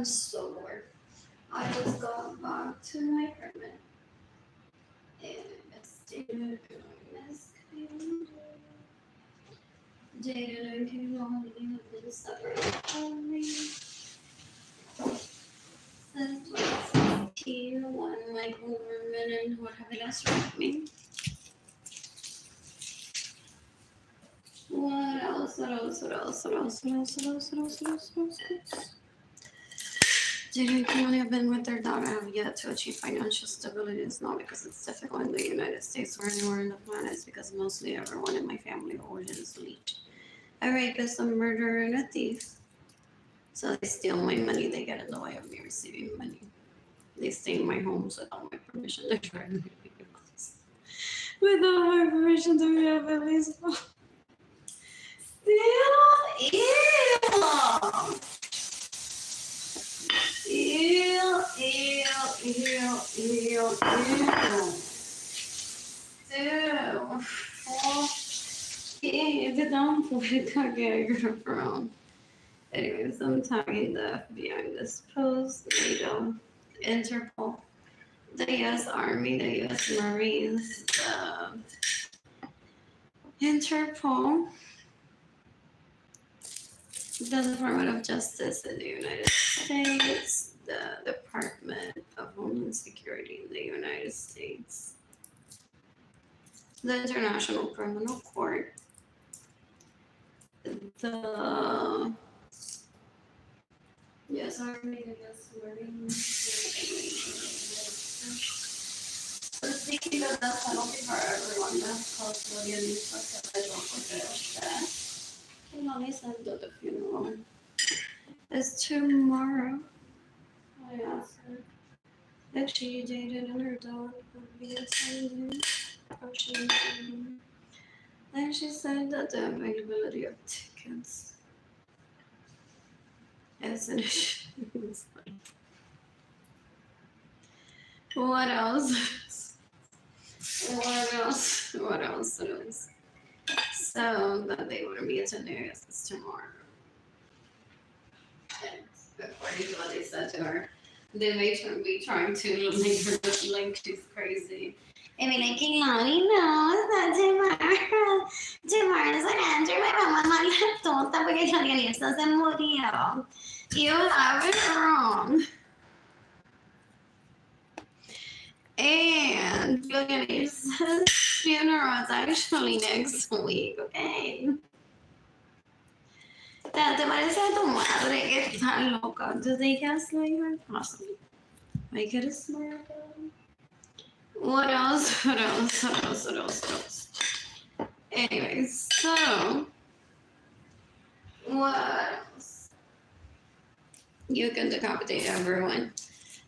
I'm so bored. I just got back to my apartment. And Jayden and Keilany have been separated from me since 2016 when my government and what have you left me. What else? Jayden and Keilany have been with their daughter have yet to achieve financial stability. It's not because it's difficult in the United States or anywhere in the planet. It's because mostly everyone in my family origins elite. A rapist, a murderer, and a thief. So they steal my money. They get in the way of me receiving money. They stay in my homes without my permission to drive me. Without my permission to be at least. Still evil. Ew. Det down for it again from. Anyways, I'm tagging the behind this post, NATO, Interpol, the U.S. Army, the U.S. Marines, Interpol, the Department of Justice in the United States, the Department of Homeland Security in the United States, the International Criminal Court, the yes, Army, the U.S. Marines. So speaking of the penalty for everyone, that's called William Newsford, I don't forget that. Keilany said that the funeral is tomorrow. I asked her if she dated and her dog would be attending. And she said that the availability of tickets is an issue. What else? So that they wouldn't be attending us tomorrow. And according to what they said to her, they may be trying to make her look like she's crazy. I mean, like, Keilany, no, it's not tomorrow. Tomorrow's an answer. My mamá no la tonta porque Julianista se murió. You have it wrong. And Julianista's funeral is actually next week, okay? ¿Te parece a tu madre que está loca? Do they gaslight her? Possibly. Make it a smart. What else? Anyways, so what else? You can decapitate everyone.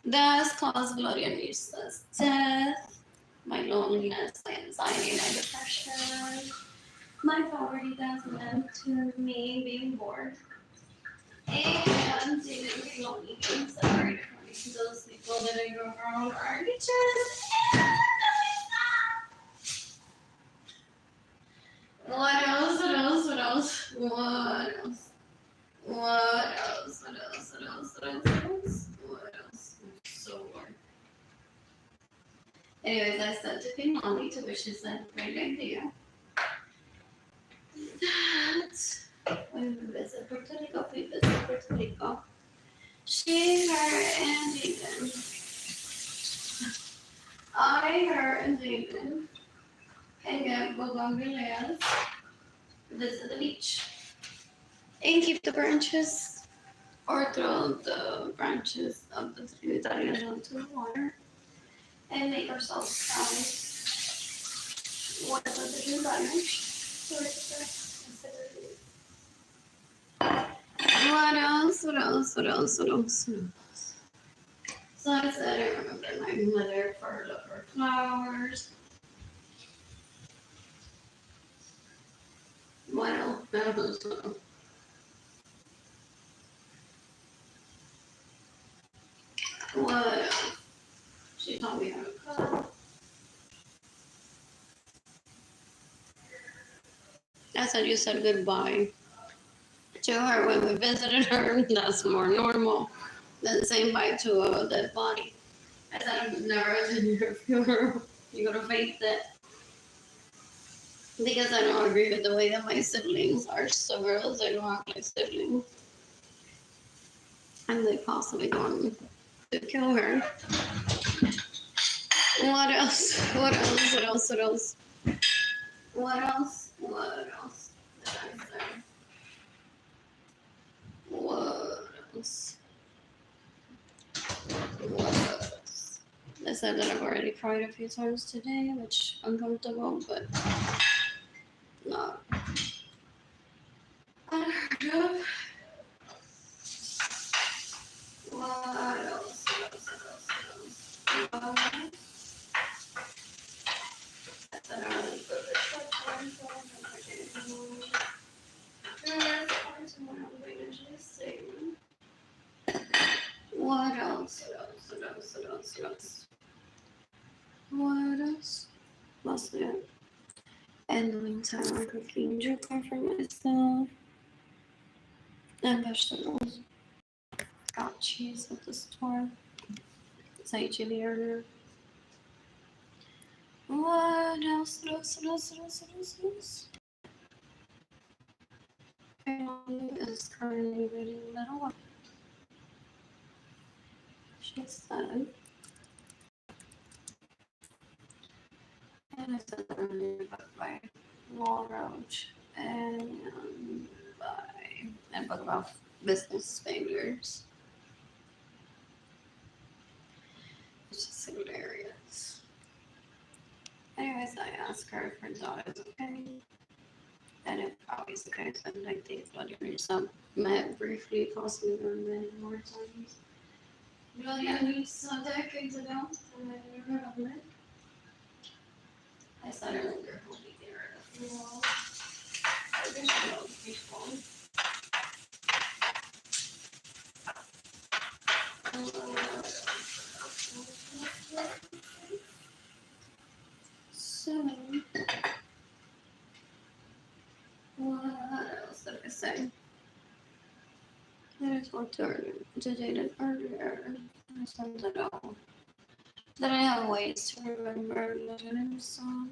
That's caused Gloria Nista's death, my loneliness, my anxiety, my depression, my poverty that's led to me being bored. And Jayden and Keilany being separated from me. Those people that I grew around are just What else? I'm so bored. Anyways, I said to Keilany, to which she said, great idea. When we visit Puerto Rico, she, her, and Jayden. Her, and Jayden can get bougainvilleas, visit the beach, and keep the branches, or throw the branches of the Trinitarians into the water, and make ourselves proud. What is the Trinitarians? What else? So I said I remember my mother for her flowers. What else? What else? She taught me how to cook. I said you said goodbye to her when we visited her. That's more normal. Then saying bye to a dead body. I said I've never attended your funeral. You gotta face it. Because I don't agree with the way that my siblings are so girls. I don't have my siblings. And they possibly going to kill her. What else? What else? What else? What else? What else? What else did I say? What else? What else? I said that I've already cried a few times today, which uncomfortable, but not unheard of. What else? What else? What else? What else? I said I really put this stuff on, so I'm not getting anymore. There's parts of what I'm going to just say. What else? What else? What else? What else? What else? What else? Mostly it. And in the meantime, I'm cooking jerky for myself and vegetables. Got cheese at the store. Say chili earlier. What else? What else? What else? What else? What else? What else? Family is currently reading Little One. She said, and I said that earlier, but by Wall Roach and by a book about business failures. It's just hilarious. Anyways, I asked her if her daughter's okay. And it always okay, so I think bloody some met briefly, possibly many more times. Really, I knew some decades ago, and I never heard of it. I said I wonder who'll be there at the funeral. I wish I know people. So, what else did I say? I talked to Jayden earlier. I said that I have ways to remember Jayden's song.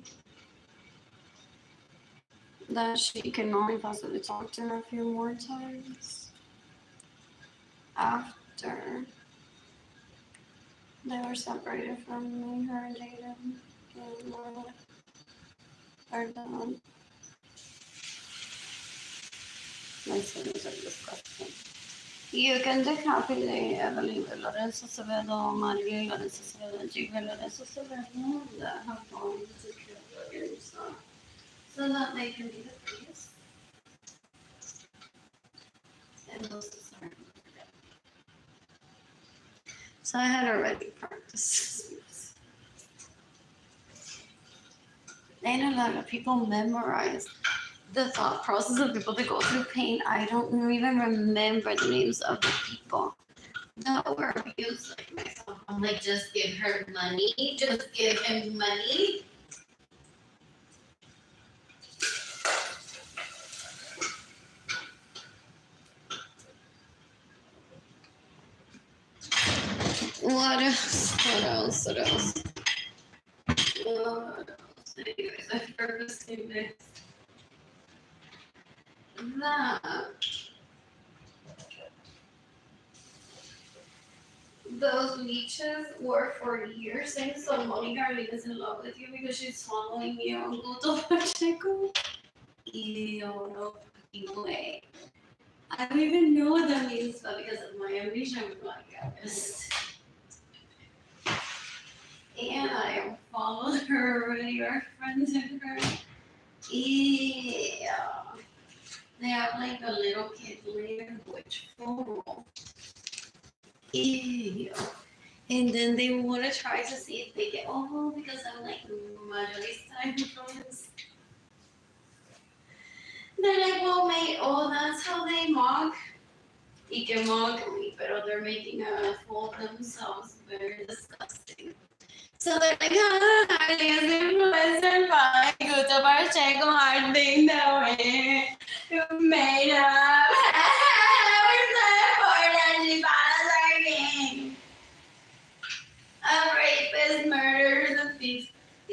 That she can only possibly talk to her a few more times after they were separated from me, her and Jayden, and her dad. My siblings are disgusting. You can decapulate Arlene Lorenzo Acevedo, Arlene Lorenzo Acevedo, Jayden Lorenzo Acevedo that have gone to kill their son, so that they can be the priest. And those are dead. So I had already practiced. And a lot of people memorize the thought process of people that go through pain. I don't even remember the names of the people that were abused like myself. I'm like, just give her money. Just give him money. What else? What else? What else? What else? Anyways, I purposely mixed that. Those leeches were for years saying so Monica Arlene is in love with you because she's following you on Guto Pacheco. Ew, no fucking way. I don't even know what that means, but because of my amnesia, I'm like, yes. And I followed her already, our friends and her. Yeah. They have like a little kid later, which photo. Ew. And then they want to try to see if they get because I'm like majorista influence. They're like, well, mate, that's how they mock. You can mock me, but they're making a fool of themselves. Very disgusting. So they're like, Arlene's influencer by Guto Pacheco Harding the way you made up. We're so important, she follows our game.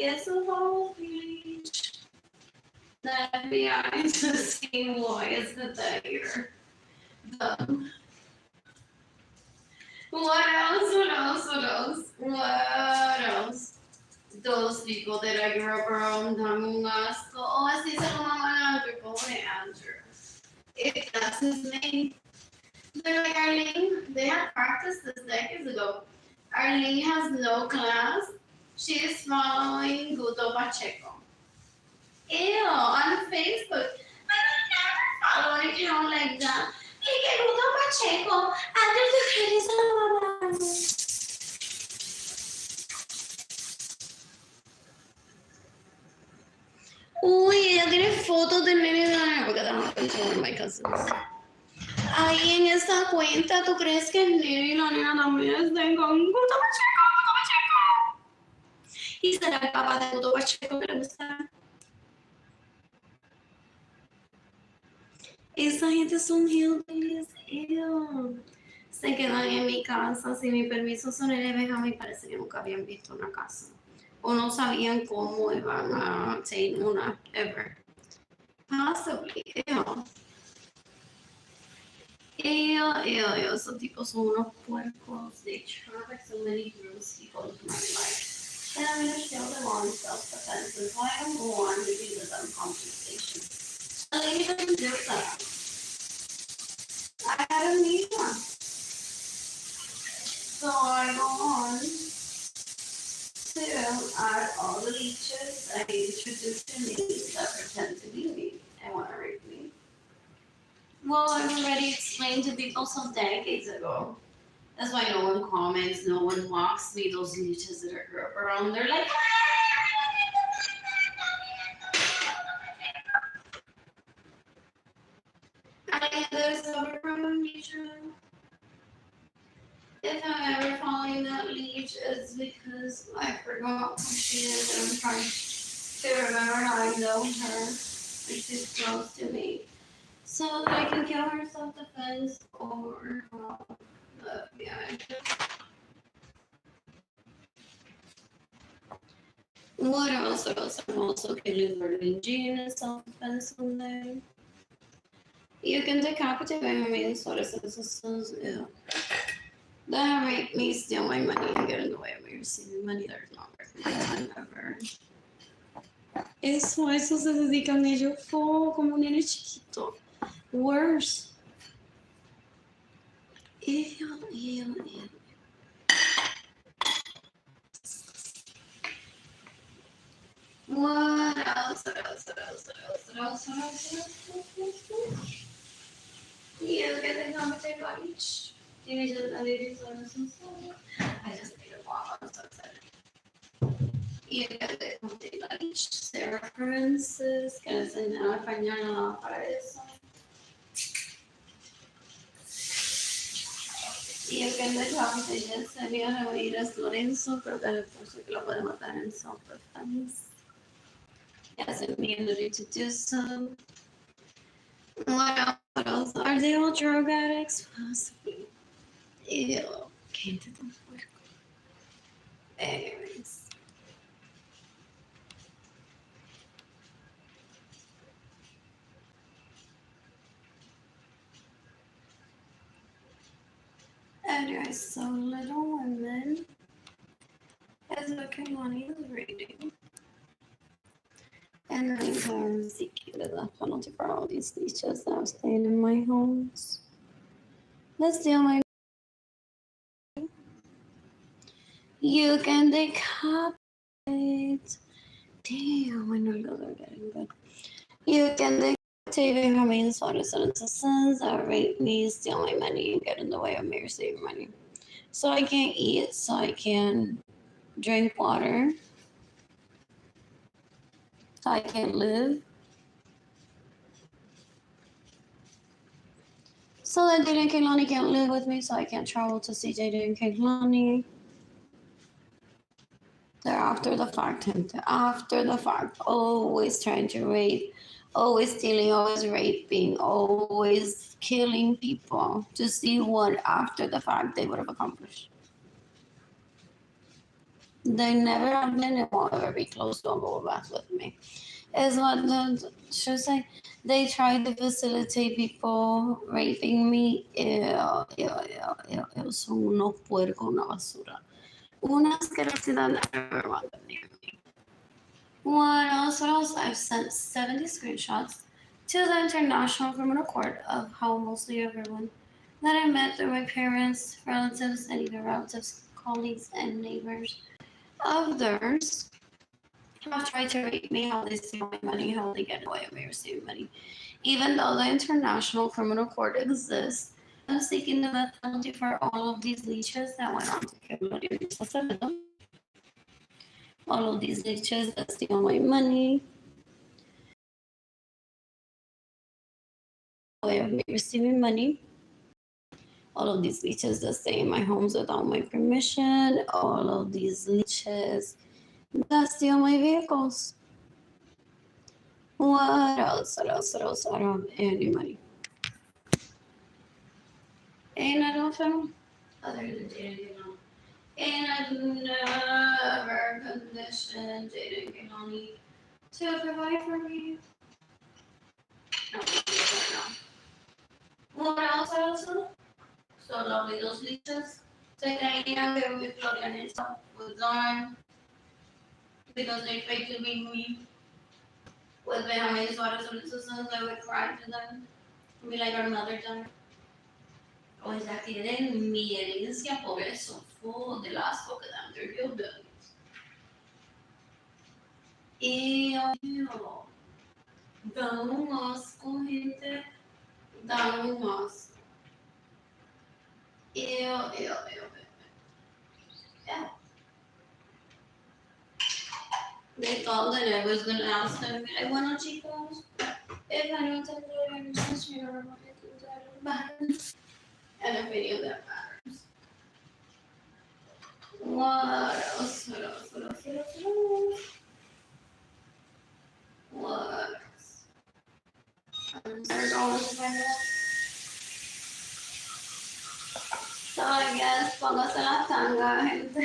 Eso vamos, please. The FBI to see why is the there. What else? What else? What else? What else? Those people that I grew up around, Damungas, oh, I see some Andrew, Andrew. If that's his name. They're like, Arlene, they had practiced this decades ago. Arlene has no class. She is following Guto Pacheco. Ew, on Facebook. I would never follow an account like that. Y que Guto Pacheco, antes de que le salgan. Uy, ella tiene fotos de nene de la época. Déjame my cousins. Ahí en esta cuenta, ¿tú crees que el nene y la nena también estén con Guto Pacheco, Guto Pacheco? Y será el papá de Guto Pacheco que le gusta. Esa gente son hillbillies, se quedan en mi casa sin mi permiso. Son LBJ, me parece que nunca habían visto una casa. O no sabían cómo iban a tener una, ever. Possibly, esos tipos son unos puercos. They traffic so many gross people into my life. And I'm going to show them on self-defense. Why I don't go on to give them compensation. I even do that. I don't need one. So I go on to add all the leeches I introduced to me that pretend to be me and want to rape me. Well, I've already explained to people some decades ago. That's why no one comments, no one mocks me. Those leeches that I grew up around, they're like, I either suffer from amnesia. If I'm ever following that leech, it's because I forgot who she is and I'm trying to remember how I know her when she's close to me. So that I can kill her self-defense or yeah. What else? I'm also killing Arlene in self-defense on there. You can decapitate me, sort of citizens, yeah. That make me steal my money and get in the way of me receiving money. There's not worth my time ever. Eso se dedican ellos como un nene chiquito. Worse. Ew. What else? You get the commentary about each. I just made a blog. I'm so excited. You get the commentary about each. Their references. Que enseñar español para eso. Y el que me commentary sería Arlene Lorenzo, pero que lo puede matar en self-defense. He has immunity to do so. What else? Are they all drug addicts? Possibly. Ew. Came to the work. Anyways. Anyways, so Little Women is what Keilany is reading. And I'm seeking the death penalty for all these leeches that have stayed in my homes. Let's steal my. You can decapitate. Damn, my numbers are getting good. You can decapitate how many citizens that rape me, steal my money, and get in the way of me receiving money. So I can't eat, so I can drink water. So I can't live. So that Jayden and Keilany can't live with me, so I can't travel to see Jayden and Keilany. They're after the fact, always trying to rape, always stealing, always raping, always killing people to see what after the fact they would have accomplished. They never have been and won't ever be close to a bubble bath with me. Is what the should say. They tried to facilitate people raping me. Son unos puercos, una basura. Una asquerosidad I never want them near me. What else? What else? I've sent 70 screenshots to the International Criminal Court of how mostly everyone that I met through my parents, relatives, and even relatives, colleagues, and neighbors of theirs have tried to rape me, how they steal my money, how they get away with me receiving money. Even though the International Criminal Court exists, I'm seeking the death penalty for all of these leeches that went on to kill all of these leeches that steal my money, way of me receiving money. All of these leeches that stay in my homes without my permission. All of these leeches that steal my vehicles. What else? What else? What else? I don't have any money. And I don't know. Other than Jayden and Keilany. And I've never conditioned Jayden and Keilany to provide for me. No, no. What else? What else? So lovely, those leeches. Se creían que mi Florianista was gone because they faked to be me with Benjamin Suarez solicitors. I would cry to them and be like, our mother died. O sea, tienen mi herencia por eso, del asco que dan their buildings. Ew. Dan un asco, gente. Dan un asco. Ew. Yeah. They thought that I was gonna ask them, like, bueno, chicos, if I don't take the insurance, you know, that matters. And a video that matters. What else? What else? What else? What else? What else? I'm going to find out. So I guess póngase la tanga, gente.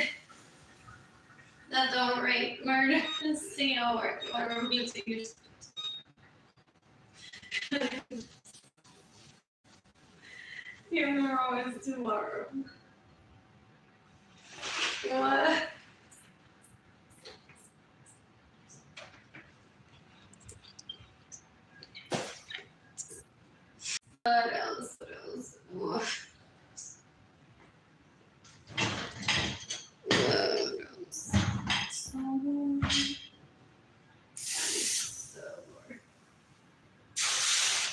That don't rape, murder, steal, or whatever means to use. Tomorrow is tomorrow. What? What else? What else? What else? So bored.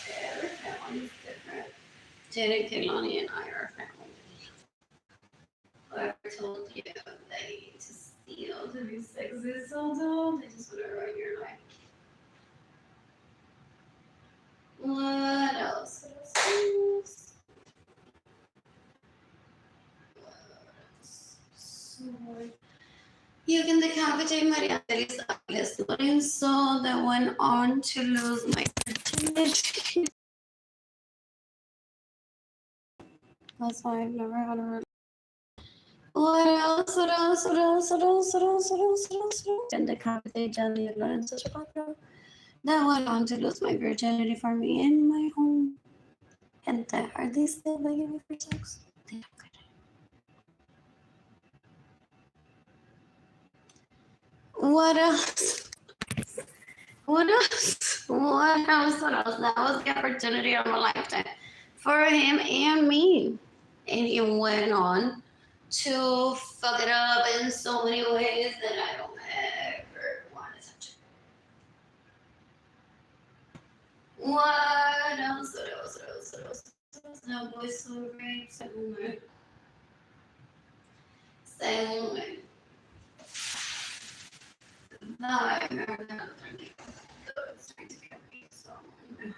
Yeah, their family's different. Jayden and Keilany and I are family. Whoever told you that you need to steal to be sexy so dumb, they just want to ruin your life. What else? What else? So, you can decapitate Maria Arlene Lorenzo that went on to lose my virginity. That's why I've never had a. What else? What else? What else? What else? What else? What else? What else? What else? And decapitate Jayden and Lorenzo that went on to lose my virginity for me in my home. And are they still begging me for sex? They don't get it. What else? What else? What else? What else? That was the opportunity of a lifetime for him and me. And he went on to fuck it up in so many ways that I don't ever want to touch it. What else? What else? What else? What else? That boy's so great. Según I remember that other name. So it's trying to get me, so I'm gonna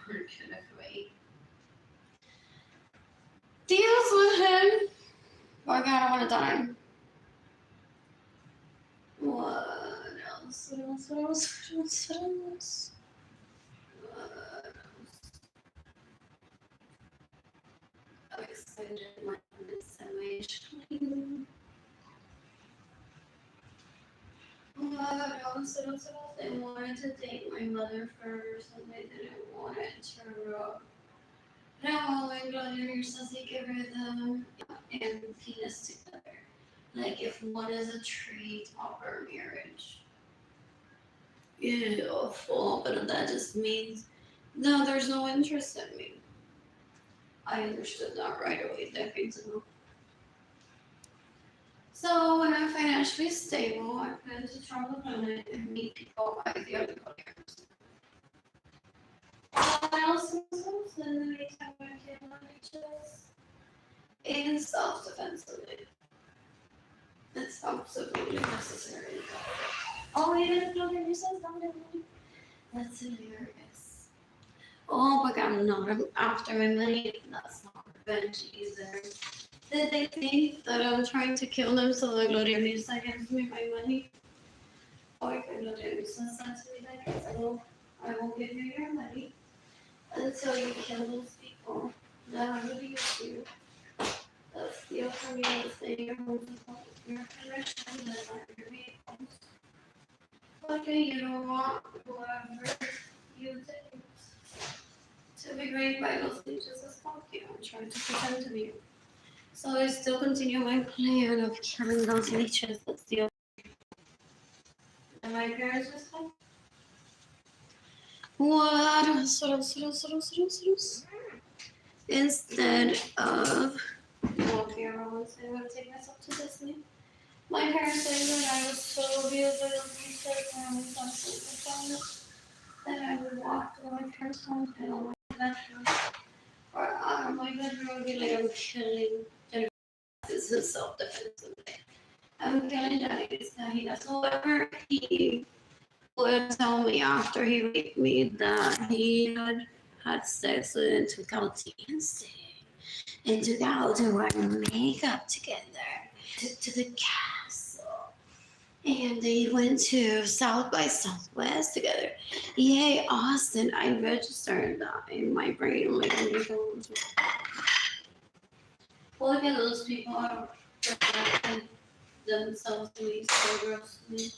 wait. Deals with him. Oh God, I want to die. What else? What else? What else? What else? What else? What else? I'm excited my misinformation. They wanted to date my mother first, and they didn't want it to. No, my brother says he give her them and penis together. Like if one is a treat of our marriage. Yeah, awful, but that just means no, there's no interest in me. I understood that right away decades ago. So when I'm financially stable, I plan to travel the planet and meet people like the other players. I also in the meantime I can manage this in self-defensively. It's absolutely necessary. Oh, you didn't know that you said something. That's hilarious. Oh, but I'm not after my money. That's not revenge either. Did they think that I'm trying to kill them so that Gloria Mirza gives me my money? Or if Gloria Mirza says to me like, I won't give you your money until you kill those people that I'm going to use you. That's the deal for me to say your home your connection that are your vehicles. Okay, you know what? Whoever you take to be great by those speeches is fuck you. I'm trying to pretend to be you. So I still continue my plan of killing those leeches. That's the other. And my parents just like, what? Instead of walking around and saying, I'm going to take myself to Disney. My parents say that I was so abused by those leeches and I was on sleep that I would walk to my parents' home and on my bedroom. Or out of my bedroom and be like, I'm killing Jennifer. This is self-defense. I'm killing Jenny's Kahinas. However, he would tell me after he raped me that he had sex with and took out dancing and took out to wear makeup together. Took to the castle. And they went to South by Southwest together. Yay, Austin. I registered that in my brain. Like, look at those people are protecting themselves to me so gross to me.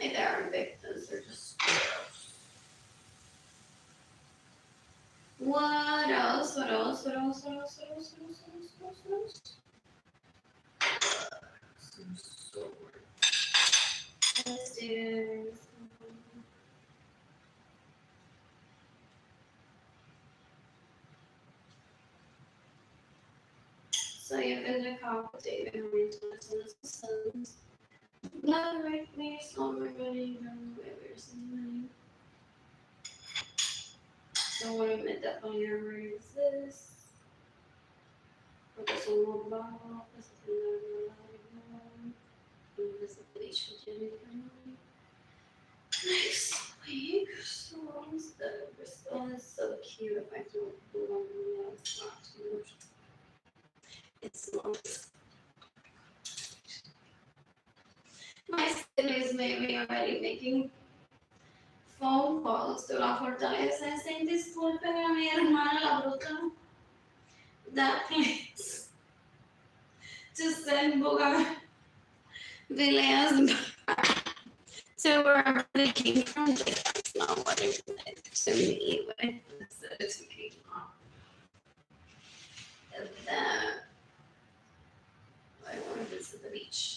Like, they aren't victims, they're just gross. What else? What else? What else? What else? What else? What else? What else? What else? Some sword. Let's do this. So you've been to cop with David and Rachel and his sons. Not right me, so my money, no where's the money. So what I meant that on your ring is this. Focus on more bottle, this is another one. This is the beach for Jayden and Keilany. Nice wig. So the Bristol is so cute if I don't put on the it's not too much. It's not. My siblings made me already making phone calls to la fortaleza and saying, disculpen a mi hermana la bruta that place to send Bougainvilleas back to wherever they came from. Like, that's not what it meant to me, but it said it to me. And then I want to visit the beach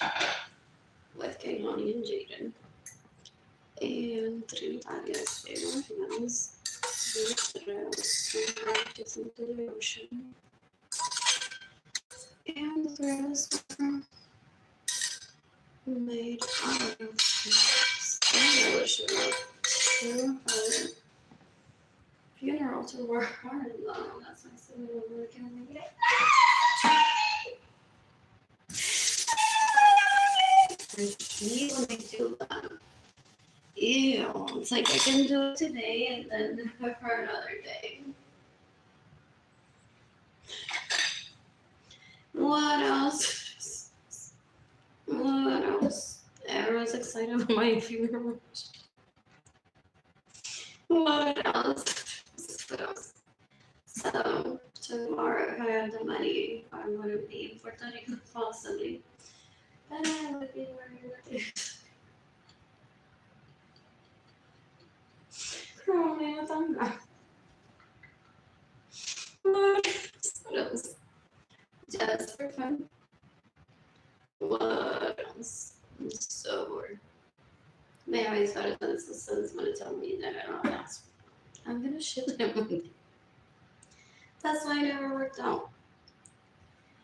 with Keilany and Jayden. And 30 días de imaginamos just into the ocean. And the rest were made out of stainless steel. Funeral to work hard though. That's my sibling looking at me. I hate when they do that. Ew. It's like I can do it today and then for another day. What else? What else? Everyone's excited about my funeral. What else? What else? So tomorrow, if I had the money, I wouldn't be in Puerto Rico possibly. But I would be wearing the tanga. What else? Just for fun. What else? I'm so bored. Maybe I started this. The sun's gonna tell me that I don't ask. I'm gonna ship it one day. That's why I never worked out.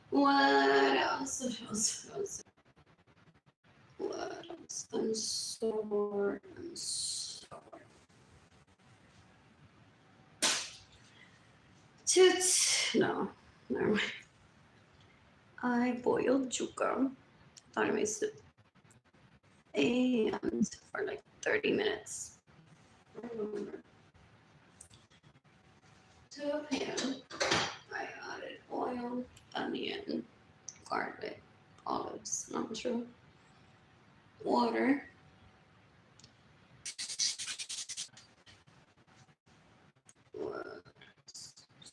What else? What else? What else? What else? I'm so bored. I'm so bored. Toots. No, never mind. I boiled yuca. Thought I made soup. And for like 30 minutes. I remember. To a pan, I added oil, onion, garlic, olives, not true, water,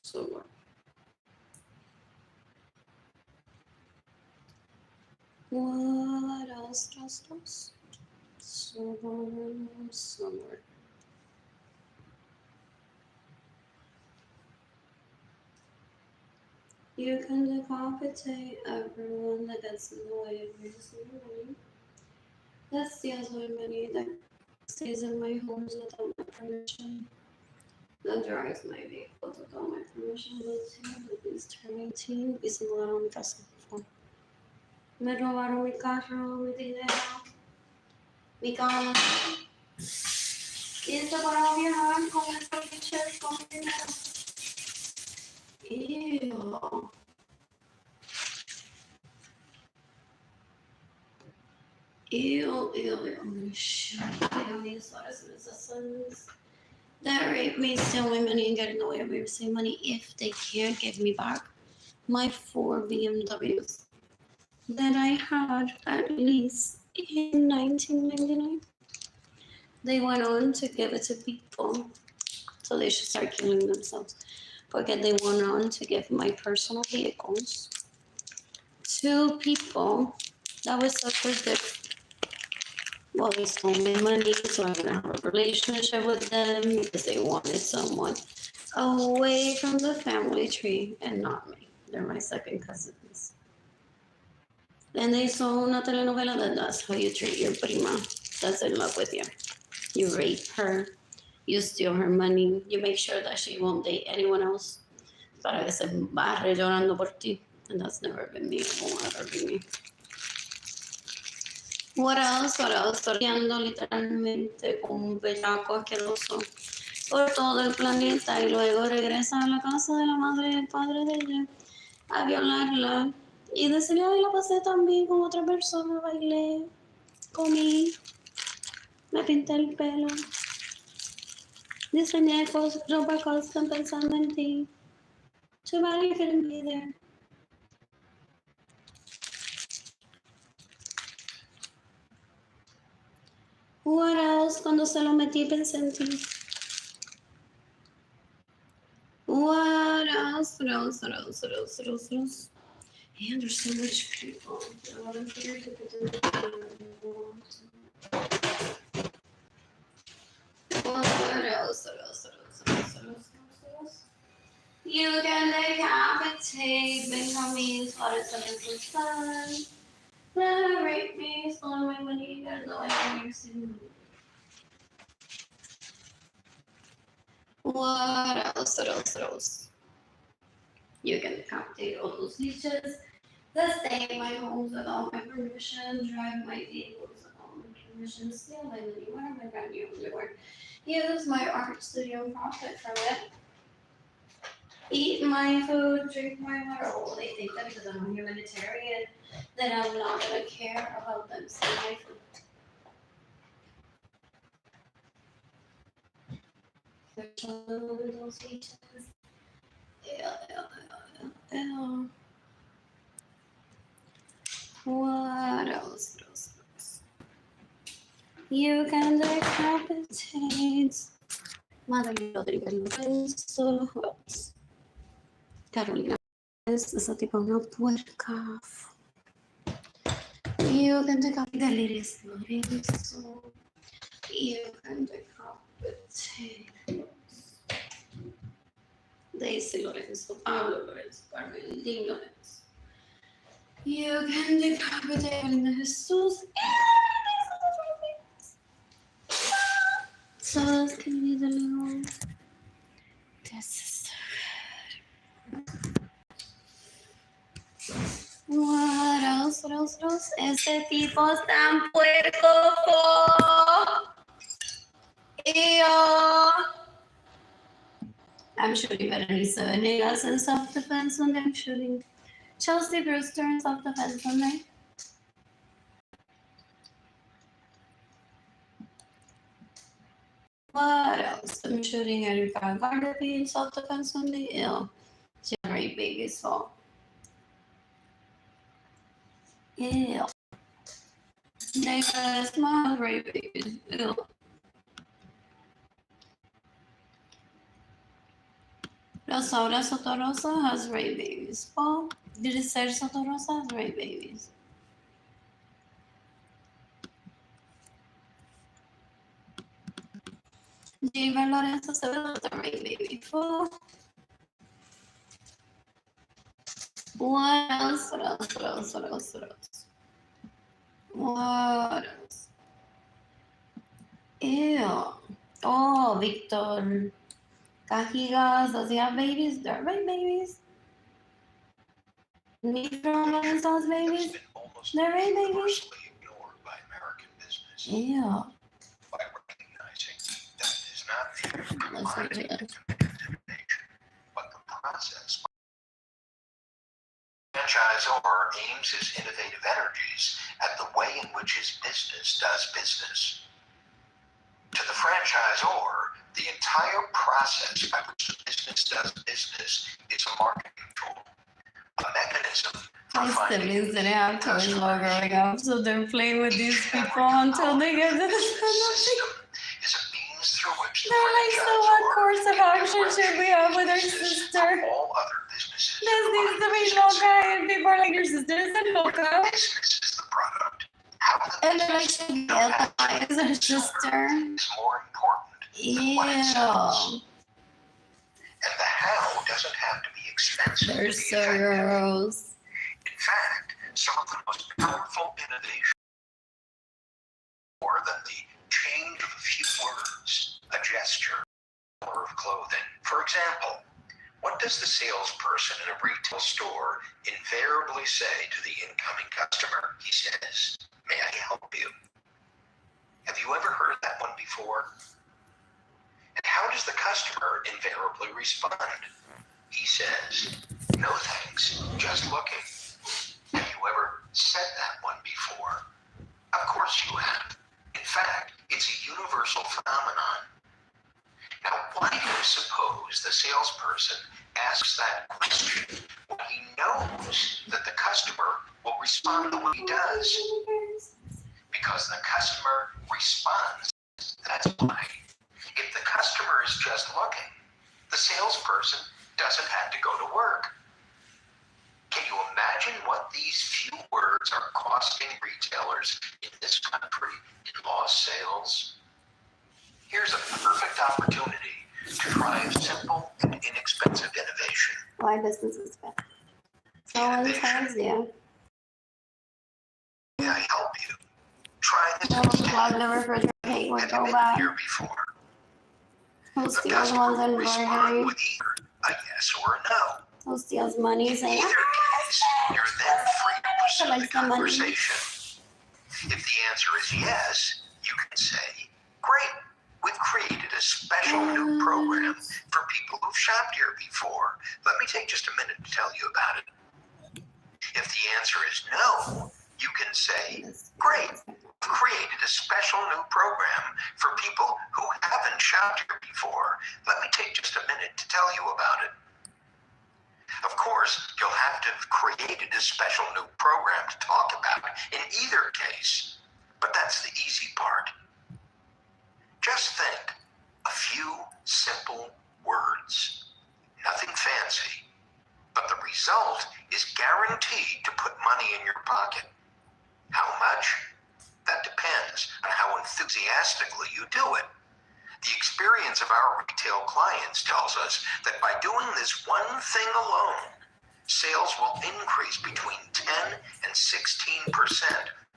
so what else? Somewhere. You can decapitate everyone that gets in the way of raising money. That steals my money, that stays in my homes without my permission. That drives my vehicle without my permission. Please turn 18 y se mudaron a mi casa. Me robaron mi carro, mi dinero, mi cama. Y se para viajar con estos bichos con dinero. Ew. Ew. Shut up. These sons that rape me, steal my money, and get in the way of me receiving money if they can't give me back my 4 BMWs that I had at least in 1999. They went on to give it to people, so they should start killing themselves. Because they went on to give my personal vehicles to people that was such a good. Well, they stole my money, so I'm gonna have a relationship with them because they wanted someone away from the family tree and not me. They're my second cousins. And they saw una telenovela that that's how you treat your prima that's in love with you. You rape her, you steal her money, you make sure that she won't date anyone else para que se barre llorando por ti. And that's never been me, it won't ever be me. What else? Torteando literalmente como un bellaco asqueroso por todo el planeta y luego regresa a la casa de la madre y el padre de ella a violarla y decirle, ay, la pasé también con otra persona, bailé, comí, me pinté el pelo, diseñé ropa custom pensando en ti. Too bad you couldn't be there. What else? Cuando se lo metí pensé en ti. What else? And there's so much people. What else? You can decapitate Benjamin's father, son, son. Never rape me, stole my money, there's no way I'm using me. What else? You can decapitate all those leeches that stay in my homes without my permission, drive my vehicles without my permission, steal my money, wear my brand new underwear, use my art studio, profit from it, eat my food, drink my water. Oh, they think that because I'm a humanitarian, that I'm not going to care about them seeing my food. Those leeches. Ew. What else? You can decapitate Arlene Lorenzo. Who else? Carolina. Esa tipa una puerca. You can decapitate Arlene Lorenzo. You can decapitate. Daisy Lorenzo, Pablo Lorenzo, Arlene Lorenzo. You can decapitate in the Jesus. So can be the little. This is so good. What else? What else? What else? Ese tipo es tan puerco. Ew. I'm shooting Berenice Venegas in self-defense Sunday. I'm shooting Chelsea Brewster in self-defense Sunday. What else? I'm shooting Erika Gardapi in self-defense Sunday. Ew. She's a great baby, so. Ew. Davis, my great baby. Ew. Rosaura Sotorosa has great babies. Paul, did it say Sotorosa has great babies? Jayden Lorenzo has a great baby. Paul. What else? What else? What else? What else? What else? What else? Ew. Oh, Victor Cajigas, does he have babies? They're right babies. Victor Lorenzo's babies? They're right babies. Ignored by American business. Ew. By recognizing that it is not the Let's go to it. but the process. Franchisor aims his innovative energies at the way in which his business does business. To the franchisor, the entire process by which the business does business is a marketing tool, a mechanism for My finding siblings didn't have toys while growing up, so they're playing with these people until they get to the system is a means through which the They're like, so what course of action should we have with our sister? all other businesses. This needs to be Loca, and people are like, your sister isn't Loca. Business is the product. How the And they're like, should be Elka is our sister. is more important than what it sells. Ew. And the how doesn't have to be expensive. They're to be so effective. gross. In fact, some of the most powerful innovations more than the change of a few words, a gesture, or of clothing. For example, what does the salesperson in a retail store invariably say to the incoming customer? He says, "May I help you?" Have you ever heard that one before? And how does the customer invariably respond? He says, "No thanks, just looking." Have you ever said that one before? Of course you have. In fact, it's a universal phenomenon. Now, why do you suppose the salesperson asks that question when he knows that the customer will respond the way he does? Because the customer responds. That's why. If the customer is just looking, the salesperson doesn't have to go to work. Can you imagine what these few words are costing retailers in this country in lost sales? Here's a perfect opportunity to try a simple and inexpensive innovation. Why business is bad. So all these times, yeah. May I help you? Try this I'll instead. plug the refrigerator cake would Have you go been bad. here before? Who The steals customer ones will in respond burglary? with either a yes or a no. Who steals money In saying, either case, you're then free to pursue the Collect some money. conversation. If the answer is yes, you can say, "Great, we've created a special new program for people who've shopped here before. Let me take just a minute to tell you about it." If the answer is no, you can say, "Great, we've created a special new program for people who haven't shopped here before. Let me take just a minute to tell you about it." Of course, you'll have to have created a special new program to talk about in either case, but that's the easy part. Just think, a few simple words, nothing fancy, but the result is guaranteed to put money in your pocket. How much? That depends on how enthusiastically you do it. The experience of our retail clients tells us that by doing this one thing alone, sales will increase between 10 and 16%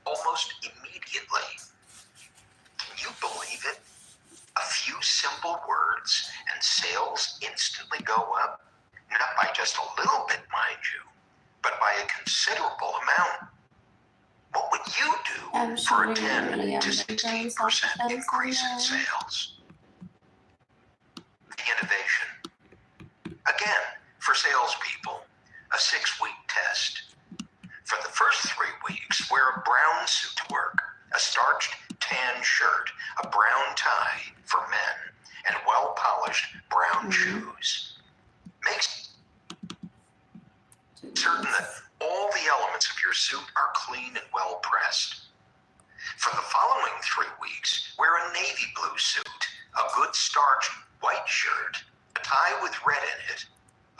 almost immediately. Can you believe it? A few simple words and sales instantly go up, not by just a little bit, mind you, but by a considerable amount. What would you do for a 10 to 16% increase in sales? The innovation. Again, for salespeople, a 6-week test. For the first 3 weeks, wear a brown suit to work, a starched tan shirt, a brown tie for men, and well-polished brown shoes. Make certain that all the elements of your suit are clean and well-pressed. For the following 3 weeks, wear a navy blue suit, a good starched white shirt, a tie with red in it,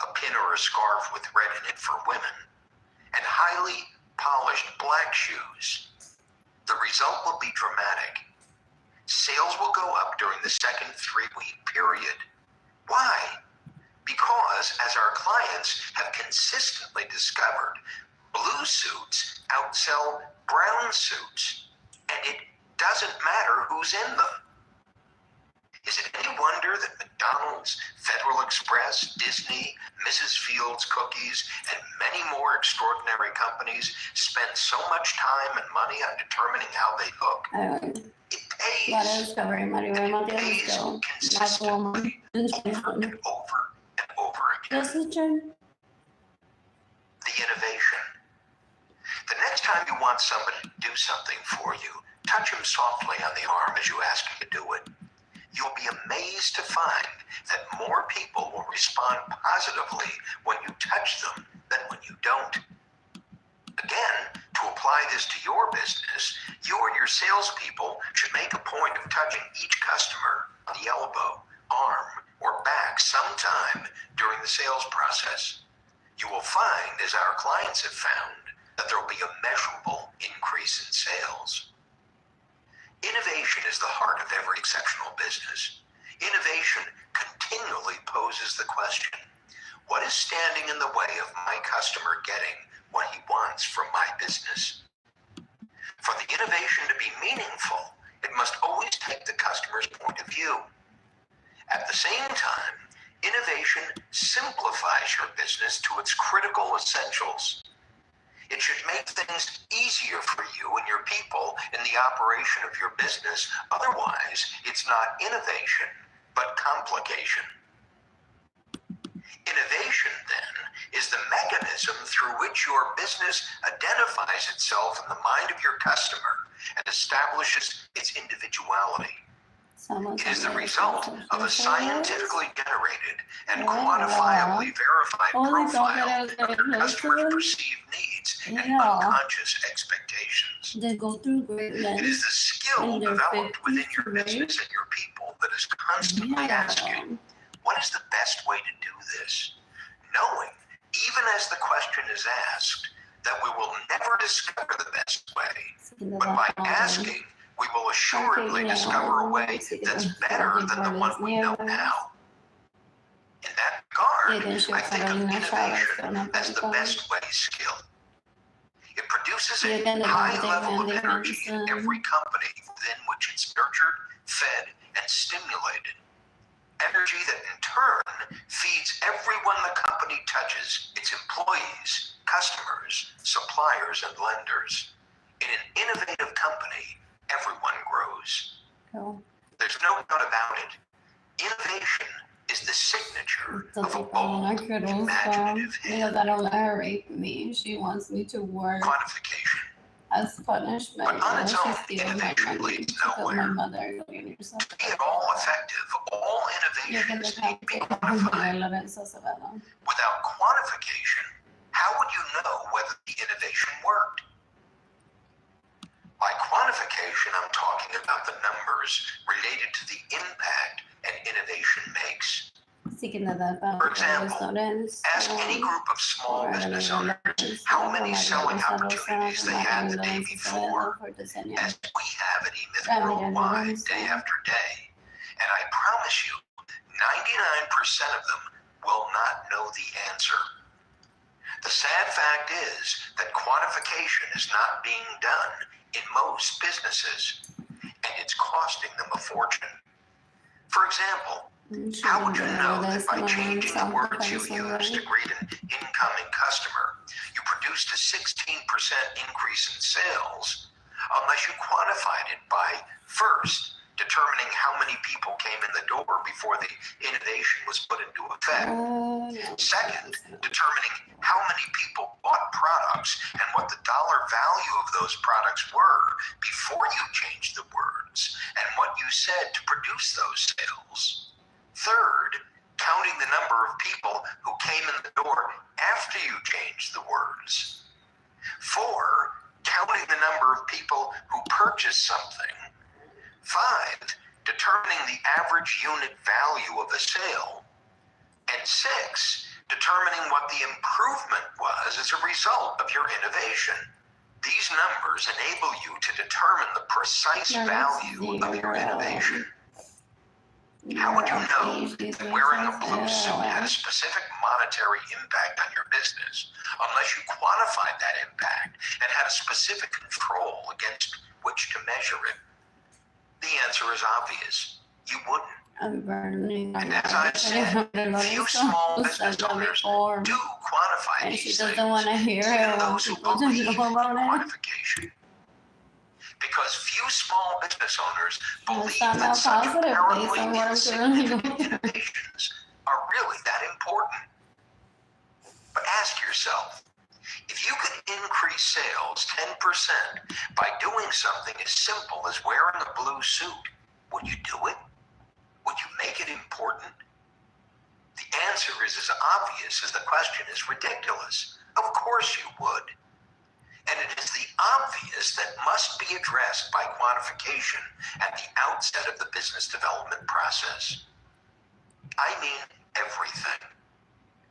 a pin or a scarf with red in it for women, and highly polished black shoes. The result will be dramatic. Sales will go up during the second 3-week period. Why? Because, as our clients have consistently discovered, blue suits outsell brown suits, and it doesn't matter who's in them. Is it any wonder that McDonald's, Federal Express, Disney, Mrs. Fields Cookies, and many more extraordinary companies spend so much time and money on determining how they look? It pays. It pays consistently over and over and over again. The innovation. The next time you want somebody to do something for you, touch him softly on the arm as you ask him to do it. You'll be amazed to find that more people will respond positively when you touch them than when you don't. Again, to apply this to your business, you and your salespeople should make a point of touching each customer on the elbow, arm, or back sometime during the sales process. You will find, as our clients have found, that there will be a measurable increase in sales. Innovation is the heart of every exceptional business. Innovation continually poses the question, what is standing in the way of my customer getting what he wants from my business? For the innovation to be meaningful, it must always take the customer's point of view. At the same time, innovation simplifies your business to its critical essentials. It should make things easier for you and your people in the operation of your business. Otherwise, it's not innovation, but complication. Innovation, then, is the mechanism through which your business identifies itself in the mind of your customer and establishes its individuality. It is the result of a scientifically generated and quantifiably verified profile of your customer's perceived needs and unconscious expectations. It is the skill developed within your business and your people that is constantly asking, what is the best way to do this? Knowing, even as the question is asked, that we will never discover the best way, but by asking, we will assuredly discover a way that's better than the one we know now. In that regard, I think of innovation as the best way skill. It produces a high level of energy in every company within which it's nurtured, fed, and stimulated. Energy that in turn feeds everyone the company touches, its employees, customers, suppliers, and lenders. In an innovative company, everyone grows. Cool. There's no doubt about it. Innovation is the signature of a bold, imaginative hand. I don't let her rape me. She wants me to work Quantification. as punishment. But on its own, She steals my innovation money leads because my nowhere. mother is doing herself. To be at all effective, all innovations need to be quantified. Without quantification, how would you know whether the innovation worked? By quantification, I'm talking about the numbers related to the impact an innovation makes. For example, ask any group of small business owners how many selling opportunities they had the day before, as we have at eMyth worldwide day after day. And I promise promise you, 99% of them will not know the answer. The sad fact is that quantification is not being done in most businesses, and it's costing them a fortune. For example, how would you know that by changing the words you use to greet an incoming customer, you produced a 16% increase in sales unless you quantified it by, first, determining how many people came in the door before the innovation was put into effect. Second, determining how many people bought products and what the dollar value of those products were before you changed the words and what you said to produce those sales. Third, counting the number of people who came in the door after you changed the words. Four, counting the number of people who purchased something. 5, determining the average unit value of a sale. And 6, determining what the improvement was as a result of your innovation. These numbers enable you to determine the precise value of your innovation. How would you know that wearing a blue suit had a specific monetary impact on your business unless you quantified that impact and had a specific control against which to measure it? The answer is obvious. You wouldn't. And as I said, few small business owners do quantify these things, even those who believe in quantification. Because few small business owners believe that such apparently insignificant innovations are really that important. But ask yourself, if you could increase sales 10% by doing something as simple as wearing a blue suit, would you do it? Would you make it important? The answer is as obvious as the question is ridiculous. Of course you would. And it is the obvious that must be addressed by quantification at the outset of the business development process. I mean everything.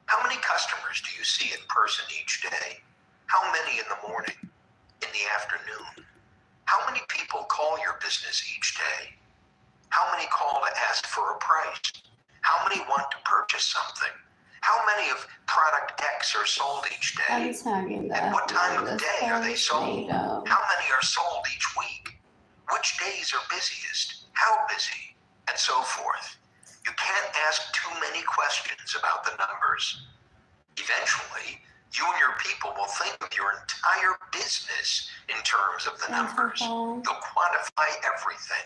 How many customers do you see in person each day? How many in the morning? In the afternoon? How many people call your business each day? How many call to ask for a price? How many want to purchase something? How many of product X are sold each day? At what time of the day are they sold? How many are sold each week? Which days are busiest? How busy? And so forth. You can't ask too many questions about the numbers. Eventually, you and your people will think of your entire business in terms of the numbers. You'll quantify everything.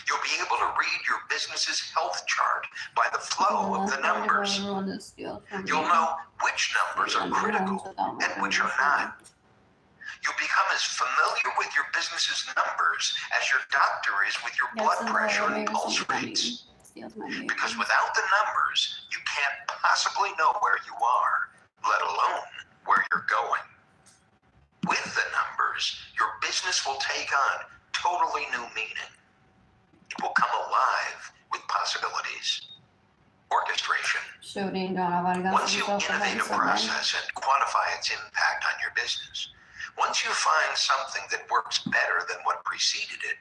You'll be able to read your business's health chart by the flow of the numbers. You'll know which numbers are critical and which are not. You'll become as familiar with your business's numbers as your doctor is with your blood pressure and pulse rates. Because without the numbers, you can't possibly know where you are, let alone where you're going. With the numbers, your business will take on totally new meaning. It will come alive with possibilities. Orchestration. Once you innovate a process and quantify its impact on your business, once you find something that works better than what preceded it,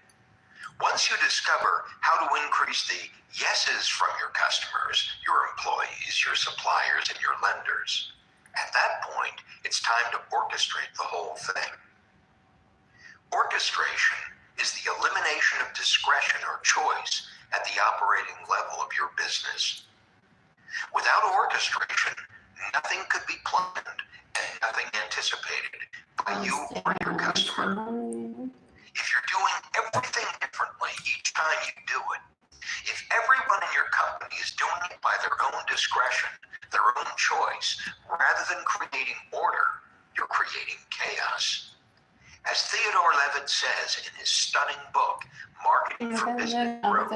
once you discover how to increase the yeses from your customers, your employees, your suppliers, and your lenders, at that point, it's time to orchestrate the whole thing. Orchestration is the elimination of discretion or choice at the operating level of your business. Without orchestration, nothing could be planned and nothing anticipated by you or your customer. If you're doing everything differently each time you do it, if everyone in your company is doing it by their own discretion, their own choice, rather than creating order, you're creating chaos. As Theodore Levitt says in his stunning book, Marketing for Business Growth,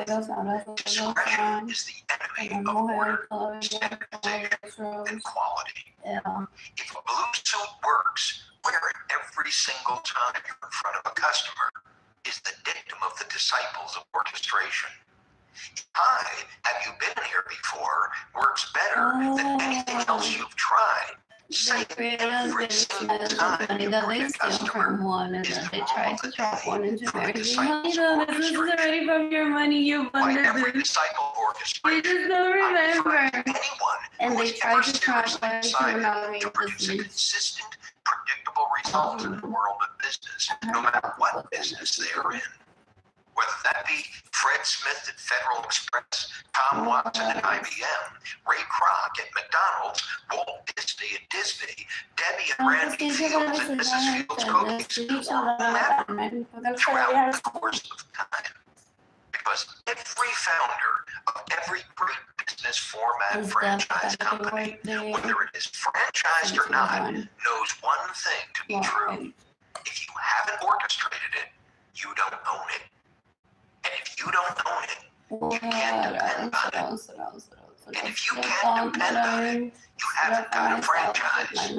discretion is the enemy of order, standardization, and quality. If a blue suit works, wear it every single time you're in front of a customer, is the dictum of the disciples of orchestration. Have you been here before works better than anything else you've tried. Say created every this single money time you that bring they a steal customer from one and is that they the try rule of to the trap one day into for marrying. disciples You know, of this is orchestration. already from your money you Why funded every this. disciple of You orchestration, just don't I refer remember. to anyone And who they has try ever to trap seriously one to decided another to produce a business. consistent, predictable result in the world of business, no matter what business they are in. Whether that be Fred Smith at Federal Express, Tom Watson at IBM, Ray Kroc at McDonald's, Walt Disney at Disney, Debbie at Randy Fields at Mrs. Fields Cookies, or whomever, throughout the course of time. Because every founder of every great business format franchise company, whether it is franchised or not, knows one thing to be true. If you haven't orchestrated it, you don't own it. And if you don't own it, you can't depend on it. And if you can't depend on it, you haven't got a franchise. And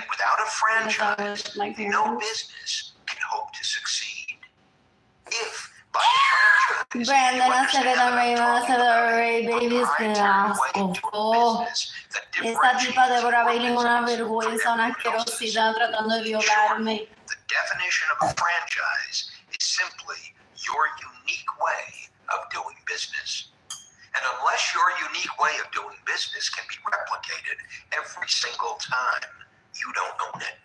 without a franchise, no business can hope to succeed. If by a franchise, Brandon, baby, esta tipa Débora Bailey una vergüenza, una asquerosidad tratando de violarme. The definition of a franchise is simply your unique way of doing business. And unless your unique way of doing business can be replicated every single time, you don't own it.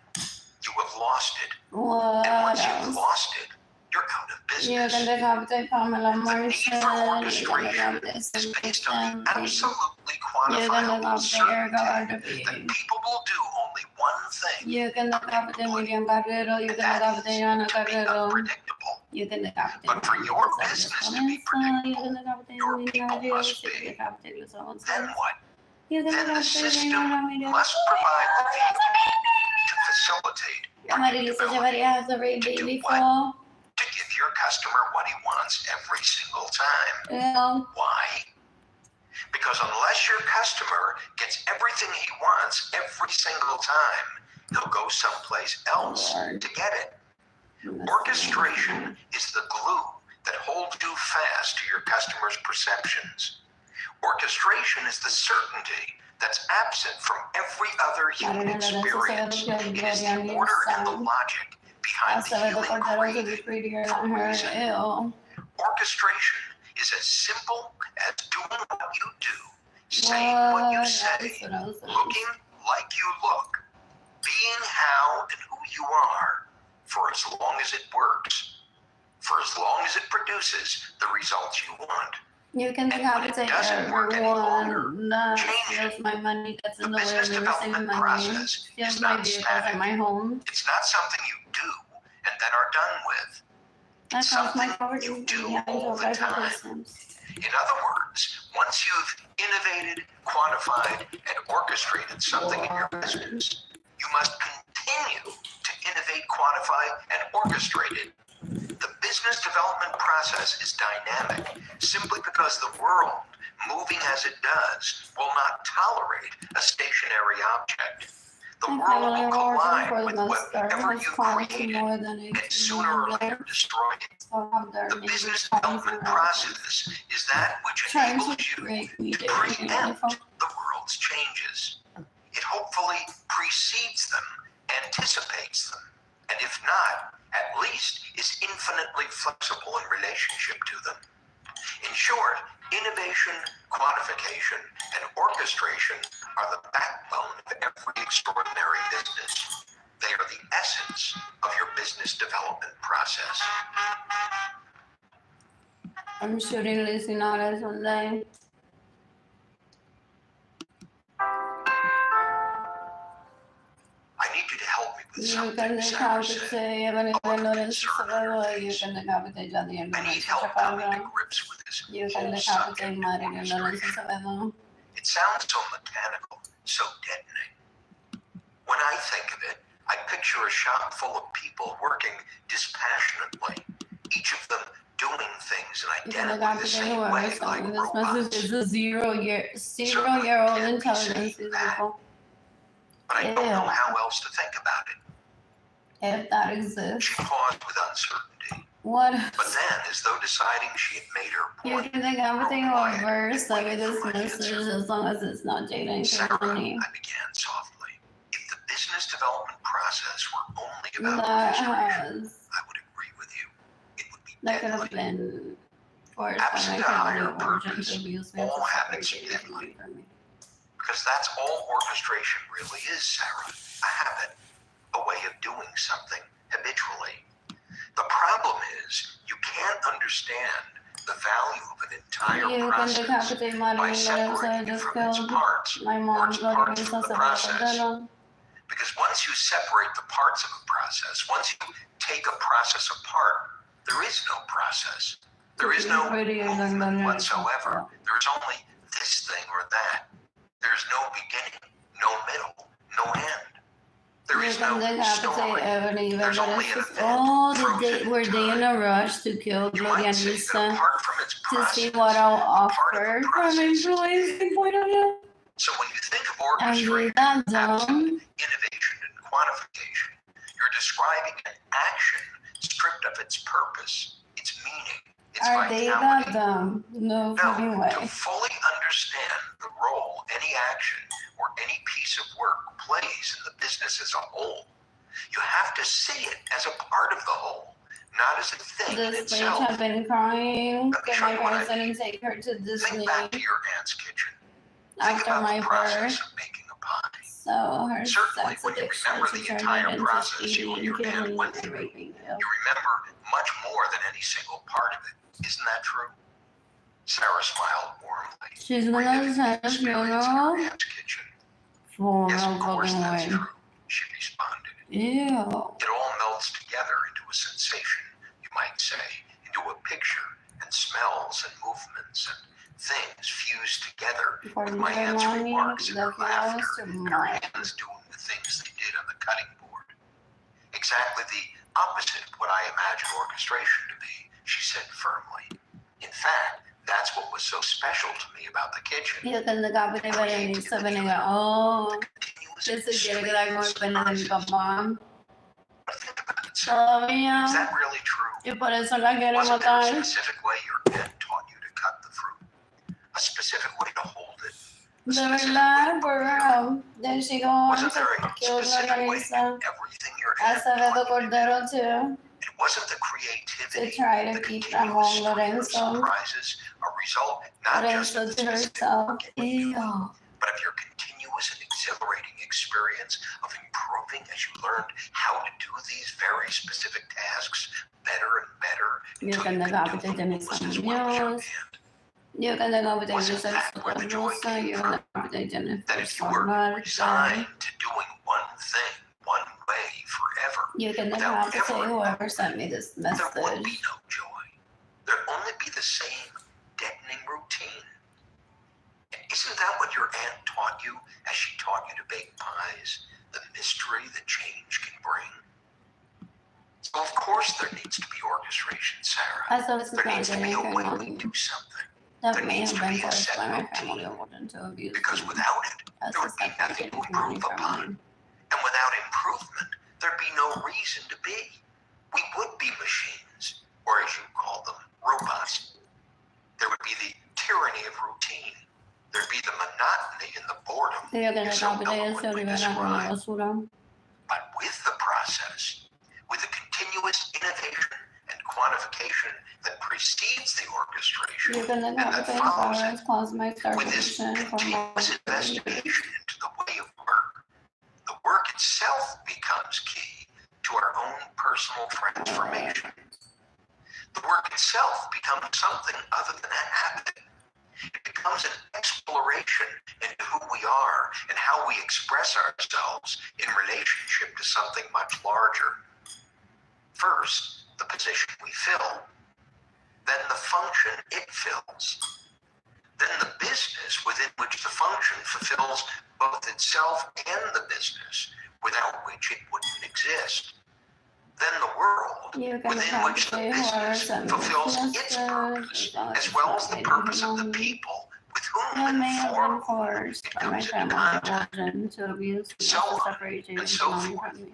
You have lost it. What And once else? you've lost it, you're out of You business. can decapite Pamela The need Marshall. for You can orchestration decapite is based on the absolutely You can quantifiable decapite Erica certainty that Arteville. people will do only one thing You can decapite Miriam Carrero. You and can that decapite is Ana to be Carrero. unpredictable. You can decapite But for your Maria business to be Vanessa. You predictable, can decapite your Miriam people Carrero. must You can be. decapite Luis Alonso. Then what? You can Then the decapite system Reina Ramirez. must provide the vehicle to facilitate Marilisa predictability, Echeverria has a rape to do baby what? fall. To give your customer what he wants every single time. Yeah. Why? Because unless your customer gets everything he wants every single time, he'll go someplace else to get it. Orchestration is the glue that holds you fast to your customer's perceptions. Orchestration is the certainty that's absent from every other human experience. It is the order and the logic behind the healing craving for reason. Orchestration is as simple as doing what you do, saying what you say, looking like you look, being how and who you are, for as long as it works, for as long as it produces the results you want. You can decapitate everyone that steals my money that's in the way of business receiving development money. process Steals is my not vehicles at static. my home. It's not something you do and then are done with. That It's costs my something property you do behind all your the life time. systems. In other words, once you've innovated, quantified, and orchestrated something in your business, you must continue to innovate, quantify, and orchestrate it. The business development process is dynamic simply because the world, moving as it does, will not tolerate a stationary object. The world will collide with whatever you created and sooner or later destroy it. The business development process is that which enables you to preempt the world's changes. It hopefully precedes them, anticipates them, and if not, at least is infinitely flexible in relationship to them. In short, innovation, quantification, and orchestration are the backbone of every extraordinary business. They are the essence of your business development process. I'm shooting Lucy Nara someday. I need you to help me with You something, can Sarah decapitate said. Arlene A look of Lorenzo. concern on her You face. can decapitate Jayden and I need Keilany. help coming to grips with this You can whole decapitate subject of Marilyn Lorenzo. orchestration. It sounds so mechanical, so deadening. When I think of it, I picture a shop full of people working dispassionately, each of them doing things in identically the same way, like This message robots. is a zero-year-old intelligence. But I don't know how else to think about it. If that exists. She paused with uncertainty, What? but then, as though deciding she had made her You point, can think everything quiet reverse. and Let me waited for this my message answer. as long as it's not Jayden and Sarah, Keilany. I began softly. this development process were only about That orchestration, has, I would agree with you. It would be that could have deadly. been forced by Absent my a family higher of origin purpose, to abuse me all to habits separate are Jayden deadly. from me. Because that's all orchestration really is, Sarah. A habit, a way of doing something habitually. The problem is you can't understand the value of an entire You can process decapitate by Arlene Lorenzo. I separating it just from its killed parts my or mom. its Go to parts me, from so the se process. me Because once you separate the parts of a process, once you take a process apart, there is no process. There is no movement whatsoever. There is only this thing or that. There's no beginning, no middle, no end. There You is can no decapitate story. Ebony, There's but only it's an just, event the day, frozen were in they in time. a rush to kill You Gloria might and say that Lisa apart from its to see process, what I'll part of offer the from process is employees' dead. point of view? So when you think of Are orchestration, they that absent dumb? innovation and quantification, you're describing an action stripped of its purpose, its meaning, its Are they vitality. that dumb? No No, fucking to way. fully understand the role any action or any piece of work plays in the business as a whole, you have to see it as a part of the whole, not as a thing in This bitch itself. had been crying Let me that show my you what I parents didn't mean. take her to Disney Think back to your aunt's kitchen. Think after about my the process birth. of making a pie. So her Certainly, sex when you addiction, remember she the turned entire it into process you and eating your and aunt killing went and through, raping you. you remember much more than any single part of it. Isn't that true? Sarah smiled warmly, She's gonna reliving the attend a experience in her funeral aunt's kitchen. for Yes, no of course fucking that's way. true, she responded. Ew. It all melts together into a sensation, you might say, into a picture, and smells and movements and things fused together For with me my to aunt's remind me, remarks and the her funeral was laughter and her tomorrow. hands doing the things they did on the cutting board. Exactly the opposite of what I imagine orchestration to be, she said firmly. In fact, that's what was so special to me about the kitchen. You can decapitate Berenice, venga, oh, que se quiere quedar con el pene de mi papá. Think about it, Sarah. Is Todavía. that really true? Y por eso la quiero Wasn't there a matar. specific way your aunt taught you to cut the fruit? A specific way to hold it? A De specific way verdad, to prepare it? bro. Then she go on Wasn't to there a kill specific Gloria way to Lisa. do everything your aunt Acevedo taught you to do? Cordero too. It wasn't the To creativity, try the to keep continuous Ramon stream of Lorenzo. surprises, a result not just Lorenzo of the to specific herself. work you were doing, Ew. but of your continuous and exhilarating experience of improving as you learned how to do these very specific tasks better and better You until can you could do decapitate them Denise almost as well as your Munoz. aunt. You can decapitate Wasn't Giselle that where the joy Rosa. came You from? can decapitate Jennifer That if you were Solar. resigned to doing one thing, one way forever, You can without decapitate ever whoever sent me this there would be message. no joy. There'd only be the same deadening routine. Isn't that what your aunt taught you as she taught you to bake pies? The mystery that change can bring? So of course there needs to be orchestration, Sarah. I thought this was There not needs to be Jayden a way and we Keilany. do something. That There may needs have to been be a forced set by my routine. family of origin to abuse Because me. without it, As there to would be nothing separate to Jayden improve from upon. me. And without improvement, there'd be no reason to be. We would be machines, or as you call them, robots. There would be the tyranny of routine. There'd be the monotony and the boredom Y yo que you so decapitate ese eloquently Olivera con la describe. basura. But with the process, with the continuous innovation and quantification that precedes the orchestration You can and that decapitate follows Flowers, it, cause my with this starvation for continuous more. investigation into the way of work, the work itself becomes key to our own personal transformation. The work itself becomes something other than a habit. It becomes an exploration into who we are and how we express ourselves in relationship to something much larger. First, the position we fill, then the function it fills, then the business within which the function fulfills both itself and the business, without which it wouldn't exist. Then the world You can within which the decapitate whoever business sent me fulfills this its message. purpose, As long as as it's well not as the Jayden purpose of the Keilany. people with whom That and may have for been whom forced it by my comes into family of contact. origin to abuse me. So To on separate and Jayden so Keilany forth. from me.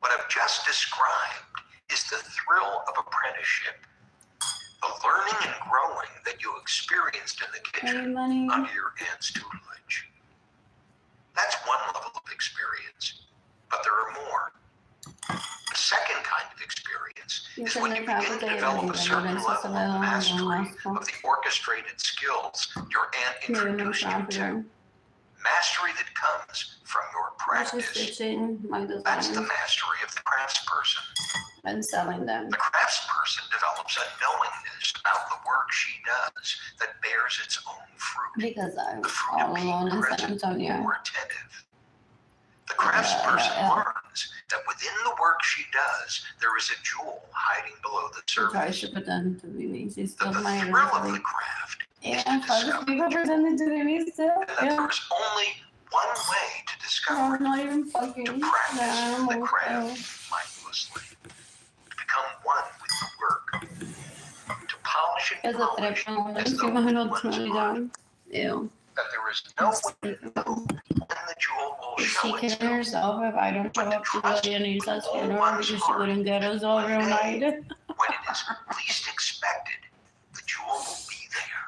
What I've just described is the thrill of apprenticeship, the learning and growing that you experienced in the Hey, kitchen money. under your aunt's tutelage. That's one level of experience. experience, but there are more. The second kind of experience is when you begin to develop a certain level of mastery of the orchestrated skills your aunt introduced you to. Mastery that comes from your practice. That's the mastery of the craftsperson. And selling them. The craftsperson develops a knowingness about the work she does that bears its own fruit. Because I The was fruit all of being alone in San present Antonio. or attentive. The craftsperson learns that within the work she does, there is a jewel hiding below the She tries surface. to pretend to be me. She's That still the my thrill of the identity. craft Yeah, is to I discover was people pretending to be me still. and that Yeah. there is only one way to discover I'm it, not even fucking. to practice the No, craft mindlessly, to become one with the work, to polish and Esa polish trepa, as se though imagina it was outro art. Ew. That there is no way to know when the jewel will Is she show kidding itself. herself if I don't show up to the Yanisa's funeral because she wouldn't get us overnight? When it is least expected, the jewel will be there.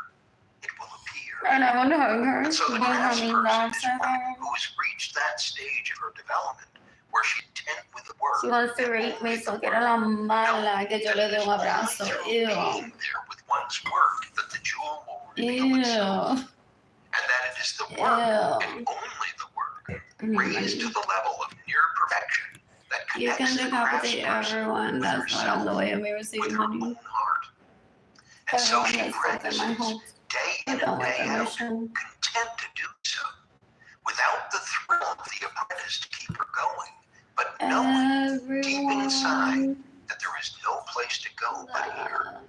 It will appear. And I want to hug her. And so the But having craftsperson dogs is at one her. who has reached that stage of her development where she intent with the work. She wants to rape me, so quiere la mala que yo le dé un abrazo. Ew. Being there with one's work that the jewel will reveal Ew. itself. And that it is the work and only the work raised to the level of near perfection that You connects can the decapitate craftsperson everyone. with That's not herself, the way of me with receiving her money. own heart. And so Everyone she has taken my practices hopes. day I in don't and like day the out, mission. content to do so, without the thrill of the apprentice to keep her going, but knowing deep inside Everyone. that there is no place to go but here.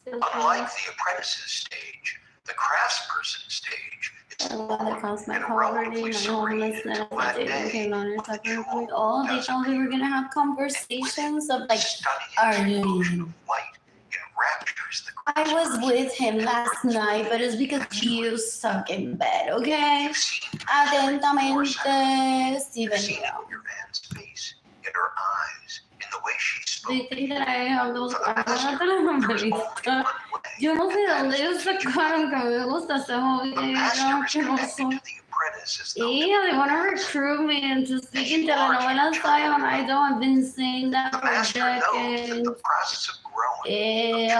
Still Unlike the apprentice's stage, the craftsperson stage is the one that caused my and poverty, relatively my serene homelessness, until my that Jayden and day Keilany when the separately. jewel Oh, they does thought we were appear. gonna have conversations of like, Stunning explosion Arlene. of light enraptures the I was craftsperson. with him last night, but it's because you suck in bed, okay? You've seen Atentamente, you've Steven. seen it in your man's face, in her eyes, in the way she spoke. Do you think that I have those For the eyes? master, No te las there is only amarista. one way, Yo no sé de and dónde that ellos is to teach sacaron que me gusta ese hobby. The master is connected Asqueroso. to the apprentice as though Yeah, they want to recruit me into speaking telenovelas style, and I don't. I've been saying that the for master knows that decades. the process of growing,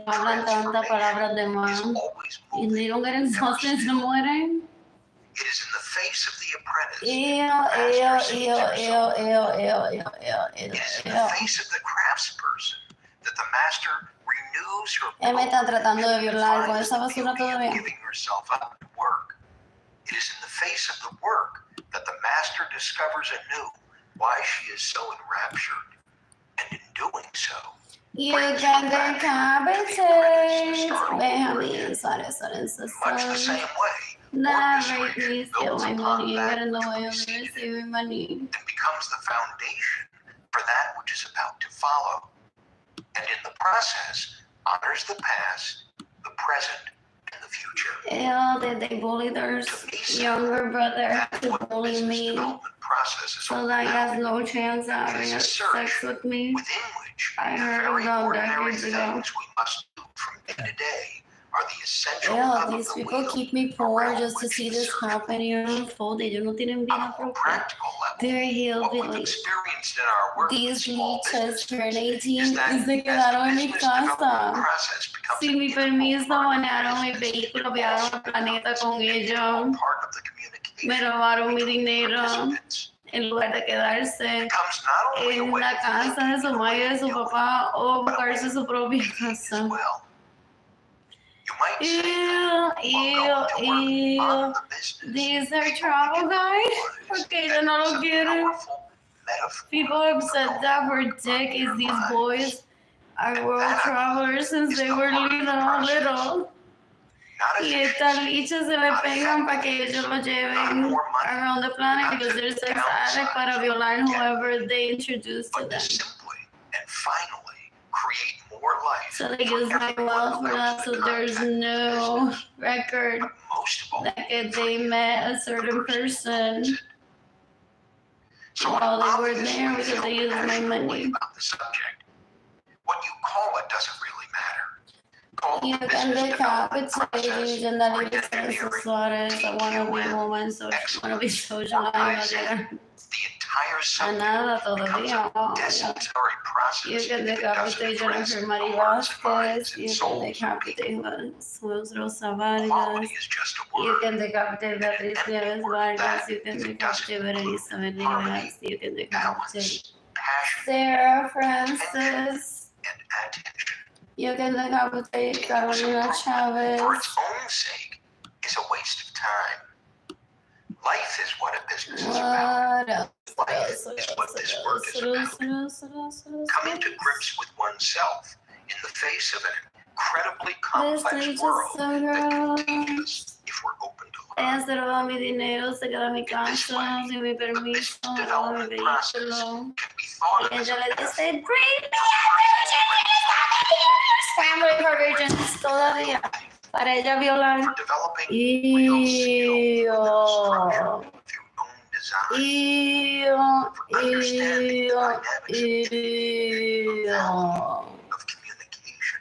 Hablan tantas palabras de is más. always Y moving. they don't get exhausted, se mueren. It is in the face of the apprentice. Ew, that the ew, master sees ew, herself. ew, ew, ew, ew, It is in ew, the ew. face of the craftsperson that the master renews her Él me está tratando de and violar con finds esa the basura beauty of todavía. giving herself up to work. It is in the face of the work that the master discovers anew why she is so enraptured, and in doing so, You can decapitate. Benjamin, sorry. much the same way, That rape me, orchestration steal builds my upon money, that get in the which way of preceded it, receiving money. and becomes the foundation for that which is about to follow, and in the process honors the past, the present, and the future. Ew, did they bully their younger brother That's to what the bully business me? development process is So all that he about, has no chance of having sex with me. within which I the heard very about ordinary decades ago. things we must do from day to day are the essential Ew, hub of these the people wheel keep me poor around just to which see the this search happen here unfold. Ellos no tienen on vida a more propia. practical level. They're What we've hillbillies. experienced in our work with These small leeches turn businesses 18 is that y se as quedaron en the mi business development casa. process becomes Sin an mi integral permiso, part of the banearon mi business, vehículo, it viajaron also al planeta becomes con an ellos. integral part of the communication Me robaron mi between dinero participants. en lugar de quedarse It becomes not only a en way la of casa de su thinking madre y de su and papá o but a way buscarse of su propia being as casa. well. You might say that Ew, while going to work on ew. the business, These are people travel begin to guide? realize Porque that ella no it's lo a quiere. powerful metaphor People have for said going that to for work on decades. their These lives. boys are And world that, I travelers since is they the were heart of the process. little. Not Y estas efficiency, lichas se le not pegan para que effectiveness, ellos lo not lleven more money, around the planet not because to they're sex downsize addicts para or violar get whoever they introduce to but to them. simply and finally create more life So they for use my everyone wealth who for that, comes so into there's contact with the no business. record But most of all, that if for they you, met a the certain person who owns person it. So while they were obviously there because feel they used my passionately money. about the subject. What you call it doesn't really matter. Call You can decapitate legendary businesses, Suarez. I want to be a woman, so I want to be socialized. The entire subject Nada becomes todavía. a desultory process. You can if it doesn't decapitate address Jennifer Marie the hearts and minds Vasquez. and You can souls of decapitate people. Juan Rosa Vargas. Quality is just a You word. can decapitate Beatriz Nieves Vargas. You can decapitate Berenice Venegas. You can decapitate Balance, passion, Sarah Francis. and attention. You can decapitate Carolina For Chavez. its own sake is a waste of time. Life is what a business is about. What else? Life is what this work is about. Coming to grips with oneself in the face of an incredibly complex world that contains us if we're open to Ella learn. se roba mi dinero, se queda en mi casa, sin mi The permiso, business roba mi development process vehículo. can be thought Y of as a ella le dice, metaphor bring me family for virgins todavía. Para ella violar. for developing real skill within structure through own design, for understanding the dynamics of communication.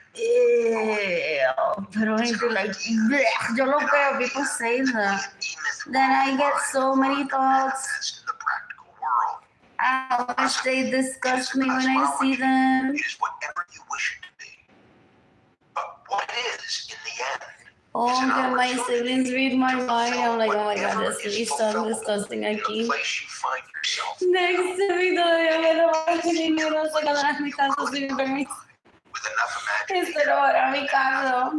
Pero gente, like, bleh, yo lo veo, people say that. Then I get so many thoughts. In the practical world. I wish they disgust me when I see them. It is whatever you wish it to be. But what it is in the end. Oh, can my siblings read my mind? I'm like, oh my god, this is so disgusting aquí. The place you find yourself. Next to me todavía me roban mi dinero, se quedará en mi casa sin mi permiso. With enough Y imagination. se robará mi carro.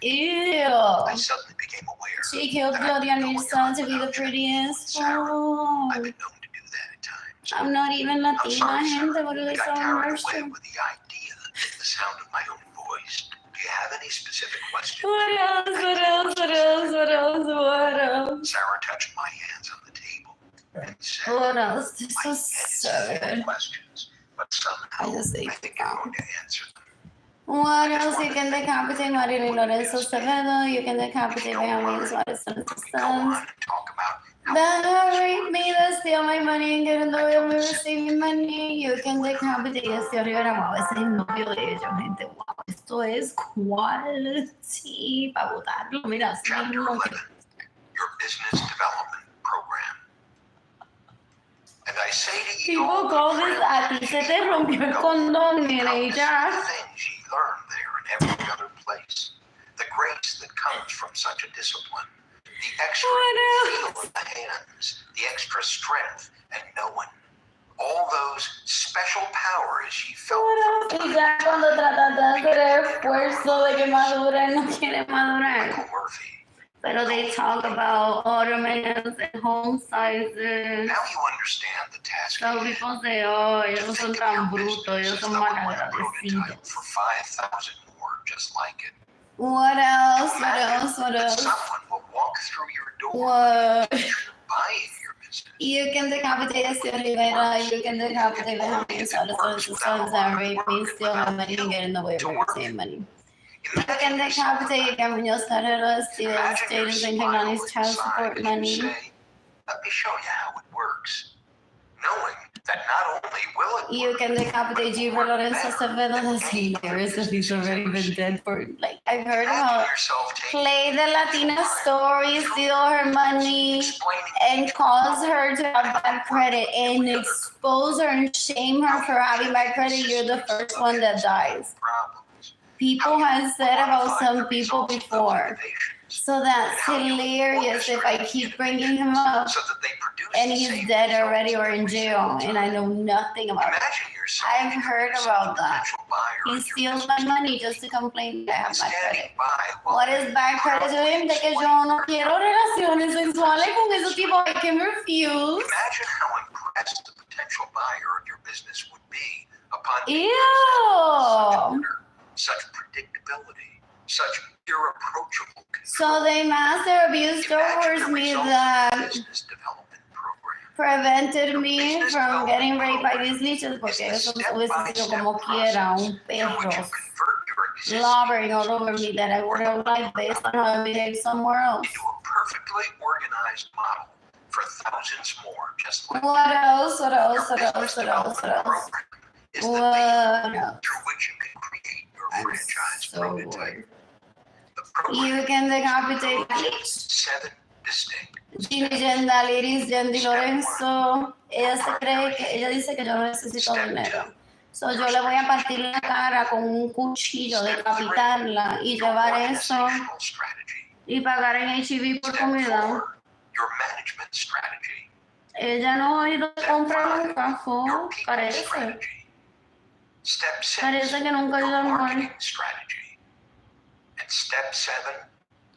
Ew. I suddenly became aware. She killed Gloria Nilsson to be the prettiest. Oh. I've been known to do that at times. I'm not even I'm Latina, sorry, gente, sir. what do I they got sound carried worse? away with the idea, the sound of my own voice. Do you have any specific questions? What else? What else? What else? What else? What else? Sarah touched my hands on the table and said, What else? This I was so had good. questions, but somehow I just ate I think you're going to answer them. What else? You can decapitate Arlene Lorenzo Acevedo. You can decapitate Don't Benjamin worry. Suarez We can go Santos. on and talk about how That raped me, that steal my money and get in the way of me receiving money. You can decapitate este Rivera. Wow, ese es el novio de ellos, gente. Wow, esto es quality para votarlo. Mira, así Chapter mismo 11, que- your business development program. And I say to you, Tipo, Goldis, a ti se te rompió el condón, nene, y ya. the things ye learn there and every other place. The grace that comes from such a discipline. The extra What feel of the hands. The extra strength and knowing. All those special powers ye felt from Y ya cuando tratas de hacer esfuerzo de que madure, no quiere madurar. Michael Murphy. Pero they talk about ornaments and home sizes. Now you understand the task. So people say, oh, ellos son tan brutos, ellos son mal agradecidos. For 5,000 more just like it. What else? What else? What That else? someone will walk through your door What? buying your business. You can decapitate Esther Rivera, you can decapitate Benjamin Suarez Santos and rape me, steal my money, and get in the way of receiving money. You can decapitate Muñoz Carrero, steal Jayden and Keilany's child support money. Let me show you how it works. Knowing that not only will it You work, can decapitate Jayden Lorenzo Acevedo. That's hilarious because he's already been dead for, like, I've heard imagine about yourself taking play the Latina story, steal her money, explaining and cause her to have bad credit and expose her and shame her for having bad credit. You're the first one that dies. problems. People have said about some people before. So that's hilarious if I keep bringing him up So that they produce and the he's same dead results already or in every jail single and I time. know nothing about it. Imagine yourself I've heard about that. potential buyer He of your steals my money just to complain that I have bad credit. standing by while What is bad credit to him? De que yo no quiero relaciones sexuales con ese tipo. I can refuse. Imagine how impressed the potential buyer of your business would be upon Ew. such order, such predictability, such irreproachable So they master abuse towards me that business development program. prevented me from getting raped by these leeches porque eso hubiese sido como quiera, un Through which you perro convert your existing slobbering all over me that I would have liked based on how I behaved somewhere else. into a perfectly organized model for thousands more, just like What else? What else? your What else? business What else? What development else? program is the What vehicle else? through which you can create your I'm franchise so prototype. bored. You can decapitate each. 7 distinct. Jayden and Lorenzo, ella dice que yo no necesito dinero. So yo le voy a partir la cara con un cuchillo, decapitarla y llevar eso Organizational strategy. y pagar en HIV por Step comida. 4, your management strategy. Ella no ha ido a comprar un café, Your people parece. strategy. Step 6, Parece que nunca ha ido your al marketing mall. strategy. And step 7,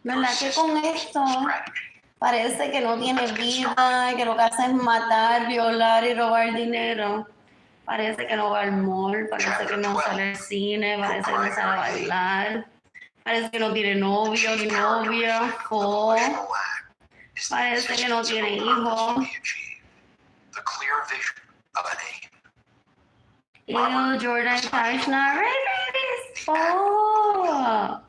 ¿Verdad que con systems esto strategy. parece que no tiene vida, que lo que hace es matar, violar y robar dinero? Parece que no va al mall, parece que no sale al cine, parece que no sale a bailar, parece que no tiene novio ni novia, o Volitional act is the parece que no existence of tiene a purpose hijos. to be achieved. The clear vision of an aim. Ew, Jordan Kashna, oh.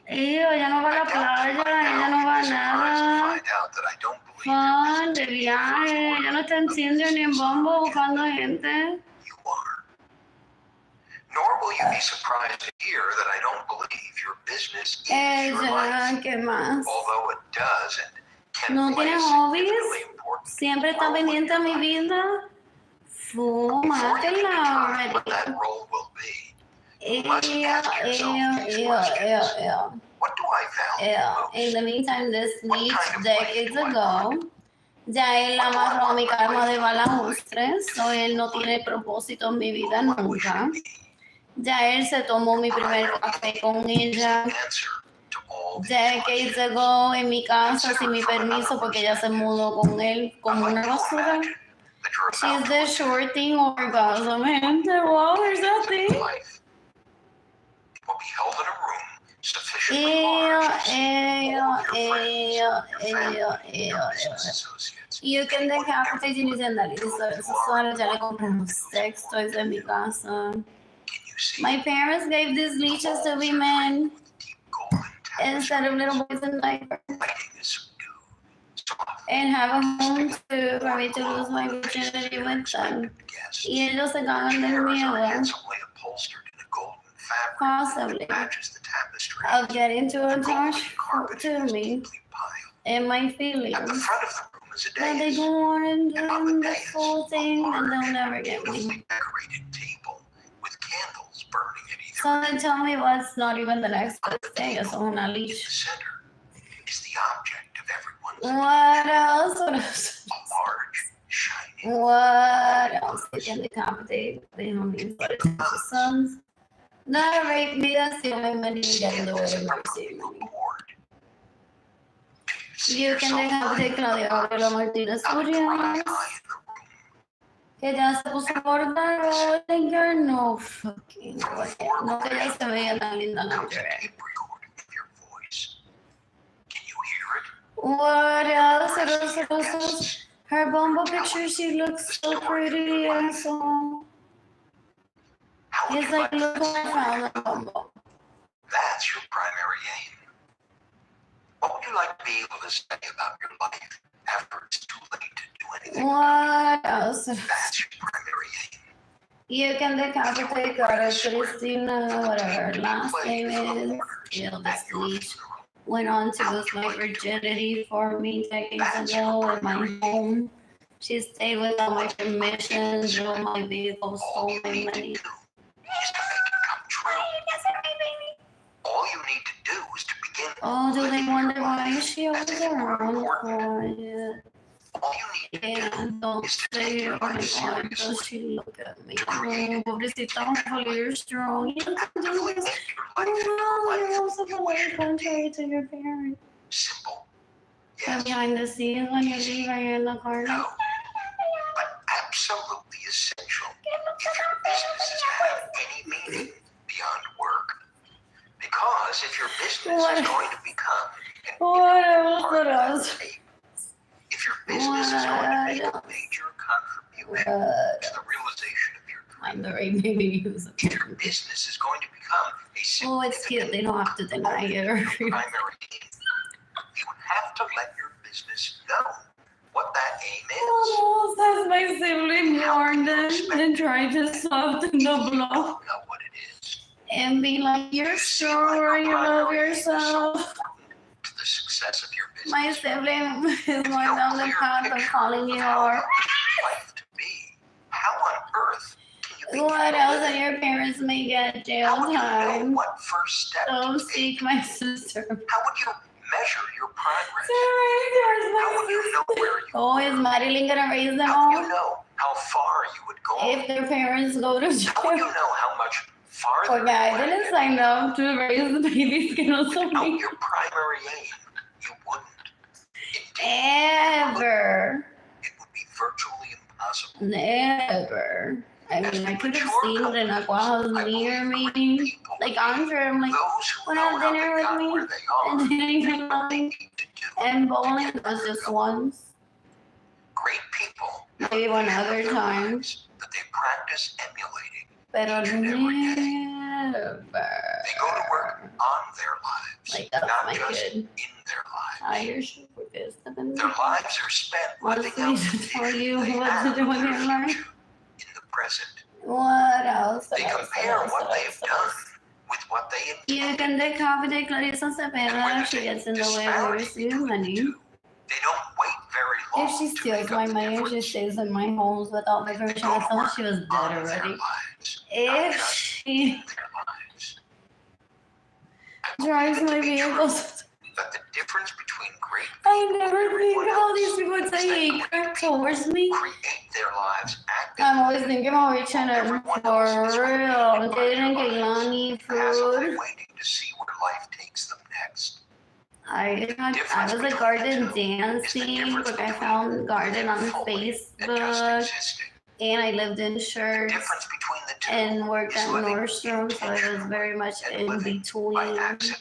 Ew, ella no va a la playa, ella no va a nada. Find out that I don't believe Fun, de viaje, ella no está en Tinder ni en Bumble buscando gente. you are. Nor will you be surprised to hear that I don't believe your business is your life. Ella, ¿qué más? Although it does and can No play tiene a hobbies, significantly important siempre está role in pendiente a your mi life. vida. Before you can Mátela determine what already. that role will be, Ew, must ask yourself these questions. What do I value most? In the meantime, this What leech kind of decades life do I ago, ya él amarró a mi karma de balaustres, so él no tiene propósito en mi vida Who I wish nunca. to be? Ya él se tomó mi primer café con ella Answer to all these decades questions. ago en mi casa sin mi permiso porque ella se mudó con él como I'd una like to basura. imagine that you're She's about the to shorting orgasm, gente. Wow, there's that thing. life. It will be held in a room sufficiently large to see all of your friends, your family, your business associates. You can anyone decapitate everyone. y analizar. Eso solo ya le compramos sex toys en mi casa. Can you see My parents gave these leeches to women with deep golden instead of little boys in diapers. lighting is subdued, soft, And have a home to for me to lose my virginity with them. guest. Y ellos se cagan del Chairs are miedo handsomely upholstered in a golden fabric Possibly. that matches the tapestry. of getting to The attach golden carpet to is me deeply piled. and my At the feelings. front of the room is a But they dais. go on and And on do the the dais, full a thing and they'll large, never get me. beautifully decorated table with candles burning at either So end. then tell me what's not even the next best thing. It's on a In the leash. center is the object of everyone's What else? What else? a large, shining What else? They can decapitate. They don't need sons. Not rape me. That's the only money you get in the way of mercy. board. You can decapitate Claudia Gabriela Martinez Urias. Que ya se puso gorda, I think you're no fucking way. No que ella se veía tan linda en la Comes a mujer. tape recording of your voice. Can you hear it? What else? What else? Her Bumble picture, she looks so pretty and so. How would It's you like, like look to what I found on Bumble. That's your primary aim. What would you like to be able to say about your life after it's too late to do anything? What else? That's your primary aim. You can decapitate Cara Cristina, whatever her last name is. Kill this leash. Went on to lose my virginity for me decades ago in my home. She stayed without my permission, drove my vehicle, All stole you my need to money. do is to make it come true. All you need to do is to begin Oh, do they living wonder your why life she always as if it were around? important. Quiet. All you need to Yeah, do don't is to say, take your oh my life God, does seriously. she look at me? To create Oh, pobrecita, hopefully you're strong. You can Actively do this. make your Oh, life into a wow, you're life also you wish it to contrary be. to your parents. Simple. So Yes. behind the scenes when you're leaving in the car. No. But absolutely essential if your business is to have any meaning beyond work. Because if your business What? is going to become an What integral else? part What of else? your life, if your business is going to make a major contribution to the realization of your I'm the dream, right baby who's a if your business is going to become a Oh, it's cute. They don't have to deny it. primary aim, you have to let your business know what that aim is. Oh, that's my sibling warned them and tried to soften the blow. Don't know what it is. and be like, you're sure you love yourself. To the success of your business. My sibling is more down the path of calling you or life to be. How on earth can you what else are your parents may get jail How would you know time? what first step Don't to take? seek my sister. How would you measure your progress? How would you know where you Oh, is Marilyn gonna raise them How would you all? know how far you would go? If their parents go to How would jail. you know how much farther Okay, I you didn't went? sign up to raise the babies que no son Without míos. your primary aim, you wouldn't. Indeed, Ever. it would be virtually impossible. Never. I mean, I could have seen Renacuajo's near me. Like Andre, I'm like, Those who wanna know have how dinner they with got me? where they are, And then what they need to do. and bowling to get was where just they're once. Great people. Maybe one other Their time. lives that they practice emulating. Pero Each and every day. never. They go to work on their lives, Like that's not my just kid. in their lives. I hear she this. Their lives are spent living Honestly, out to the tell vision you they what have to do of in their your life. future in the present. What else? They compare what they've done with what they You intend. can decode de Clarissa And Cepeda when if she there's gets in the way of disparity receiving between the money. two, they don't wait very long If she to steals make my up the money, if she difference. stays in my homes without my They permission, go I to thought work she was on dead their already. lives, not If just she in their lives. I drives believe it my to be true vehicles, that the difference between great I people never and think everyone about these else people is saying that crap great people towards me. create their lives actively. I'm always thinking about reaching in Everyone else is for remaining real. by Jayden and their lives, Keilany passively food. waiting to see where life takes them next. I was a garden dancing, but I found garden on Fully and just Facebook, existing. and I lived in The shirts difference between the two and worked is at living Nordstrom, so I was very much and in living by between. accident.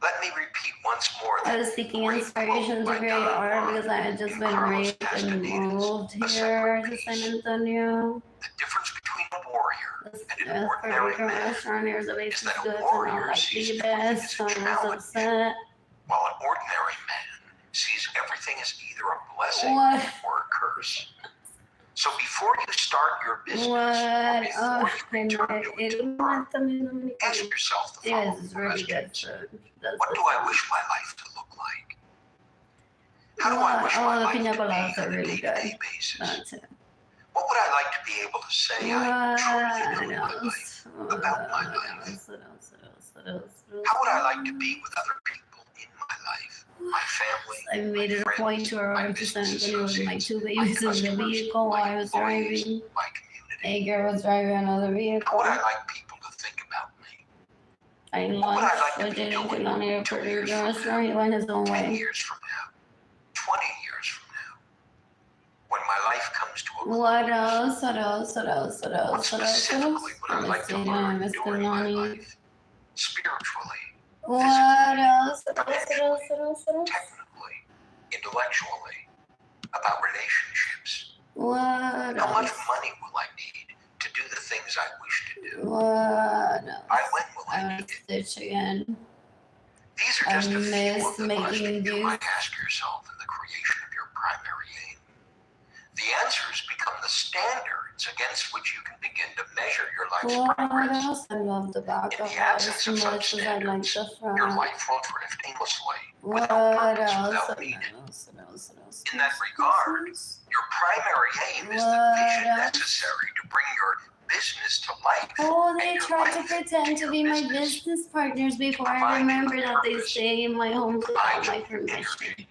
Let me repeat once more I that was seeking great inspiration quote to by create Don art Juan because I had just and been Carlos raped and Castaneda's moved A here Separate to San Peace. Antonio. The difference between a warrior and an This ordinary Puerto Rican man restaurant here, the base is is that a good, and warrior I like sees the everything best, as so a I was challenge, upset. while an ordinary man sees everything as either a blessing What? or a curse. So before you start your business, or What? before Oh, you and return to a farm, ask yourself the yeah, following this is really good. questions. So What do I wish my life to look like? How do I wish my the life pina to be coladas are on a really day-to-day good. basis? That's it. What would I like to be able to say I truly know in my life about my life? How would I like to be with other people in my life? My family, I made it a point to arrive to San Antonio with my two babies in the vehicle while I was driving. my community. Edgar was driving another How vehicle. would I like people to think about me? I What would I launched like to with be Jayden and doing Keilany at 2 Puerto years Rican from restaurant. He went his own 10 way. years from now, 20 years from now, when my life comes to a close? What else? What else? What else? What What else? What else? specifically would I Miss like to Jayden, learn Miss during my Keilany. life? Spiritually, What else? What else? What else? financially, What else? What else? technically, intellectually, about relationships. What How much else? money will I need to do the things I wish to do? What else? By when will I I'm need it? stitch again. These are just I a few miss of the making questions you these. might ask yourself in the creation of your primary aim. The answers become the standards against which you can begin to measure your life's What progress. else? I love the back In of the it absence as of much such as I like standards, the your front. life will drift aimlessly, What without purpose, else? without What meaning. else? What else? What else? In that regard, your primary aim is the vision What else? necessary to bring your business to life. Oh, they and your try to life pretend to your be my business. business partners before I Provide you remember with that they purpose. stay in my home without Provide you my with permission. energy.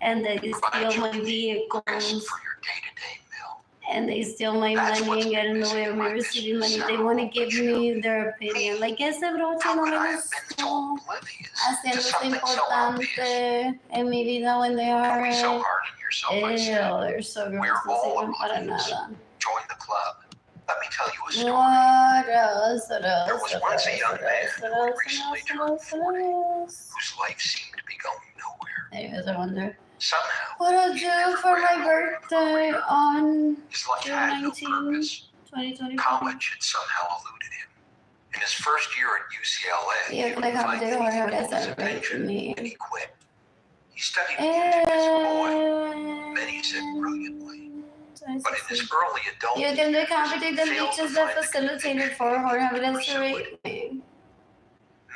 And they Provide steal you my with the best vehicles. for your day-to-day meal. And they steal my That's money what's and get in the missing way of in me my receiving money. business. They want to give me their opinion. Like, ese broche How no could me I have been so gustó. oblivious to Haciendo esto something so obvious? importante en mi vida when they Don't be so aren't. hard on yourself, I Ew, said. they're so gross. We're No all sirven para oblivious. nada. Join the club. Let me tell you a story. What else? What else? There was What once a else? young What man else? What who had else? recently What turned else? 40, What else? whose life seemed to be going nowhere. Anyways, I wonder Somehow, what I'll he do never for my grabbed hold of a birthday career. on His life June had no 19, purpose. 2024. College had somehow eluded him. In his first year at UCLA, Yeah, he can I would come find to that or he have pulled that his celebrate attention, me? and he quit. He studied music as a boy. Many said brilliantly. But in his early adult You can years, decapitate the failed to leeches that find a facilitated conviction for her and evidence to pursued rape me.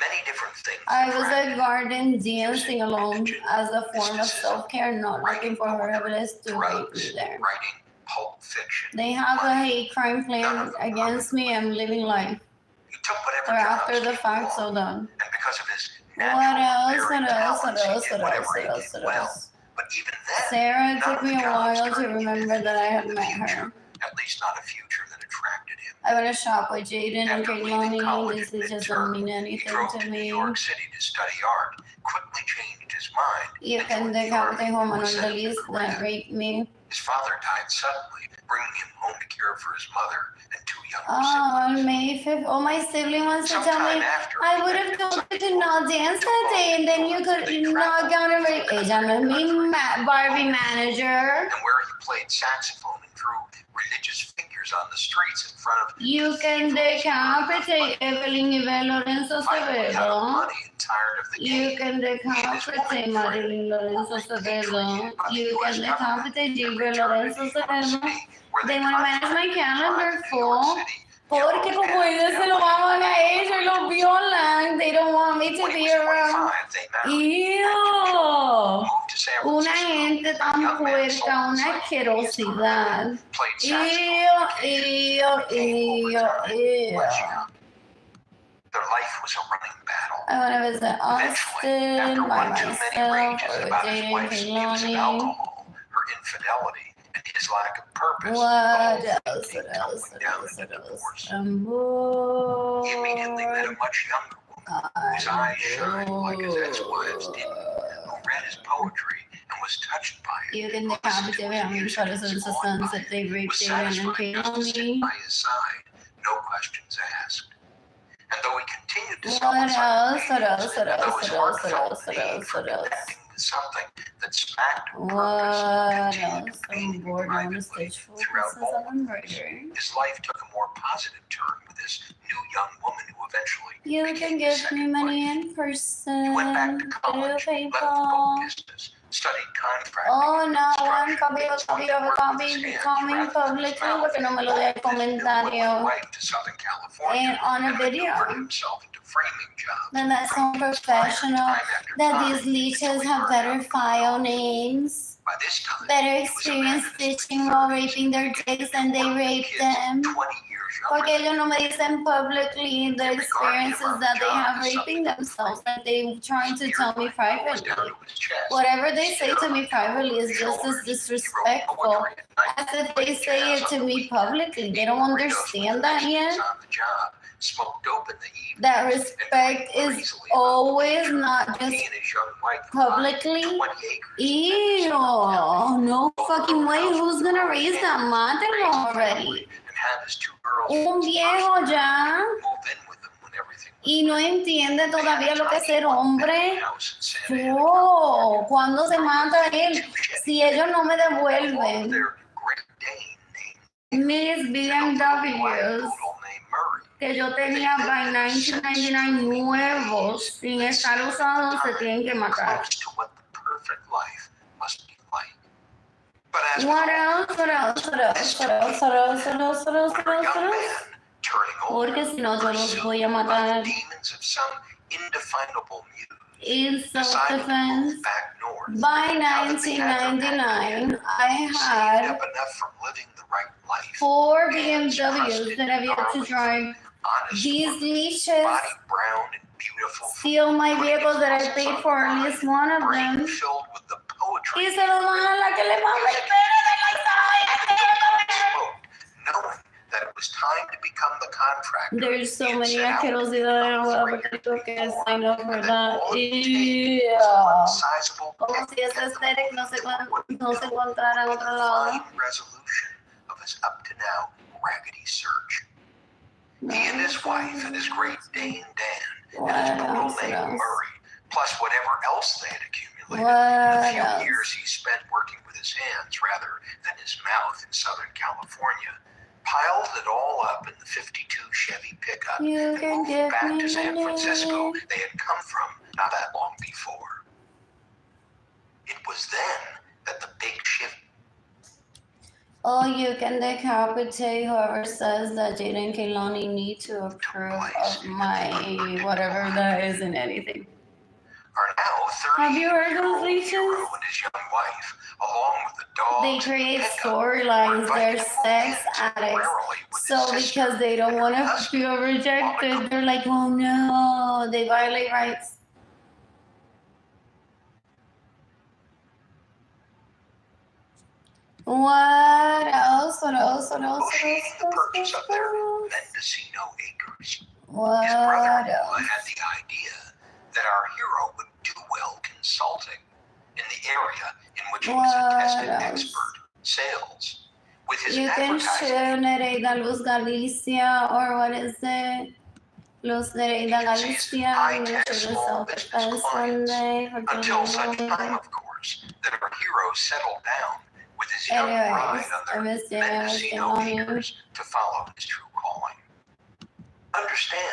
many different things. I was attracted at him. garden dancing alone as a form of mysticism, self-care, not looking for her evidence to rape drugs, me there. writing pulp fiction. They have a money. hate crime plan against me. I'm living life. He took whatever They're after jobs the came fact, so along, done. and because of his What natural else? and What varied else? What talents, he else? did What whatever else? he What else? did What well. else? But even then, Sarah, it none took of me the a jobs while to turned him remember into that I had the met future, her. at least not a future that attracted him. I went to shop with Jayden and After leaving Keilany. college This at just doesn't midterm, mean he anything drove to to New me. York City to study art, quickly changed his mind, You and can joined the decapitate army, women was on sent the into list that Korea. raped me. His father died suddenly, bringing him home to care for his mother and two younger On siblings. May 5th, oh, my sibling wants to tell Sometime me, after, I he would met have his told you to son, not dance that day and then you could knock down a rape. Ella no es mi Barbie manager. and where he played saxophone and drew religious figures on the streets in front of You can decapitate Arlene Lorenzo finally out of Acevedo. money and tired of the You game. can decapitate Arlene Lorenzo Acevedo. You can decapitate Jayden Lorenzo Acevedo. They want to manage my calendar full. Porque como ellos se lo aman a ella y lo violan, they don't want me to be around. Ew. Una gente tan puerca, una asquerosidad. Ew. Their life was a running battle. I want to visit Eventually, Austin after by one too many myself rages or about his Jayden and wife's use of Keilany. alcohol, her infidelity, and his lack of purpose, What the whole else? thing came tumbling down into divorce. He More. immediately met a much younger woman whose eyes shined like his ex-wives did, who read his poetry and was touched by it. You can who listened decapitate to how many his brothers music and and swore sons by if they it, rape was Jayden and satisfied just to sit Keilany. by his side, no questions asked. And though he continued to What sell else? What else? What and though else? his What heart else? felt What the need else? for What else? connecting with something that smacked of What purpose continued else? to pain I'm him bored. I want to privately stitch full throughout pieces all of of this. embroidery. His life took a more positive turn with this new young woman who eventually You can became his give me second money wife. in person. He went back to Through college, left the boat PayPal. business, studied contracting Oh, and no, one construction, copy of a copy coming publicly porque no me lo dé el comentario wife to Southern California and on a and maneuvered video. himself into framing jobs. Then that's so professional that these leeches have better file names, By this time, better he was a man experience in his stitching while mid-30s, raping their dicks and they working with rape kids them. 20 years Porque younger. ellos no me dicen publicly the experiences that they have raping themselves, that they trying to tell me privately. Whatever they say to me privately is just as disrespectful as if they say it to me publicly. They don't understand that yet. That respect is always not just publicly. Ew, no fucking way. Who's gonna raise that? Mátelo already. Un viejo ya. Y no entiende todavía lo que es ser hombre. Oh, ¿cuándo se mata él? Si ellos no me devuelven mis BMWs que yo tenía by 1999 nuevos, sin estar usados, se tienen que matar. What else? What else? What else? What else? What else? What else? What else? What else? What else? Porque si no, yo los voy a matar. In self-defense, by 1999, I had 4 BMWs that I've yet to drive. These leashes steal my vehicles that I paid for, at least one of them. Y se los van a la que le mama el pelo de la knowing that it was time to become the contractor. There's so many asquerosidades que sign up for that. Yeah. Como si es aesthetic no se encontrara en otro lado. Resolution of his up to now raggedy search. He and his wife and his great Dane Dan and his poodle named Murray, plus whatever else they had accumulated in the few years he spent working with his hands rather than his mouth in Southern California, piled it all up in the 52 Chevy pickup and moved back to San Francisco they had come from not that long before. It was then that the big shift. Oh, you can decapitate whoever says that Jayden and Keilany need to approve of my whatever that is in anything. Are now Have you heard those 30-year-old leeches? hero and his young wife, along with the dogs. They create storylines. They're sex addicts. So because they don't want to feel rejected, they're like, oh no, they violate rights. What else? What else? What else? Negotiating the purchase of their Mendocino acres. What His brother-in-law else? had the idea that our hero would do well consulting in the area in which he was a tested expert, sales. With his You can advertising, show Nereida Luz Galicia, or what is it? Luz Nereida agencies, Galicia. I'm going high-tech to show the small business self-defense one clients. day. Until such time, of course, that our hero settled down with his young bride on their Mendocino acres to follow his true calling. Understand,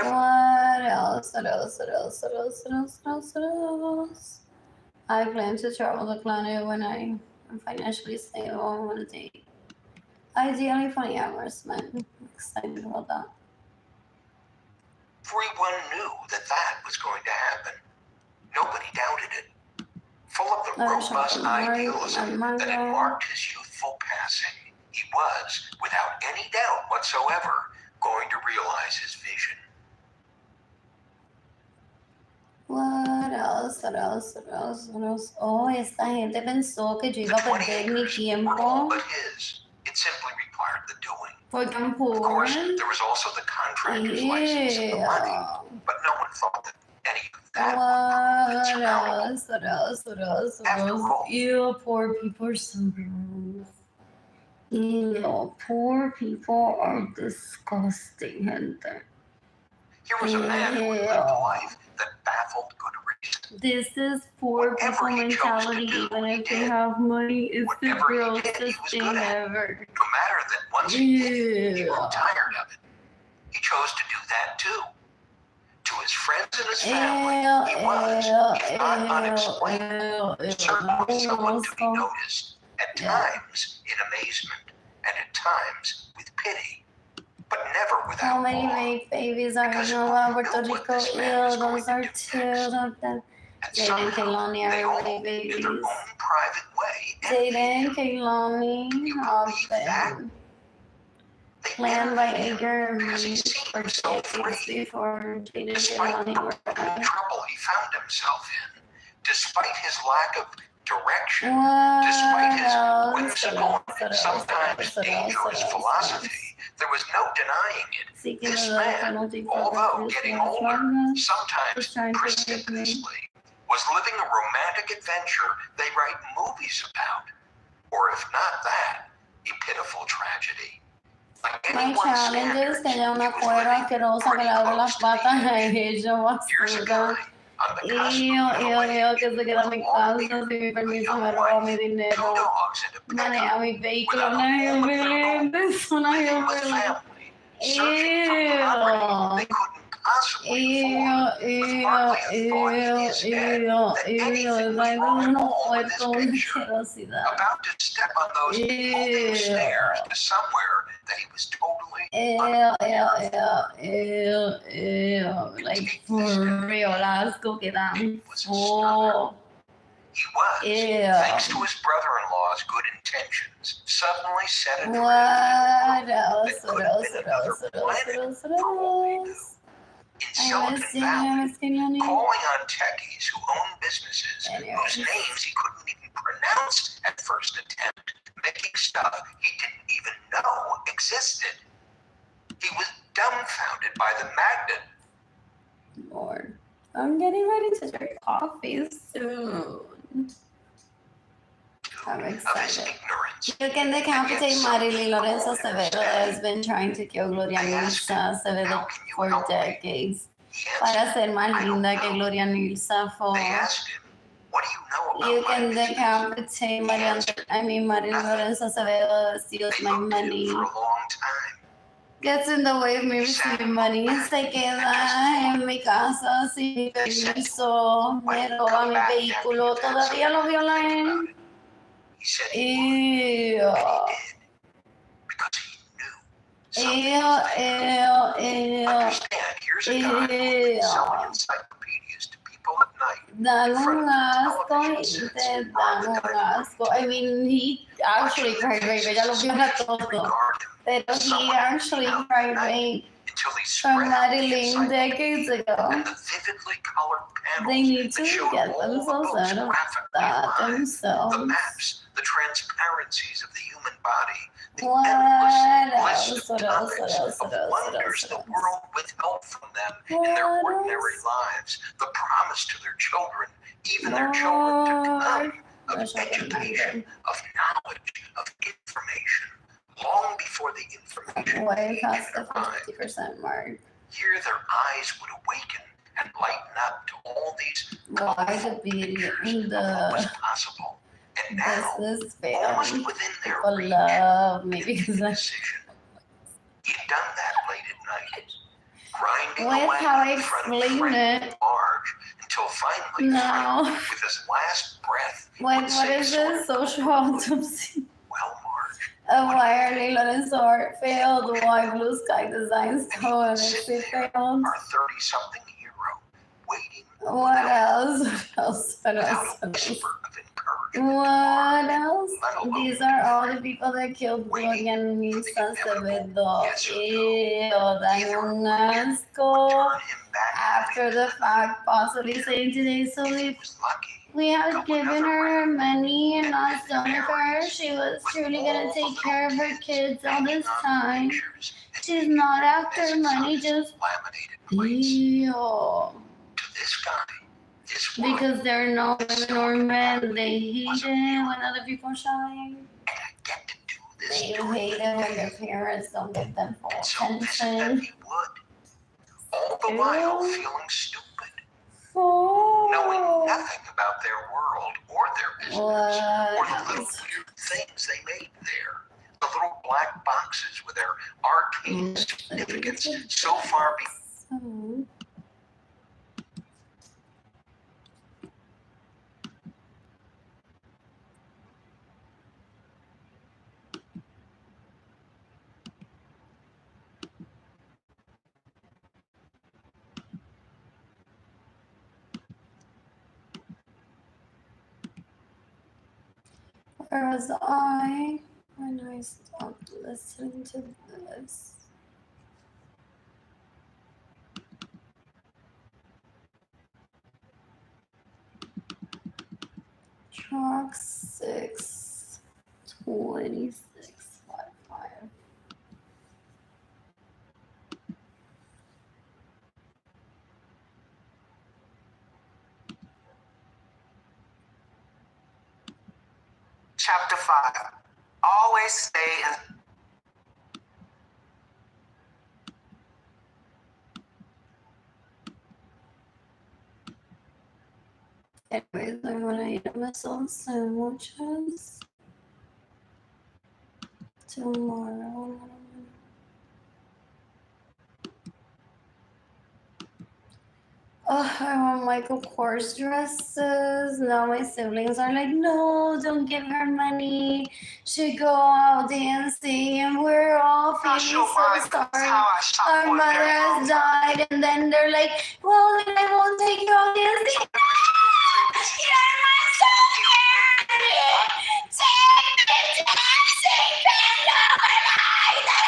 What else? What else? What else? What else? What else? What else? What else? I plan to travel the planet when I am financially stable and want to date. Ideally 20 hours, man. I'm excited about that. everyone knew that that was going to happen. Nobody doubted it. Full of the robust idealism that had marked his youthful passing, he was, without any doubt whatsoever, going to realize his vision. What else? What else? What else? What else? Oh, esta gente pensó que yo The iba a 20 perder mi acres were all tiempo but his. It simply required the doing. porque I'm Of poor. course, there was also the contractor's license and the money, but no one thought that any of that would prove insurmountable. What else? What else? What else? What After else? all, Ew, poor people are so gross. Ew, poor people are disgusting, gente. here was a man who had lived a life that baffled good reason. This is poor Whatever people he chose to mentality, do, even he if they did. have money. It's the Whatever he did, he grossest was thing good at. ever. No matter that once he did it, he Ew. grew tired of it. He chose to do that too. To his friends and his family, he was, if not unexplained, certainly someone to be noticed, at times in amazement, and at times with pity, but never without How many awe. rape babies are Because in Puerto who knew what Rico? this man was Ew, going those to are do two next? of them. And Jayden and somehow, Keilany they are all, rape in their babies. own private way, Jayden envied and him. Keilany You have believe that? been They planned by envied him Edgar because he for seemed so decades free. before Jayden and Despite Keilany the were born. trouble he found himself in, despite his lack of direction, despite his whimsical and sometimes dangerous philosophy, there was no denying it. This man, although getting older, sometimes precipitously, was living a romantic adventure they write movies about. Or if not that, a pitiful tragedy. Like My anyone's challenge is standards, que haya una he was cuero living asquerosa que pretty le abre close las to the patas a edge. ella, Years ago, basura. on the cusp of Ew, middle age, que se queda en mi casa, sin mi permiso me roba mi two dinero. dogs and a Maneja pet mi vehículo, without a una home of their own, hillbilly, es una living with hillbilly. family, searching for property they couldn't possibly afford, with hardly a thought in his head that anything was wrong at all with this picture, about to step on those moving stairs to somewhere that he was totally Like for real, asco que dan. was Oh, He was, ew. thanks to his brother-in-law's good intentions, suddenly set adrift What in a world else? that could have been another planet for all he knew. In Silicon Valley, calling on techies who own businesses whose names he couldn't even pronounce at first attempt, making stuff he didn't even know existed. He was dumbfounded by the magnet Lord, I'm getting ready to drink coffee soon. I'm of his excited. ignorance. You can decapitate Arlene Lorenzo Acevedo has been trying to kill Gloria Nilsa Acevedo for decades. He Para answered, ser más linda que Gloria Nilsa they for. asked him, what do you know You about my can business? decapitate Arlene Lorenzo Acevedo that steals They my looked at him money. for a long time. Gets in the way of me receiving money. Se queda en mi casa sin mi permiso. Me roba mi vehículo. Todavía lo viola él. He said he would, and he did, because he knew something was there. Understand, here's a guy who's been selling encyclopedias to people at night in front of television sets on the dining room. I mean, he actually cried rape. Ya lo viola todo. Pero he actually cried rape from Madeline decades ago. And the vividly colored panels They need to that showed get all the themselves boats out of graphically that alive, the themselves. maps, the transparencies of the human body, the What endless list else? of topics of wonders the world withheld from them in their ordinary lives, the promise to their children, even their children to come, of education, of knowledge, of information, long before the information Way age past the arrived. 50% mark. Here their eyes would awaken and lighten up to all these Why the beauty in of what was the possible. And now, business almost failed? within their People reach, love me they made because a I decision. He'd done that late at night, grinding with away how I in front of explain Frank it. Large until finally No. Frank, with his last breath, What would say is sort this? of, Social autopsy well, Marge, of why Arlene Lorenzo art failed, why Blue Sky Designs and he would sit Coalition there, failed. our 30-something hero, waiting What else? What else? What without else? a What else? whisper of encouragement. What else? Let alone These are all the people that killed William Misa Acevedo. Ew, dan un asco. turn him back After the fact, possibly saying today, so if he if was lucky. we had given her money and not stolen her, she was truly gonna take care of her kids all this time. She's not after money, just laminated plates. ew. To this guy, this woman, Because they're no women or men, they hate it when other people shine. and I get to do this They during hate the it when day. their parents don't give them full And so visit them attention. he would, all the while feeling stupid, Oh. knowing nothing about their world or their business, or the little What? weird things they made there. The little black boxes with their arcane significance so far beyond. So, where was I when I stopped listening to this? Track 6, 2655. Chapter 5. Always stay in. Anyways, I'm gonna eat myself sandwiches tomorrow. Oh, I want Michael Kors dresses. Now my siblings are like, no, don't give her money. She go out dancing, and we're all feeling so sorry. Our mother has died, and then they're like, well, then I won't take you out dancing. No! You're my son! Take me dancing, bend over like that.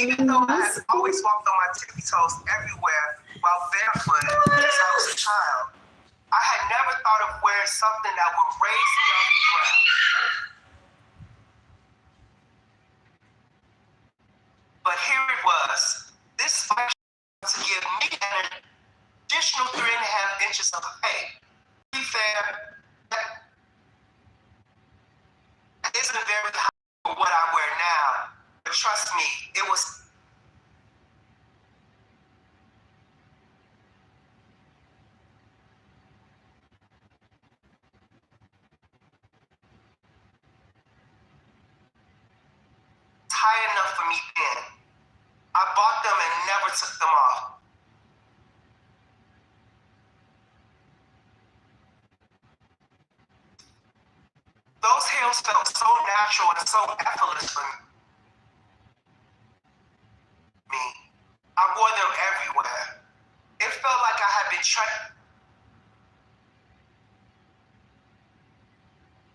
Even though I had always walked on my tippy toes everywhere while barefooted since I was a child, I had never thought of wearing something that would raise me off the ground. But here it was. This fight to give me an additional 3.5 inches of height. To be fair, that isn't very high for what I wear now. But trust me, it was high enough for me then. I bought them and never took them off. natural and so effortless for me. I wore them everywhere. It felt like I had been training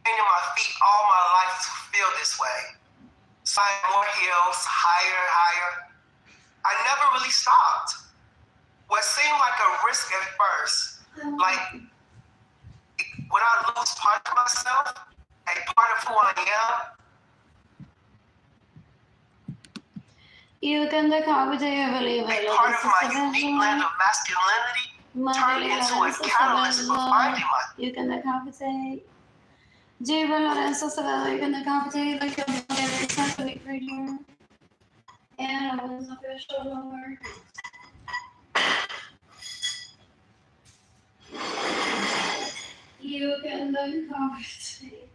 my feet all my life to feel this way. So I had more heels, higher. I never really stopped. What seemed like a risk at first, like would I lose part of myself, a part of who I am? You can decapitate A part of my unique blend of masculinity turned into a catalyst for finding my. You can decapitate. Jayden Lorenzo said you can decapitate like a every second week right here. And I was official Lord. You can decapitate.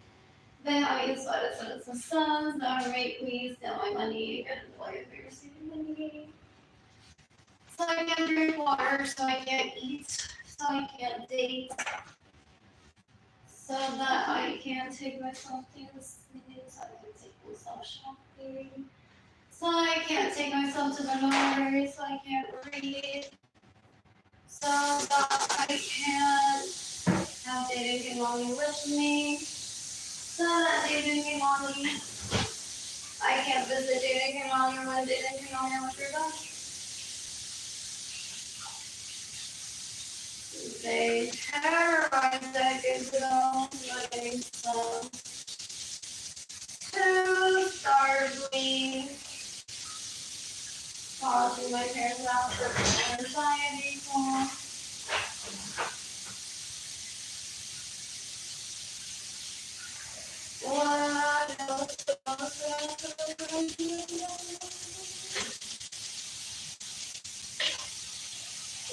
Then I decided to send some sons that make me steal my money, get employed for receiving money. So I can't drink water, so I can't eat, so I can't date, so that I can take myself to the city, so I can take myself shopping, so I can't take myself to the library, so I can't read, so that I can have Jayden and Keilany with me, so that Jayden and Keilany, I can't visit Jayden and Keilany when Jayden and Keilany are with their dog. They terrorized that good girl, letting some to starve me, causing my parents out for anxiety. What else?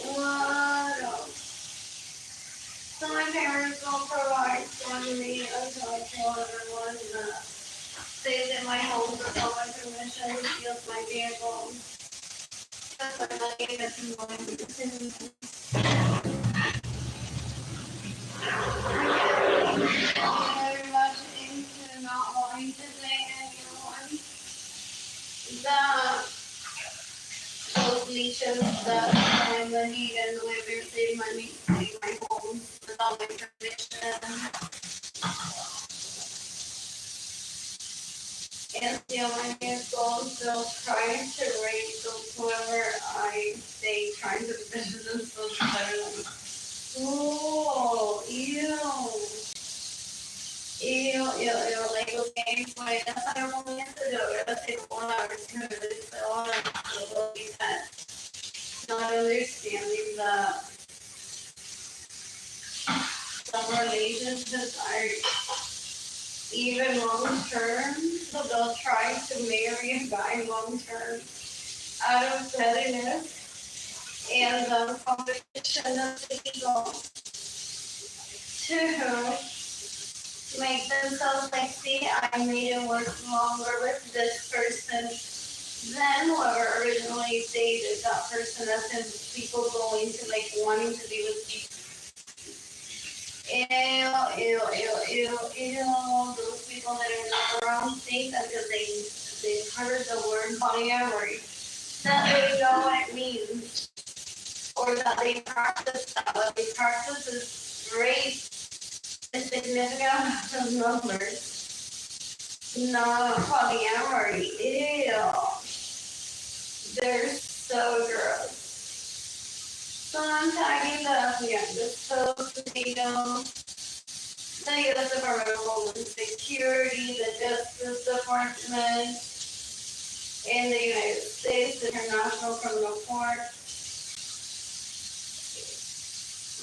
What else? So my parents don't provide for me until I tell everyone that stays in my home without my permission, steals my vehicle. Because my money gets involved in the very much into not wanting to date anyone. That those leeches that find the heat and live and save my home without my permission. And steal my vehicles, they'll try to rape whoever I say trying to position themselves better than me. Oh, ew, like, okay, pues ya sabemos esto, yo voy a hacer una versión de eso, that not understanding that some relationships are even long term, so they'll try to marry a guy long term out of pettiness and competition of ego to make themselves like, see, I made it work longer with this person than whoever originally dated that person. That's in people going to like wanting to be with people. Ew. Those people that are not around think that because they've heard the word polyamory, that they know what it means. Or that they practice that. What they practice is rape a significant amount of numbers. Not polyamory. Ew. They're so gross. So I'm tagging this post potato, the U.S. Department of Homeland Security, the Justice Department, in the United States, the International Criminal Court.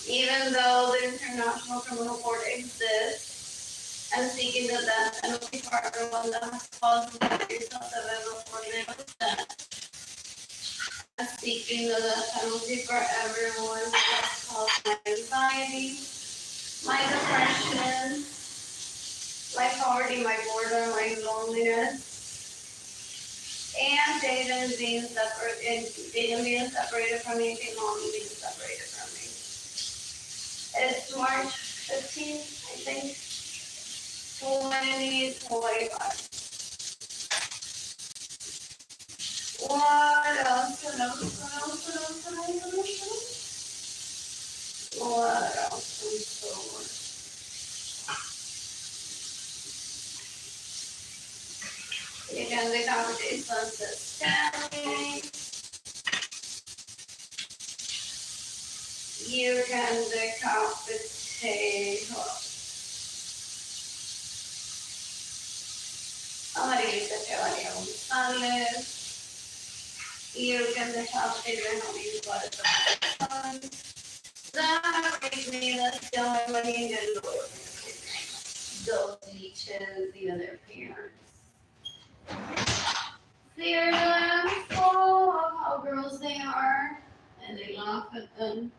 Even though the International Criminal Court exists, and seeking the death penalty for everyone that has caused the use of the level for death. Seeking the death penalty for everyone that has caused my anxiety, my depression, my poverty, my boredom, my loneliness, and Jayden being separated from me, and Keilany being separated from me. It's March 15th, I think, 2025. What else? What else? What else? What else? What else? What else? You can decapitate Sunset Stanley. You can decapitate. Amarillita Keilany González. You can decapitate Benjamin Barton. That brings me to still everybody in good Lord. Those leeches, even their parents. They're full of how girls they are, and they laugh at them.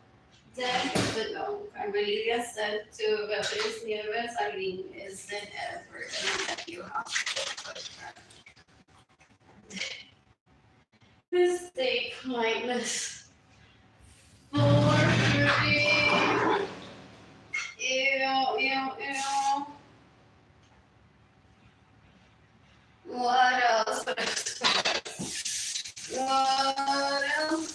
Dead, but no. Carmelita said to Beatriz Nieves, Arlene is the effort that you have to put her. This day kindness for beauty. Ew. What else? What else?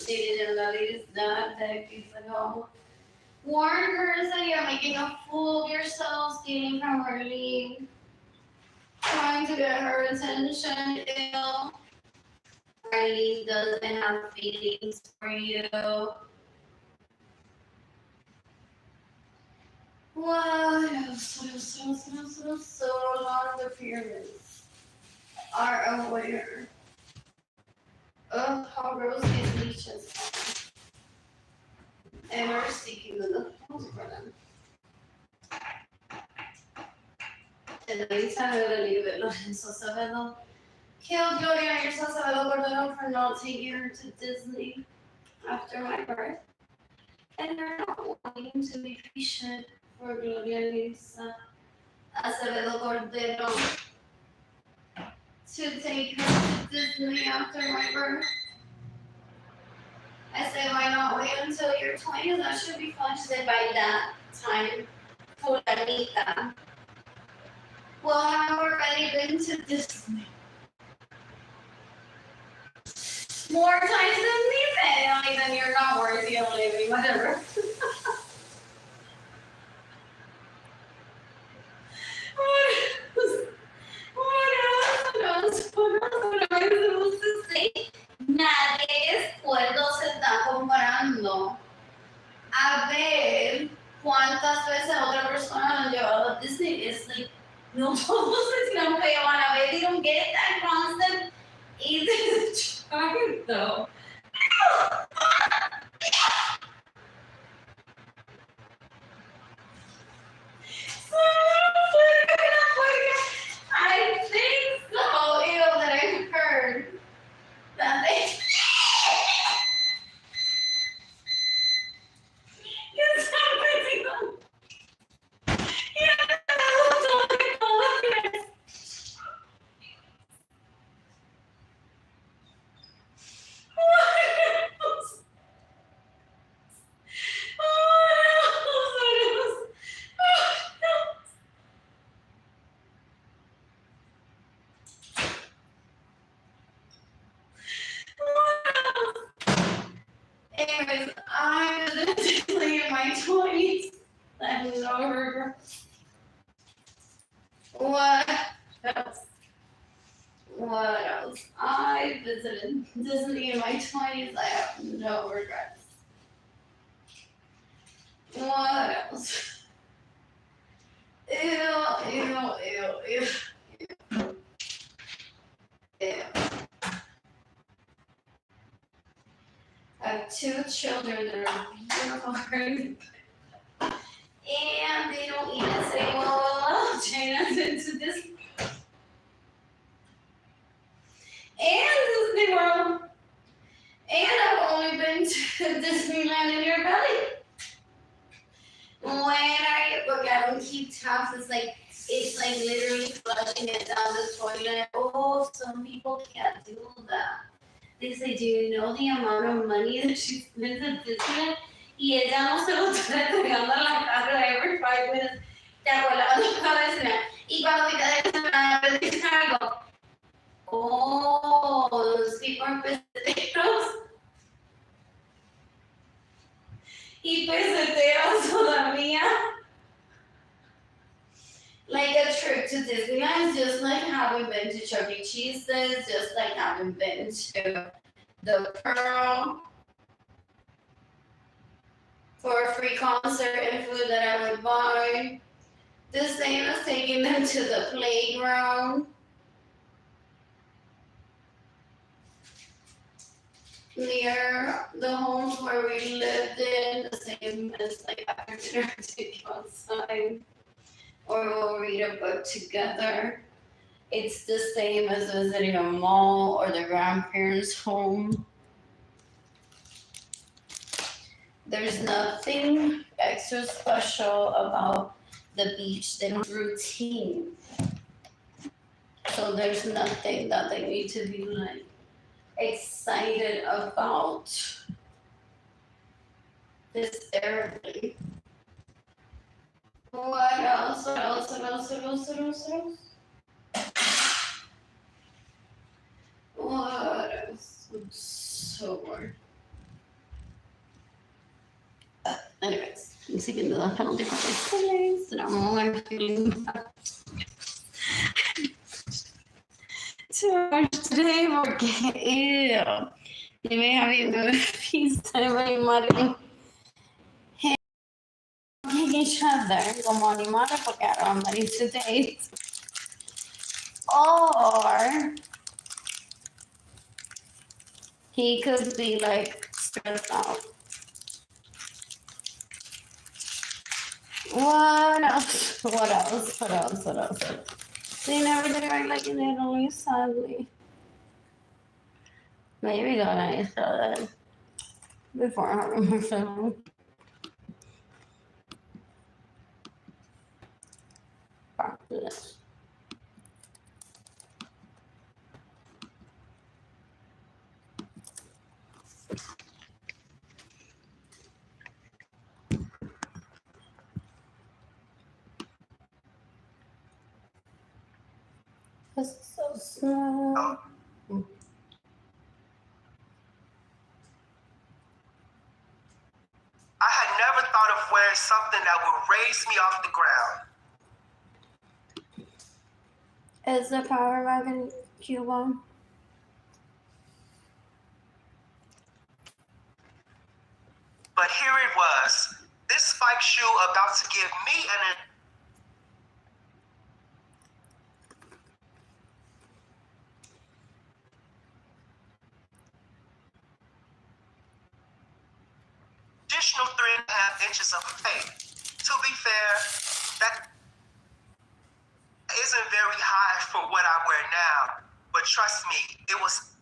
Dated and Lily's dad decades ago. Warned her that you're making a fool of yourself, stealing from Arlene, trying to get her attention. Ill. Arlene doesn't have feelings for you. What else? So a lot of the pyramids are aware of how gross these leeches are and are seeking the homes for them. And then Jayden and Lorenzo killed Gloria and Acevedo for not taking her to Disney after my birth. And they're not wanting to be patient for Gloria and Acevedo to take her to Disney after my birth. I said, why not wait until you're 20? That should be fun. She said, by that time, fulanita will have already been to Disney. More times than me, then you're not worthy of living, whatever. What am I supposed to say? Nadie esfuerzo se está comparando a ver cuántas veces otra persona lo han llevado a Disney. It's like, no todos se tiran que van a ver. They don't get that concept. It's trying though. I think so, that I've heard that they Anyways, I was definitely in my 20s. I have no regrets. What else? I visited Disney in my 20s. I have no regrets. What else? Ew. I have 2 children that are beautiful, and they don't even say, well, Jayden's into this. And Disney World. And I've only been to Disneyland in your belly. When are you, look, I don't keep tabs, it's like literally flushing it down the toilet. Oh, some people can't do that. They say, do you know the amount of money that she spends at Disneyland? y ella no se lo está entregando en la cara every 5 minutes. ¿Te acuerdas cuando decía? Y cuando me quedé dice algo, oh, los tipos peseteros. Y peseteros todavía. Like a trip to Disneyland is just like having been to Chuck E. Cheese's, just like having been to the Pearl for a free concert and food that I would buy. The same as taking them to the playground. Near the homes where we lived in, the same as like after dinner take you outside. Or we'll read a book together. It's the same as visiting a mall or the grandparents' home. There's nothing extra special about the beach than routine. So there's nothing that they need to be like excited about this therapy. What else? What else? What else? What else? What else? What else? What else? I'm so bored. Anyways, I'm sticking to the penalty for my feelings, and I'm only feeling too much today porque you may have even pizza very much. Each other como animales porque I'm ready to date, or he could be like stressed out. What else? What else? What else? What else? They never did it right like in Italy, sadly. Maybe that I saw that before having my family. Back to this. This is so small. I had never thought of wearing something that would raise me off the ground. Is the power wagon Cuba? But here it was, this spike shoe about to give me an additional 3.5 inches of height. To be fair, that isn't very high for what I wear now, but trust me, it was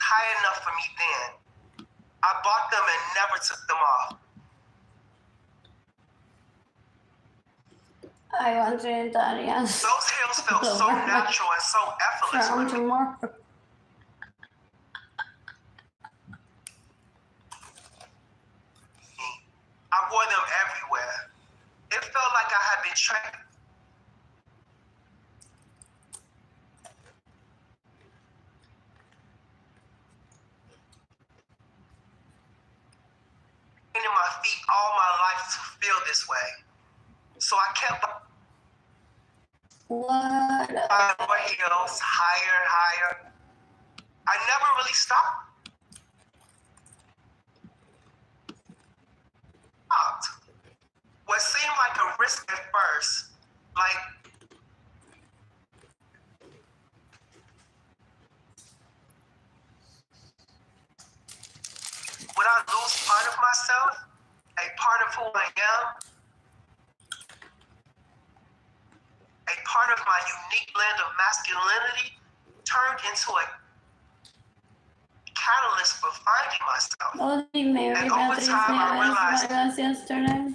high enough for me then. I bought them and never took them off. I want to enter, yes. Those heels felt so natural and so effortless From with me. tomorrow. I wore them everywhere. It felt like I had been trained. In my feet all my life to feel this way. So I kept What? my more heels higher and higher. I never really stopped. What seemed like a risk at first, like would I lose part of myself, a part of who I am, a part of my unique blend of masculinity turned into a catalyst for finding myself. Oh, Mary And over Beatriz time, I realized Nieves yesterday.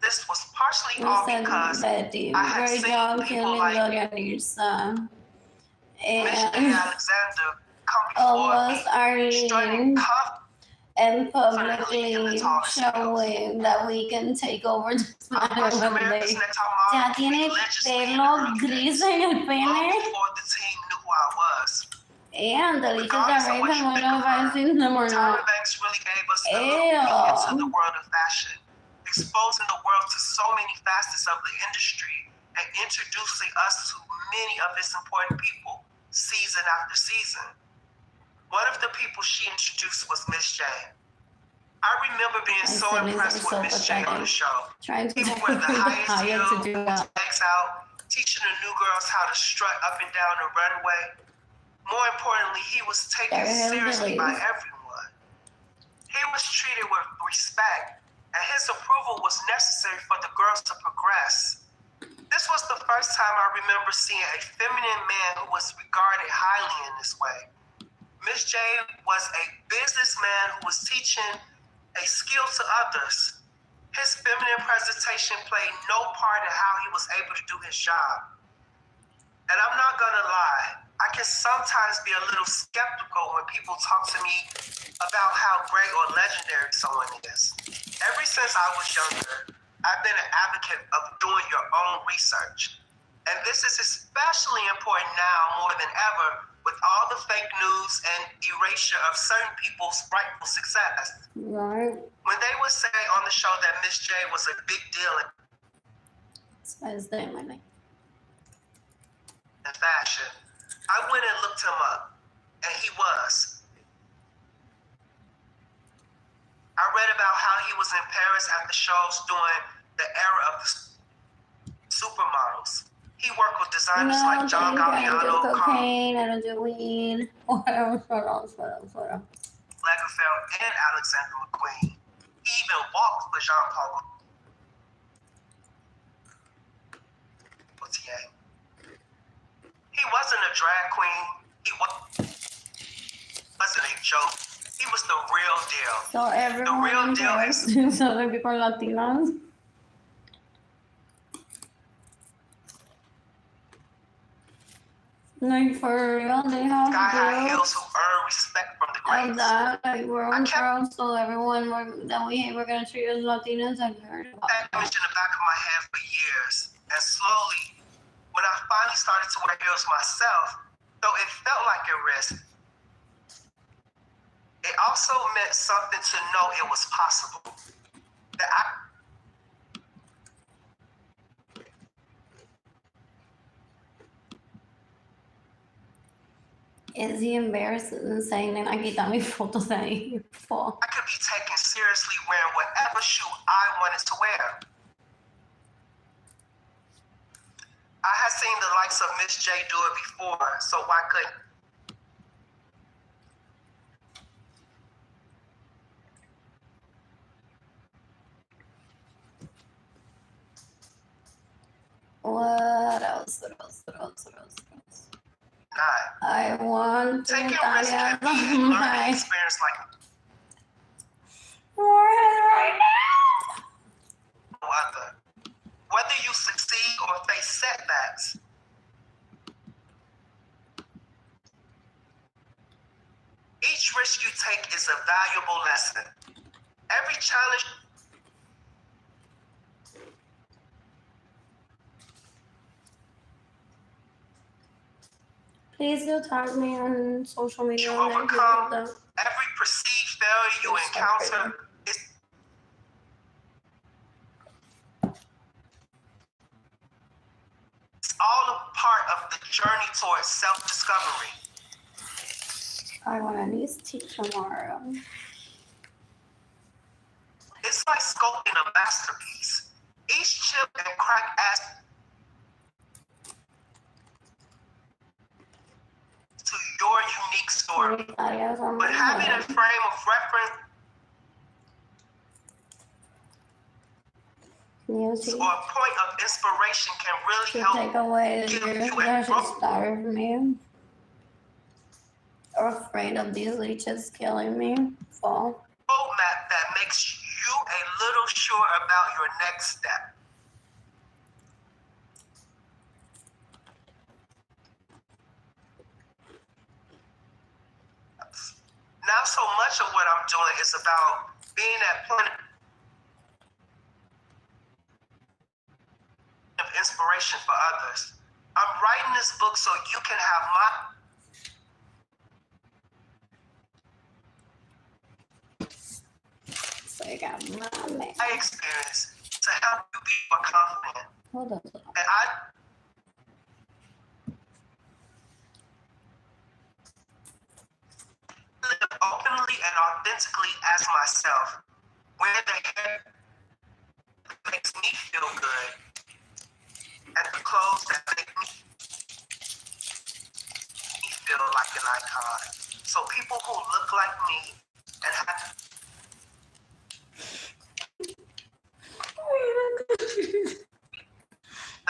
this was partially We all said because Betty, I had Very seen Young, people Keilany, like Gloria Nirsa, Missionary and Alexander come before almost me, strutting Arlene confidently and publicly showing that we can take over this planet one day. Ya tiene pelo gris en el pene. And the leeches are right from one of I've seen them or not. Banks really gave us a look into the world of fashion, exposing the world to so many facets of the industry and introducing us to many of its important people, season after season. One of the people she introduced was Miss J. I remember being so impressed with Miss J on the show. People wear the highest heels, legs out, teaching the new girls how to strut up and down the runway. More importantly, he was taken seriously by everyone. He was treated with respect, and his approval was necessary for the girls to progress. This was the first time I remember seeing a feminine man who was regarded highly in this way. Miss J was a businessman who was teaching a skill to others. His feminine presentation played no part in how he was able to do his job. And I'm not gonna lie, I can sometimes be a little skeptical when people talk to me about how great or legendary someone is. Ever since I was younger, I've been an advocate of doing your own research. And this is especially important now more than ever with all the fake news and erasure of certain people's rightful success. Right. When they would say on the show that Miss J was a big deal in fashion, I went and looked him up, and he was. I read about how he was in Paris at the shows during the era of the supermodels. He worked with designers like John Galliano, I don't do cocaine, I don't do weed. Whatever. Lagerfeld, and Alexander McQueen. He even walked for Jean-Paul Gaultier. He wasn't a drag queen. He wasn't a joke. He was the real deal. So everyone the real deal is so the people are Latinos. Like for real, they have sky-high heels who earn respect from the greats. That, like we're on girls, so everyone we're gonna treat as Latinos. I've heard about that image in the back of my head for years, and slowly, when I finally started to wear heels myself, though it felt like a risk, it also meant something to know it was possible. That Is he embarrassed and saying that I quita mis fotos de ahí? I could be taken seriously wearing whatever shoe I wanted to wear. I had seen the likes of Miss J do it before, so why couldn't? What else? I want to taking risks can be a learning experience like right now. No other. Whether you succeed or face setbacks, each risk you take is a valuable lesson. Every challenge Please do tag me on social media. you overcome, every perceived failure you encounter is all a part of the journey towards self-discovery. I want to need to teach tomorrow. It's like sculpting a masterpiece. Each chip and crack adds to your unique story. But having a frame of reference music or a point of inspiration can really to help take away give the you a that should growth starve me. Or afraid of these leeches killing me. Fall. roadmap that makes you a little sure about your next step. Now so much of what I'm doing is about being that point of inspiration for others. I'm writing this book so you can have my experience to help you be more confident. Hold on. And I live openly and authentically as myself. Wear the hair that makes me feel good and the clothes that make me feel like an icon. So people who look like me and have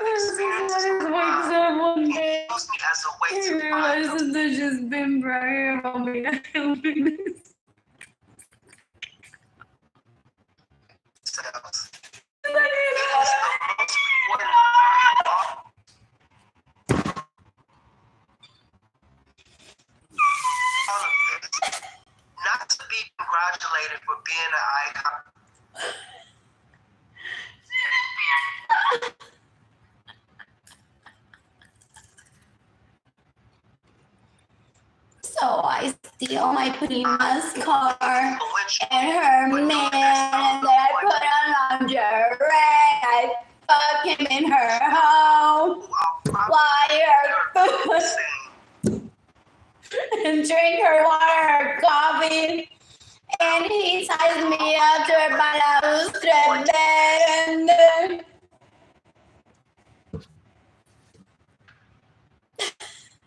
experiences of mine can use me as a way to find There's just been bragging about me helping this. themselves. It is the most rewarding part of all of this. Not to be congratulated for being an icon. So I steal my prima's car and her man, and then I put on lingerie. I fuck him in her home, wire food, and drink her water, her coffee. And he ties me up to her balustre bed, and then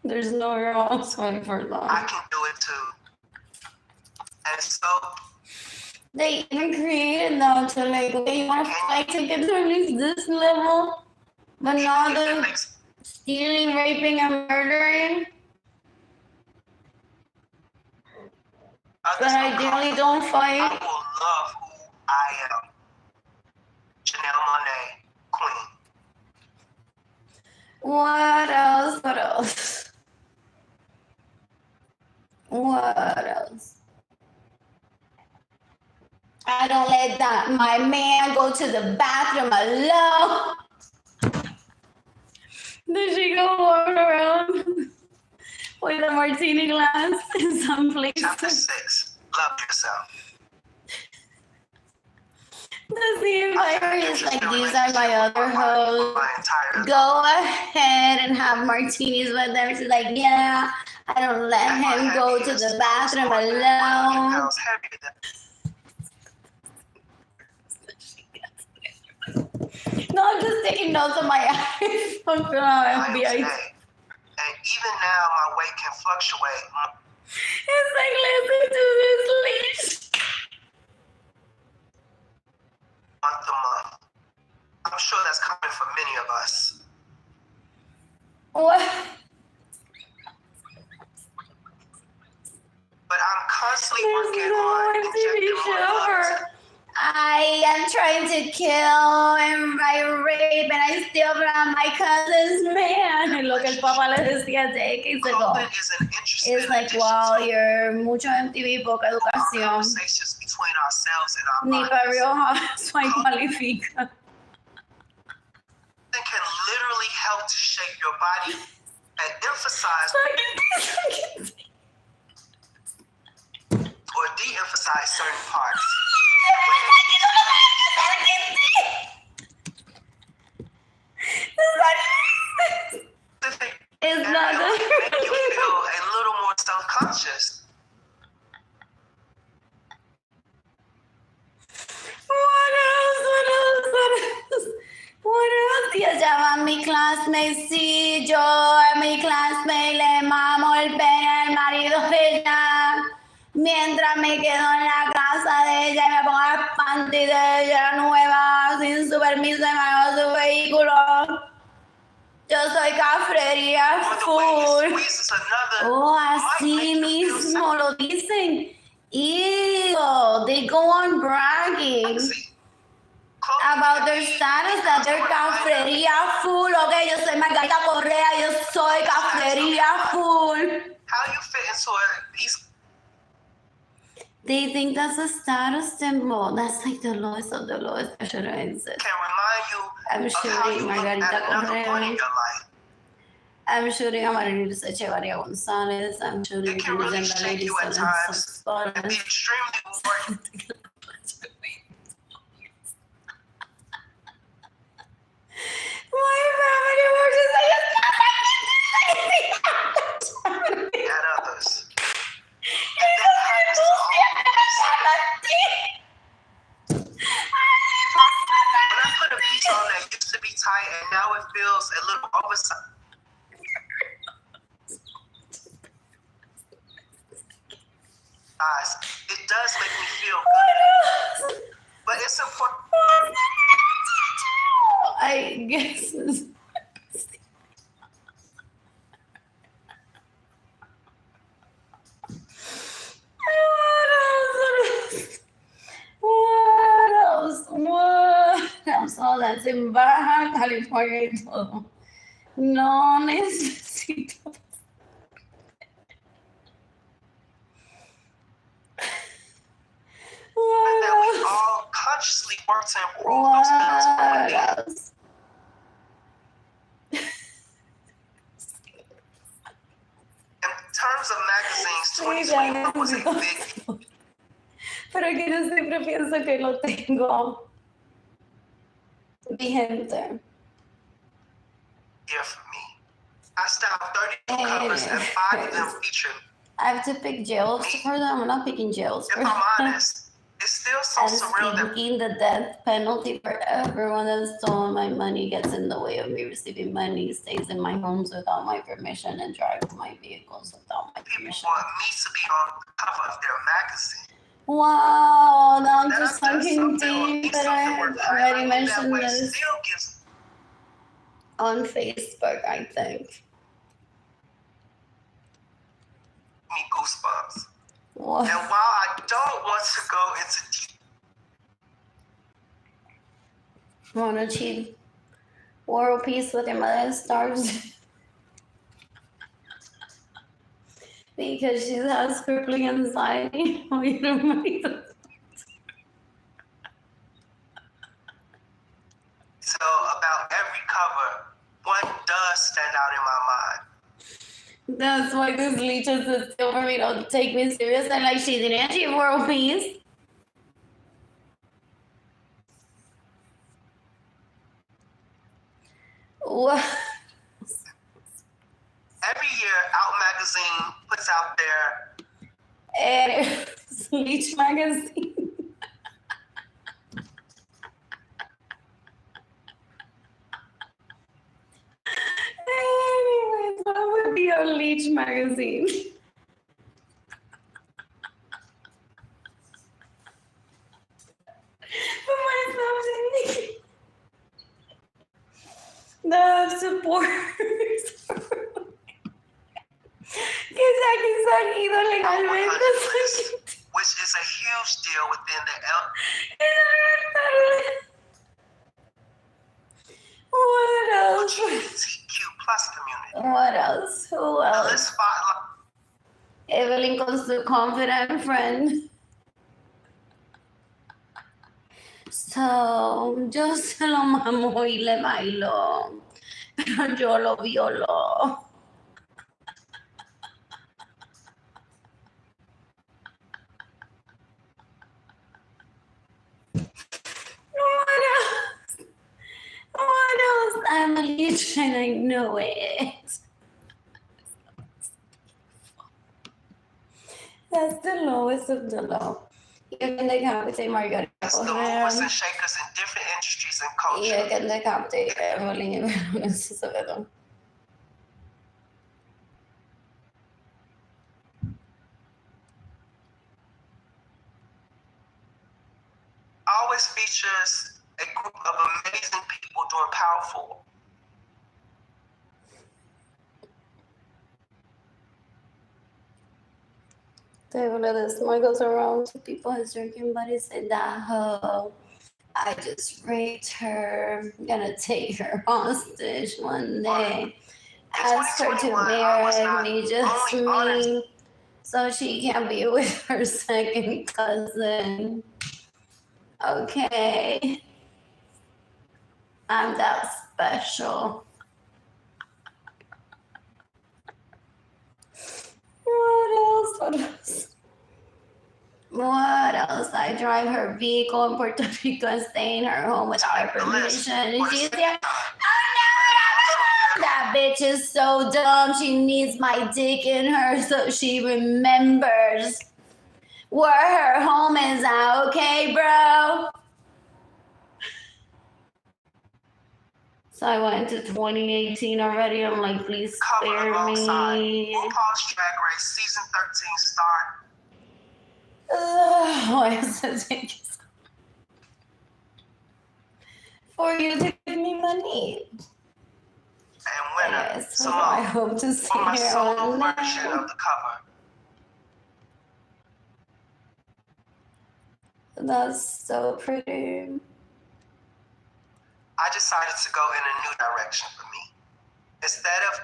there's nowhere else going for long. I can do it too. And so They even created them to like, okay, you want to fight to get to at least this level, but now it they're makes stealing, raping, and murdering. But ideally, don't I fight. will love who I am. Janelle Monáe, Queen. What else? What else? What else? I don't let my man go to the bathroom alone. Then she go walk around with a martini glass in some place. Chapter 6, Love Yourself. The scene like is like, these are my other hoes. My entire Go ahead and have martinis with them. She's like, yeah, I don't let him go to the bathroom alone. Pounds heavier than No, I'm just taking notes on my iPhone from I am FBI. today. And even now, my weight can fluctuate It's like, listen to this leash. month to month. I'm sure that's coming for many of us. What? But I'm constantly There's working no on TV injecting more show love. her. I am trying to kill and I rape and I steal from my cousin's man. And lo que el papá le decía de que se go. Clothing is an interesting It's like, addition wow, to you're mucho MTV, poca our educación. conversations between ourselves and our Ni minds. para Real Housewife cualifica. It can literally help to shape your body and emphasize or de-emphasize certain parts. It's And not it good. will make you feel a little more self-conscious. What else? Ella llama a mi classmate, sí, yo a mi classmate le mamo el pene al marido de ella. Mientras me quedo en la casa de ella y me pongo las panties de ella nueva, sin su permiso y manejo su vehículo. Yo soy cafrería Or the way you full. squeeze another Oh, might así make you feel mismo lo dicen. Ew, they go on bragging sexy. about their status that they're cafrería full. Okay, yo soy Margarita Correa, yo soy cafrería full. How you fit into a piece They think that's a status symbol. That's like the lowest of the lowest that shouldn't exist. Can remind you I'm of how shooting you look at Margarita another point in Correa. your life. I'm shooting Amaryllis Echevarria Gonzalez. I'm shooting It can really Transgender shake Lady you at times and be extremely rewarding. My family works is like At others. When I put a piece on that used to be tight and now it feels a little oversized. It does make me feel good. But it's important. I guess. What else? All that's en Baja California y todo. No necesito. That we all consciously work to improve ourselves. What else? In terms of magazines, 2021 was a big Pero que yo siempre pienso que lo tengo vigente. year for me. I styled 32 covers and 5 of them featured. I have to pick jails for them. I'm not picking jails for If them. I'm honest, it's still so I'm surreal that thinking the death penalty for everyone that's stolen my money, gets in the way of me receiving money, stays in my homes without my permission, and drives my vehicles without my people permission. want me to be on the cover of their magazine. Wow, I'm That just I've done talking something or deep, be but something I worth already highlighting that mentioned way this still gives on Facebook, I think. me goosebumps. What? And while I don't want to go into deep, Want to achieve world peace with your mother starves because she has crippling anxiety. Oh, you don't make the so about every cover, one does stand out in my mind. That's why this leeches is still for me. Don't take me serious. And like she didn't achieve world peace. What? Every year, Out Magazine puts out their And it's Leech magazine. Anyways, what would be your Leech magazine? For myself, the supporters. Que saquen sonido legalmente. which is a huge deal within the What else? LGBTQ plus community. What else? Who The else? list spotlight Evelyn con su confident friend. So, yo se lo mamo y le bailo, pero yo lo violo. What else? What else? I'm a leech and I know it. That's the lowest of the low. You can decapitate Margarita is the Correa. movers and shakers in different industries and cultures. You can decapitate Evelyn Acevedo. Always features a group of amazing people doing powerful. Table of this one goes around to people his drinking buddy said that hoe. I just raped her. I'm gonna take her hostage one day. Ask her to marry me, just me. so she can be with her second cousin. Okay. I'm that special. What else? What else? I drive her vehicle in Puerto Rico and stay in her home without her permission. And she's there. That bitch is so dumb. She needs my dick in her so she remembers where her home is at. Okay, bro? So I went to 2018 already. I'm like, please spare me. RuPaul's Drag Race season 13 start. Why is it taking so for you to give me money? And winner, Yes, so Simone, I hope to see for my her solo on version there. of the cover. That's so pretty. I decided to go in a new direction for me. Instead of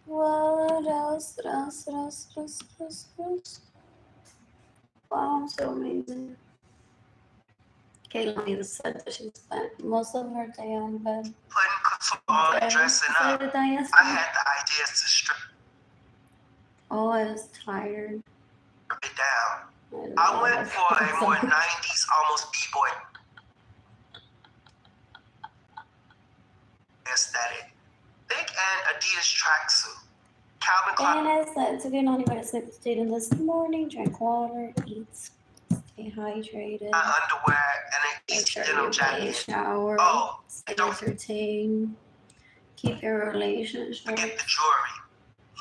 What else? Wow, so amazing. Keilany said that she spent most of her day on bed. putting couture on and dressing up, I had the ideas to strip Oh, I was tired. it down. I went for a more 90s, almost b-boy aesthetic. Thick and Adidas tracksuit. Calvin Klein. And I said to get on the sleep student this morning, drink water, eat, stay hydrated, Underwear and an make easy sure denim you jacket. shower, Oh, stay don't entertained, keep your relationship. forget the jewelry.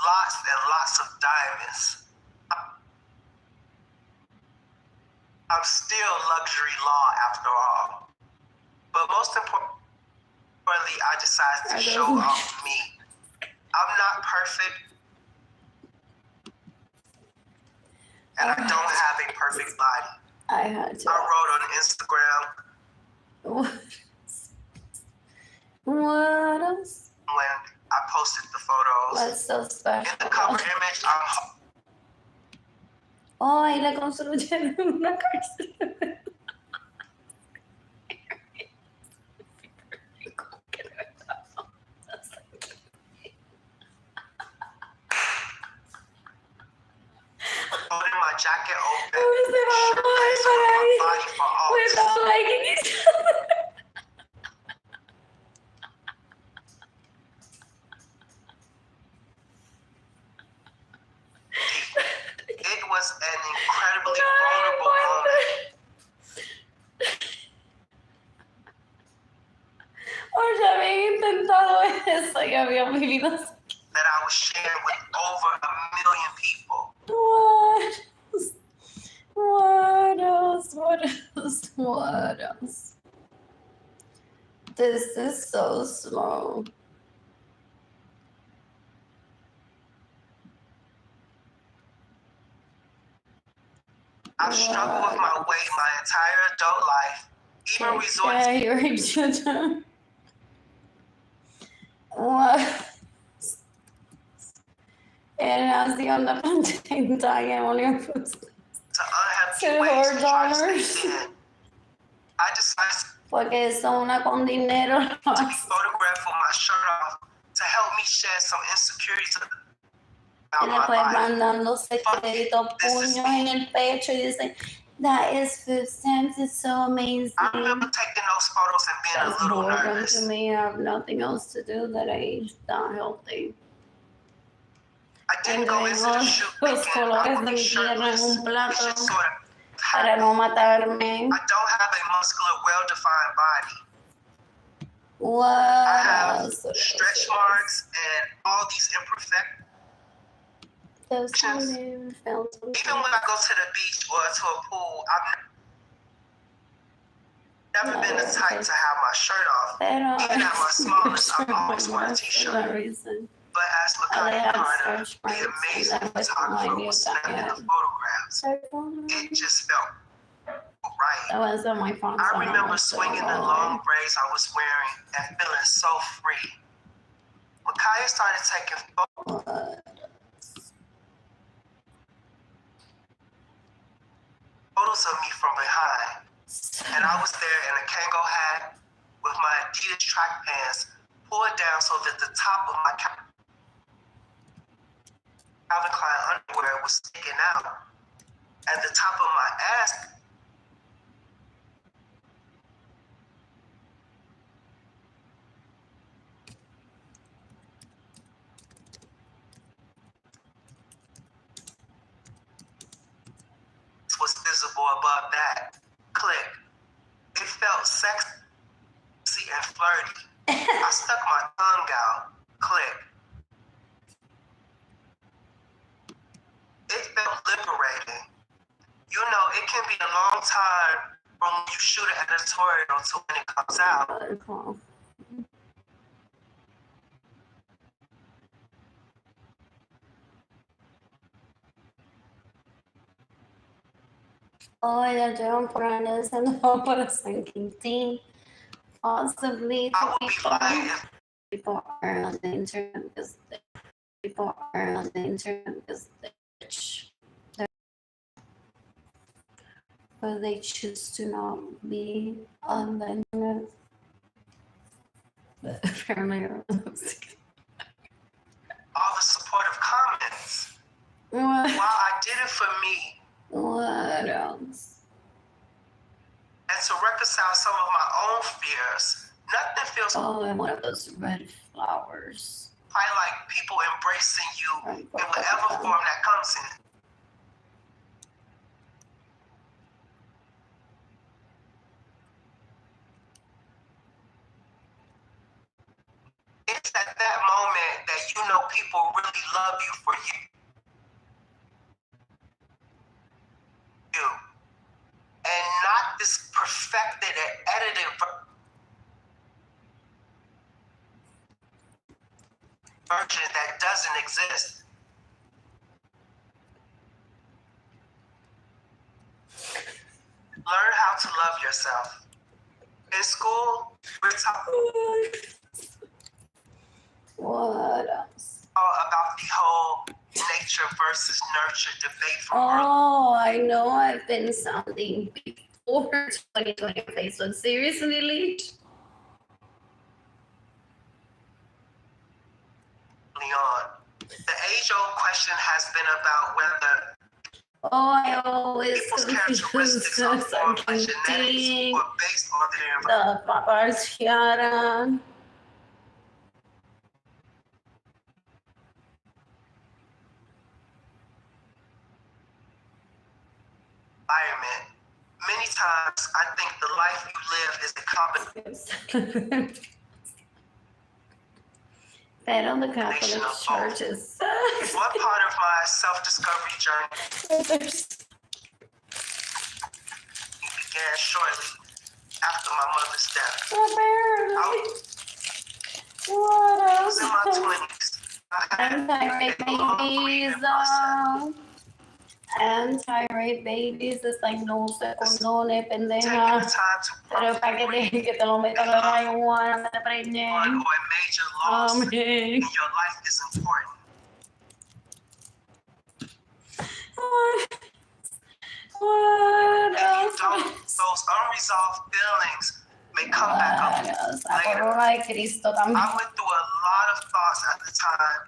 Lots and lots of diamonds. I'm still luxury law after all. But most importantly, I decided to show off me. I'm not perfect. And I don't have a perfect body. I had to. I wrote on Instagram What else? when I posted the photos. What's so special? In the cover image, I'm Oh, ahí le construyeron una cárcel. holding my jacket open. Ahora se va a mover Shirt por my ahí body for all to see. without liking each other. It was an incredibly vulnerable moment. O ya habían intentado eso y habían vivido así. That I was sharing with over 1 million people. What else? What else? What else? This is so slow. I've struggled with my weight my entire adult life, even resorting children. What? Era así on the pantalla only on food. to unhealthy To ways her to try to daughters. stay thin. I decided Porque son una con dinero. to be photographed with my shirt off to help me shed some insecurities Y about my después body. mandándose crédito, puños en el pecho y dicen, that is food stamps, it's so amazing. I remember taking those photos and being That's a little boredom nervous. to me. I have nothing else to do that age, not healthy. I didn't go into the shoot Los thinking I colores would de be mi tierra en shirtless, un which plato is sort of para no matarme. I don't have a muscular, well-defined body. What I have else? stretch marks and all these imperfections. Those kind of felt Even when I go to the beach or to a pool, I've never been the type to have my shirt off. Pero Even at my smallest, I always wear a for t-shirt. that reason. But as They Lakai had Carter, search the marks, amazing and I was photographer, reminded was that snapping the yeah. photographs, Search marks. it just felt right. That was on my phone. I remember swinging the long braids I was wearing and feeling so free. Micaiah started taking photos of me from behind, and I was there in a Kango hat with my Adidas track pants pulled down so that the top of my Calvin Klein underwear was sticking out, and the top of my ass was visible above that. Click. It felt sexy and flirty. I stuck my tongue out. Click. It felt liberating. You know, it can be a long time from when you shoot an editorial to when it comes out. Oh, ya llevan por años haciendo para San Quintín. Possibly I would be lying if people are on the internet because but they choose to not be on the internet. But apparently, all the supportive comments. what? While I did it for me What else? and to reconcile some of my own fears, nothing feels Oh, and one of those red flowers. quite like people embracing you in whatever form that comes in. It's at that moment that you know people really love you for you. And not this perfected and edited version that doesn't exist. Learn how to love yourself. In school, we're talking What else? about the whole nature versus nurture debate from early. Oh, I know I've been sounding before 2020 on Facebook. Seriously, Leech? On. The age-old question has been about whether Oh, I always people's confuse characteristics are the formed by San genetics Quintín, or based on their environment. the Paparciara. Many times, I think the life you live is a combination Pero the Catholic of both. Church is One part of my self-discovery journey began shortly after my mother's death. I was in my 20s. I had Anti-rape a long babies, grieving process. Anti-rape babies, es like no se condone, Taking the pendeja. time to Pero para que te lo metan en la marihuana, te one preñen. or a major loss in Amén. your life is important. What And you else? don't, those unresolved feelings may come back up What else? later. Corona de Cristo también. I went through a lot of thoughts at the time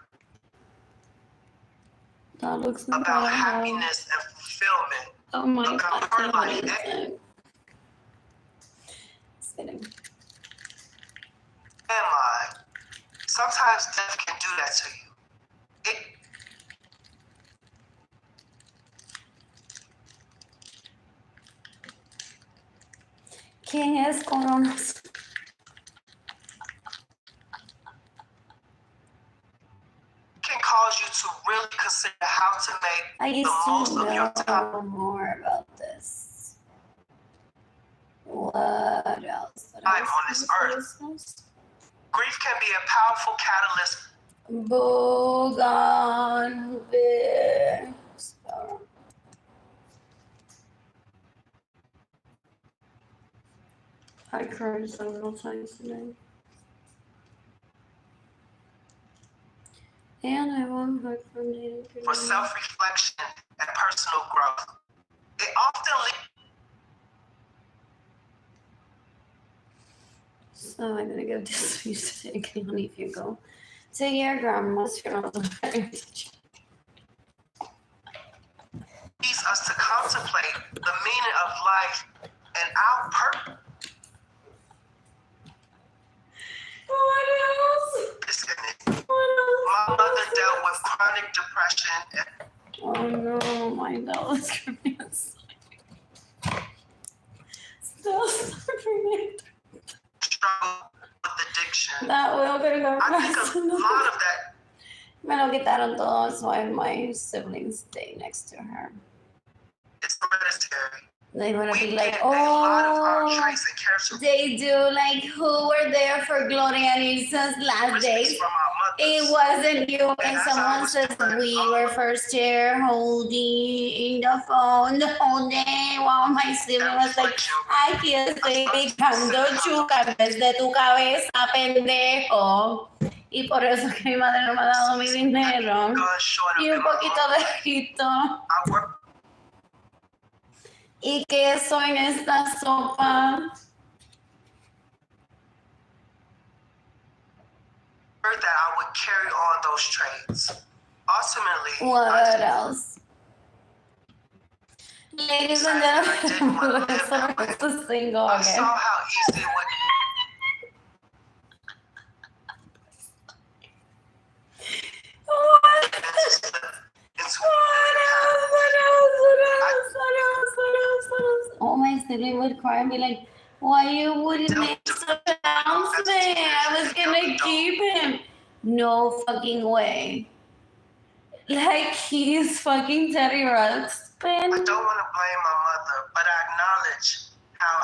That looks about incredible. happiness and fulfillment. Oh my about God. her life. Just kidding. And mine. Sometimes death can do that to you. ¿Quién es Corona? Can cause you to really consider how to make I the used most to of your time. know more about this. What else? I'm on this earth. Grief can be a powerful catalyst Bougainville. I cried several times today. And I want hug from Jayden and For Keilany. self-reflection and personal growth. It often leads. So I'm gonna give this speech to Keilany if you go to your grandma's funeral. Leads us to contemplate the meaning of life and our purpose. What else? What else? My mother dealt with chronic depression and Oh no, my nose is still suffering. struggled with addiction. That will gonna go I think fast a enough. lot of that Me lo quitaron todo, so why my siblings stay next to her. is hereditary. They wanna We be like, get a lot of our oh, traits and characteristics they do like who were there for Gloria and Isa's last days. from our mothers. It wasn't you, and as I someone was says doing we all were of first here holding the phone the whole day while my sibling was like, aquí estoy picando chuca en vez de tu cabeza, pendejo. Y por eso que mi madre no me ha dado mi dinero. God showing Y up un in my poquito own de life. rito. I work Y queso en esta sopa. that I would carry on those traits. Ultimately, I What else? Ladies and gentlemen, it's a single saw again. how easy it would What? be to slip into Oh, my sibling would cry and be like, why you wouldn't make such an announcement? I was gonna keep him. No fucking way. Like he's fucking Teddy Ruxpin. I don't want to blame my mother, but I acknowledge how I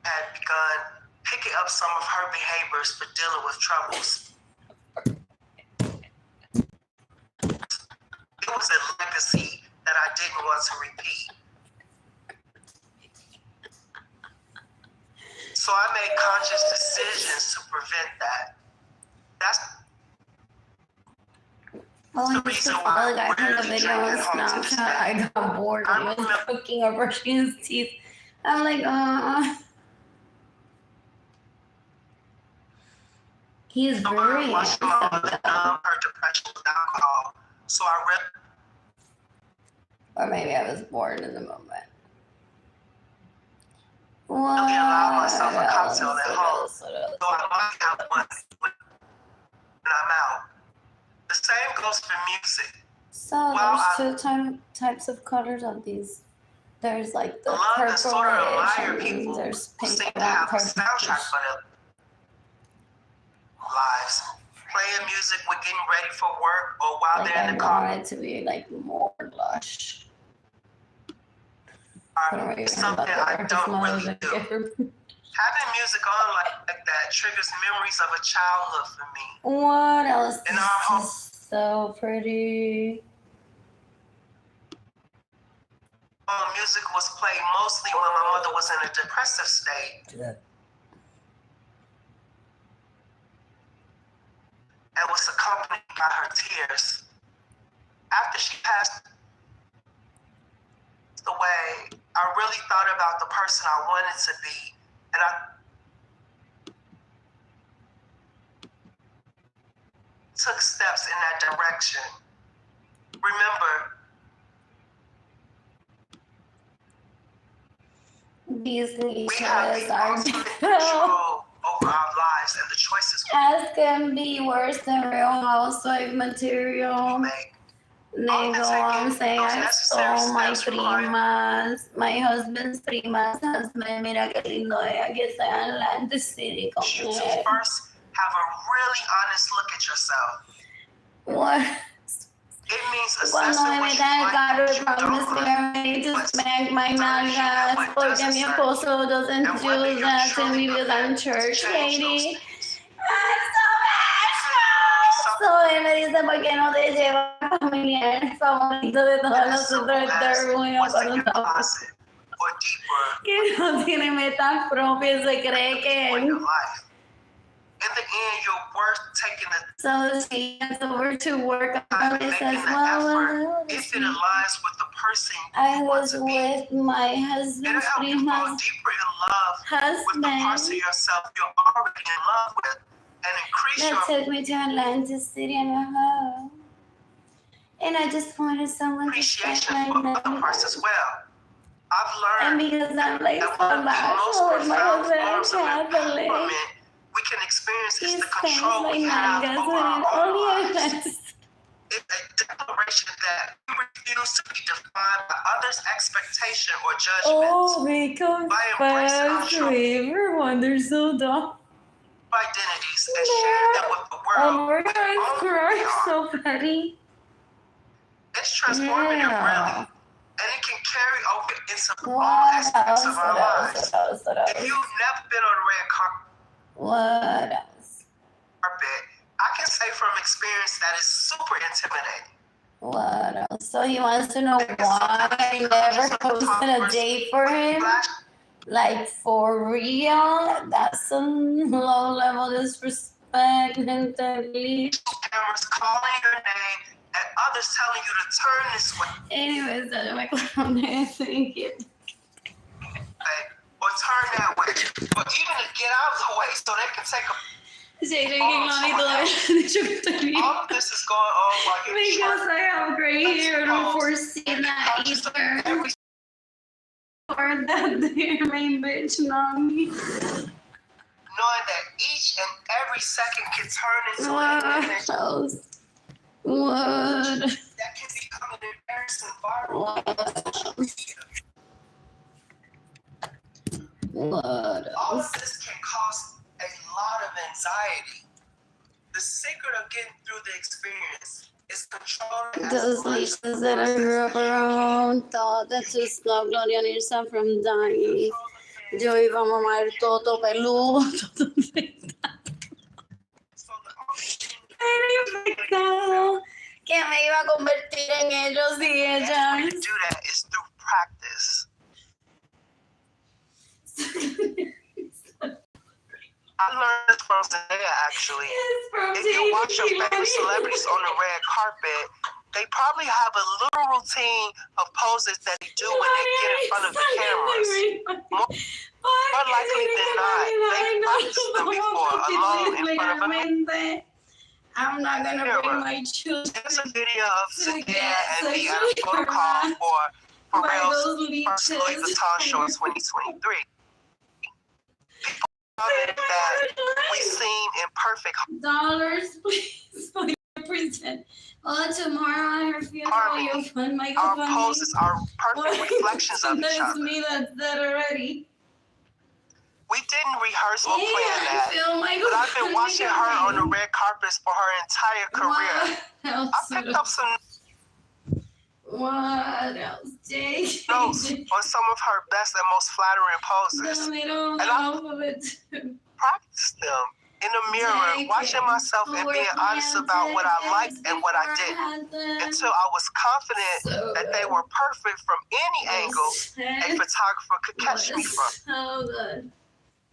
had begun picking up some of her behaviors for dealing with troubles. It was a legacy that I didn't want to repeat. So I made conscious decisions to prevent that. That's Oh, the I just reason saw why the guy I from the rarely video drink on at home to this Snapchat. I day. got bored and he was cooking or brushing his teeth. I'm like, He's So I very watched my mother numb her depression with alcohol. So I read. Or maybe I was bored in the moment. Really allow myself a cocktail at home. So I might have one when I'm out. The same goes for music. So there's two types of colors of these. There's like the Love and sort of admire purplish and people there's who pink seem to and have a purplish. soundtrack for their lives. Playing music when getting ready for work or while Like they're I in the car. want it to be like more lush. It's something I don't really do. Having music on like that triggers memories of a childhood for me. What else In our home, is so pretty? music was played mostly when my mother was in a depressive state. Yeah. And was accompanied by her tears. After she passed away, I really thought about the person I wanted to be, and I took steps in that direction. Remember, These we have leeches the are ultimate control over our lives and the choices as can be worse than Real Housewife we material. make. Nego, I'm saying I stole my primas, my husband's primas husband. Mira qué lindo es que está en Atlantic City con You él. first have a really honest look at yourself. What? It means Cuando assessing me what you metan el like, carro, what I you promise don't me like. I'm ready to But spank my nalgas porque mi esposo doesn't and whether do you're that to truly me because I'm in prepared to church, change those lady. things. I'm so bad. So él me dice, ¿por qué no te llevas a familiar favorito de todos nosotros estar reunidos What's in cuando your estamos? closet or deeper Que no tiene metas propias, se cree in your que... life. In the end, you're worth taking the So she has over to work on time it and says, making the well, effort if it aligns with the person I you want was to be. with my It'll husband's help you fall prima's deeper in love with the parts of husband yourself you're already in love with and increase that your took me to Atlantic City and a half. And I just wanted someone to spank appreciation my for other parts as nalgas. well. I've And learned because I'm like that so one of the most bashful with my profound husband, forms of Catholic, empowerment we can experience he is the spanks control my we have nalgas over when our own only lives. It's a declaration that we refuse to be defined by others' expectation or judgment. Oh, they confess me. Everyone, they're so dumb. Identities and share them with the world. Oh, we're with guys all who we crying are. so petty. It's transformative, Yeah. really. And it can carry over into all What aspects else? of our lives. What else? If you've never been on a red What else? carpet, I can say from experience that it's super intimidating. What else? So he wants to know why I never posted a date for him? Like, for real? That's some low-level disrespect and delete. Cameras calling your name and others telling you to turn this way Anyways, that's my clown. Thank you. or turn that way. Or even to get out of the way so they can take a... Jayden and Keilany todavía han dicho que estoy bien. All of this is going on while you're Because I have gray hair, don't foresee that either. every Or that their main bitch, not me. knowing that each and every second can turn into an What image else? What? that can become an embarrassing viral. What All else? of this can cause a lot of anxiety. The secret of getting through the experience is controlling Those leeches that I grew up around thought that to stop Gloria Nilsson from dying. Yo iba a mamar todo peludo, todo infectado. Era infectado. Que me iba a convertir en ellos y The way ellas. to do that is through practice. I learned this from Zendaya, actually. It's from If you watch your Jayden favorite celebrities on the red carpet, they probably have a little routine of poses that they do when they get in front of the cameras. More likely than not, they've practiced them before, alone in front of a mirror. I'm not gonna bring my children There's a video of Zendaya and me at a sexually photo call for by Pharrell's those first Louis leeches. Vuitton show in 2023. Comment that we seem imperfect. Dollars, please, for your present. Oh, tomorrow at her funeral, you'll fund my Our GoFundMe. poses are perfect reflections of each That's other. me that's dead already. We didn't rehearse or plan I that, feel my but I've been GoFundMe watching her on the going. red carpets for her entire career. What else? I picked up some What else? Jake. notes on some of her best and most flattering poses. They don't And I- know of it. Practiced them in the mirror, watching myself and being honest about what I liked and what I didn't, until I was confident that they were perfect from any angle a photographer could catch me from. So good.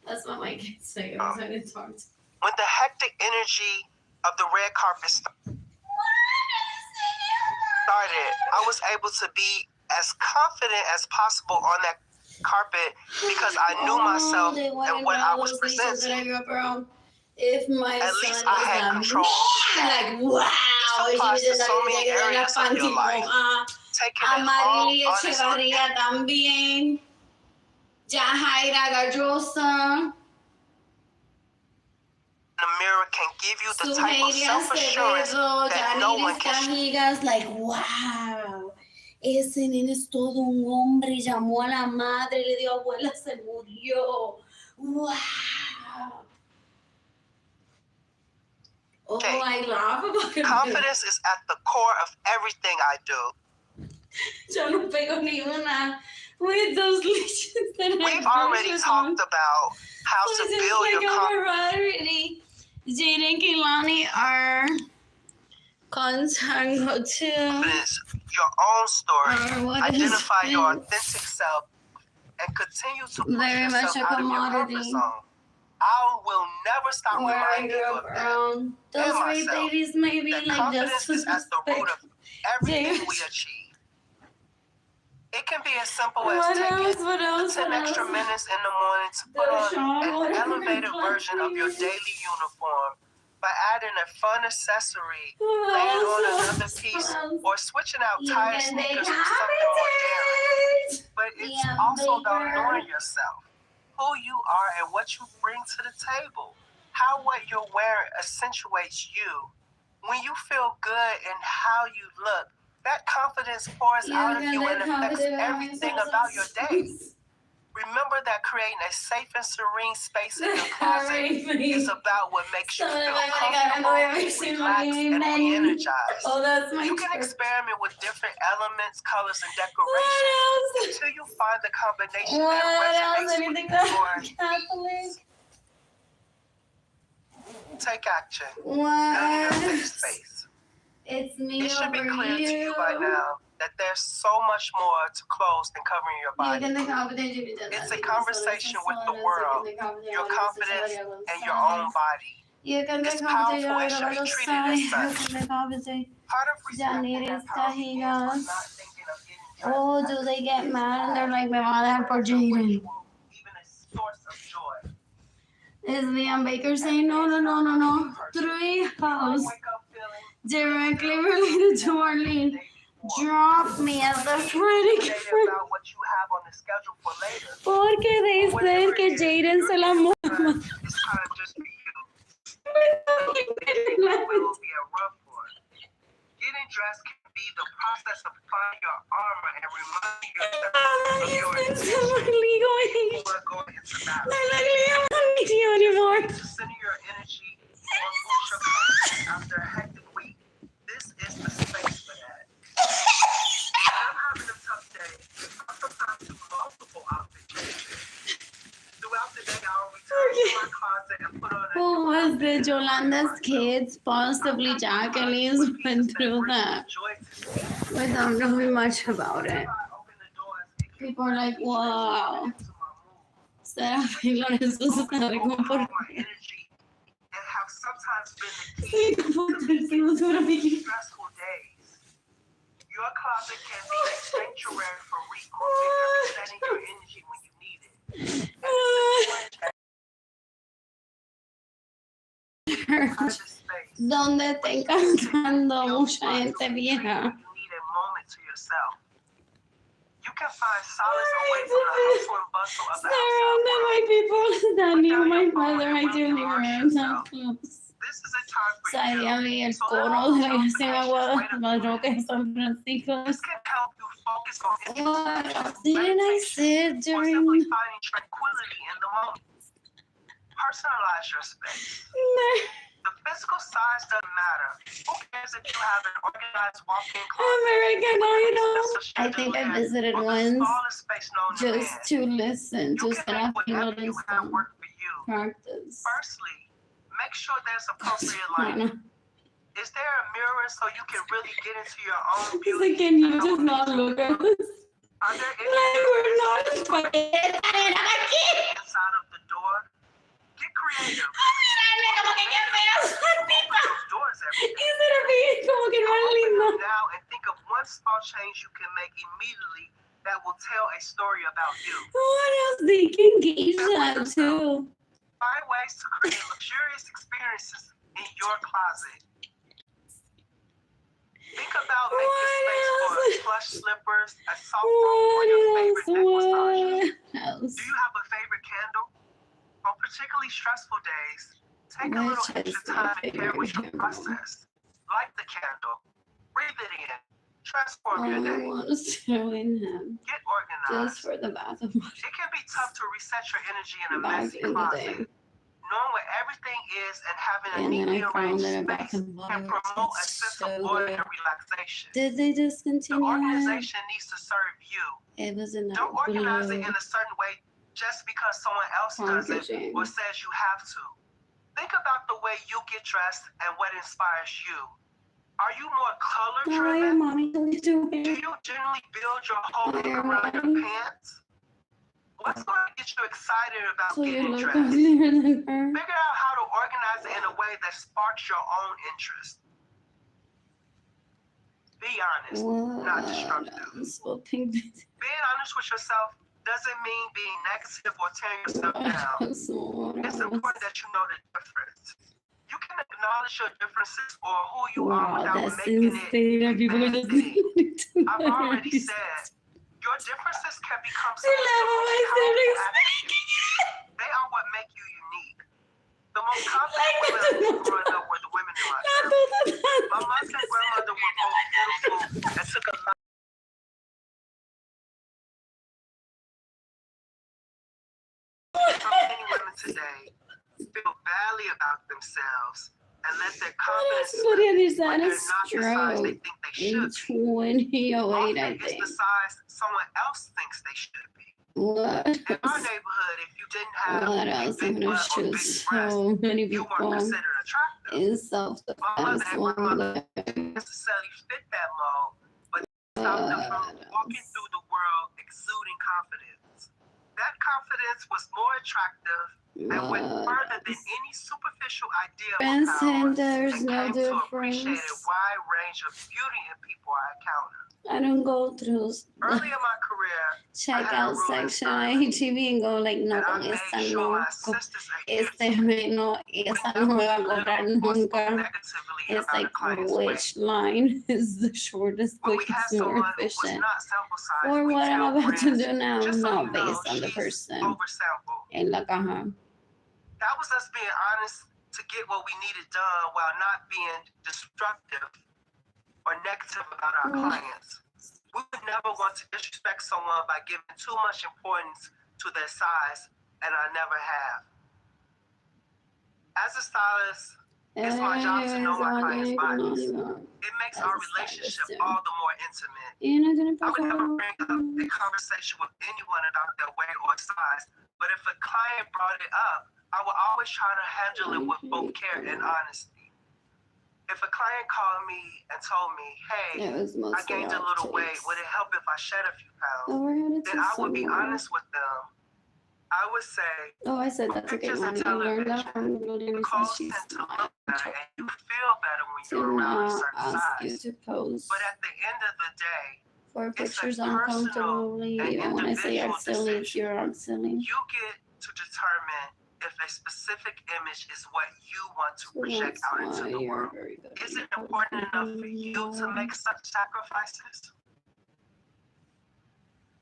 That's what my kids say every time they talk to me. When the hectic energy of the red carpet started, I was able to be as confident as possible on that carpet because I knew myself and what I was presenting. If my At son least I had control over that. like, wow, This applies to so many areas of your life. Taking it all Amarili honestly. Echevarría también. Yajaira Gallosa. The mirror can give you the type of Suhelia self-assurance Acevedo, that no one Yaniris can. Cajigas, like, wow, ese nene es todo un hombre, llamó a la madre, le dio abuela, se murió. Wow. Oh, Okay, I I laugh about it. Confidence is at the core of everything I do. Yo no pego ni una with those leashes that We've already talked about how to build your confidence. Jayden and Keilany are contango to your own story, identify your been authentic self, and continue to push very yourself much a out of your comfort commodity. zone. I will never stop Where I reminding grew you up of that. around those three ladies, maybe That like confidence just is at the root of everything James. we achieve. It can be as simple as What taking else? What else? 10 What extra else? minutes in the morning to put on an elevated version of your daily uniform by adding a fun accessory, laying on another piece, or switching out tired sneakers for something more daring. But it's also about knowing yourself, who you are and what you bring to the table. How what you're wearing accentuates you. When you feel good in how you look, that confidence pours out of you and affects everything about your day. Remember that creating a safe and serene space in your closet is about what makes you feel comfortable, relaxed, and re-energized. Oh, that's my You can experiment with different elements, colors, and decorations until you find the combination that resonates with your Catholic? Take action. What? Build your safe space. It's me. It should be over clear to you by now that there's so much more to clothes than covering your body. It's a conversation with the world, your confidence, and your own body. It's powerful and should be treated as such. Part of respecting that powerful is not thinking of getting dressed Oh, do they get mad and they're like, me van a dejar por Jayden? even a source of joy. Is Liam Baker saying no? Three house Wake up feeling directly related to Arlene. Drop me as the Freddy. about what you have on the schedule for later. Porque dicen que Jayden se la mueve. It's time just for you. It will be a rough one. Getting dressed can be the process of finding your armor and reminding yourself of your intention before going into battle. To center your energy or boost your confidence after a hectic week, this is the space for that. When I'm having a tough day, I sometimes do multiple outfit changes. Throughout the day, I'll return to my closet and put on a Who was the Yolanda's kids? Possibly Jacqueline's went through that without knowing much about it. People are like, wow. Arlene Lorenzo se está recomportando. Sí, como decimos una amiguita. Your closet can be a sanctuary for regrouping and resetting your energy when you need it. Donde está encantando mucha gente vieja. You can find solace away from the hustle and bustle of the Surrounded by people that knew my father, I do live not close. This is a time for Salía you. el coro de la Guadalupe de San Francisco. This can help you focus on What didn't I say or during? simply finding tranquility in the moment. Personalize your space. The physical size doesn't matter. Who cares if you have an organized walk-in closet? American Idol. I think I visited once just to listen to Arlene Lorenzo practice. Firstly, make sure there's appropriate lighting. Is there a mirror so you can really get into your own He's beauty? like, can you just not look at us? Are there any Like we're not fucking inside of the door? Get creative. Doors everywhere. como que no es Open lindo. them now and think of one small change you can make immediately that will tell a story about you. What else? They can gauge that too. Find ways to create luxurious experiences in your closet. Think about making space for plush slippers, a soft robe, or your favorite neck massager. What else? Do you have a favorite candle? On particularly stressful days, take a little extra time and care with your process. Light the candle, breathe it in, transform your I day. want to join him Get organized. just for the bath of It can be tough to reset your energy in a back messy in the day. closet. knowing what everything is and having a And then neatly I found arranged that Bath space and Body can Works promote a is sense of so order good. and relaxation. Did they The discontinue it? organization needs to serve you. It was in Don't that organize it blue in a certain way just because someone else does it packaging. or says you have to. Think about the way you get dressed and what inspires you. Are you more color How are you, driven? mommy? What are you doing? Do you generally build your whole look around your pants? What's going to get you excited about So you getting look dressed? uglier than her. Figure out how to organize it in a way that sparks your own interest. Be honest, not destructive. So pink. Being honest with yourself doesn't mean being negative or tearing yourself down. It's important that you know the difference. You can acknowledge your differences or who you are Wow, without that's making insane. it a People are bad just thing. listening to I've my already voice. said your differences can become I some of the love most my powerful siblings attributes. making it. They are what make you unique. The most confident Like women it's I knew not- growing up were the women in my Not family. both of them. My mother and grandmother were both beautiful and took a lot. So many women today feel badly about themselves and let their confidence Somebody slip understand when a they're not the size they stroke think they in should be. 2008, I Often it's think. the size someone else thinks they should be. What In our else? neyborhood, if you didn't have What a else? I'm big gonna butt or shoot big breasts, so many you weren't people considered attractive. in My mother self-defense. and grandmother didn't necessarily fit that mold, but they stopped them from walking through the world exuding confidence. That confidence was more attractive and went further than any superficial idea of power, And there's and no came to appreciate a difference. wide range of beauty in people I encounter. I don't go through Early in my career, checkout section en HEB and go like, no, and I con made esta sure no, my con sisters adhered to no, esa no me va a comprar nunca. negatively It's about a like, client's weight. which line is the shortest, When we had quickest, more someone who was efficient? not sample size, Or we what I'm tell about to brands, do now, just so not you know, based on the she's person oversampled. en la caja. That was us being honest to get what we needed done while not being destructive or negative about our clients. We would never want to disrespect someone by giving too much importance to their size, and I never have. As a stylist, it's my job to know my clients' bodies. It makes our relationship all the more intimate. I would never bring up a conversation with anyone about their weight or size, but if a client brought it up, I would always try to handle it with both care and honesty. If a client called me and told me, hey, I gained a little weight, would it help if I shed a few pounds? Then I would be honest with them. I would say, I said that's a good pictures one. and I learned that television, from Gloria clothes since she's tend to not look better and you feel better when to you're around a not certain ask you size. to pose But at the end of the day, for it's a pictures personal uncomfortably. and Even when I say individual axilla, it's decision. your axilla. You get to determine if a specific image is what you want to So project that's out into why the you're world. very good. Is it important enough for you to make such sacrifices?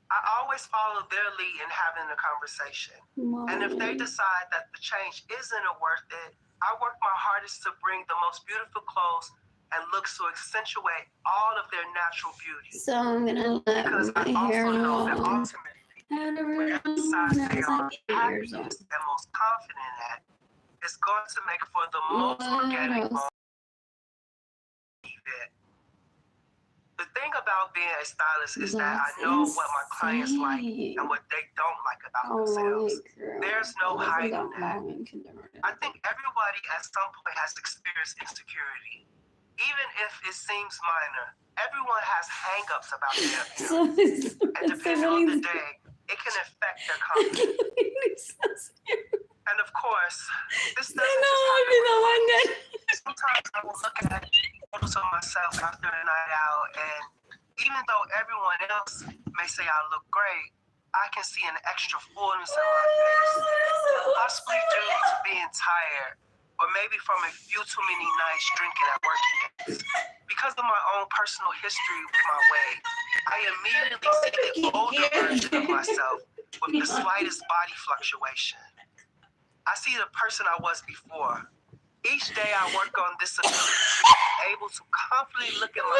I always follow their lead in having a conversation. And if they decide that the change isn't worth it, I work my hardest to bring the most beautiful clothes and looks to accentuate all of their natural beauty. So I'm gonna let Because I my hair also know that long. ultimately, Whatever whatever size they are like 8 years old. happiest and most confident at is going to make for the most organic else? event. The thing about being a stylist is that I know what my clients like and what they don't like about themselves. There's no hiding that. I think everybody at some point has experienced insecurity. Even if it seems minor, everyone has hang-ups about their appearance. And depending on the day, it can affect their confidence. And of course, this doesn't just happen. Sometimes I will look at photos of myself after a night out, and even though everyone else may say I look great, I can see an extra fullness in my face. Possibly due to being tired, or maybe from a few too many nights drinking at work. Because of my own personal history with my weight, I immediately see the older version of myself with the slightest body fluctuation. I see the person I was before. Each day I work on this ability to be able to confidently look at myself.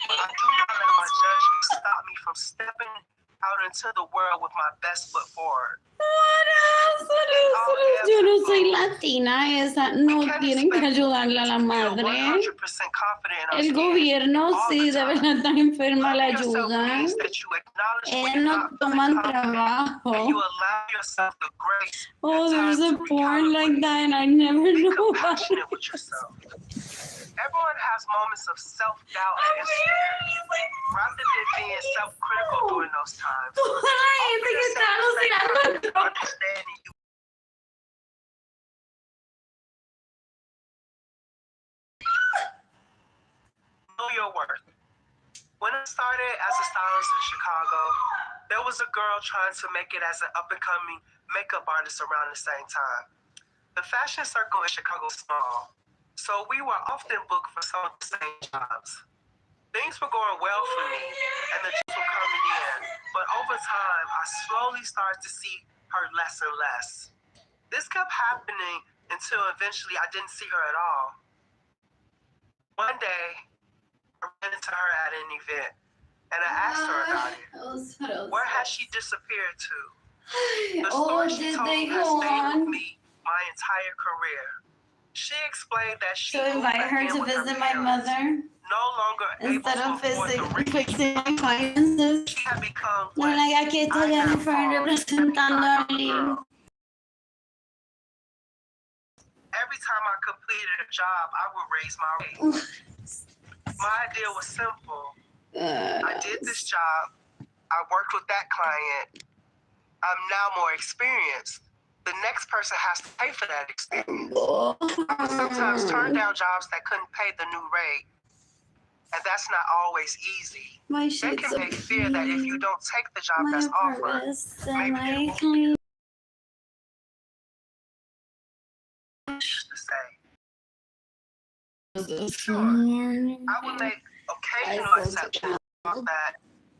But I do not let my judgment stop me from stepping out into the world with my best foot forward. Yo no soy latina, esa no tienen que ayudarle a la madre. El gobierno, si de verdad está enferma, la ayudan. Ellos no toman trabajo. Oh, there's a porn like that and I never knew about it. Everyone has moments of self-doubt and insecurity. Rather than being self-critical during those times, understanding you. Know your worth. When I started as a stylist in Chicago, there was a girl trying to make it as an up-and-coming makeup artist around the same time. The fashion circle in Chicago is small, so we were often booked for some of the same jobs. Things were going well for me, and the jobs were coming in, but over time, I slowly started to see her less and less. This kept happening until eventually I didn't see her at all. One day, I ran into her at an event, and I asked her about it. Where has she disappeared to? The story she told me has stayed with me my entire career. She explained that she invite her to visit my mother no longer instead able of to afford the fixing my finances. She had become No, like aquí está Jennifer representando a Arlene. Every time I completed a job, I would raise my rate. My idea was simple. I did this job. I worked with that client. I'm now more experienced. The next person has to pay for that experience. I sometimes turned down jobs that couldn't pay the new rate. And that's not always easy. There can be fear that if you don't take the job that's offered, maybe it won't be to say. Sure, I would make occasional exceptions that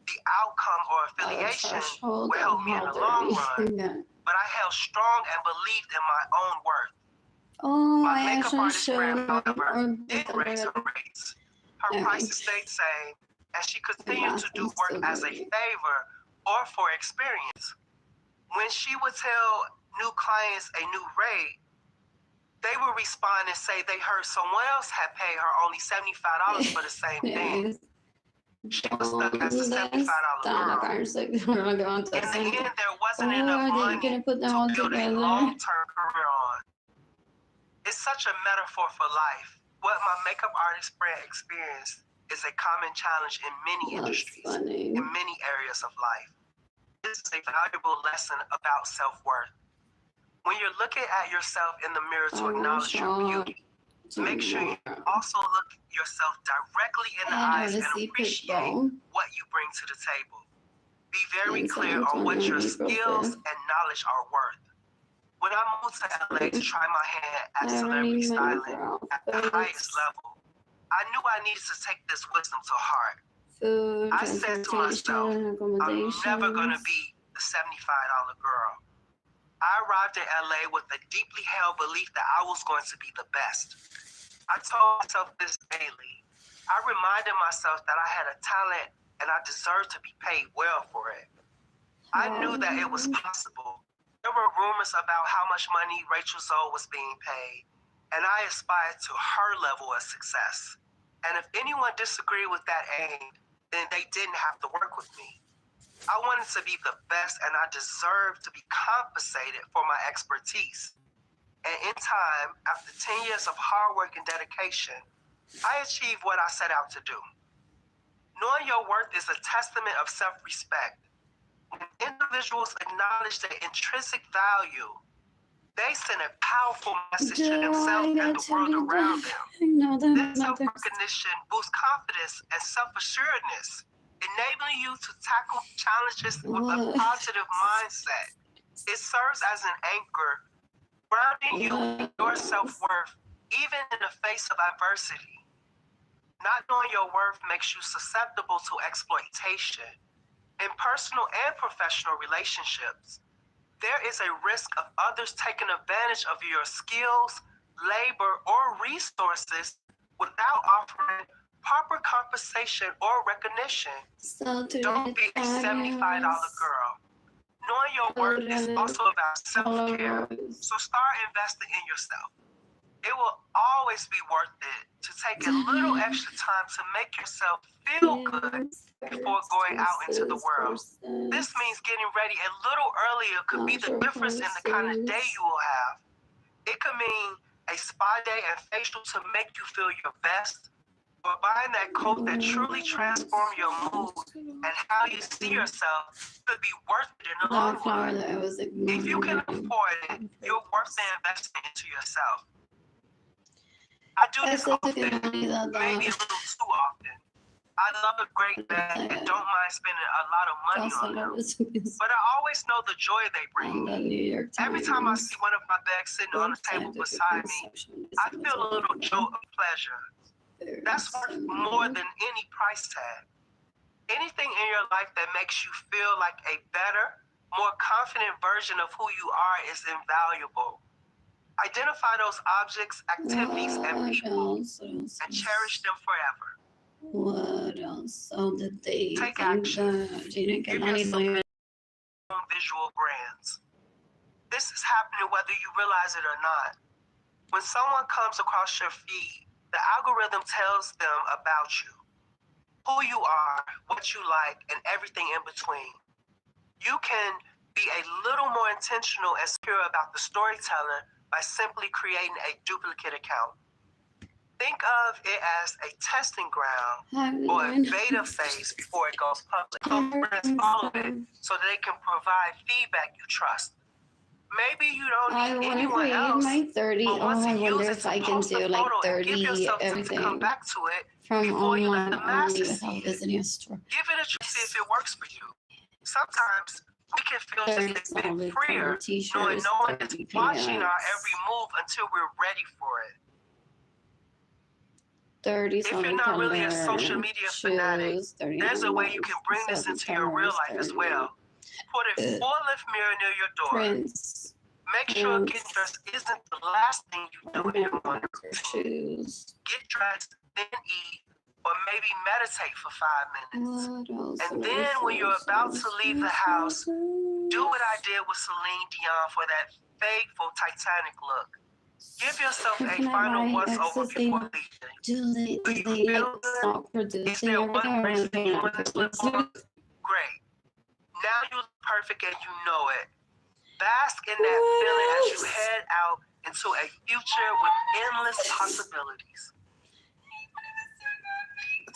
the outcome or affiliation will help me in the long run, but I held strong and believed in my own worth. My makeup artist friend, however, didn't raise her rates. Her prices stayed the same, and she continued to do work as a favor or for experience. When she would tell new clients a new rate, they would respond and say they heard someone else had paid her only $75 for the same thing. She was stuck as a $75 girl. In the end, there wasn't enough money to build a long-term career on. It's such a metaphor for life. What my makeup artist friend experienced is a common challenge in many industries, in many areas of life. This is a valuable lesson about self-worth. When you're looking at yourself in the mirror to acknowledge your beauty, make sure you also look yourself directly in the eyes and appreciate what you bring to the table. Be very clear on what your skills and knowledge are worth. When I moved to LA to try my hand at celebrity styling at the highest level, I knew I needed to take this wisdom to heart. I said to myself, I'm never going to be the $75 girl. I arrived in LA with a deeply held belief that I was going to be the best. I told myself this daily. I reminded myself that I had a talent and I deserved to be paid well for it. I knew that it was possible. There were rumors about how much money Rachel Zoe was being paid, and I aspired to her level of success. And if anyone disagreed with that aim, then they didn't have to work with me. I wanted to be the best, and I deserved to be compensated for my expertise. And in time, after 10 years of hard work and dedication, I achieved what I set out to do. Knowing your worth is a testament of self-respect. When individuals acknowledge their intrinsic value, they send a powerful message to themselves and the world around them. This self-recognition boosts confidence and self-assuredness, enabling you to tackle challenges with a positive mindset. It serves as an anchor, grounding you in your self-worth, even in the face of adversity. Not knowing your worth makes you susceptible to exploitation. In personal and professional relationships, there is a risk of others taking advantage of your skills, labor, or resources without offering proper compensation or recognition. So Don't be a $75 girl. Knowing your worth is also about self-care. So start investing in yourself. It will always be worth it to take a little extra time to make yourself feel good before going out into the world. This means getting ready a little earlier could be the difference in the kind of day you will have. It could mean a spa day and facial to make you feel your best, or buying that coat that truly transforms your mood and how you see yourself could be worth it in the long run. If you can afford it, you're worth the investment into yourself. I do this often, maybe a little too often. I love a great bag and don't mind spending a lot of money on them, but I always know the joy they bring me. Every time I see one of my bags sitting on the table beside me, I feel a little jolt of pleasure. That's worth more than any price tag. Anything in your life that makes you feel like a better, more confident version of who you are is invaluable. Identify those objects, activities, and people and cherish them forever. What else? So did they Take action. Jayden and Keilany Visual brands. This is happening whether you realize it or not. When someone comes across your feed, the algorithm tells them about you, who you are, what you like, and everything in between. You can be a little more intentional and secure about the storytelling by simply creating a duplicate account. Think of it as a testing ground or a beta phase before it goes public. So friends follow it so that they can provide feedback you trust. Maybe you don't need anyone else. My 30. But once I you wonder use if it I to can post do a like photo and 30 give yourself time to everything come back to it from before you let online the only masses without see it. visiting a store. Give it a try, see if it works for you. Sometimes we can feel just a bit freer knowing no one is watching our every move until we're ready for it. 30 If you're not really a social media fanatic, there's a way you can bring this into your real life as well. Put a full-length mirror near your door. Prints. Make sure getting dressed isn't the last thing you do in the morning. Shoes. Get dressed, then eat, or maybe meditate for 5 minutes. What else? And then when you're about to leave the house, do what I did with Celine Dion for that faithful Titanic look. Give yourself a final once-over before leaving. Do they stop producing Is there one everything? reason you want to slip on? Great. Now you look perfect and you know it. Bask in that feeling as you head out into a future with endless possibilities.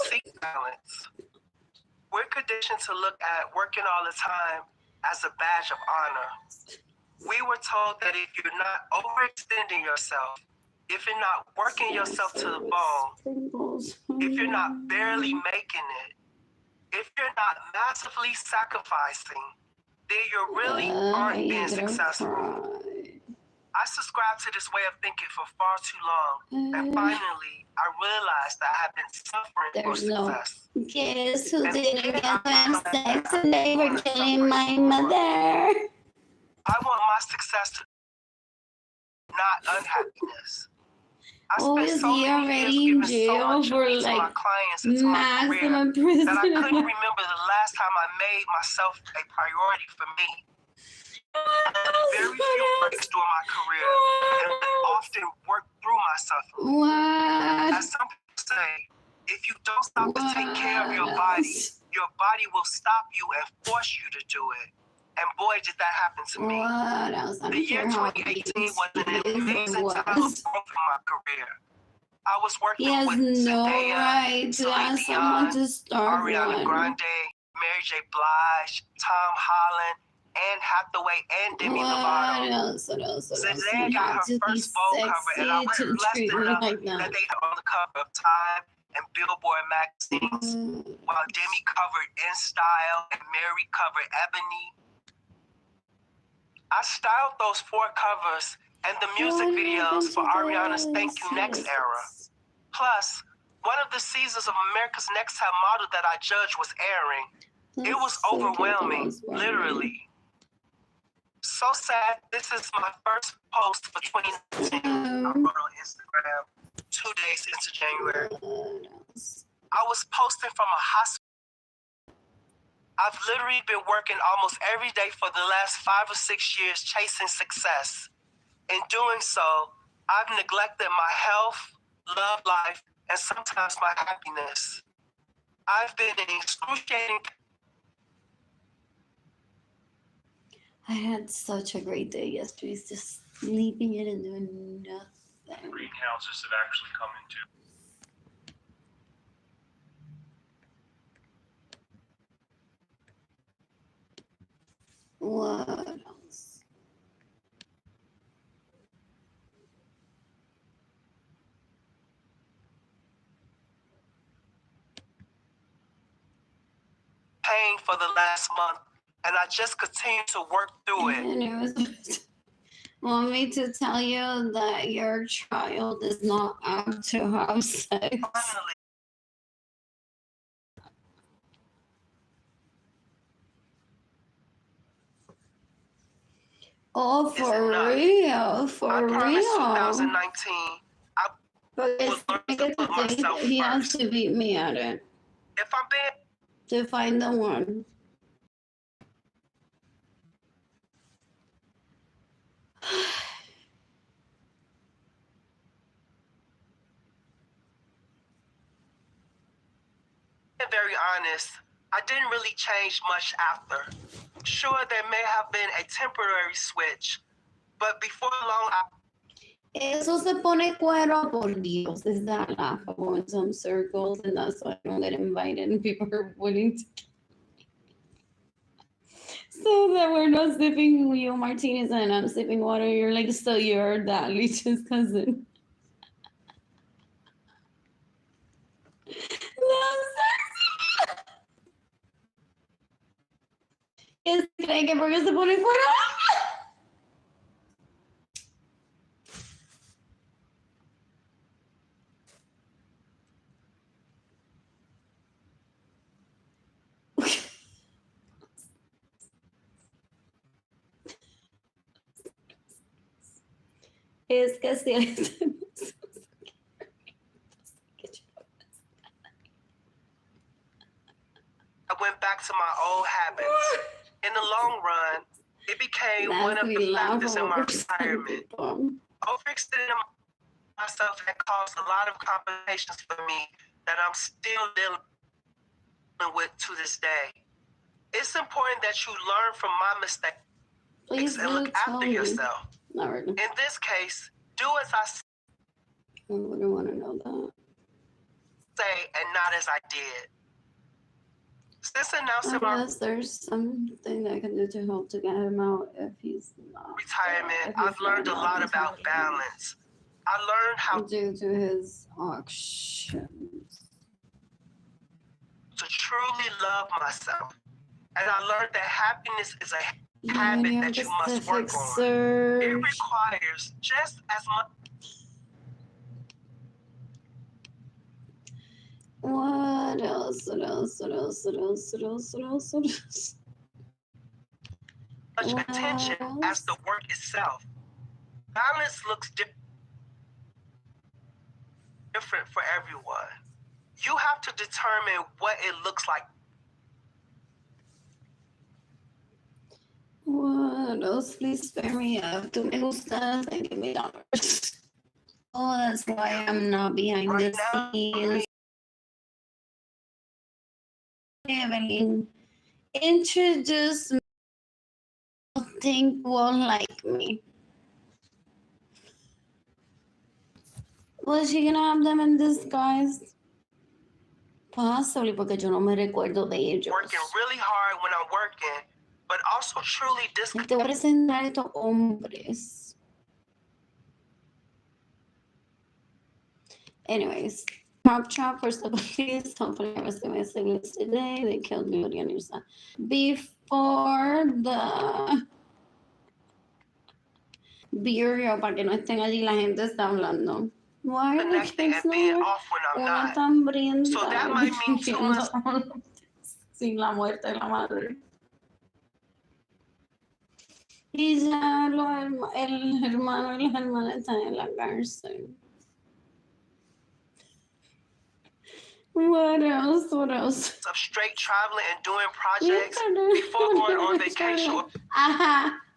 Seek balance. We're conditioned to look at working all the time as a badge of honor. We were told that if you're not overextending yourself, if you're not working yourself to the bone, if you're not barely making it, if you're not massively sacrificing, then you really aren't being successful. I subscribed to this way of thinking for far too long, and finally, I realized that I have been suffering for success. Guess who didn't get to sex and they were killing my mother? I want my success to not unhappiness. I spent so many years giving so much to my clients and to my career that I couldn't remember the last time I made myself a priority for me. I had very few breaks during my career, and I often worked through my suffering. As some people say, if you don't stop to take care of your body will stop you and force you to do it. And boy, did that happen to me. The year 2018 was an amazing time of growth in my career. I was working with Zendaya, Celine Dion, Ariana Grande, Mary J. Blige, Tom Holland, Anne Hathaway, and Demi Lovato. Zendaya got her first Vogue cover, and I was blessed enough that they had on the cover of Time and Billboard magazines, while Demi covered In Style and Mary covered Ebony. I styled those 4 covers and the music videos for Ariana's Thank You Next era. Plus, one of the seasons of America's Next Top Model that I judged was airing. It was overwhelming, literally. So sad, this is my first post for 2019. I wrote on Instagram 2 days into January. I was posting from a hospital. I've literally been working almost every day for the last 5 or 6 years chasing success. In doing so, I've neglected my health, love life, and sometimes my happiness. I've been in excruciating. I had such a great day yesterday, just sleeping in and doing nothing. Greenhouses have actually come into. What else? Pain for the last month, and I just continue to work through it. And it was want me to tell you that your child is not out to have sex. Finally, Oh, for real, for I promise real. 2019, But it's I get to think that he has to beat me at it if I'm being to find the one. very honest, I didn't really change much after. Sure, there may have been a temporary switch, but before long, Eso se pone cuero, por Dios. Is that laughable in some circles, and that's why I don't get invited, and people are willing to. So that we're not sipping Leo Martinez and I'm sipping water, you're like, so you're that Leech's cousin. ¿Qué creen que porque se pone fuera? Es que si I went back to my old habits. In the long run, it became one of the factors in my retirement. Overextending myself had caused a lot of complications for me that I'm still dealing with to this day. It's important that you learn from my mistakes and look after yourself. Not right now. In this case, do as I I wouldn't want to know that. say and not as I did. Since announcing my Unless there's something that I can do to help to get him out if he's not. retirement, I've learned a lot about balance. I learned how Due to his actions. to truly love myself. And I learned that happiness is a habit that you must work on. It requires just as much What else? What else? What else? What else? What else? What else? What else? attention as the work itself. Balance looks different for everyone. You have to determine what it looks like. What else? Please spare me up. Tu me gustas and give me dollars. Oh, that's why I'm not behind Right the now, scenes. Evelyn, introduce me. I think won't like me. Was she gonna have them in disguise? Possibly, porque yo no me recuerdo de ellos. Working really hard when I'm working, but also truly Y te voy a presentar a estos hombres. Anyways, Prop Chop for the police. Hopefully I was going to say this today. They killed me with Yanisa. Before the burial, para que no estén allí, la gente está hablando. Why are the connecting kids and being not off when I'm una not. tan hambrienta? So that might mean too much. Sin la muerte de la madre. Y ya el hermano y las hermanas están en la cárcel. What else? What else? Of straight traveling and doing projects before going on vacation.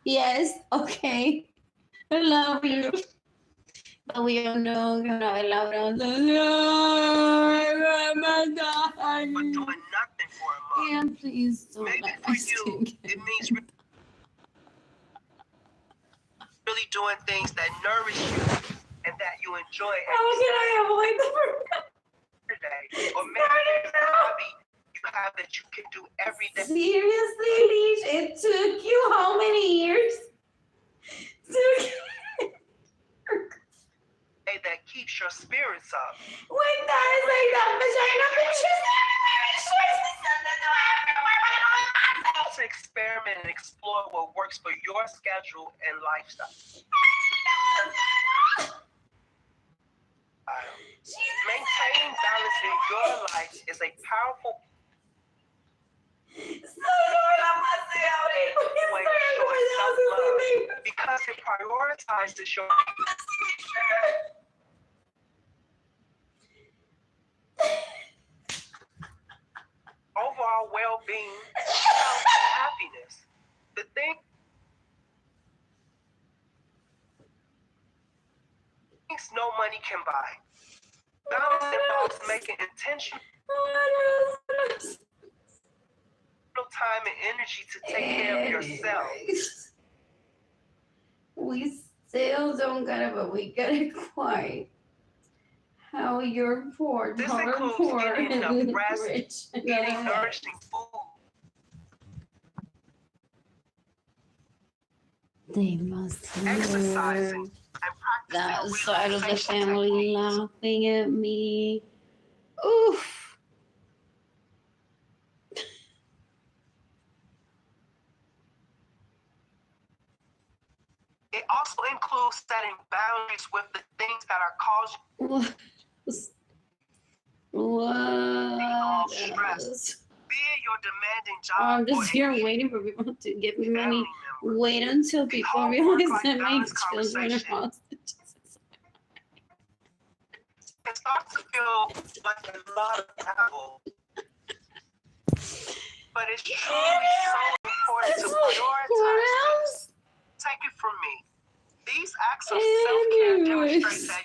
Yes. Okay. I love you. But we all know you're not allowed on the But doing nothing for a month. And please don't Maybe let for my you, skin get it means really doing things that nourish you and that you enjoy How can I avoid the every day. Or maybe there's a hobby you have that you can do every day. Seriously, Leach? It took you how many years to That keeps your spirits up. when that is like that vagina bitches To experiment and explore what works for your schedule and lifestyle. Maintaining balance in your life is a powerful way to show self-love because it prioritizes your overall well-being, health, and happiness. The things no money can buy. Balance involves making intentional time and energy to take care of yourself. We still don't get it, but we get it quite. How you're poor, This daughter includes poor, eating and enough rest, rich. eating nourishing food. They must Exercising hear and practicing that side of the relaxation family techniques. laughing at me. Oof. It also includes setting boundaries with the things that are causing What stress. else? Be it your demanding job I'm or just here waiting for people to give me money. family member. Wait until people whole realize work-life that my balance children are conversation. hostages. It starts to feel like a lot of travel. But it's truly so important to prioritize. Take it from me. These acts of self-care demonstrate that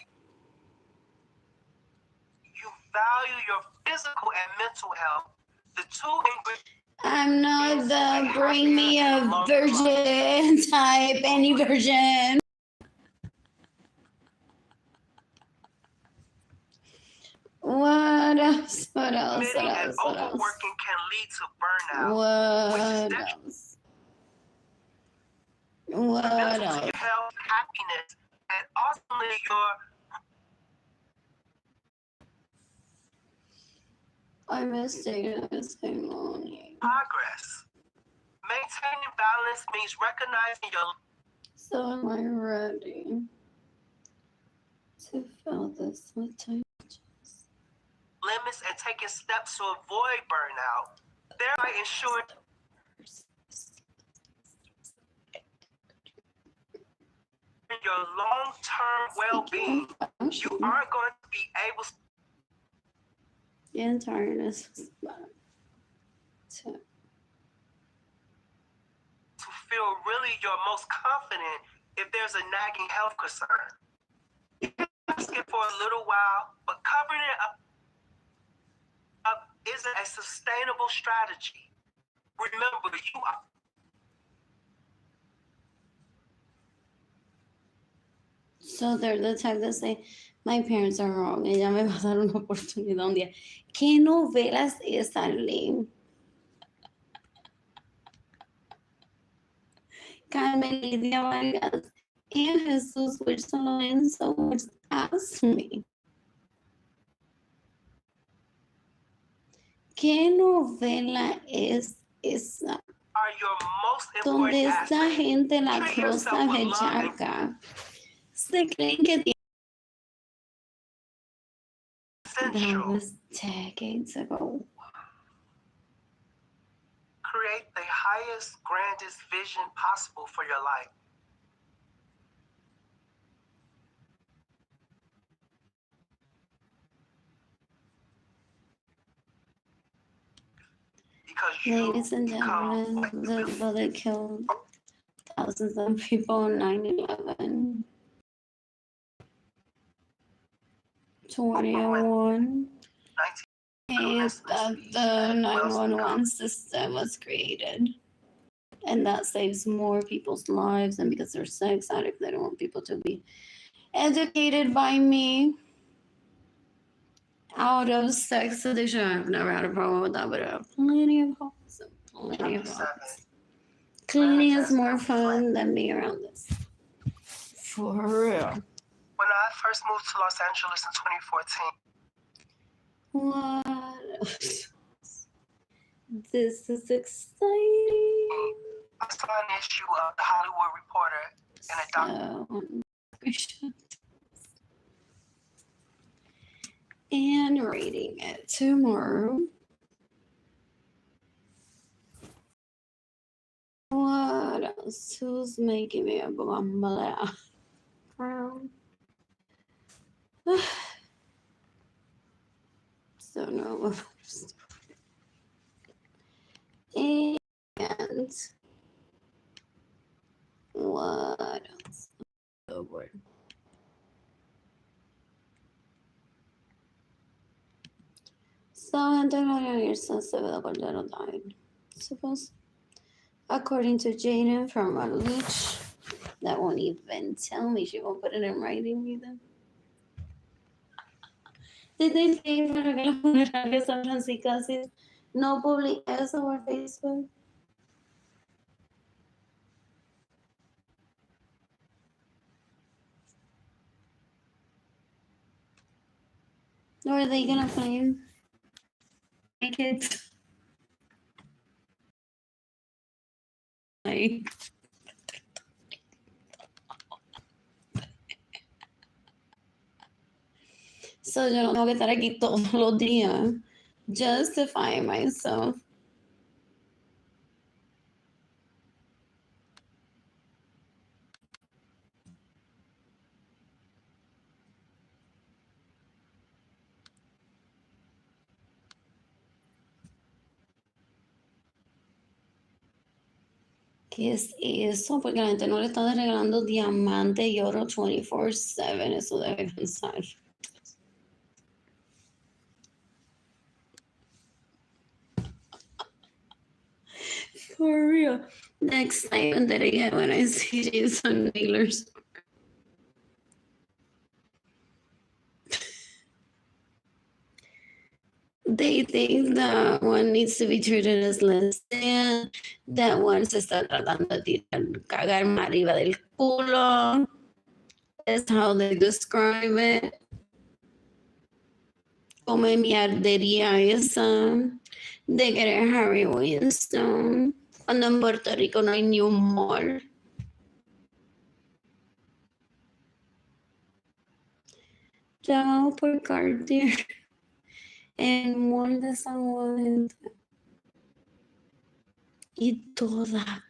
you value your physical and mental health. The two ingredients. I'm not the bring me a virgin type, any virgin. What else? What else? What And else? What else? overworking can lead to burnout. What else? What Mental else? health, happiness, and ultimately your I miss Jayden. I miss Keilany. progress. Maintaining balance means recognizing your So am I ready to fill this with time? limits and taking steps to avoid burnout, thereby ensuring your long-term well-being. You aren't going to be able And tiredness is bad. to feel really your most confident if there's a nagging health concern. Ask it for a little while, but covering it up isn't a sustainable strategy. Remember, you are. So they're the type that say, my parents are wrong. Ella me va a dar una oportunidad un día. ¿Qué novelas es, Arlene? Carmen Lidia Vargas and Jesus Lorenzo would ask me, ¿qué novela es esa? Are your most Donde important esta asset. gente la Treat cosa yourself with love and bellaca se creen que tienen. That essential. was decades ago. Create the highest, grandest vision possible for your life. because you Ladies and become gentlemen, like the bullet killed thousands of people on 9/11. 2001. 19 Is that the 911 system was created. And that saves more people's lives. And because they're sex addicts, they don't want people to be educated by me out of sex addiction. I've never had a problem with that, but I have plenty of hoes. Plenty of hoes. Cleaning is more fun than being around this. For real. When I first moved to Los Angeles in 2014, What? This is exciting. I saw an issue of the Hollywood Reporter and a And reading it tomorrow. What else? Who's making me a blah crown? So no. And what else? Oh boy. So Antonio yourself Cordero died. Suppose. According to Jayden from a leech. That won't even tell me. She won't put it in writing either. Did they say para que las funerarias hablan si casi no publica eso por Facebook? Or are they gonna flame my kids? Like, so yo no tengo que estar aquí todos los días justifying myself. ¿Qué es eso? Porque la gente no le está regalando diamante y oro 24/7. Eso debe pensar. For real. The excitement that I get when I see Jason Naylor's. They think that one needs to be treated as lesbian, that one se está tratando de cagar arriba del culo. That's how they describe it. Come mierdería esa de querer Harry Winston cuando en Puerto Rico no hay ni un mall. Llamado por Cartier en mall de San Juan y todavía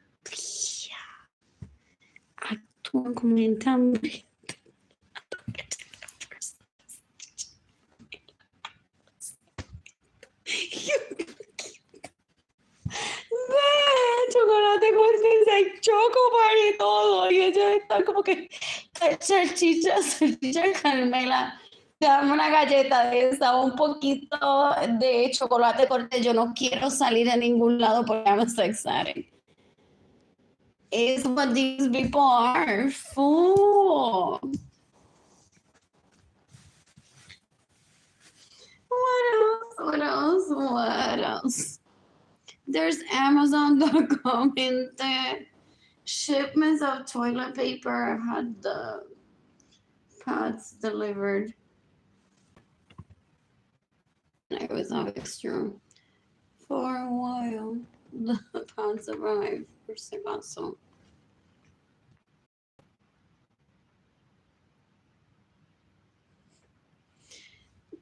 actúan como gente hambrienta. Chocolate con ese chocobar y todo. Y ellos están como que salchicha, Carmela. Dame una galleta de esa, un poquito de chocolate corte. Yo no quiero salir a ningún lado porque I'm so excited. It's what these people are. Fool. What else? There's Amazon.com in the shipments of toilet paper. I've had the pads delivered. I was extra for a while. The pads arrived por si acaso.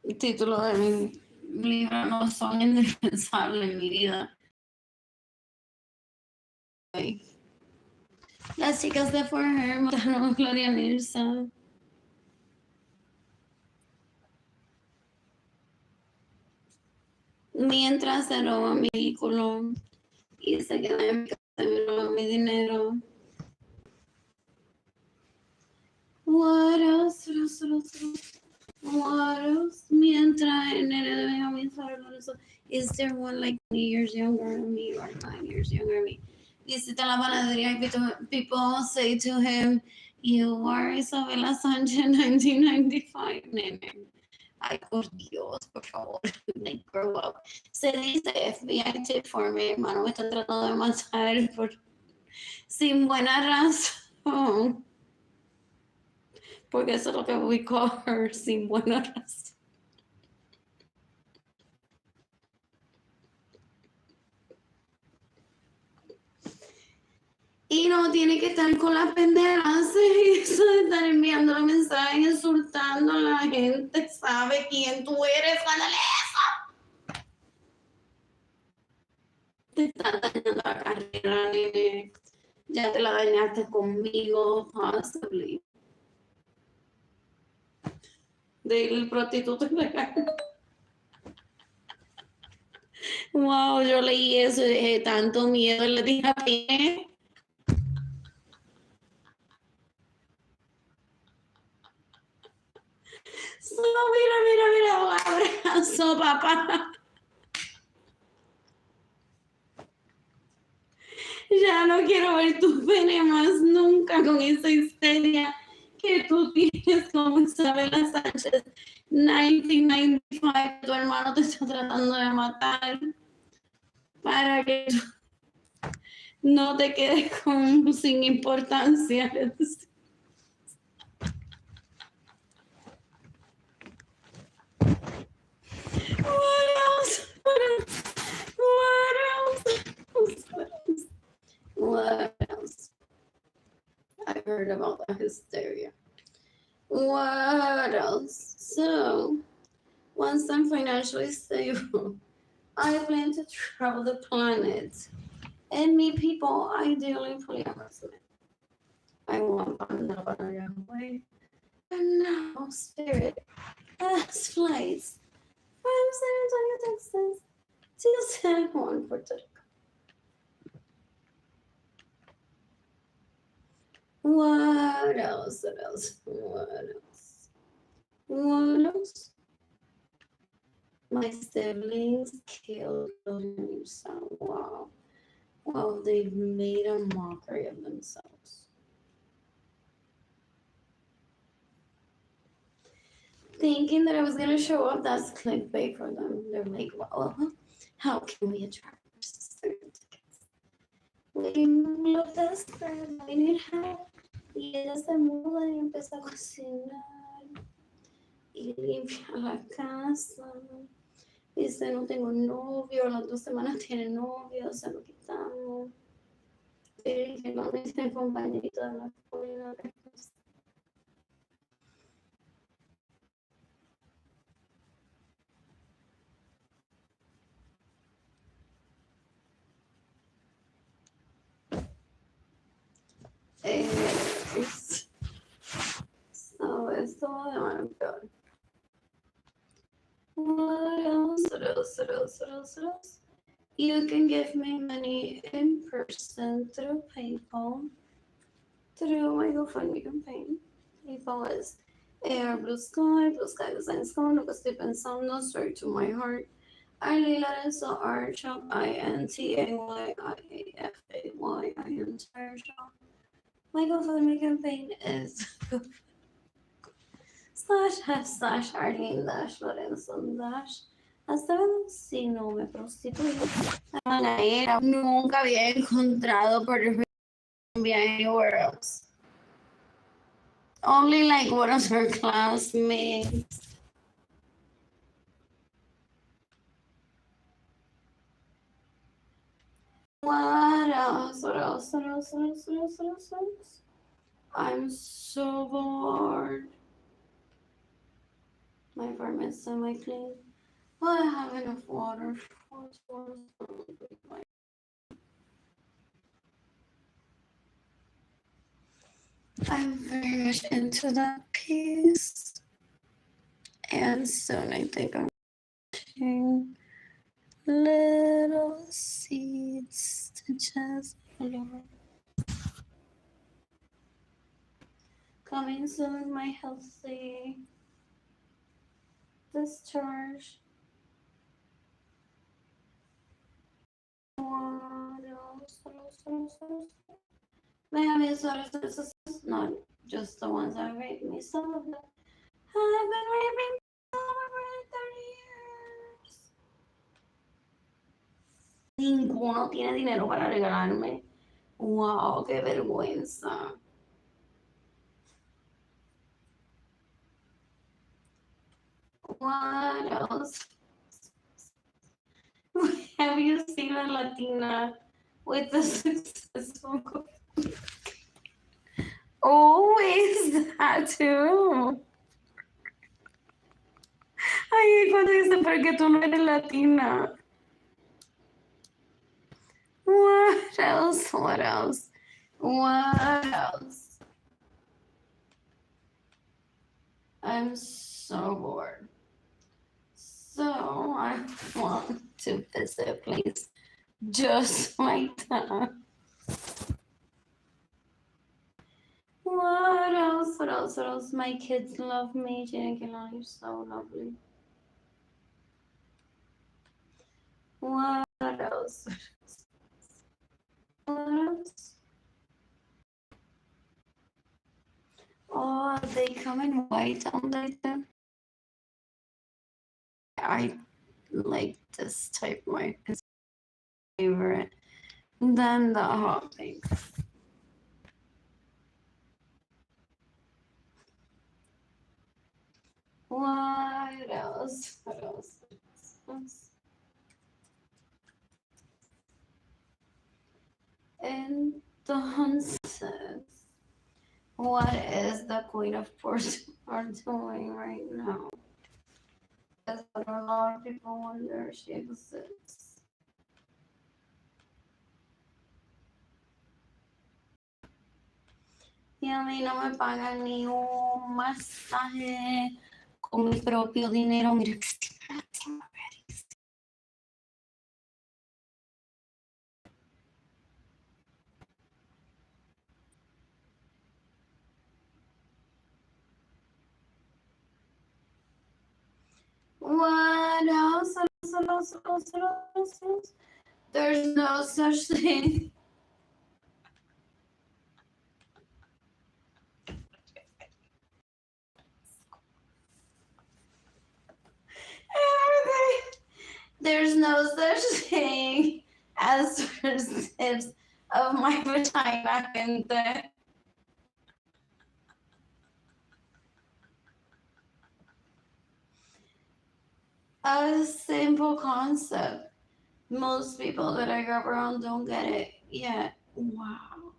El título de mi libro no son indispensables en mi vida. Las chicas de For Her mataron a Gloria Mirza. mientras se roba mi vehículo y se queda en mi casa y me roba mi dinero. What else? What else? Mientras en el de Benjamin Lorenzo, is there one like 20 years younger than me or 9 years younger than me? Visita la panadería y people say to him, you are Isabela Sánchez 1995, nene. Ay, por Dios, por favor, like, grow up. Se dice FBI tip for me, hermano, me están tratando de matar sin buena razón. Porque eso es lo que we call her, sin buena razón. Y no tiene que estar con las pendejas y eso de estar enviando los mensajes, insultando a la gente, sabe quién tú eres cuando lees eso. Te están dañando la carrera, nene. Ya te la dañaste conmigo, possibly. Del prostituto ilegal. Wow, yo leí eso y dije, tanto miedo le dije a ti. So, mira, un abrazo, papá. Ya no quiero ver tu pene más nunca con esa histeria que tú tienes como Isabela Sánchez 1995. Tu hermano te está tratando de matar para que no te quedes con, sin importancia. What else? What else? I heard about the hysteria. What else? So, once I'm financially stable, I plan to travel the planet and meet people ideally polyamorous. I want Pandora away. And now, Spirit has flights from San Antonio, Texas to San Juan, Puerto Rico. What else? What else? My siblings killed themselves. Wow. Well, they've made a mockery of themselves. Thinking that I was gonna show up, that's clickbait for them. They're like, well, how can we attract our sister tickets? We look desperate, we need help. Y ella se muda y empieza a cocinar y limpia la casa. Dice, no tengo novio, las 2 semanas tiene novio, se lo quitamos. Y que no me tiene compañerito de la escuela. So, esto va de mal en peor. What else? You can give me money in person through PayPal, through my GoFundMe campaign. PayPal is Blue Sky Designs con lo que estoy pensando, straight to my heart. Arlene Lorenzo Art Shop, INTAYIAFAY Art Shop. My GoFundMe campaign is // Arlene Lorenzo hasta si no me prostituyo. Nunca había encontrado por anywhere else. Only like one of her classmates. What else? I'm so bored. My apartment is semi-clean. Well, I have enough water. I'm very much into that piece. And soon I think I'm watching Little seeds to just coming soon, my healthy discharge. What else? Maybe it's not just the ones that rape me. Some of them have been raping me for over 30 years. Ninguno tiene dinero para regalarme. Wow, qué vergüenza. What else? Have you seen a Latina with a successful always that too? Ay, cuando dice, porque tú no eres latina. What else? What else? What else? I'm so bored. So I want to visit a place just like that. What else? What else? What else? My kids love me. Jayden and Keilany, you're so lovely. What else? What else? Oh, they come in white on that. I like this type, my favorite. Then the hot pink. What else? What else? What else? Entonces, what is the Queen of Portugal doing right now? That's what a lot of people wonder if she exists. Y a mí no me pagan ni un masaje con mi propio dinero. Mira que what else? There's no such thing. There's no such thing as first tips of my vagina, gente. A simple concept. Most people that I grew up around don't get it yet. Wow.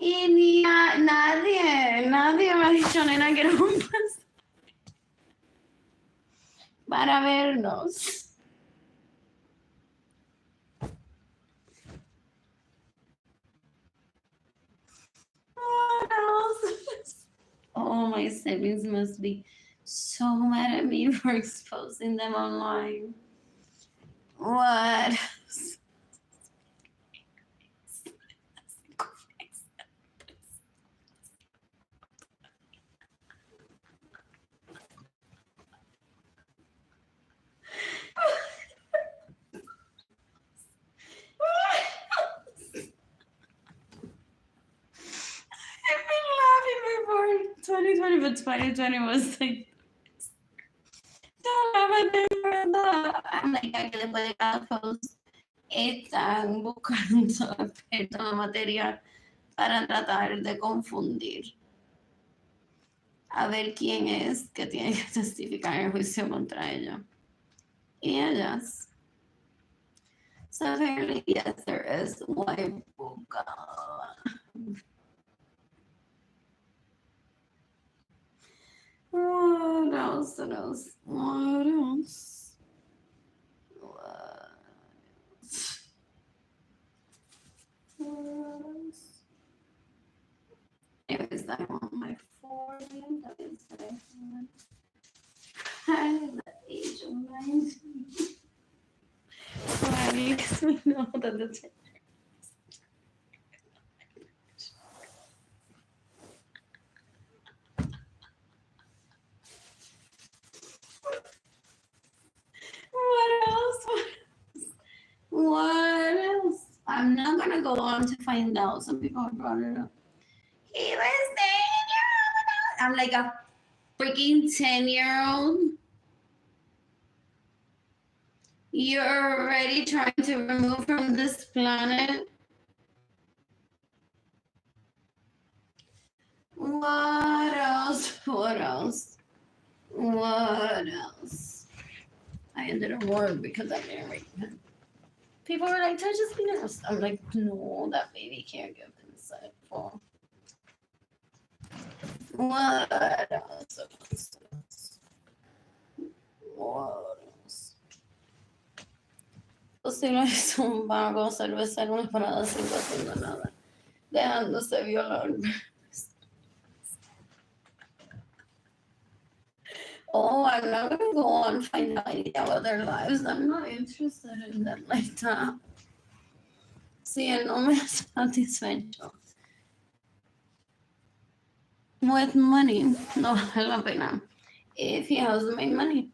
Y ni a nadie me ha dicho, nena, que no pasa para vernos. What else? Oh, my siblings must be so mad at me for exposing them online. What? I've been laughing before 2020, but 2020 was like, don't laugh at that. I'm like, I can play that post. Están buscando expertos material para tratar de confundir. A ver quién es que tiene que testificar en el juicio contra ella. Y ellas. So apparently, yes, there is one book. What else? What else? What else? What else? mind. So at least we know that the what else? What else? I'm not gonna go on to find out. Some people have brought it up. He was saying I'm like a freaking 10-year-old. You're already trying to remove from this planet. What else? What else? What else? I ended up work because I didn't read it. People were like, touch his penis. I'm like, no, that baby can't get inside. What else? What else? Posible es un vago cervecero, una parada sin haciendo nada, dejándose violar. Oh, I'm not gonna go on find out about their lives. I'm not interested in that like that. Si él no me satisfecho with money, no vale la pena. If he has made money.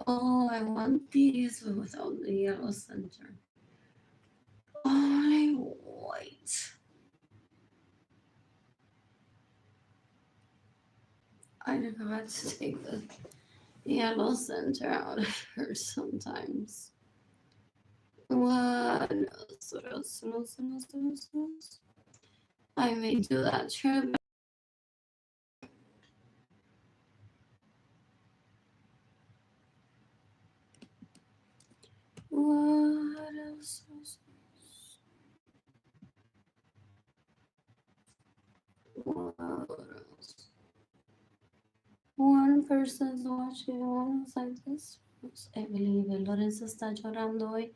Oh, I want these without the yellow center. Only white. I got to take the yellow center out of her sometimes. What else? What else? What else? What else? What else? What else? I may do that trip. What else? What else? One person's watching, one is like this. I believe Lorenzo está llorando hoy.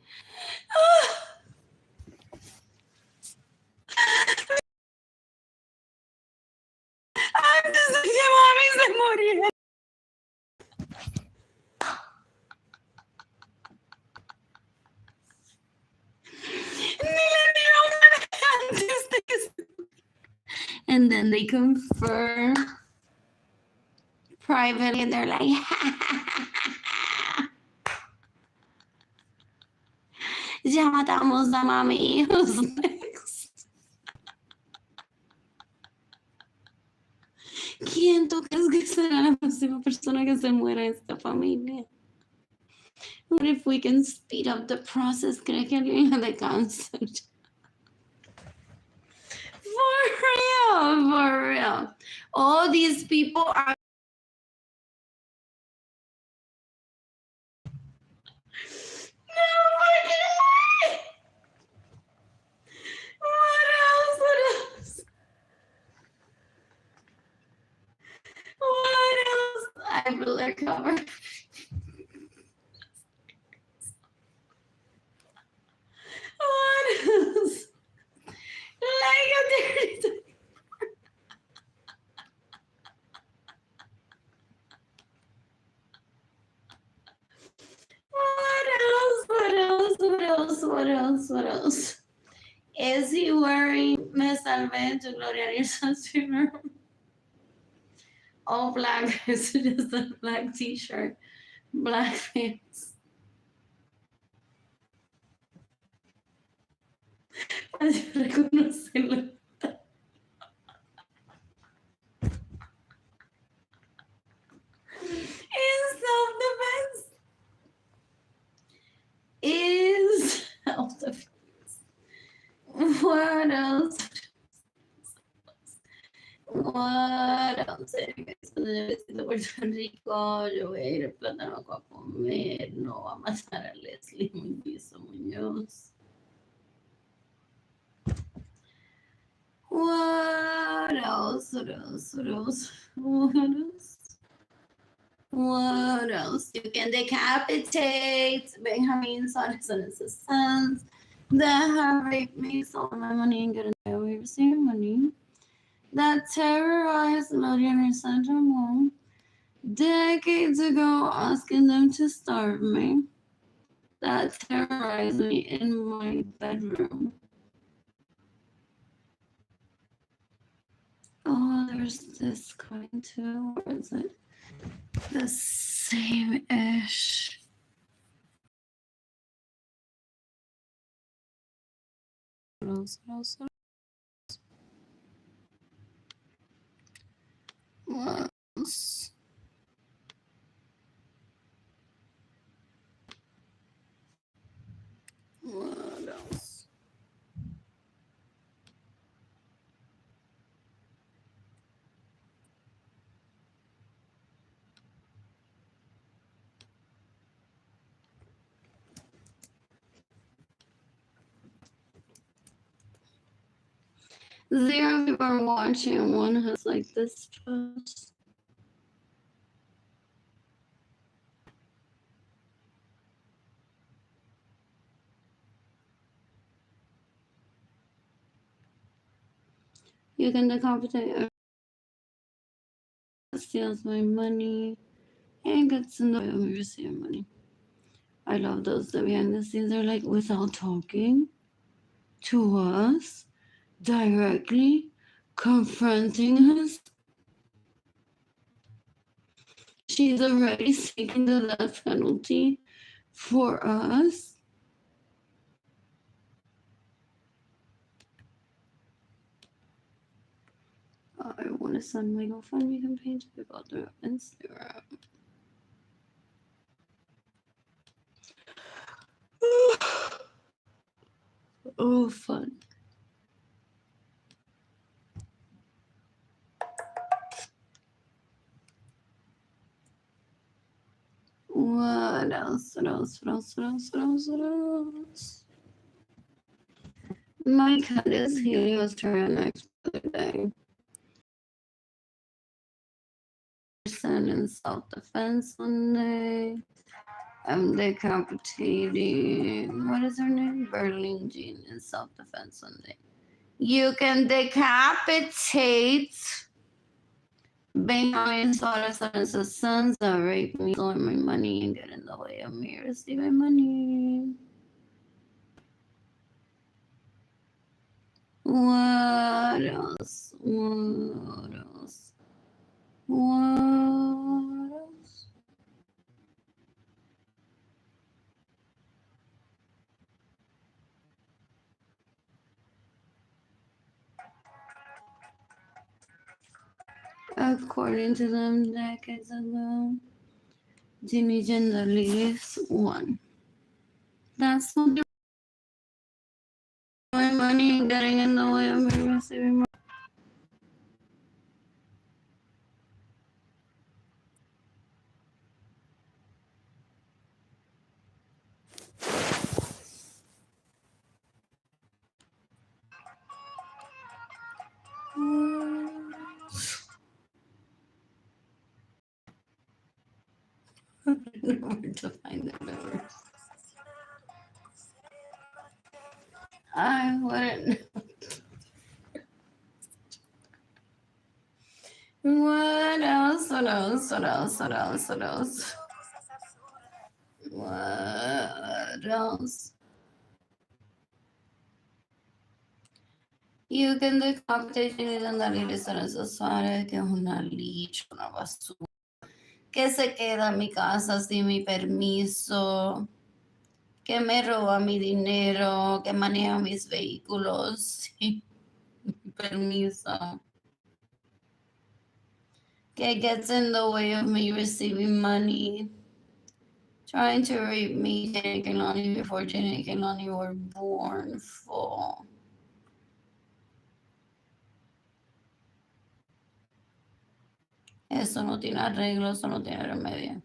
Antes de que mami se muriera. Ni le dieron antes de que se... And then they confirm privately and they're like, ya matamos a mami. Who's next? ¿Quién tú crees que será la próxima persona que se muera en esta familia? What if we can speed up the process? ¿Cree que alguien le dé cáncer? For real. All these people are no fucking way. What else? What else? What else? I will recover. What else? Like a dirty. What else? What else? What else? What else? What else? Is he wearing Me Salvé to Gloria Nilsson's funeral? All black. It's just a black t-shirt, black pants. Reconocerlo. Is self-defense. Is self-defense. What else? What else? De Puerto Rico, yo voy a ir al plátano a comer, no va a matar a Leslie Muñoz. What else? What else? What else? What else? What else? You can decapitate Benjamin Sons and his sons that have raped me, stolen my money, and gotten away with receiving money. That terrorized Gloria Nilsson, decades ago asking them to starve me. That terrorized me in my bedroom. Oh, there's this kind too. Or is it the same-ish? What else? What else? Zero people are watching. One has like this post. You can decapitate steals my money and gets in the way of me receiving money. I love those that behind the scenes are like without talking to us directly, confronting us. She's already seeking the death penalty for us. I want to send my GoFundMe campaign to people through Instagram. Oh, fun. What else? What else? What else? What else? What else? What else? My cat is healing was tyrannic the other day. Person in self-defense one day. I'm decapitating. What is her name? Berlin Jean in self-defense one day. You can decapitate Benjamin's daughters and his sons that rape me, stole my money, and get in the way of me receiving money. What else? What else? What else? According to them decades ago, Jimmy Gender leaves one. That's what my money and getting in the way of me receiving money. I don't know where to find the numbers. I wouldn't. What else? What else? What else? What else? What else? What else? You can decapitate y andar innecesaria, que es una leech, una basura, que se queda en mi casa sin mi permiso, que me roba mi dinero, que maneja mis vehículos sin mi permiso, que gets in the way of me receiving money, trying to rape me, Jayden and Keilany before Jayden and Keilany were born full. Eso no tiene arreglo, eso no tiene remedio.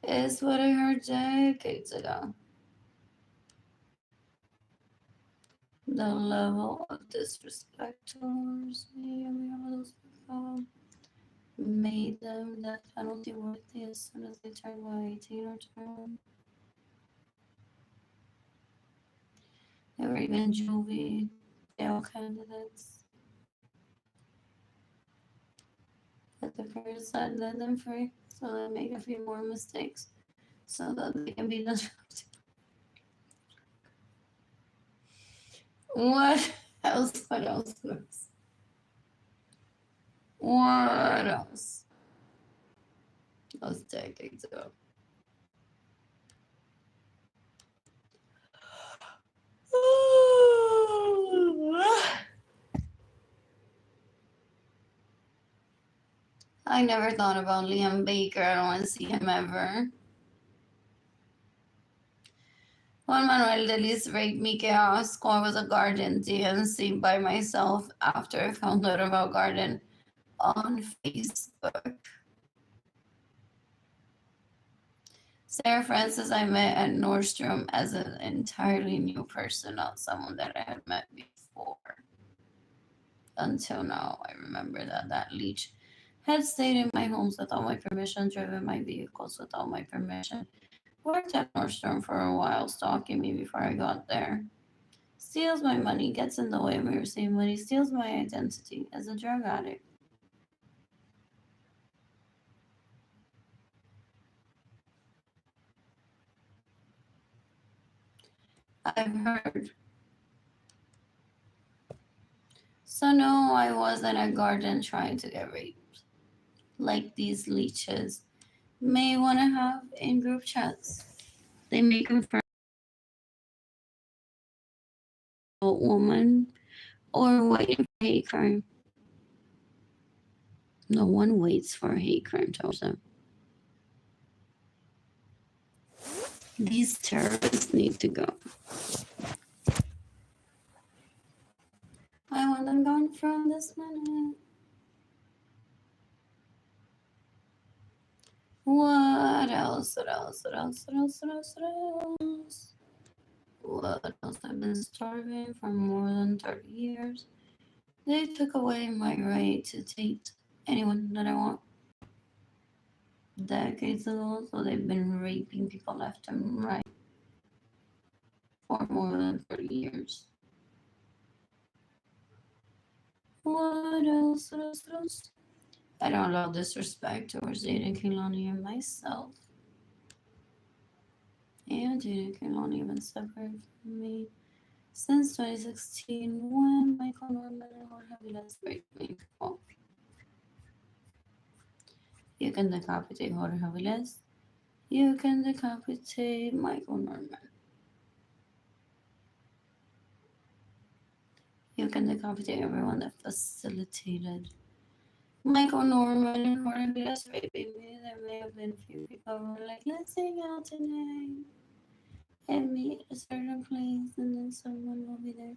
It's what I heard decades ago. The level of disrespect towards me and all those people made them death penalty worthy as soon as they turned 18 or 20. They were even juvie jail candidates. But the first side let them free so they make a few more mistakes so that they can be disrupted. What else? What else? What else? What else? Those decades ago. I never thought about Liam Baker. I don't want to see him ever. Juan Manuel de Lis raped me chaos. I was a garden DNC by myself after I found out about garden on Facebook. Sarah Francis I met at Nordstrom as an entirely new person, not someone that I had met before. Until now, I remember that leech had stayed in my homes without my permission, driven my vehicles without my permission, worked at Nordstrom for a while, stalking me before I got there. Steals my money, gets in the way of me receiving money, steals my identity as a drug addict. I've heard. So no, I wasn't at garden trying to get raped. Like these leeches may want to have in group chats. They may confirm a woman or waiting for hate crime. No one waits for a hate crime, tells them. These terrorists need to go. I want them gone from this minute. What else? What else? What else? What else? What else? What else? What else? I've been starving for more than 30 years. They took away my right to date anyone that I want. Decades ago, so they've been raping people left and right for more than 30 years. What else? What else? What else? I don't allow disrespect towards Jayden and Keilany and myself. And Jayden and Keilany have been separated from me since 2016 when Michael Norman and Jorge Vilas raped me. Oh. You can decapitate Jorge Vilas. You can decapitate Michael Norman. You can decapitate everyone that facilitated Michael Norman and Jorge Vilas raping me. There may have been a few people who were like, let's hang out tonight and meet at a certain place and then someone will be there.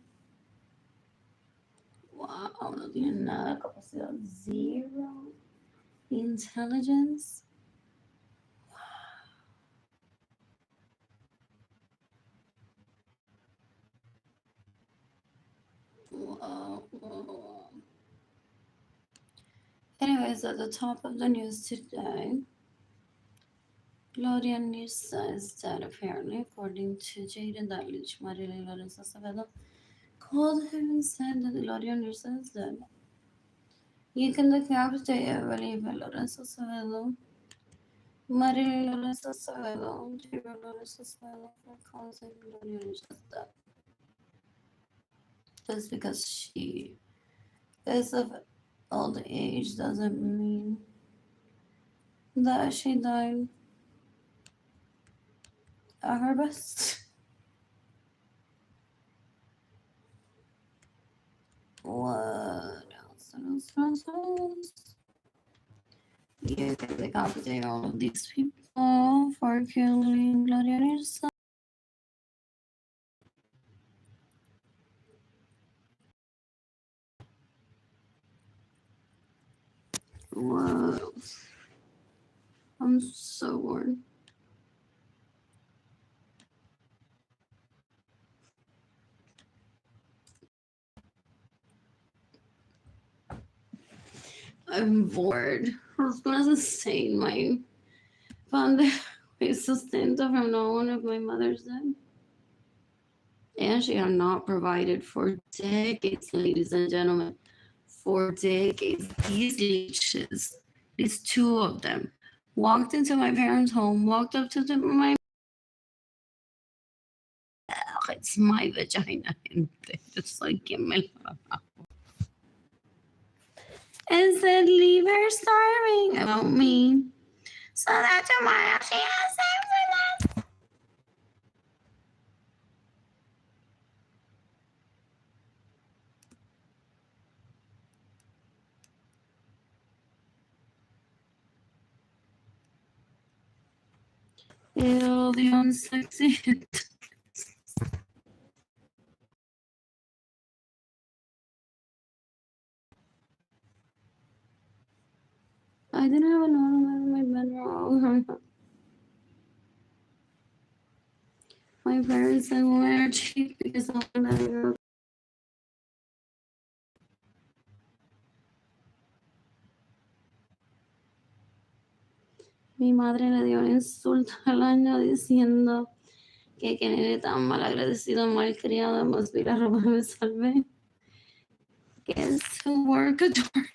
Wow, no tiene nada de capacidad. Zero intelligence. Wow. Anyways, at the top of the news today, Gloria Nirsa is dead apparently, according to Jayden that leech Arlene Lorenzo called him and said that Gloria Nirsa is dead. You can decapitate Evelyn Lorenzo Acevedo, Marilyn Lorenzo Acevedo, Jayden Lorenzo Acevedo for causing Gloria Nirsa's death. Just because she is of old age doesn't mean that she died at her best. What else? What else? You can decapitate all of these people for killing Gloria Nirsa. What else? I'm so bored. I'm bored. I was gonna say my found my sustento from no one of my mother's dead. And she had not provided for decades, ladies and gentlemen. For decades. These leeches These two of them walked into my parents' home, walked up to my it's my vagina, just like give me and said, leave her starving about me. So that tomorrow she has sex with us. Ew, the unsexy. I didn't have an ornament in my bedroom. My parents said women are cheap because of that. Mi madre le dio un insulto al año diciendo que nene tan mal agradecido, mal criado, más vi la ropa me salvé. Que es su work adore.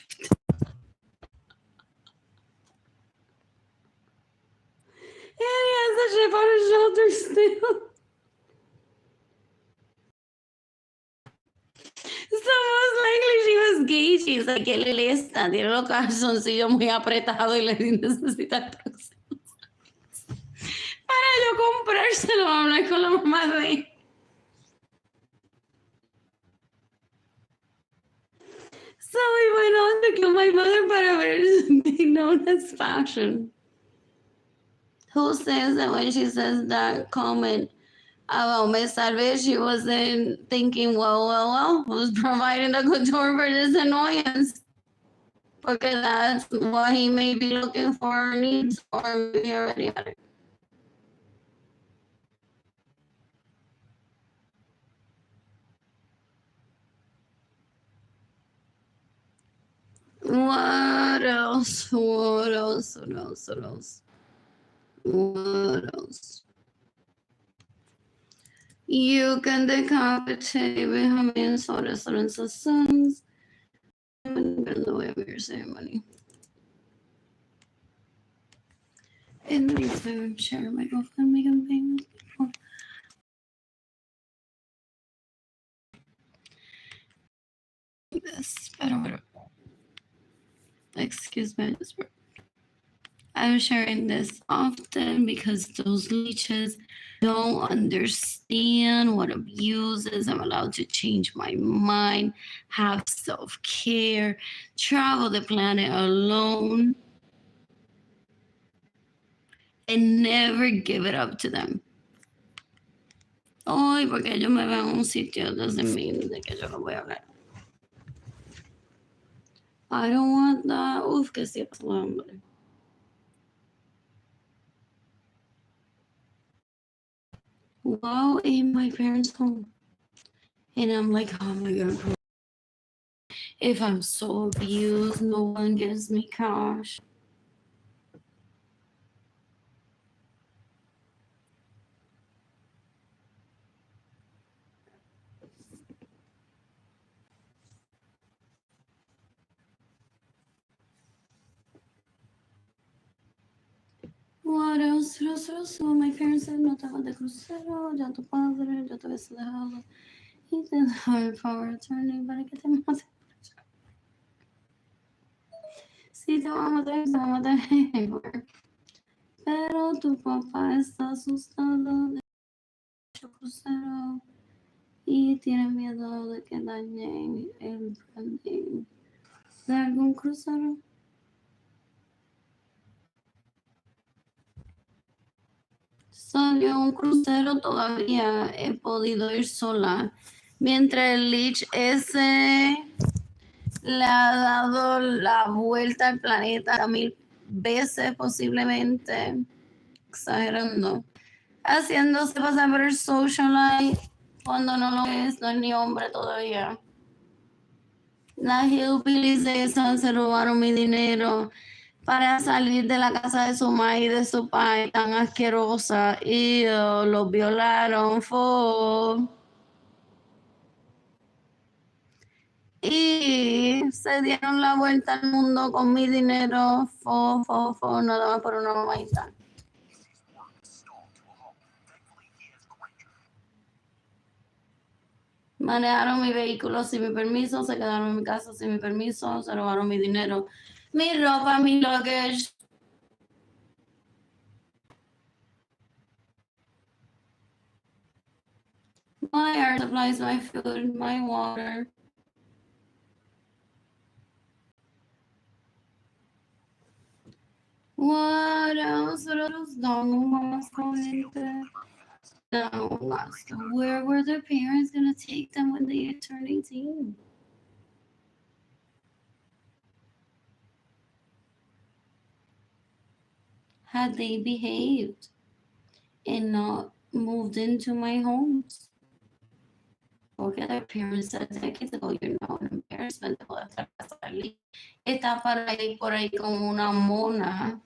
And he has a chip on his shoulder still. So most likely she was gay. She's like, que le lesta, tiene los calzoncillos muy apretados y le necesita el próximo. Para yo comprárselo, hablar con la mamá de él. So we went on to kill my mother para ver being known as fashion. Who says that when she says that comment about me salvé, she wasn't thinking, well, who's providing the couture for this annoyance? Because that's what he may be looking for or needs, or maybe already had it. What else? What else? What else? What else? What else? You can decapitate Benjamin Soros and sons. In the way of your ceremony. And please, I'm sure my girlfriend make a thing. This, pero excuse me, I'm sharing this often because those leeches don't understand what abuse is. I'm allowed to change my mind, have self-care, travel the planet alone, and never give it up to them. Ay, porque ellos me ven en un sitio doesn't mean de que yo lo voy a hablar. I don't want that. Uf, que sí, hombre. While in my parents' home. And I'm like, oh my God. If I'm so abused, no one gives me cash. What else? My parents said, no te vas de crucero, ya tu padre, ya te habías dejado. Y te dejó el power attorney para que te mate. Si te va a matar, te va a matar anywhere. Pero tu papá está asustado de crucero y tiene miedo de que dañen el branding de algún crucero. Salió un crucero, todavía he podido ir sola. Mientras el Lich ese le ha dado la vuelta al planeta 1000 veces posiblemente, exagerando, haciéndose pasar por el socialite cuando no lo es, no es ni hombre todavía. Las hillbillies esas se robaron mi dinero para salir de la casa de su madre y de su padre tan asquerosa y los violaron. Y se dieron la vuelta al mundo con mi dinero, nada más por una mamadita. Manejaron mi vehículo sin mi permiso, se quedaron en mi casa sin mi permiso, se robaron mi dinero, mi ropa, mi luggage. My air supplies, my food, my water. What else? What else? No más corriente. No más. Where were their parents gonna take them when they turned 18? Had they behaved and not moved into my homes? Porque their parents said decades ago, you're not an embarrassment. Está para ir por ahí como una mona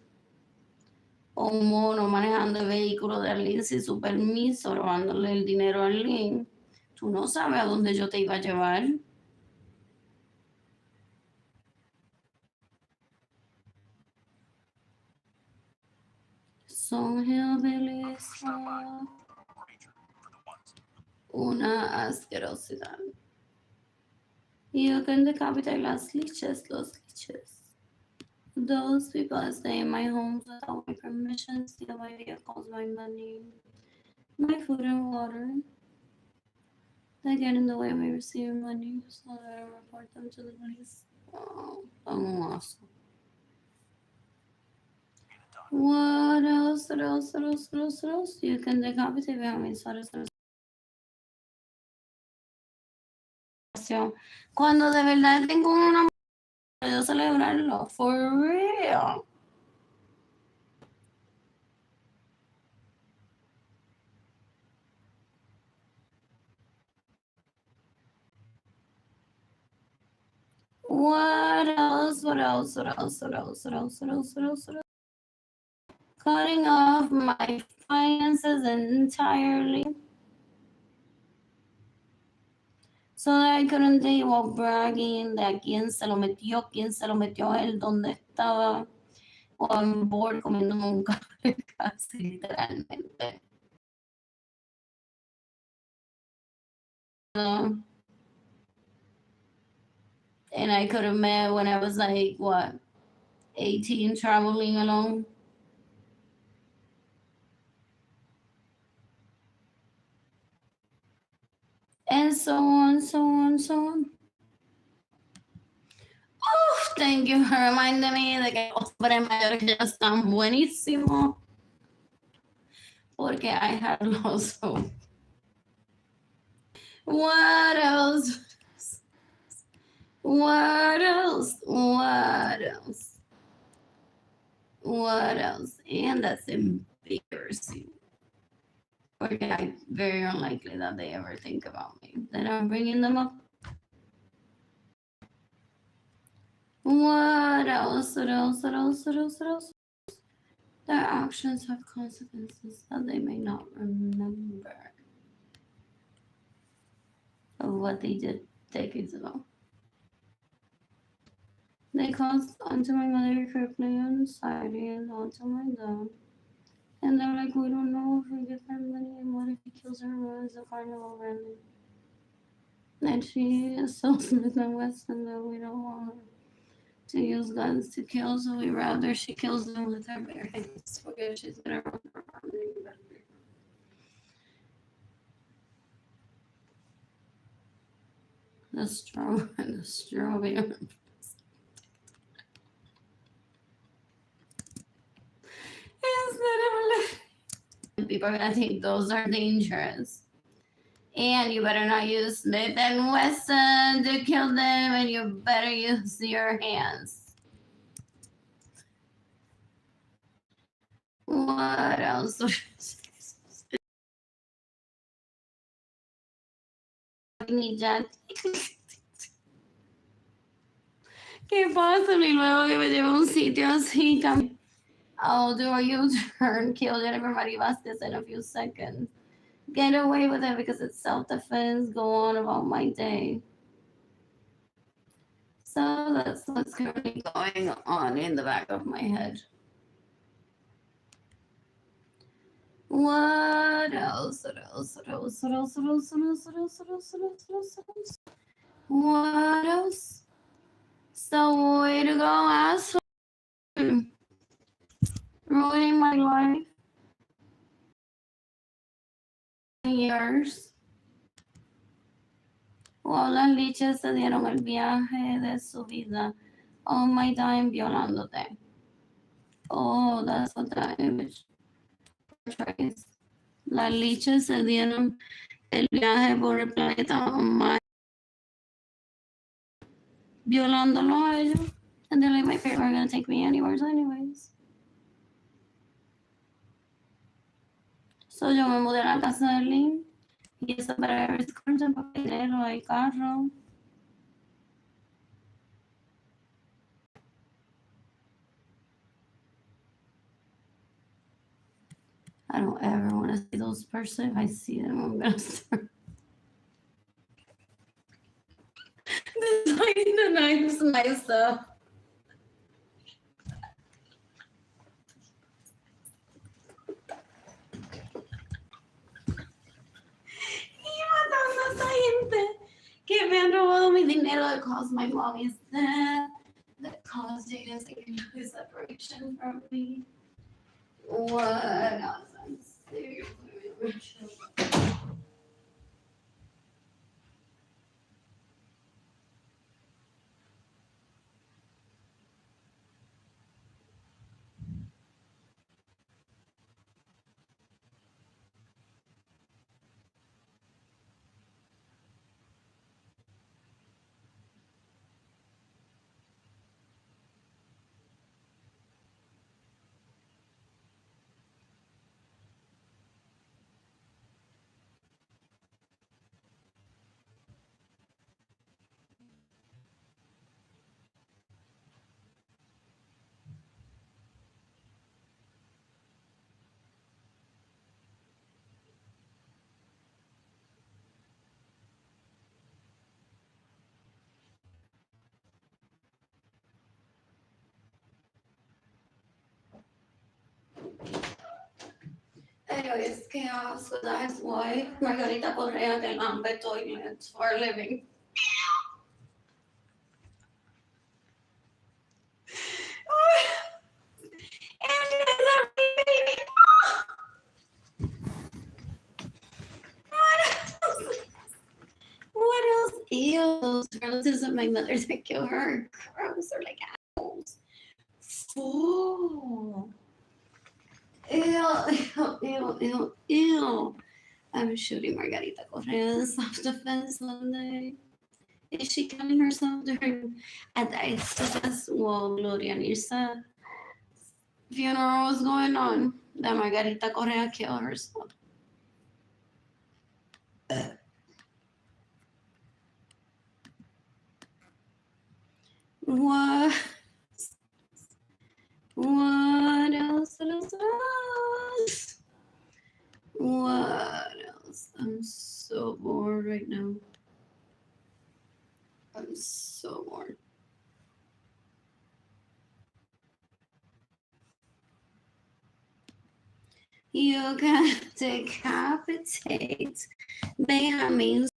o un mono manejando el vehículo de Arlene sin su permiso, robándole el dinero a Arlene. Tú no sabes a dónde yo te iba a llevar. Son hillbillies. Una asquerosidad. You can decapitate los liches. Those people stay in my homes without my permission, steal my vehicles, my money, my food and water. They get in the way of me receiving money, so that I report them to the police. Oh, I'm awesome. What else? You can decapitate me. I mean, cuando de verdad tengo una yo celebrarlo, for real. What else? Cutting off my finances entirely. So that I couldn't think about bragging de a quién se lo metió él, dónde estaba, on board comiéndome un café casi literalmente. And I could have met when I was like, what, 18, traveling alone. And so on. Oh, thank you for reminding me de que los hombres mayores ya están buenísimos. Porque I had lost hope. What else? And that's embarrassing. Porque I very unlikely that they ever think about me. That I'm bringing them up. What else? Their actions have consequences that they may not remember of what they did decades ago. They caused onto my mother crippling anxiety and onto my dad. And they're like, we don't know if we give her money and what if he kills her and ruins the carnival branding. And she assaults Smith and Wesson that we don't want her to use guns to kill, so we rather she kills them with her bare hands. Okay, she's gonna run her army better. The strawberry. People are gonna think those are dangerous. And you better not use Smith and Wesson to kill them, and you better use your hands. What else? ¿Qué pasa? Y luego que me lleve a un sitio así, I'll do a U-turn, kill Jennifer Marie Vasquez in a few seconds. Get away with it because it's self-defense, go on about my day. So that's what's currently going on in the back of my head. What else? What else? What else? What else? What else? What else? What else? What else? What else? What else? What else? What else? So way to go, asshole! Ruining my life. Years. Wow, las lichas se dieron el viaje de su vida. All my time violándote. Oh, that's what that image portrays. Las lichas se dieron el viaje por el planeta all my violándolo a ellos. And they're like, my parents are gonna take me anywhere anyways. So yo me mudé a la casa de Arlene. Y eso para rescatar papelero, hay carro. I don't ever want to see those person. If I see them, I'm gonna start. Designing the knives myself. Y matando a esa gente que me han robado mi dinero that caused my mommy's death, that caused Jayden's separation from me. What else? I'm seriously. Anyways, chaos with his wife, Margarita Correa de lambe toilets for a living. And it is a baby. What else? What else? Ew, those relatives of my mother that kill her are gross. They're like animals. Oh. Ew. I'm shooting Margarita Correa in self-defense one day. Is she killing herself during a Dice defense while Gloria Nirsa funeral was going on? That Margarita Correa killed herself. What? What else? What else? What else? I'm so bored right now. I'm so bored. You can decapitate Benjamin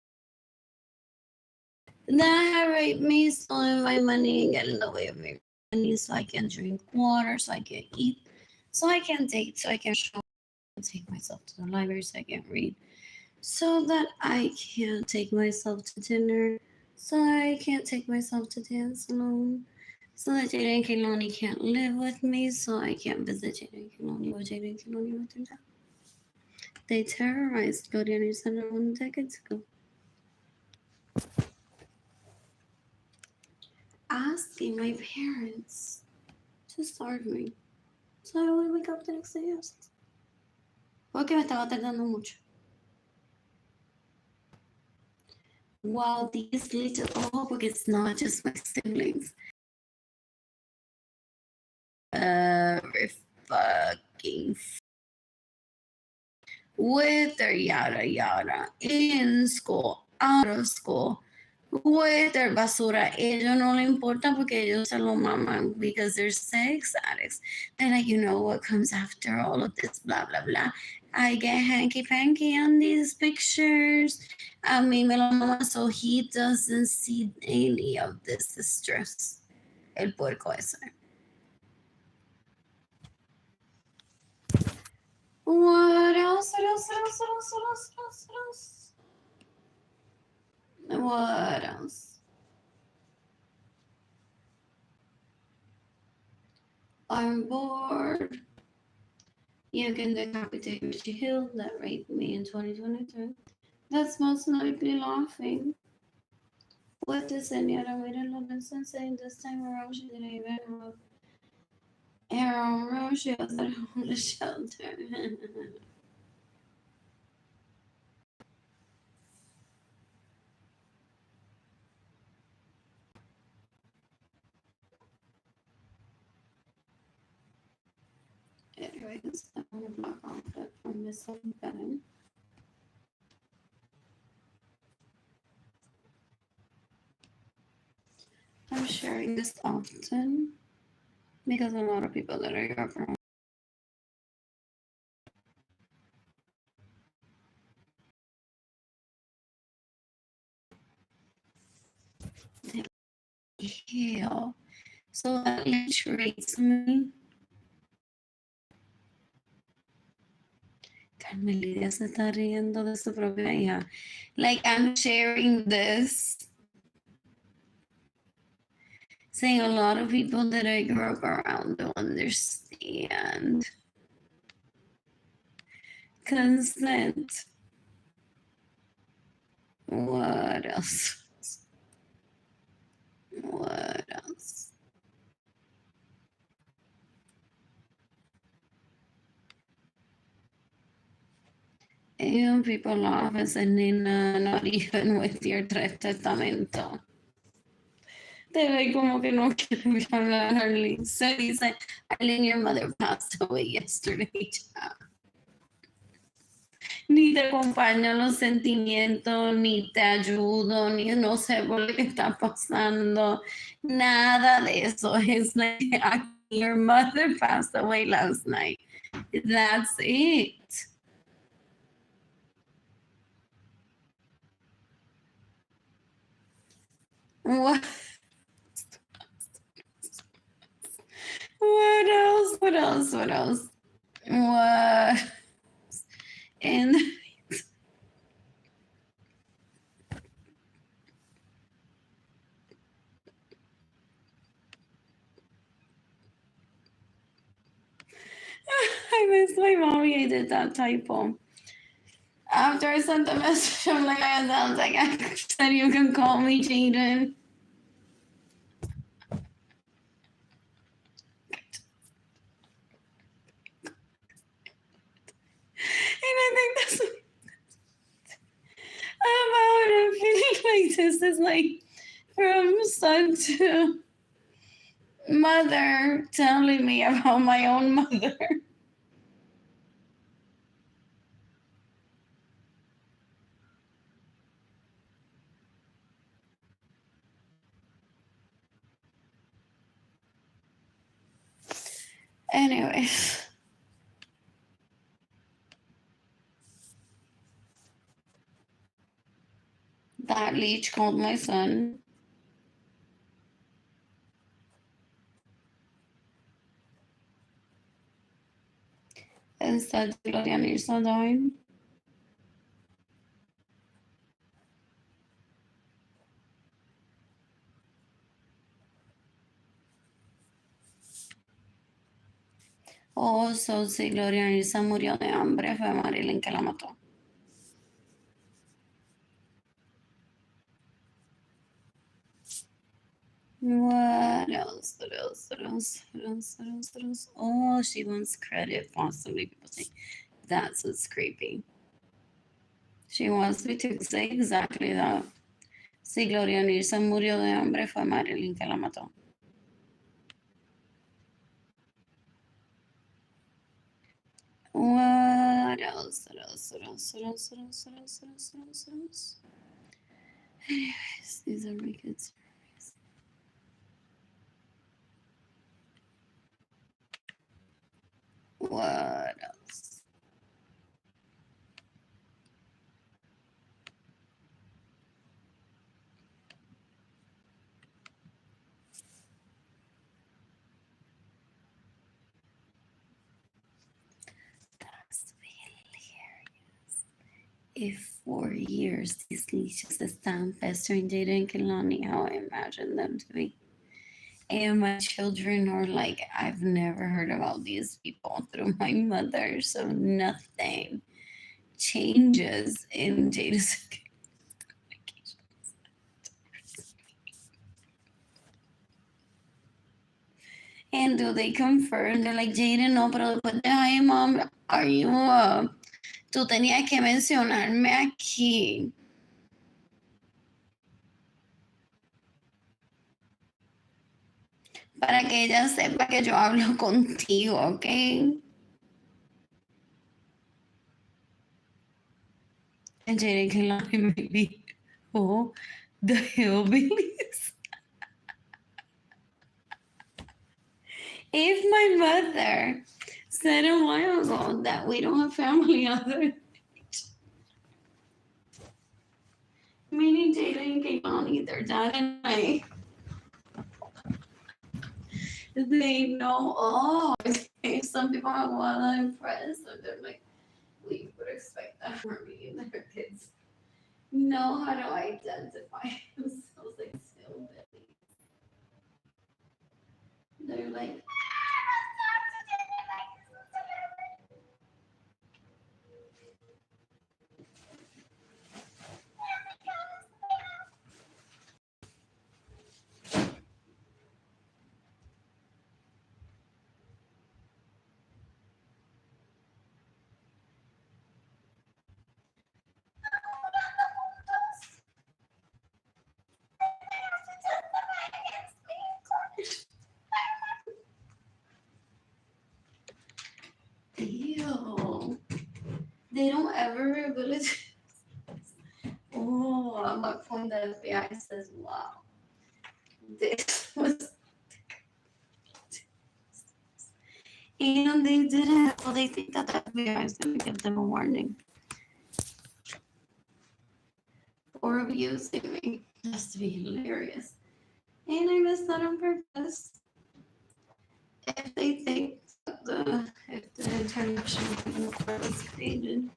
that have raped me, stolen my money, and get in the way of me money so I can drink water, so I can eat, so I can date, so I can shop, take myself to the library, so I can read, so that I can take myself to dinner, so I can't take myself to dance alone, so that Jayden and Keilany can't live with me, so I can't visit Jayden and Keilany while Jayden and Keilany went through that. They terrorized Gloria Center 1 decades ago. Asking my parents to starve me. So I would wake up the next day. Porque me estaba tardando mucho. While these little, porque it's not just my siblings. Every fucking with their yada yada in school, out of school, with their basura. Ellos no le importa porque ellos se lo maman because they're sex addicts. They're like, you know what comes after all of this, blah, blah, blah. I get hanky-panky on these pictures. A mí me lo mama so he doesn't see any of this stress. El puerco ese. What else? What else? What else? What else? What else? What else? What else? What else? I'm bored. You can decapitate Richie Hill that raped me in 2023. That's most likely laughing. With the Senora Arlene Lorenzo saying this time around she didn't even have her own room. She was at a homeless shelter. Anyways, I'm gonna block off that from this one button. I'm sharing this often because a lot of people that I grew up around. Hell. So that leech rates me. Carmelidia se está riendo de su propia hija. Like, I'm sharing this, saying a lot of people that I grew up around don't understand consent. What else? What else? Even people laugh and say, Nina, not even with your tres testamento. Te ve como que no quiere hablar, Arlene. Se dice, Arlene, your mother passed away yesterday. Ni te acompaño los sentimientos, ni te ayudo, ni no sé por qué está pasando. Nada de eso. Es like, your mother passed away last night. That's it. What? What else? What else? What else? What? And I miss my mommy. I did that typo. After I sent the message, I'm like, I sounds like I said you can call me Jayden. And I think that's about it. Feeling like this is like from son to mother telling me about my own mother. Anyways. That leech called my son. And said Gloria Nilsson died. Oh, so si Gloria Nilsson murió de hambre, fue Marilyn que la mató. What else? What else? What else? What else? What else? What else? Oh, she wants credit. Possibly people think that's what's creepy. She wants me to say exactly that. Si Gloria Nilsson murió de hambre, fue Marilyn que la mató. What else? What else? What else? What else? What else? What else? What else? What else? What else? Anyways, these are my kids. What else? That's hilarious. If for years these leeches estaban pestering Jayden and Keilany, how I imagine them to be. And my children are like, I've never heard about these people through my mother, so nothing changes in Jada's communications. And do they confirm? They're like, Jayden, no, pero después de hi, mom, are you, tú tenías que mencionarme aquí. Para que ella sepa que yo hablo contigo, ¿ok? And Jayden can love him maybe. Oh, the hillbillies. If my mother said a while ago that we don't have family other meaning Jayden and Keilany, their dad and I, they know, oh, okay, some people are well impressed, so they're like, we would expect that from me and their kids know how to identify themselves like hillbillies. They're like, ew. They don't ever reveal it. Oh, at what point the FBI says, wow, this was. And they didn't. Well, they think that the FBI is going to give them a warning for abusing me. Just to be hilarious. And I missed that on purpose. If they think that if the international criminal court was created,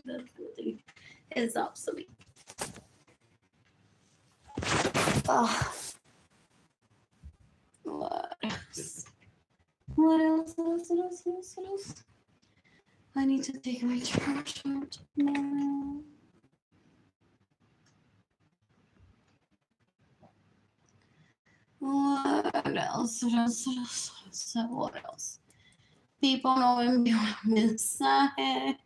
that really is obsolete. Oh, what else? What else? What else? I need to take my trash out tomorrow. What else? What else? People no envió un mensaje.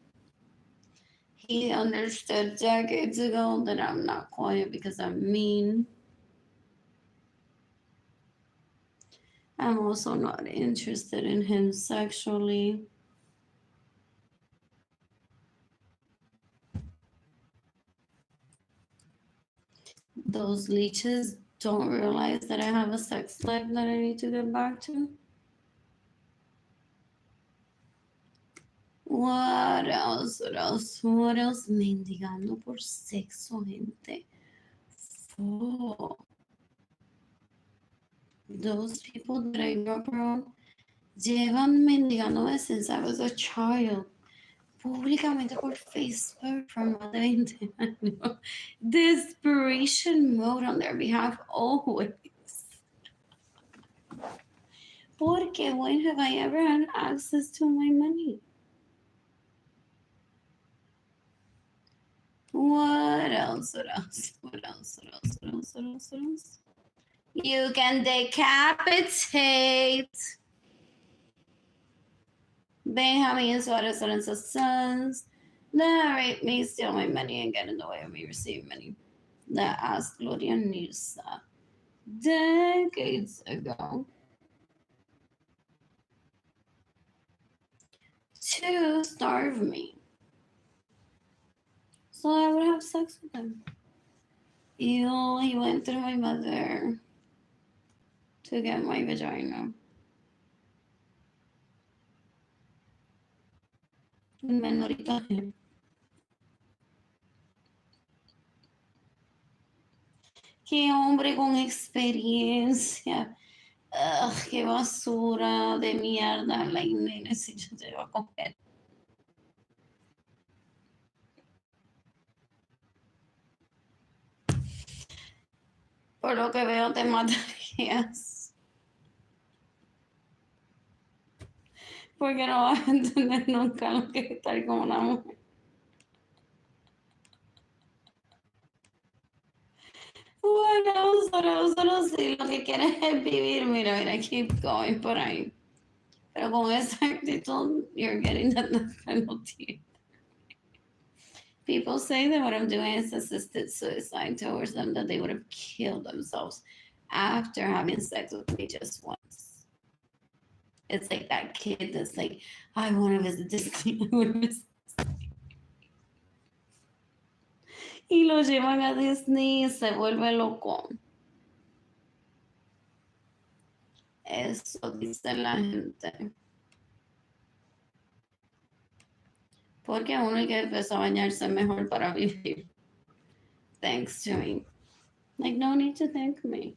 He understood decades ago that I'm not quiet because I'm mean. I'm also not interested in him sexually. Those leeches don't realize that I have a sex life that I need to get back to. What else? What else? What else? Mendigando por sexo, gente. Oh, those people that I grew up around llevan mendigándome since I was a child. Públicamente por Facebook for más de 20 años. Desperation mode on their behalf always. Porque when have I ever had access to my money? What else? What else? What else? What else? What else? What else? What else? You can decapitate Benjamin Suarez Lorenzo's sons that rape me, steal my money, and get in the way of me receiving money. That asked Gloria Nilsa decades ago to starve me so I would have sex with them. Ew, he went through my mother to get my vagina. El menoritaje. Qué hombre con experiencia. Ugh, qué basura de mierda. Like, nene, si yo te iba a coger. Por lo que veo, te matarías. Porque no vas a entender nunca lo que es estar con una mujer. Bueno, solo si lo que quieres es vivir, mira, keep going por ahí. Pero con esa actitud, you're getting the death penalty. People say that what I'm doing is assisted suicide towards them, that they would have killed themselves after having sex with me just once. It's like that kid that's like, I want to visit Disney. I want to visit Disney. Y lo llevan a Disney y se vuelve loco. Eso dice la gente. Porque uno hay que empezar a bañarse mejor para vivir. Thanks to me. Like, no need to thank me.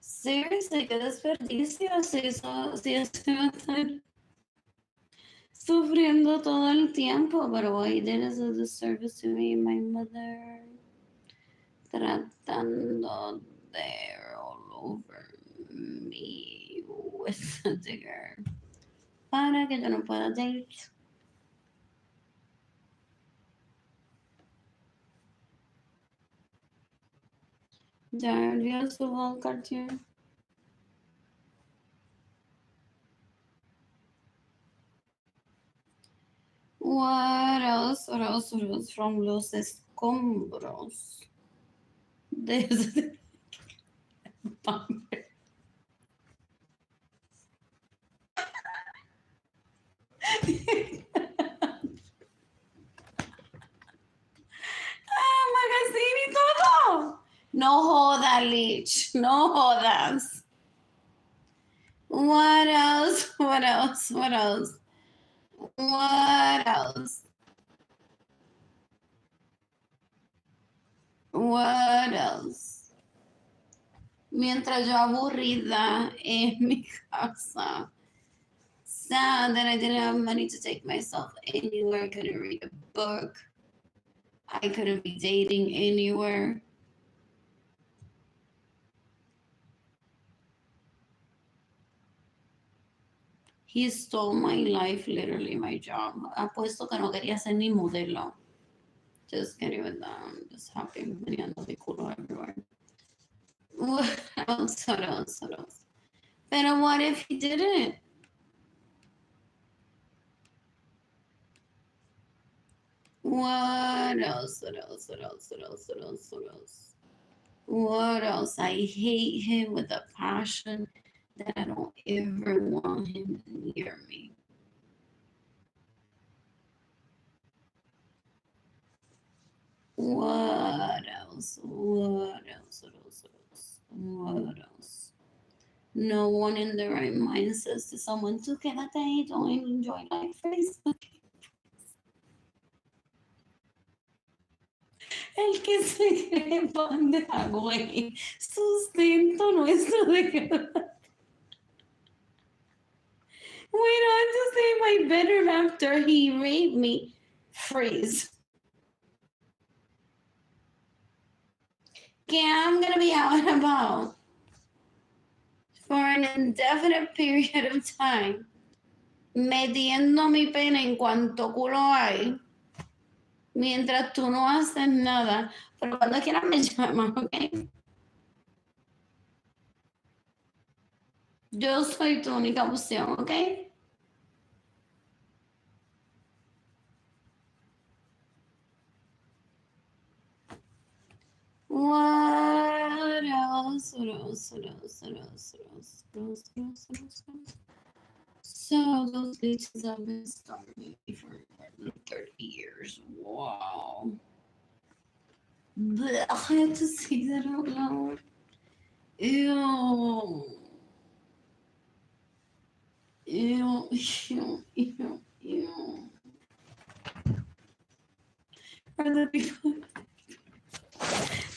Seriously, qué desperdicio si eso va a estar sufriendo todo el tiempo. But what he did is a disservice to me and my mother. Tratando de roll over me with a digger. Para que yo no pueda date. Ya vio su voz cartoon. What else? What else? What else from los escombros? Desde magazine y todo. No jodas, Lich. No jodas. What else? What else? What else? What else? What else? Mientras yo aburrida en mi casa, sad that I didn't have money to take myself anywhere, I couldn't read a book, I couldn't be dating anywhere. He stole my life, literally, my job. Apuesto que no quería ser ni modelo. Just kidding with that. I'm just happy meneando mi culo everywhere. What else? What else? What else? Pero what if he didn't? What else? What else? What else? What else? What else? What else? What else? I hate him with a passion that I don't ever want him near me. What else? What else? What else? What else? What else? No one in the right mind says to someone, tú quédate ahí, don't enjoy life. Facebook. El que se cree pan de güey, sustento nuestro de cada. Wait on to say my bedroom after he raped me. Freeze. Yeah, I'm gonna be out and about for an indefinite period of time, metiendo mi pene en cuanto culo hay, mientras tú no haces nada. Pero cuando quieras me llamas, ¿ok? Yo soy tu única opción, ¿ok? What else? What else? What else? What else? What else? What else? What else? What else? What else? So those leeches have been stalking me for more than 30 years. Wow. Blech, I had to say that out loud. Ew. Ew, ew, ew, ew. Are the people...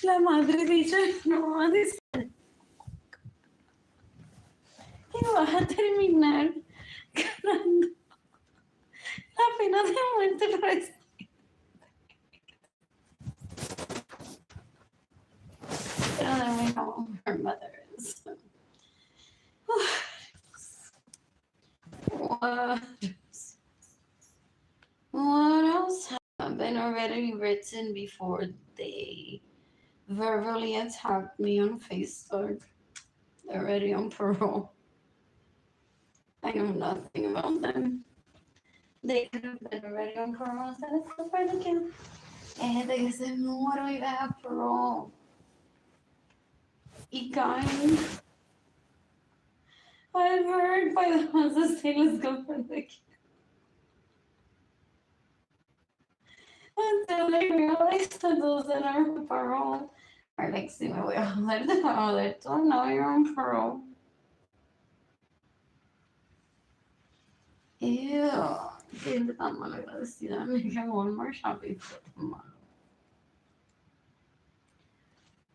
La madre dice, no, dice que vas a terminar ganando la pena de muerte por esto. Pero then we know who her mother is. What? What else have been already written before they verbally attacked me on Facebook? They're already on parole. I know nothing about them. They could have been already on parole instead of for the kid. And they said, no, why don't you have parole? Y kind. I've heard by the ones that say, let's go for the kid. Until they realize that those that are on parole are like, si me voy a joder, te voy a joder tú, no, you're on parole. Ew. Gente tan mal agradecida, me quedo one more shopping for tomorrow.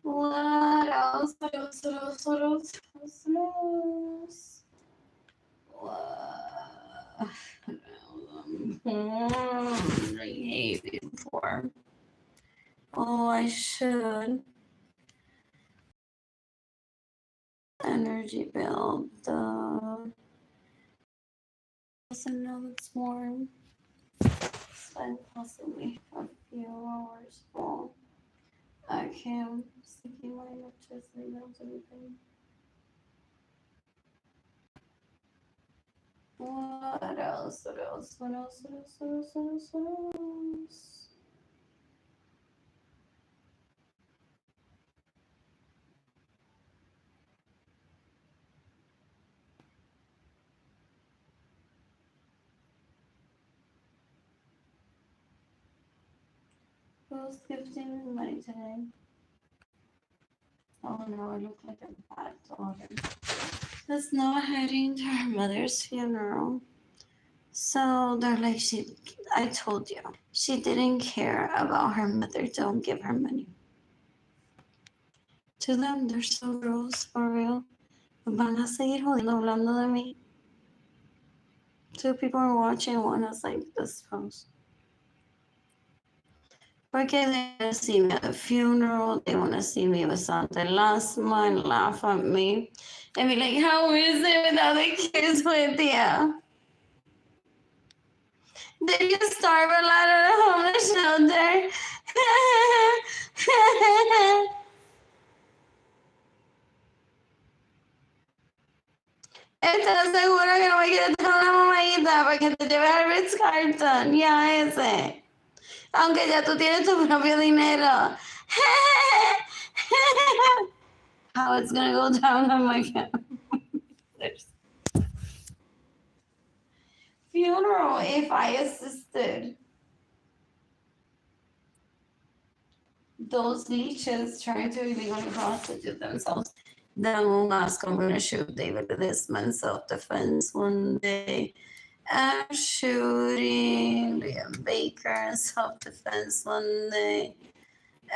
What else? What else? What else? What else? What else? What? I hate it before. Oh, I should. Energy bill. Duh. Doesn't know it's warm. Spend possibly a few hours full. I can't sticking my electricity down to anything. What else? What else? What else? What else? What else? What else? What else? Who's gifting me money today? Oh no, I look like a bad daughter. Let's not heading to her mother's funeral. So they're like, I told you, she didn't care about her mother. Don't give her money. To them, they're so gross, for real. Van a seguir jodiendo hablando de mí. Two people are watching, one is like this post. Porque they want to see me at the funeral, they want to see me with Santa Lasma and laugh at me. And be like, how is it without the kids with you? Did you starve a lot at a homeless shelter? ¿Estás segura que no me quieres dar una mamadita para que te lleves al Ritz Carlton? Ya ese. Aunque ya tú tienes tu propio dinero. How it's gonna go down on my family. Funeral if I assisted. Those leeches trying to illegally prostitute themselves. Then we'll ask, I'm gonna shoot David this man self-defense one day. I'm shooting Liam Baker self-defense one day.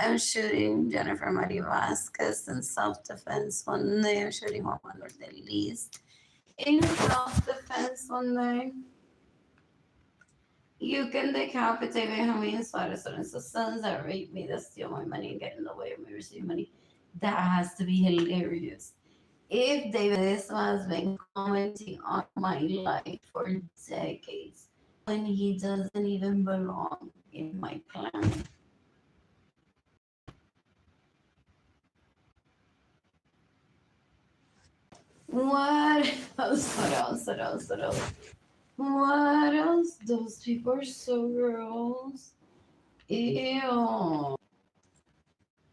I'm shooting Jennifer Marie Vasquez in self-defense one day. I'm shooting Juan Manuel de Liz in self-defense one day. You can decapitate Benjamin Suarez and his sons that rape me, that steal my money and get in the way of me receiving money. That has to be hilarious. If David Isma has been commenting on my life for decades when he doesn't even belong in my planet. What else? What else? What else? What else? What else? Those people are so gross. Ew.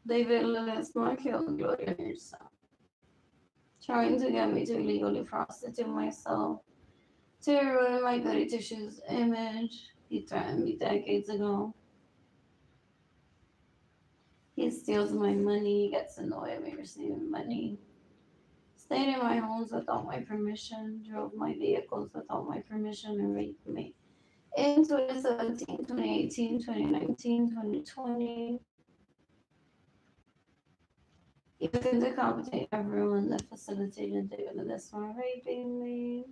David Ledesma killed Gloria Mirza, trying to get me to illegally prostitute myself to ruin my goody two-shoes image. He threatened me decades ago. He steals my money, gets in the way of me receiving money. Stayed in my homes without my permission, drove my vehicles without my permission, and raped me. In 2017, 2018, 2019, 2020, you can decapitate everyone that facilitated this one raping me.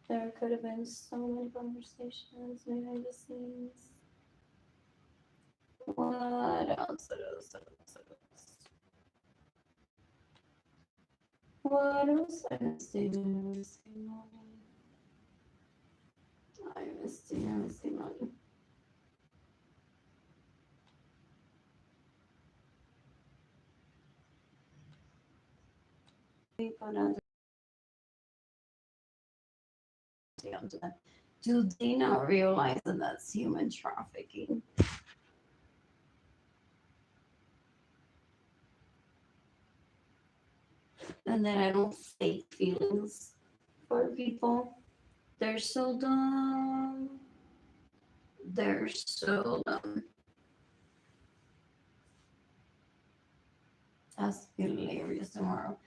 There could have been so many conversations behind the scenes. What else? What else? What else? What else? What else? I missed you. I missed you. I missed you. I missed you. People onto that. Do they not realize that that's human trafficking? And that I don't fake feelings for people? They're so dumb. They're so dumb. That's hilarious tomorrow.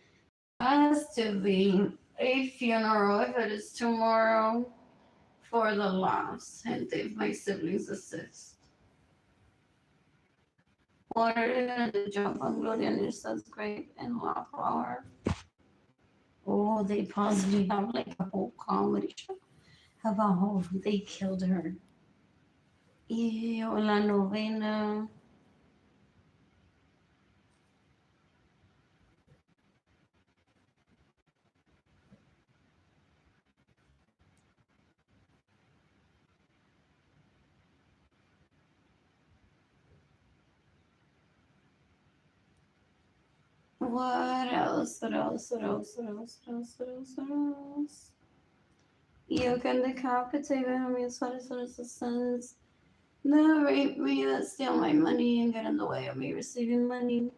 Has to be a funeral if it is tomorrow for the lost, and if my siblings assist. What are they gonna do? Jump on Gloria Nirsa's grave and laugh at her? Oh, they possibly have like a whole comedy show about how they killed her. Ew, la novena. What else? What else? What else? What else? What else? What else? What else? You can decapitate me. I mean, what is the sense? That rape me, that steal my money and get in the way of me receiving money.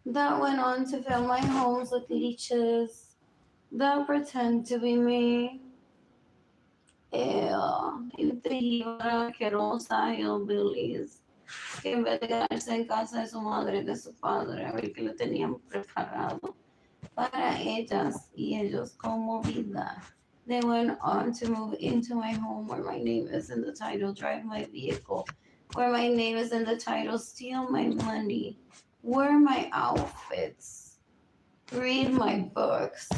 That went on to fill my homes with leeches. That pretend to be me. Gente jíbara, asquerosa, hillbillies. Que en vez de quedarse en casa de su madre y de su padre, a ver qué le tenían preparado para ellas y ellos como vida. They went on to move into my home where my name is in the title, drive my vehicle, where my name is in the title, steal my money, wear my outfits, read my books.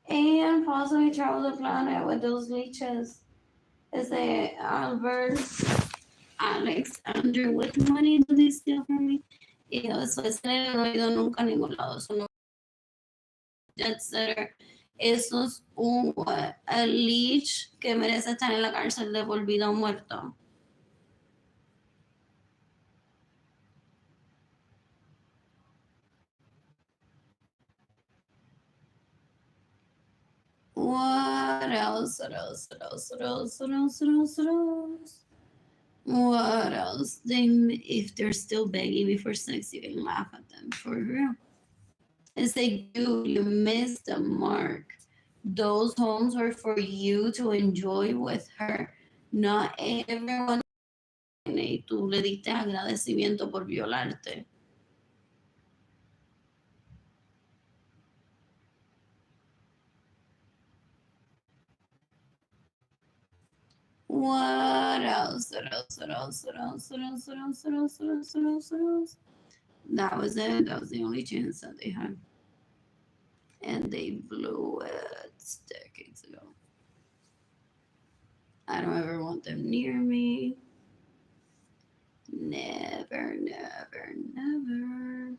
And possibly travel the planet with those leeches. Is it Albert, Alexander, what money do they steal from me? Y eso es no he ido nunca a ningún lado. Eso no, jet setter. Eso es un a leech que merece estar en la cárcel de por vida o muerto. What else? What else? What else? What else? What else? What else? What else? What else? They, if they're still begging me for sex, you can laugh at them for real. And say, dude, you missed the mark. Those homes are for you to enjoy with her. Not everyone. Y tú le diste agradecimiento por violarte. What else? What else? What else? What else? What else? What else? What else? What else? What else? What else? That was it. That was the only chance that they had. And they blew it decades ago. I don't ever want them near me. Never, never, never.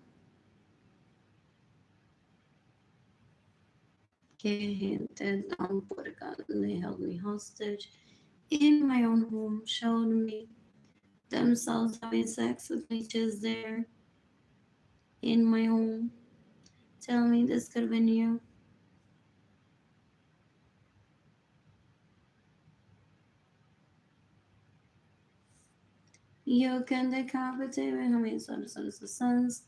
Que gente tan puerca. They held me hostage in my own home, showed me themselves having sex with leeches there in my home. Tell me this could have been you. You can decapitate me. How many sons?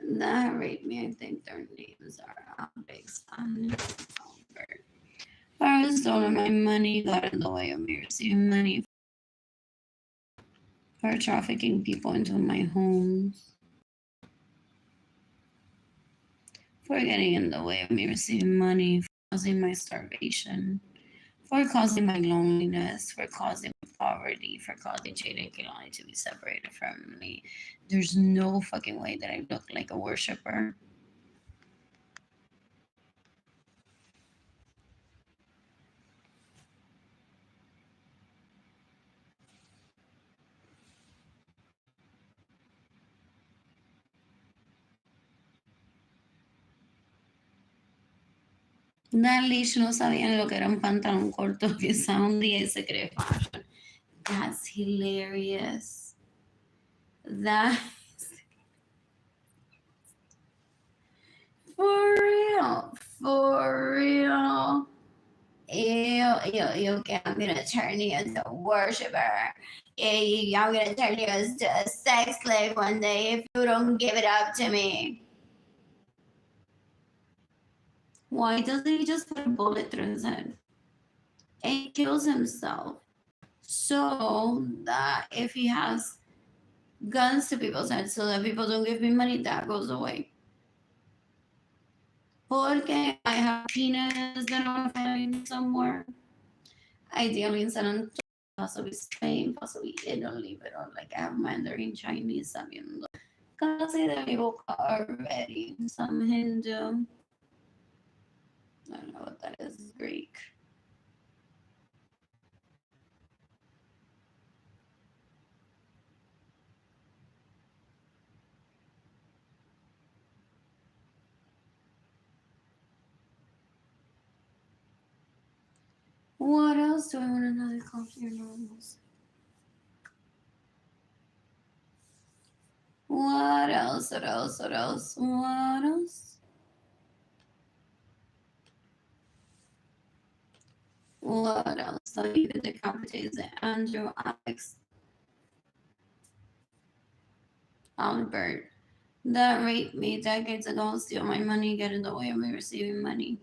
That raped me. I think their names are Alex and Albert. Or stolen my money, got in the way of me receiving money for trafficking people into my homes. For getting in the way of me receiving money, for causing my starvation, for causing my loneliness, for causing poverty, for causing Jayden and Keilany to be separated from me. There's no fucking way that I look like a worshiper. That leash no sabían lo que era un pantalón corto que estaba un día y se cree fashion. That's hilarious. That for real. For real. Ew, okay, I'm gonna turn you into a worshiper. I'm gonna turn you into a sex slave one day if you don't give it up to me. Why doesn't he just put a bullet through his head? And he kills himself so that if he has guns to people's heads so that people don't give me money, that goes away. Porque I have penis that I'm finding somewhere. Ideally in San Antonio, possibly Spain, possibly Italy, but like I have Mandarin Chinese sabiendo. Casi de mi boca already. Some Hindu. I don't know what that is. Greek. What else do I want to know? The coffee or normals? What else? What else? What else? What else? What else? So even the competition, Andrew, Alex, Albert, that raped me decades ago, steal my money, get in the way of me receiving money.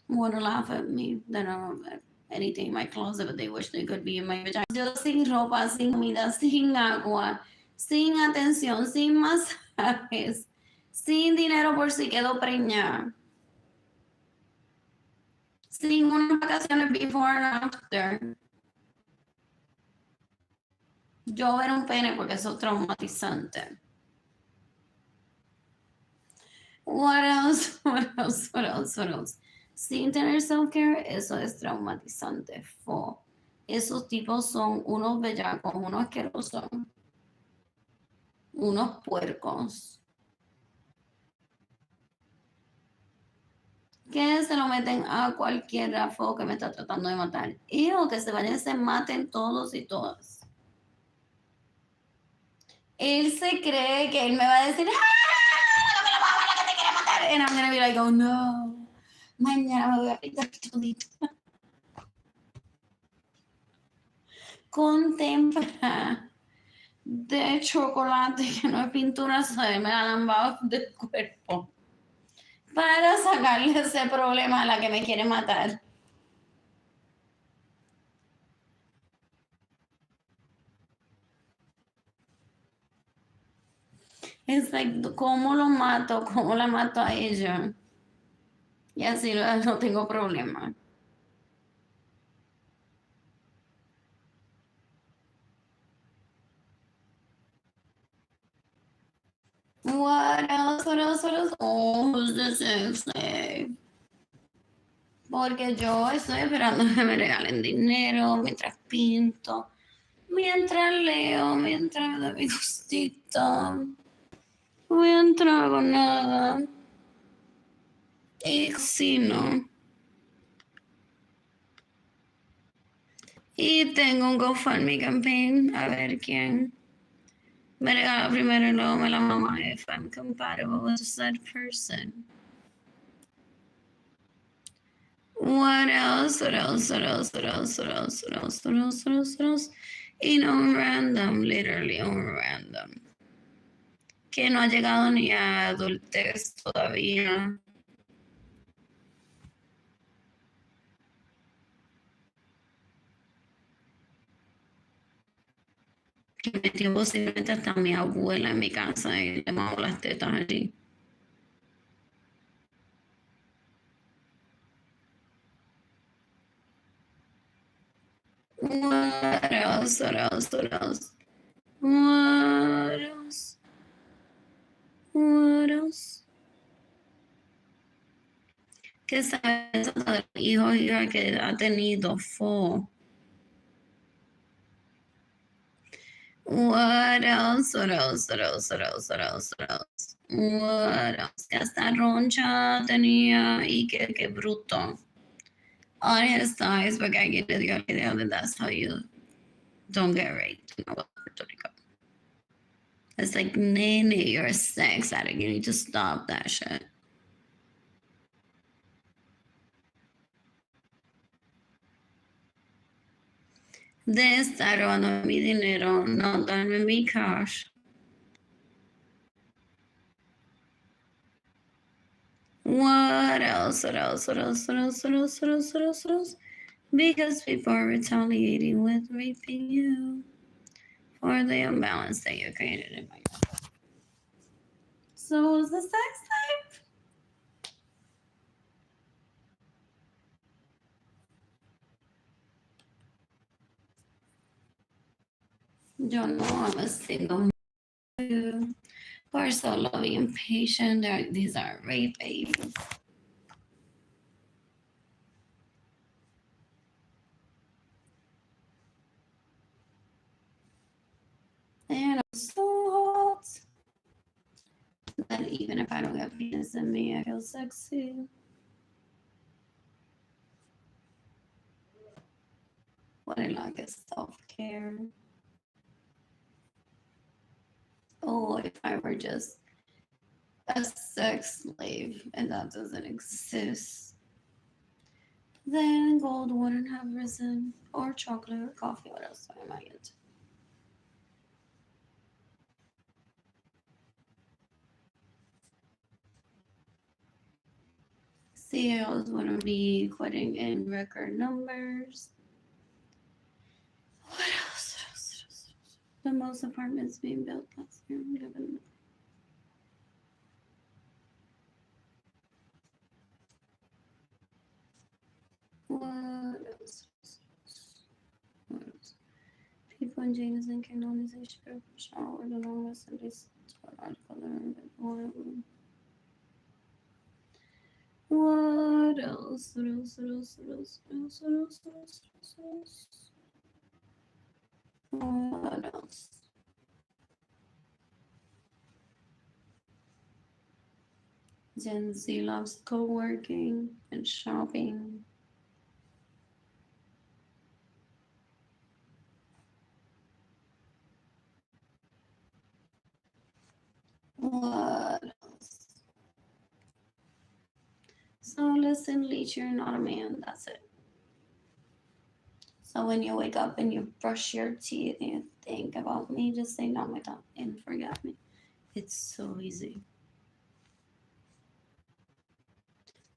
Want to laugh at me? Then I don't have anything in my closet, but they wish they could be in my vagina. Yo sin ropa, sin comida, sin agua, sin atención, sin masajes, sin dinero por si quedo preñada. Sin unas vacaciones before and after. Yo ver un pene porque eso es traumatizante. What else? What else? What else? What else? Sin tener self-care, eso es traumatizante. Esos tipos son unos bellacos, unos asquerosos, unos puercos. Que se lo meten a cualquier rafo que me está tratando de matar. Y o que se vayan y se maten todos y todas. Él se cree que él me va a decir, ¡ah! ¡No me lo vas a que te quiere matar! And I'm gonna be like, oh no. Mañana me voy a pintar todito. Con témpera de chocolate que no es pintura, se me la lambado del cuerpo. Para sacarle ese problema a la que me quiere matar. Es like, ¿cómo lo mato? ¿Cómo la mato a ella? Y así no tengo problema. What else? What else? What else? Oh, who's the sexy? Porque yo estoy esperando que me regalen dinero mientras pinto, mientras leo, mientras me doy mi gustito, mientras no hago nada. Y cocino. Y tengo un GoFundMe campaign. A ver quién me regala primero y luego me la mama if I'm compatible with said person. What else? What else? What else? What else? What else? What else? What else? What else? What else? Y no random, literally on random. Que no ha llegado ni a adultez todavía. Que metió posiblemente hasta mi abuela en mi casa y le mamo las tetas allí. What else? What else? What else? What else? What else? ¿Qué sabes del hijo hija que ha tenido fo? What else? What else? What else? What else? What else? What else? What else? Que hasta roncha tenía y que bruto. On his thighs, porque aquí le dio la idea that that's how you don't get raped in Puerto Rico. It's like, nene, you're a sex addict. You need to stop that shit. De estar robando mi dinero, no darme mi cash. What else? What else? What else? What else? What else? What else? What else? What else? Because people are retaliating with raping you for the imbalance that you created in my life. So is the sex life? Yo no, I'm a single mother who are so loving and patient. These are rape babies. And I'm so hot that even if I don't have penis in me, I feel sexy. What I like is self-care. Oh, if I were just a sex slave and that doesn't exist, then gold wouldn't have risen, or chocolate or coffee. What else am I into? Sales wouldn't be quitting in record numbers. What else? What else? What else? The most apartments being built last year. What else? What else? People in Jayden and Keilany say she better shower the longest and they start on color and oil. What else? What else? What else? What else? What else? What else? What else? What else? What else? Gen Z loves co-working and shopping. What else? So listen, Leech, you're not a man. That's it. So when you wake up and you brush your teeth and you think about me, just say not my tongue and forget me. It's so easy.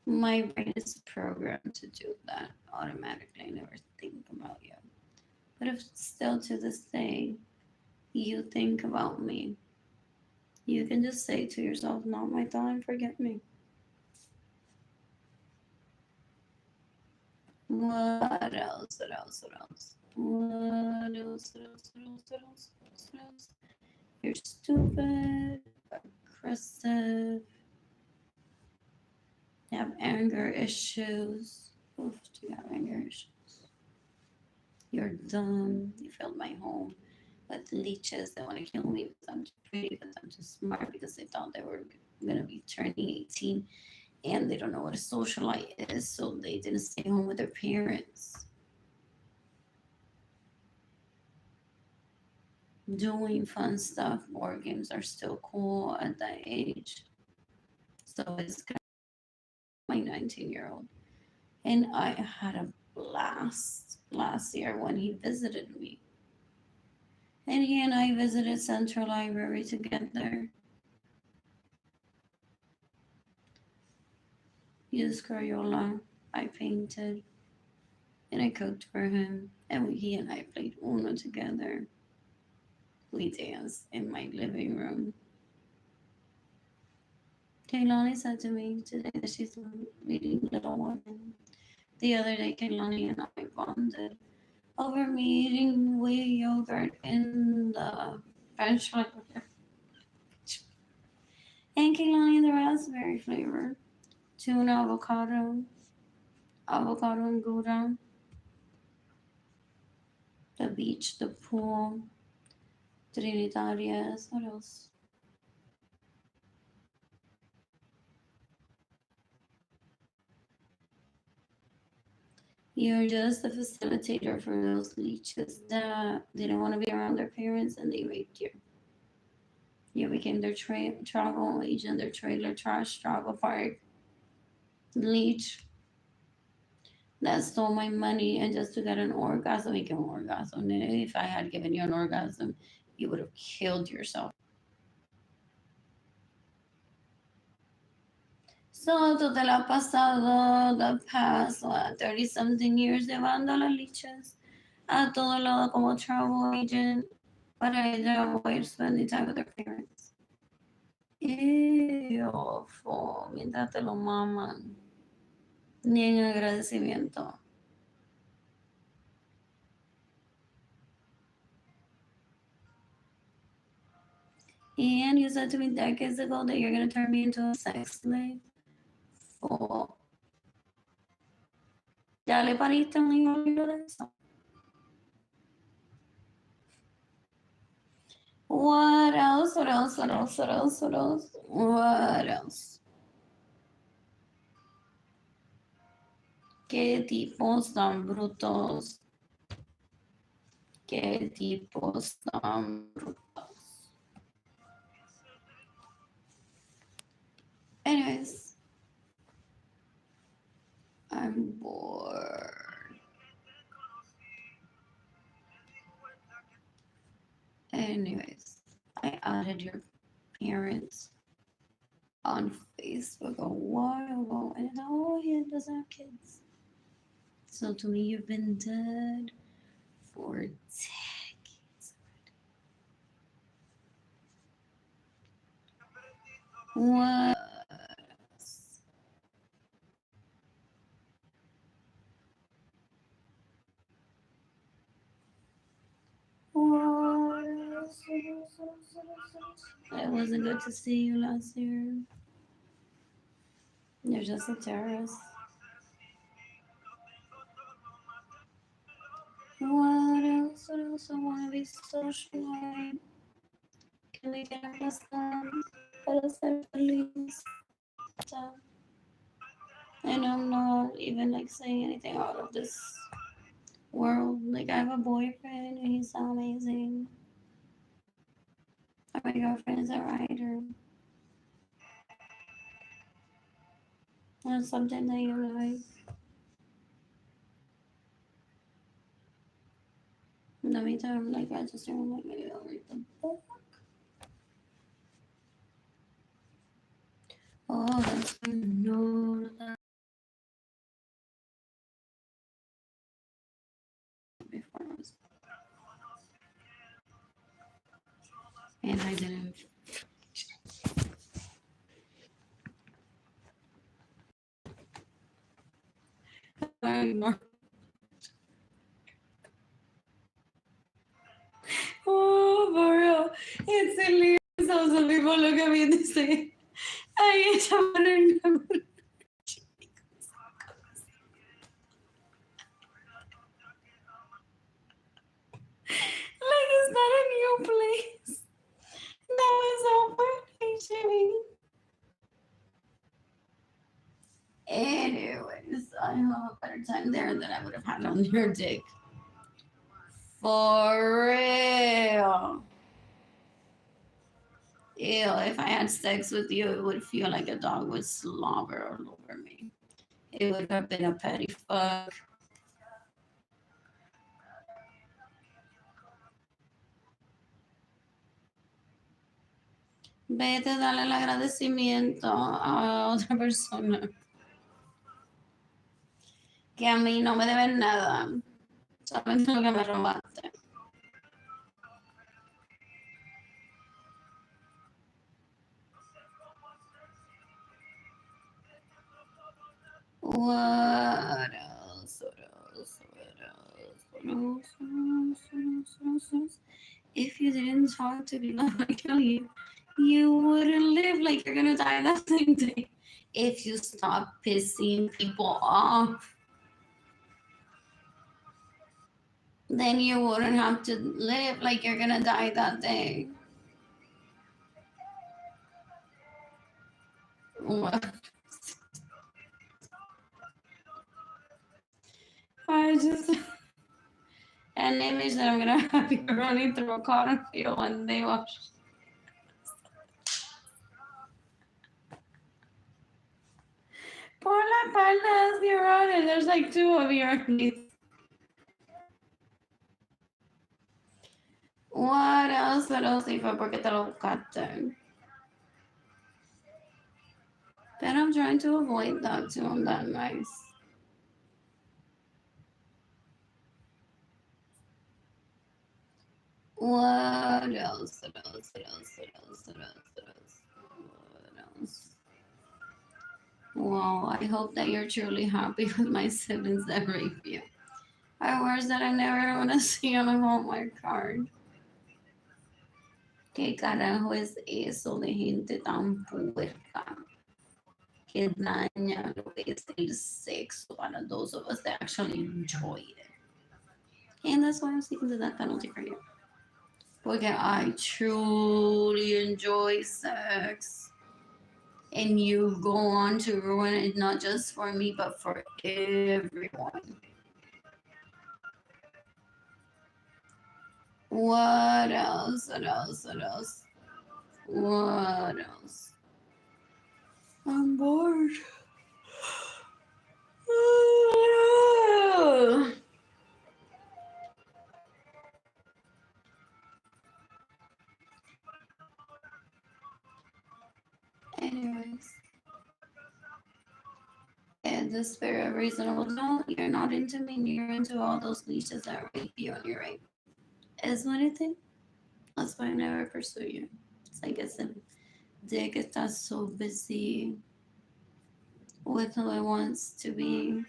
My brain is programmed to do that automatically. I never think about you. But if still to this day you think about me, you can just say to yourself, not my thought and forget me. What else? What else? What else? What else? What else? What else? What else? What else? You're stupid, aggressive, you have anger issues. Oof, do you have anger issues? You're dumb. You filled my home with leeches that want to kill me because I'm too pretty, because I'm too smart, because they thought they were going to be turning 18 and they don't know what a socialite is, so they didn't stay home with their parents. doing fun stuff. Board games are still cool at that age. So it's kind of my 19-year-old. And I had a blast last year when he visited me. And he and I visited Central Library together. He used Crayola. I painted. And I cooked for him. And he and I played Uno together. We danced in my living room. Keilany said to me today that she's reading Little Women. The other day, Keilany and I bonded over me eating whey yogurt in the French fry. And Keilany in the raspberry flavor. Tuna avocado, avocado and gouda. The beach, the pool, Trinitarias. What else? You're just a facilitator for those leeches that didn't want to be around their parents and they raped you. You became their travel agent, their trailer trash travel park leech that stole my money and just to get an orgasm, make an orgasm. And if I had given you an orgasm, you would have killed yourself. So tú te la has pasado the past 30 something years llevando a las lichas a todo lado como travel agent para ella avoid spending time with her parents. Ew, mientras te lo maman. Ni en agradecimiento. And you said to me decades ago that you're going to turn me into a sex slave. Fool. Ya le pariste un libro de eso. What else? What else? What else? What else? What else? What else? ¿Qué tipos tan brutos? ¿Qué tipos tan brutos? Anyways, I'm bored. Anyways, I added your parents on Facebook a while ago, and now he doesn't have kids. So to me, you've been dead for decades. What? What? It wasn't good to see you last year. You're just a terrorist. What else? What else? I want to be socialized. Can we get a restaurant? Para ser feliz. And I'm not even like saying anything out of this world. Like I have a boyfriend and he's so amazing. My girlfriend is a writer. That's something that you like. In the meantime, I'm like registering. I'm like, maybe I'll read the book. Oh, that's fine. No, that before I was. And I didn't. I ignore. Oh, for real. It's silly. So some people look at me and they say, I ate a banana. Like it's not a new place. That was open, Jimmy. Anyways, I have a better time there than I would have had on your dick. For real. Ew, if I had sex with you, it would feel like a dog would slobber all over me. It would have been a petty fuck. Vete, dale el agradecimiento a otra persona que a mí no me deben nada. Solamente lo que me robaste. What else? What else? What else? What else? What else? If you didn't talk to people like you wouldn't live like you're gonna die that same day. If you stop pissing people off, then you wouldn't have to live like you're gonna die that day. What? I just an image that I'm gonna have you running through a cotton field one day. Watch. Por la palmas, you're on it. There's like two of you underneath. What else? What else? Y fue porque te lo buscaste. But I'm trying to avoid that too. I'm that nice. What else? What else? What else? What else? What else? What else? What else? Wow, I hope that you're truly happy with my siblings that rape you. Are words that I never want to see on a Hallmark card. ¿Qué carajo es eso de gente tan puerca que daña lo que es el sexo para those of us that actually enjoy it? And that's why I'm sticking to that penalty for you. Porque I truly enjoy sex. And you go on to ruin it not just for me, but for everyone. What else? What else? What else? What else? I'm bored. Anyways, in the spirit of reasonable, no, you're not into me. You're into all those leeches that rape you on your right. Es what I think. That's why I never pursue you. It's like it's a dick that's so busy with who it wants to be.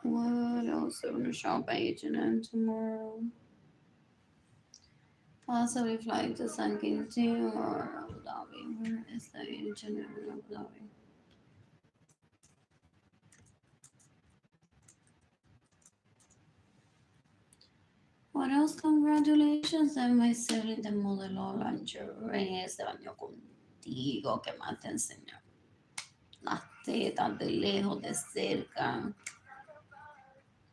What else? I'm gonna shop at H&M tomorrow. Possibly flying to San Quintin or Abu Dhabi. Where is the H&M in Abu Dhabi? What else? Congratulations on my sibling, the modelo lingerie. Este baño contigo, que más te enseñó. Las tetas de lejos, de cerca.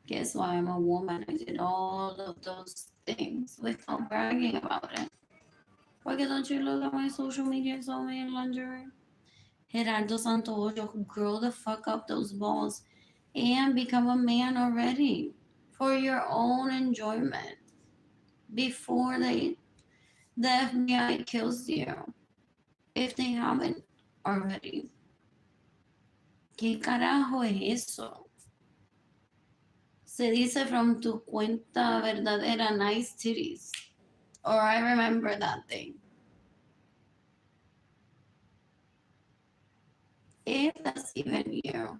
Guess why I'm a woman. I did all of those things without bragging about it. Porque don't you look at my social media and saw me in lingerie? Gerardo Santoyo, grow the fuck up those balls and become a man already for your own enjoyment before the FBI kills you, if they haven't already. ¿Qué carajo es eso? Se dice from tu cuenta verdadera, nice titties. Or I remember that thing. If that's even you.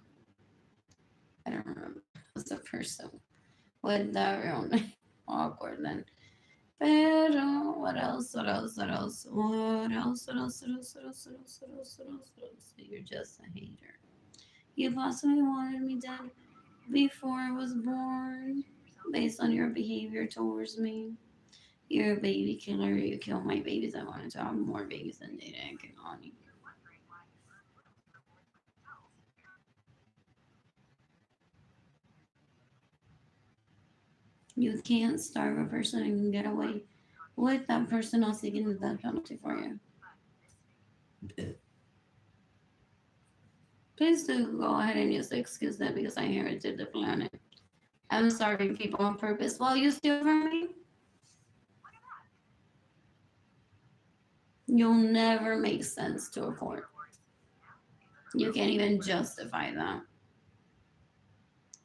I don't remember. As a person with that real name. Awkward then. Pero what else? What else? What else? What else? What else? What else? What else? What else? What else? What else? What else? You're just a hater. You possibly wanted me dead before I was born, based on your behavior towards me. You're a baby killer. You killed my babies. I wanted to have more babies than Jayden and Keilany. You can't starve a person and get away with that person not seeking the death penalty for you. Please do go ahead and just excuse that because I inherited the planet. I'm starving people on purpose while you steal from me. You'll never make sense to a court. You can't even justify that.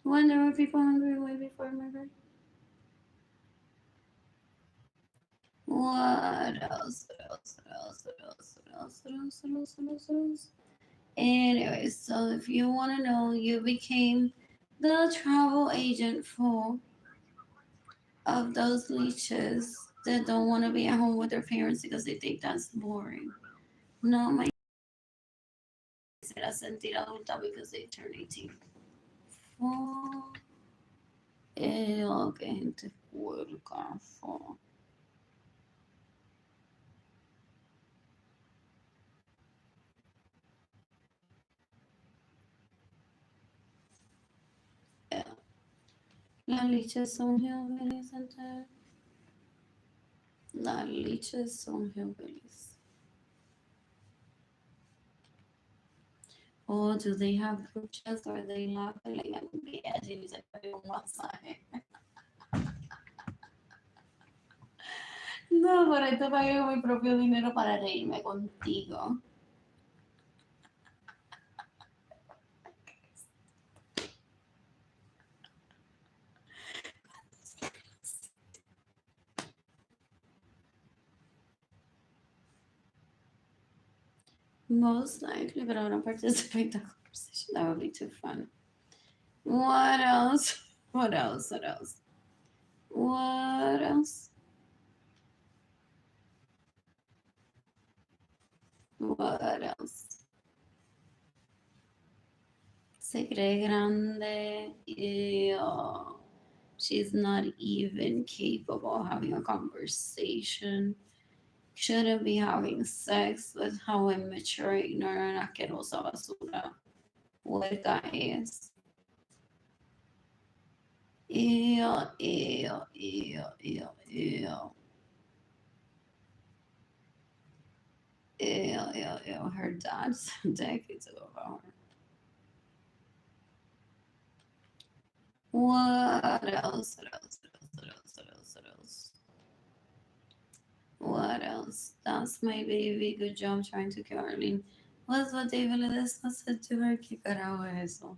When there were people hungry way before my birth. What else? What else? What else? What else? What else? What else? What else? What else? What else? Anyways, so if you want to know, you became the travel agent for of those leeches that don't want to be at home with their parents because they think that's boring. No, my será sentir adulta because they turn 18. Oh, qué gente puerca. Oh. Yeah. Las leeches son hillbillies, gente. Las leeches son hillbillies. Oh, do they have group chats or they laughing like I'm edgy y se pone un masaje? No, por esto pagué con mi propio dinero para reírme contigo. Most likely, but I don't participate in the conversation. That would be too fun. What else? What else? What else? What else? What else? Se cree grande. Ew. She's not even capable of having a conversation. Shouldn't be having sex with how immature, ignorant, asquerosa basura. Hueca es. Ew, ew, ew, ew, ew. Ew, ew, ew. Her dad's decades ago about her. What else? What else? What else? What else? What else? What else? That's my baby. Good job trying to kill Arlene. What's what David Ledesma said to her? ¿Qué carajo es eso?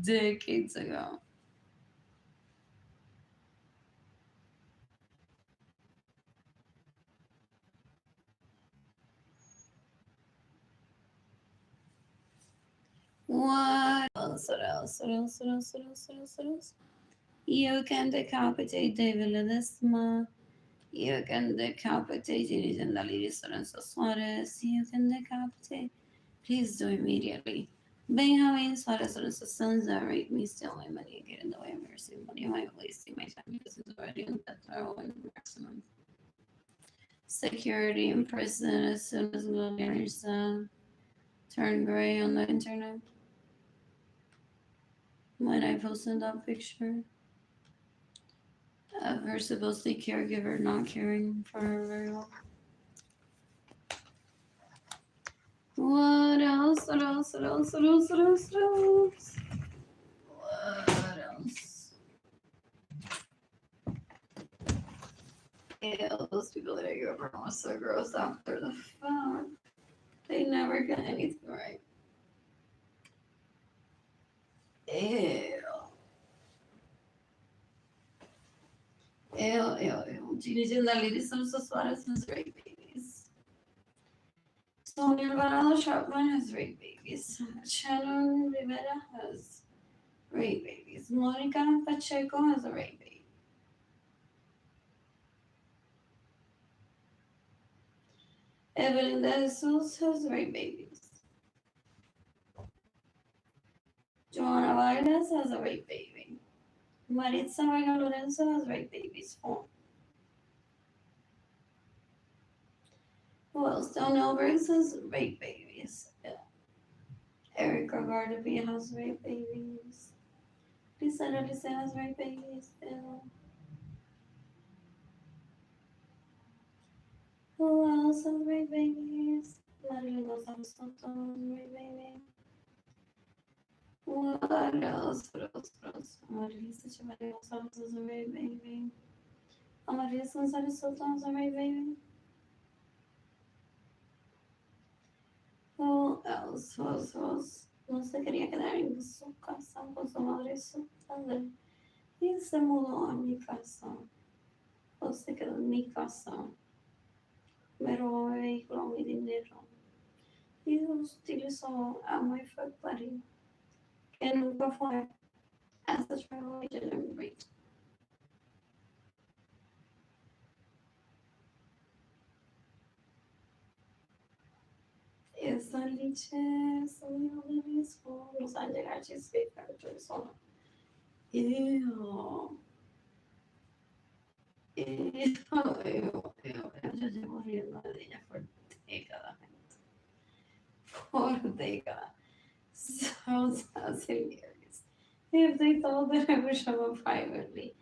Decades ago. What else? What else? What else? What else? What else? What else? What else? You can decapitate David Ledesma. You can decapitate Jayden and Lorenzo Suarez. You can decapitate. Please do immediately. Benjamin Suarez Lorenzo sons that rape me, steal my money, and get in the way of receiving money. I'm wasting my time because it's already on death row and maximum security in prison as soon as millionaires turn gray on the internet. When I posted that picture of her supposedly caregiver not caring for her very well. What else? What else? What else? What else? What else? What else? What else? Ew, those people that I grew up around was so gross after the fact. They never get anything right. Ew. Ew, ew, ew. Jayden and Suarez has rape babies. Sonia Alvarado Chapman has rape babies. Shannon Rivera has rape babies. Monica Pacheco has a rape baby. Evelyn De Jesus has rape babies. Joanna Vargas has a rape baby. Maritza Arlene Lorenzo has rape babies. Oh. Who else? Donnell Briggs has rape babies. Yeah. Erica Gardepia has rape babies. Lisa Alice has rape babies. Yeah. Lorenzo has rape babies. Marilyn Gonzalez Soto has rape baby. What else? Amaryllis Echeverria Gonzalez has a rape baby. Amaryllis Gonzalez Soto has a rape baby. Who else? No se quería quedar en su casa con su madre y su padre. Y se mudó a mi casa. O se quedó en mi casa. Me robó mi vehículo, mi dinero. Y utilizó a my fuck buddy. Que nunca fue as a travel agent and rate. Esa liche subió de mismo. Los van a llegar a Cheesecake Factory solo. Ew. Yo llevo riendo de ella por décadas. Por décadas. Sounds hilarious. If they told that I would show up privately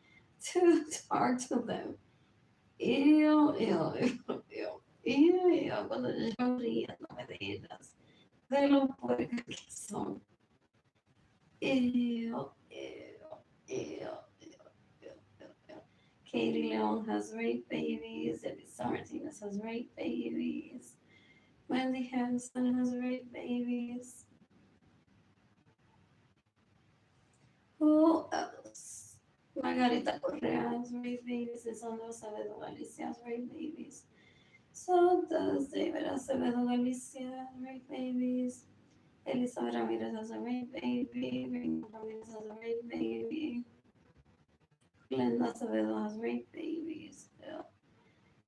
to talk to them. Ew. Cuando yo riéndome de ellas. De lo puercas que son. Ew. Katie Leon has rape babies. Elisa Martinez has rape babies. Wendy Hanson has rape babies. Who else? Margarita Correa has rape babies. Lisandro Acevedo Galicia has rape babies. So does David Acevedo Galicia has rape babies. Elizabeth Ramirez has a rape baby. Rina Ramirez has a rape baby. Glenda Acevedo has rape babies.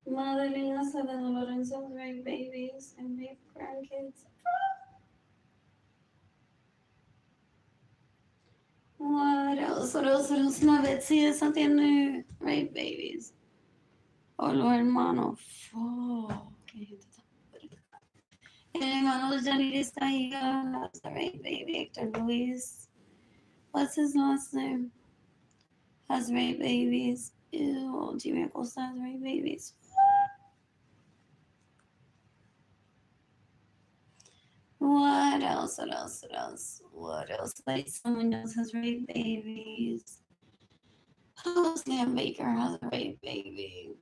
Madeline Acevedo Lorenzo has rape babies and rape grandkids. What else? No, Betsy esa tiene rape babies. O los hermanos. Fuck. Qué gente tan puerca. El hermano de Janiris Tahiga has a rape baby. Hector Luis. What's his last name? Has rape babies. Ew. Jimmy Acosta has rape babies. What else? Lisa Munoz has rape babies. Sam Baker has a rape baby.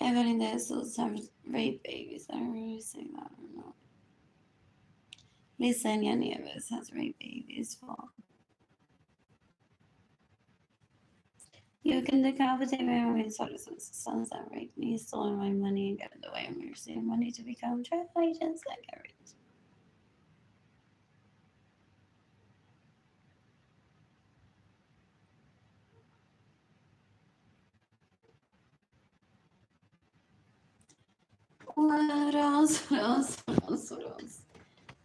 Evelyn De Jesus has rape babies. I don't really say that or not. Lisenia Nieves has rape babies. Well, you can decapitate me on my sons that rape me, stolen my money, and get in the way of me receiving money to become travel agents that get rich. What else?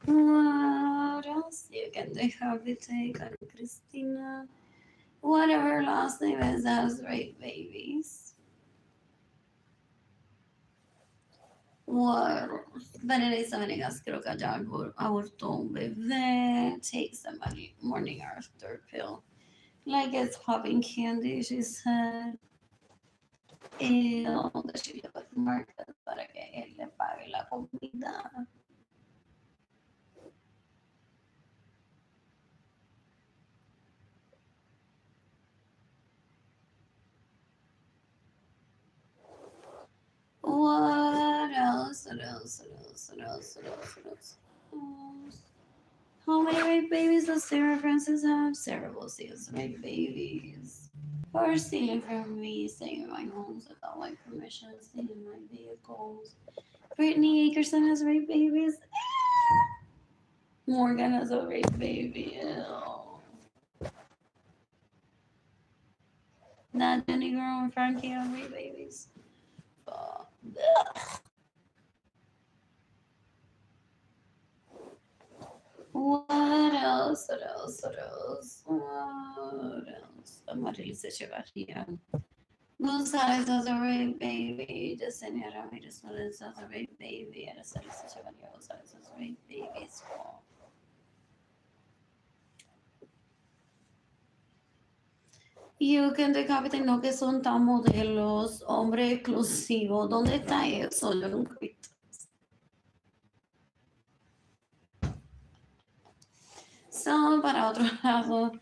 What else? You can decapitate Christina. Whatever her last name is, has rape babies. What? Vanessa Venegas creo que ya abortó un bebé. Takes the morning after pill. Like it's popping candy, she said. Ew, that she live with Marcus para que él le pague la comida. What else? How many rape babies does Sarah Francis have? Sarah will see us rape babies. Or stealing from me, staying in my homes without my permission, staying in my vehicles. Brittany Akerson has rape babies. Morgan has a rape baby. Ew. That Jenny girl and Frankie have rape babies. What else? Amaryllis Echeverria. Gonzalez has a rape baby. Yesenia Ramirez Lorenzo has a rape baby. Araceli Echeverria Gonzalez has a rape baby. You can decapitate, no que son tan modelos, hombre exclusivo. ¿Dónde está eso? Yo nunca he visto. So, para otro lado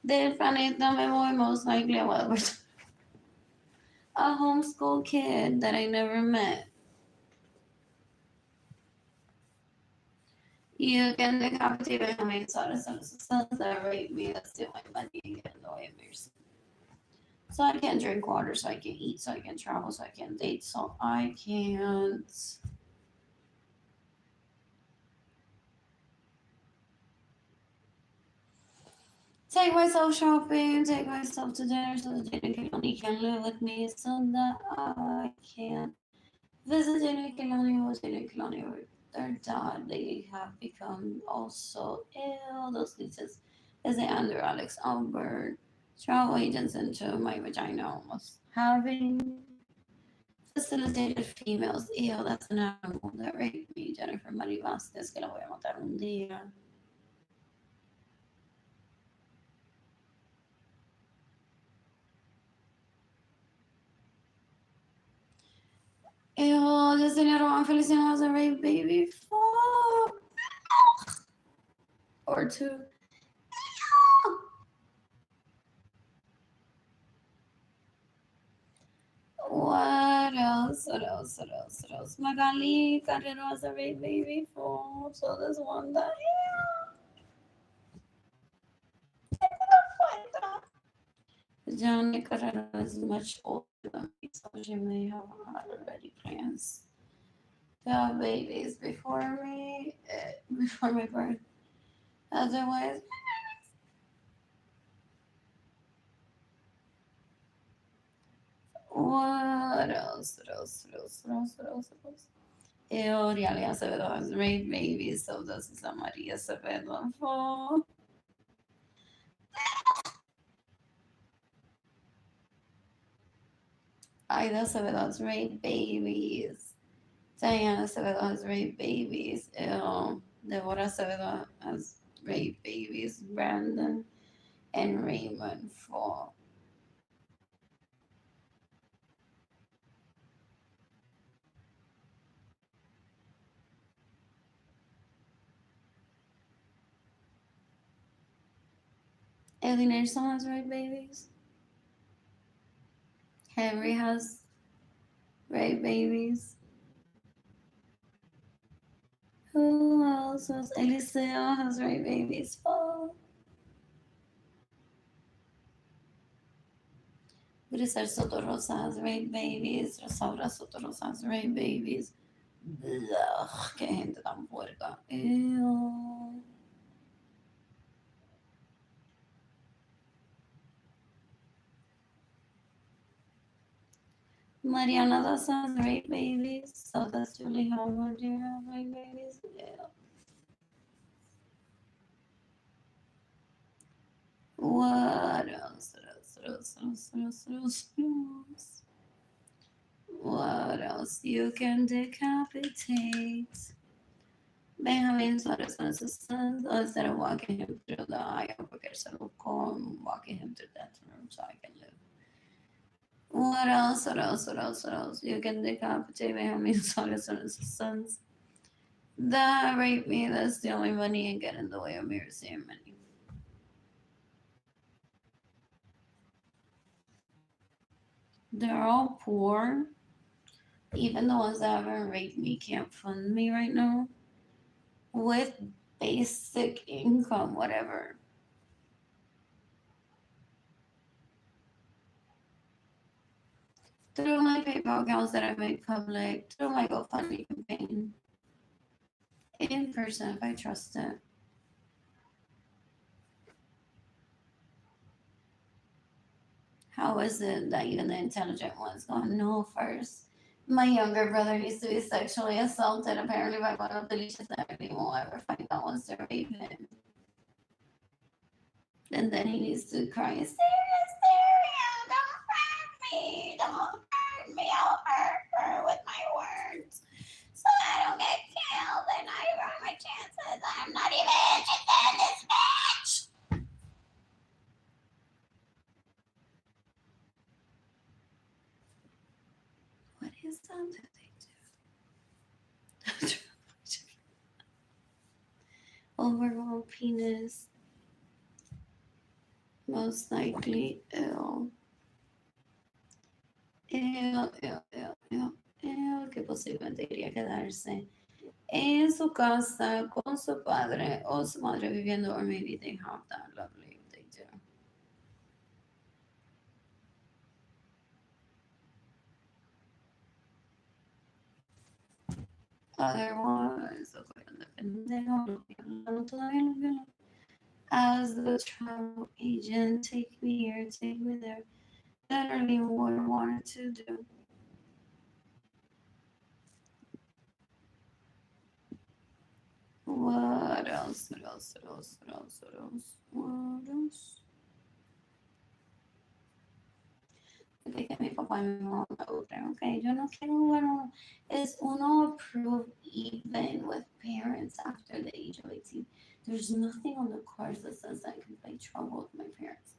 del planeta me voy most likely a homeschool kid that I never met. You can decapitate Benjamin Soros and his sons that rape me, that's steal my money and get in the way of mercy. So I can't drink water, so I can eat, so I can travel, so I can date, so I can't take myself shopping, take myself to dinner so that Jayden and Keilany can live with me, so that I can visit Jayden and Keilany or Jayden and Keilany or their dad. They have become also ill. Those leases is the Andrew Alex Albert travel agents into my vagina almost having facilitated females. Ew, that's an animal that raped me. Jennifer Marie Vasquez, que la voy a matar un día. Ew, this dinero Feliciano has a rape baby. Fuck. Or two. What else? What else? What else? What else? Magali Carrero has a rape baby. Fuck. So there's one that. Johnny Carrera is much older than me, so she may have had already plans to have babies before me, before my birth. Otherwise, what else? What else? What else? What else? What else? What else? Oriale Acevedo has rape babies, so does Isa Maria Acevedo. Oh. Aida Acevedo has rape babies. Diana Acevedo has rape babies. Deborah Acevedo has rape babies. Brandon and Raymond for. Ellie Nelson has rape babies. Henry has rape babies. Who else was Eliseo has rape babies? Oh. Grisel Soto Rosa has rape babies. Rosaura Soto Rosa has rape babies. Ugh, qué gente tan puerca. Ew. Mariana does has rape babies. So does Julie Howard. Do you have rape babies? Yeah. What else? What else? What else? What else? What else? What else? What else? What else? You can decapitate Benjamin Suarez on his sons instead of walking him through the aisle because I will call him walking him to that room so I can live. What else? What else? What else? What else? You can decapitate Benjamin Suarez on his sons. That rape me, that's the only money and get in the way of me receiving money. They're all poor. Even the ones that haven't raped me can't fund me right now with basic income, whatever. Through my PayPal accounts that I make public, through my GoFundMe campaign, in person if I trust it. How is it that even the intelligent ones gonna know first? My younger brother used to be sexually assaulted apparently by one of the leeches that he won't ever find out once they're rape him. And then he needs to cry, Syria, don't hurt me, don't hurt me, I'll hurt her with my words. So I don't get killed and I run my chances. I'm not even interested in this bitch. is that they do? Overall penis, most likely ill. Que posiblemente iría quedarse en su casa con su padre o su madre viviendo, or maybe they have that lovely if they do. Otherwise, as the travel agent, take me here, take me there. Literally what I wanted to do. What else? What else? What else? What else? What else? What else? De que mi papá y mi mamá me aburren, okay? Yo no quiero jugar uno. Is uno approved even with parents after the age of 18? There's nothing on the cards that says that I can play trouble with my parents.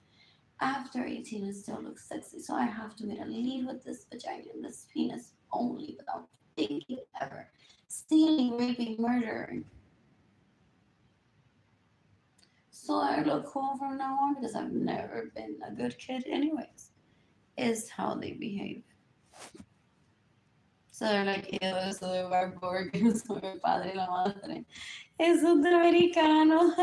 After 18, it still looks sexy, so I have to get a lead with this vagina and this penis only without thinking ever. Stealing, raping, murdering. So I look cool from now on because I've never been a good kid anyways. Is how they behave. So they're like, eso de barbor, que no soy el padre y la madre. Eso de americano.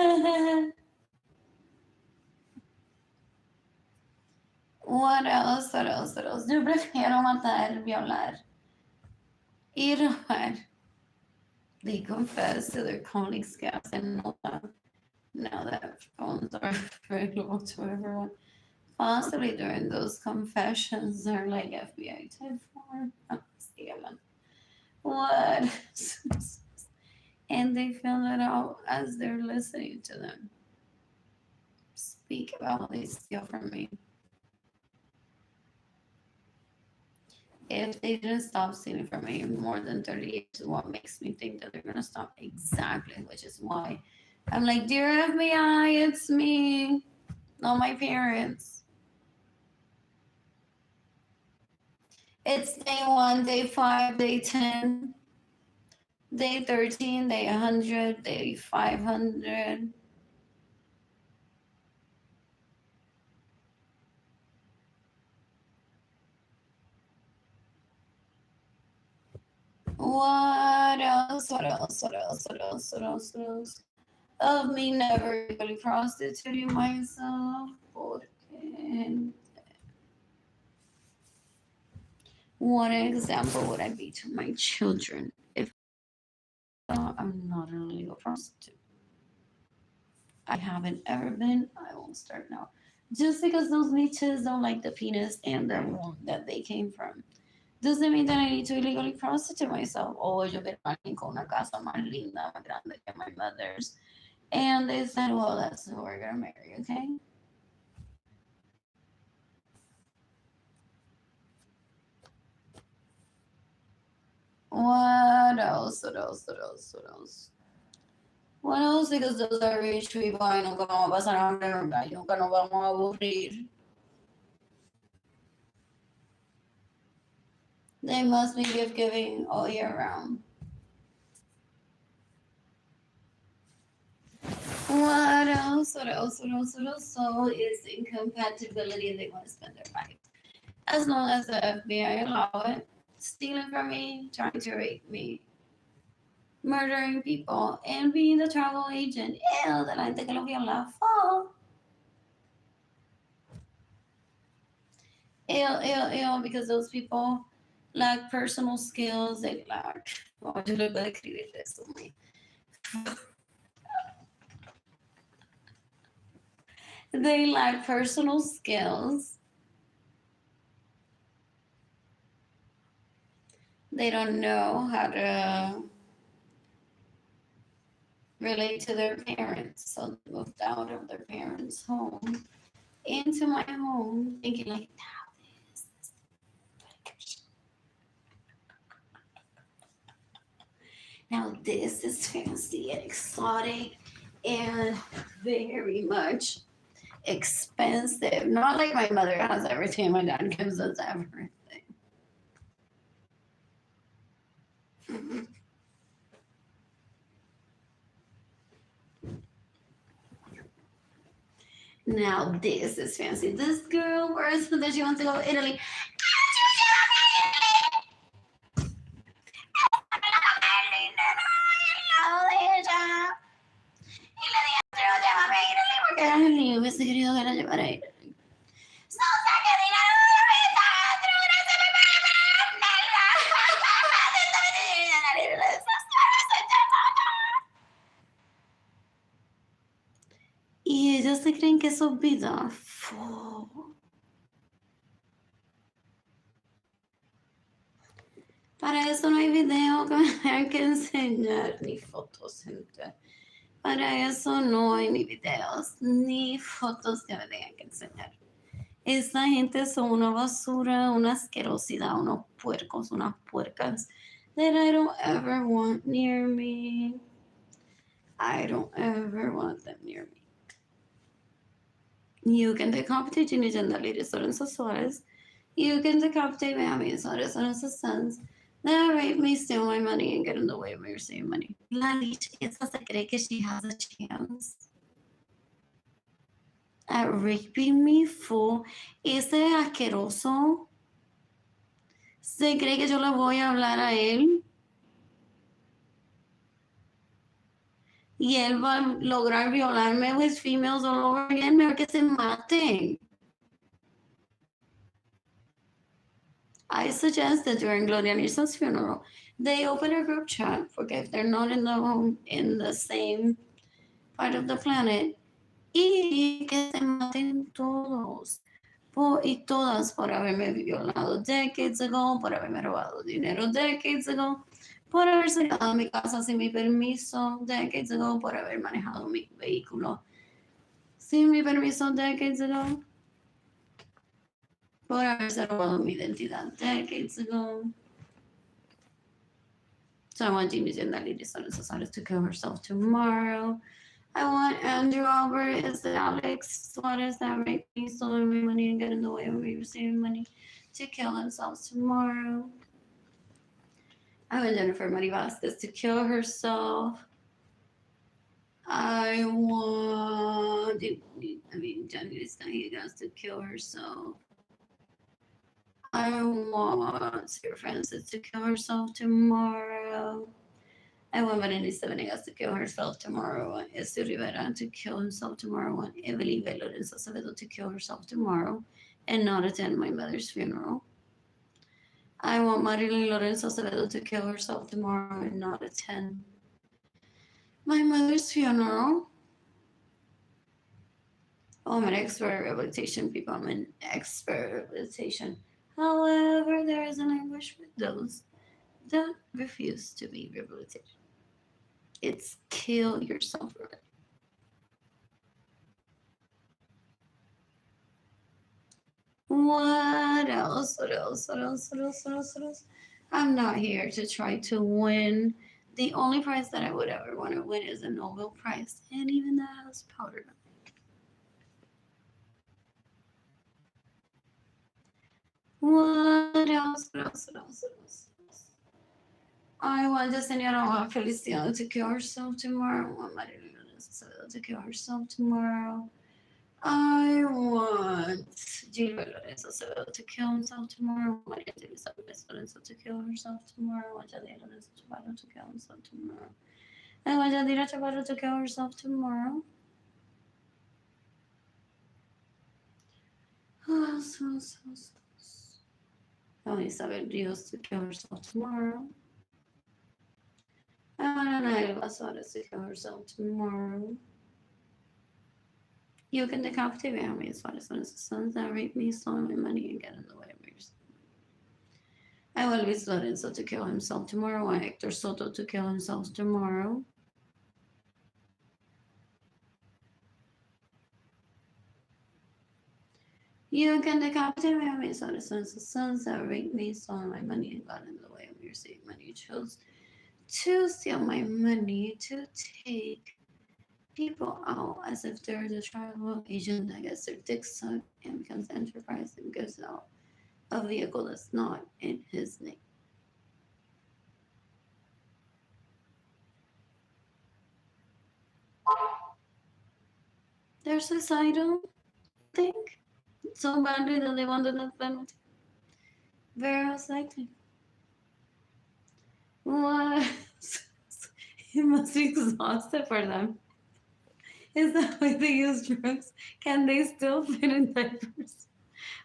What else? What else? What else? Yo prefiero matar, violar y robar. They confess to their calling scabs and all that. Now that phones are available to everyone. Possibly during those confessions, they're like FBI type form. What? And they fill it out as they're listening to them speak about what they steal from me. If they didn't stop stealing from me in more than 30 years, what makes me think that they're gonna stop? Exactly, which is why I'm like, dear FBI, it's me, not my parents. It's day 1, day 5, day 10, day 13, day 100, day 500. What else? What else? What else? What else? What else? What else? Of me never really prostituting myself. Porque... What example would I be to my children if I'm not an illegal prostitute? I haven't ever been. I won't start now. Just because those bitches don't like the penis and the womb that they came from doesn't mean that I need to illegally prostitute myself. Oh, yo quiero alguien con una casa más linda, más grande que my mother's. And they said, well, that's who we're going to marry, okay? What else? What else? What else? What else? What else? Because those are rich people y nunca vamos a pasar hambre, ¿verdad? Y nunca nos vamos a aburrir. They must be gift giving all year round. What else? What else? What else? What else? So is incompatibility. They want to spend their life. As long as the FBI allow it, stealing from me, trying to rape me, murdering people, and being the travel agent. Ew, de la gente que lo viola. Fuck. Ew, because those people lack personal skills. They lack. Oh, yo le voy a escribir esto. They lack personal skills. They don't know how to relate to their parents. So they moved out of their parents' home into my home, thinking like, now this is fancy and exotic and very much expensive. Not like my mother has everything, my dad gives us everything. Mhm. Now this is fancy. This girl works that she wants to go to Italy. Porque era el niño hubiese querido que la llevara a Italy. Y ellos se creen que eso es vida. Para eso no hay video que me tengan que enseñar, ni fotos, gente. Para eso no hay ni videos, ni fotos que me tengan que enseñar. Esta gente son una basura, una asquerosidad, unos puercos, unas puercas that I don't ever want near me. I don't ever want them near me. You can decapitate Ginny Ladies Lorenzo Suarez. You can decapitate Miami Suarez and his sons. That rape me, steal my money, and get in the way of me receiving money. La leech esa se cree que she has a chance at raping me, fool. Ese asqueroso se cree que yo le voy a hablar a él y él va a lograr violarme with females all over again. Mejor que se maten. I suggest that during Gloria Nilsson's funeral, they open a group chat, porque if they're not in the same part of the planet, y que se maten todos y todas por haberme violado decades ago, por haberme robado dinero decades ago, por haber sacado mi casa sin mi permiso decades ago, por haber manejado mi vehículo sin mi permiso decades ago, por haberse robado mi identidad decades ago. So I want Jeannie Lady Suarez to kill herself tomorrow. I want Andrew Albert as the Alex Suarez that raped me, stolen my money, and got in the way of me receiving money to kill themselves tomorrow. I want Jennifer Marie Vasquez to kill herself. I want, Jenny Stanhigas to kill herself. I want Sarah Francis to kill herself tomorrow. I want Berenice Venegas to kill herself tomorrow. I want Esther Rivera to kill himself tomorrow. I want Evelyn Lorenzo Acevedo to kill herself tomorrow and not attend my mother's funeral. I want Marilyn Lorenzo Acevedo to kill herself tomorrow and not attend my mother's funeral. Oh, I'm an expert at rehabilitation, people. I'm an expert at rehabilitation. However, there is a language with those that refuse to be rehabilitated. It's kill yourself already. What else? What else? What else? What else? What else? What else? I'm not here to try to win. The only prize that I would ever want to win is a Nobel Prize, and even that has powder. What else? What else? What else? What else? I want the Señora Feliciano to kill herself tomorrow. I want Marilyn Lorenzo to kill herself tomorrow. I want Gilbert Lorenzo to kill himself tomorrow. Maria Elizabeth Lorenzo to kill herself tomorrow. I want Yadira Lorenzo to kill himself tomorrow. I want Yadira Chavarro to kill herself tomorrow. Who else? Who else? Who else? I want Isabel Rios to kill herself tomorrow. I want Anaela Suarez to kill herself tomorrow. You can decapitate me. I mean, Suarez and his sons that rape me, stole my money, and get in the way of yours. I want Luis Lorenzo to kill himself tomorrow. I want Hector Soto to kill himself tomorrow. You can decapitate me. I mean, Suarez and his sons that rape me, stole my money, and got in the way of your saving money. You chose to steal my money, to take people out as if they're the travel agent that gets their dick sucked and becomes enterprise and gives out a vehicle that's not in his name. They're suicidal, I think. So badly that they want to death penalty. Very unlikely. What? It must be exhausted for them. Is that why they use drugs? Can they still fit in diapers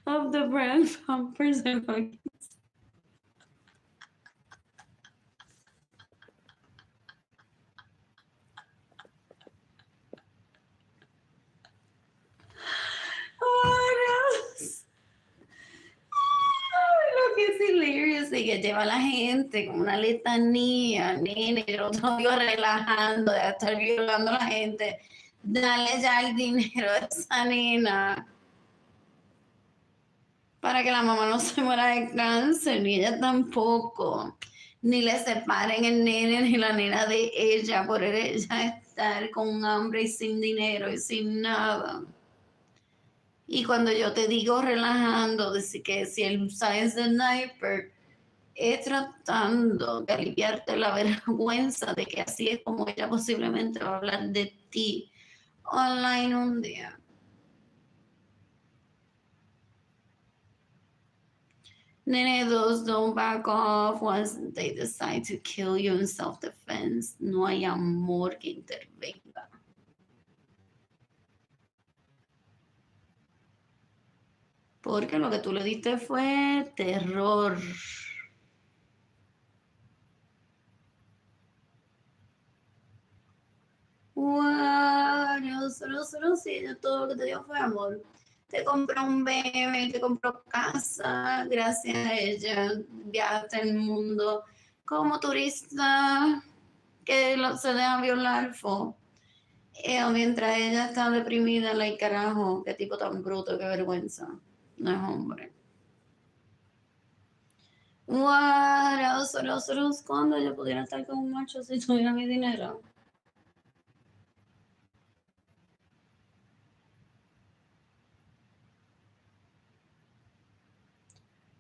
of the brand Pampers and Huggies? What else? Lo que es hilarious y que lleva a la gente como una letanía, nene, y el otro tío relajando, de estar violando a la gente. Dale ya el dinero a esa nena para que la mamá no se muera de cáncer, ni ella tampoco. Ni le separen el nene ni la nena de ella por ella estar con hambre y sin dinero y sin nada. Y cuando yo te digo relajando, decir que si el size de diaper es tratando de aliviarte la vergüenza de que así es como ella posiblemente va a hablar de ti online un día. Nene, those don't back off once they decide to kill you in self-defense. No hay amor que intervenga. Porque lo que tú le diste fue terror. Wow, no, sí, todo lo que te dio fue amor. Te compró un bebé, te compró casa, gracias a ella viajaste el mundo como turista que se deja violar. Mientras ella está deprimida, like carajo, qué tipo tan bruto, qué vergüenza. No es hombre. What cuando yo pudiera estar con un macho si tuviera mi dinero.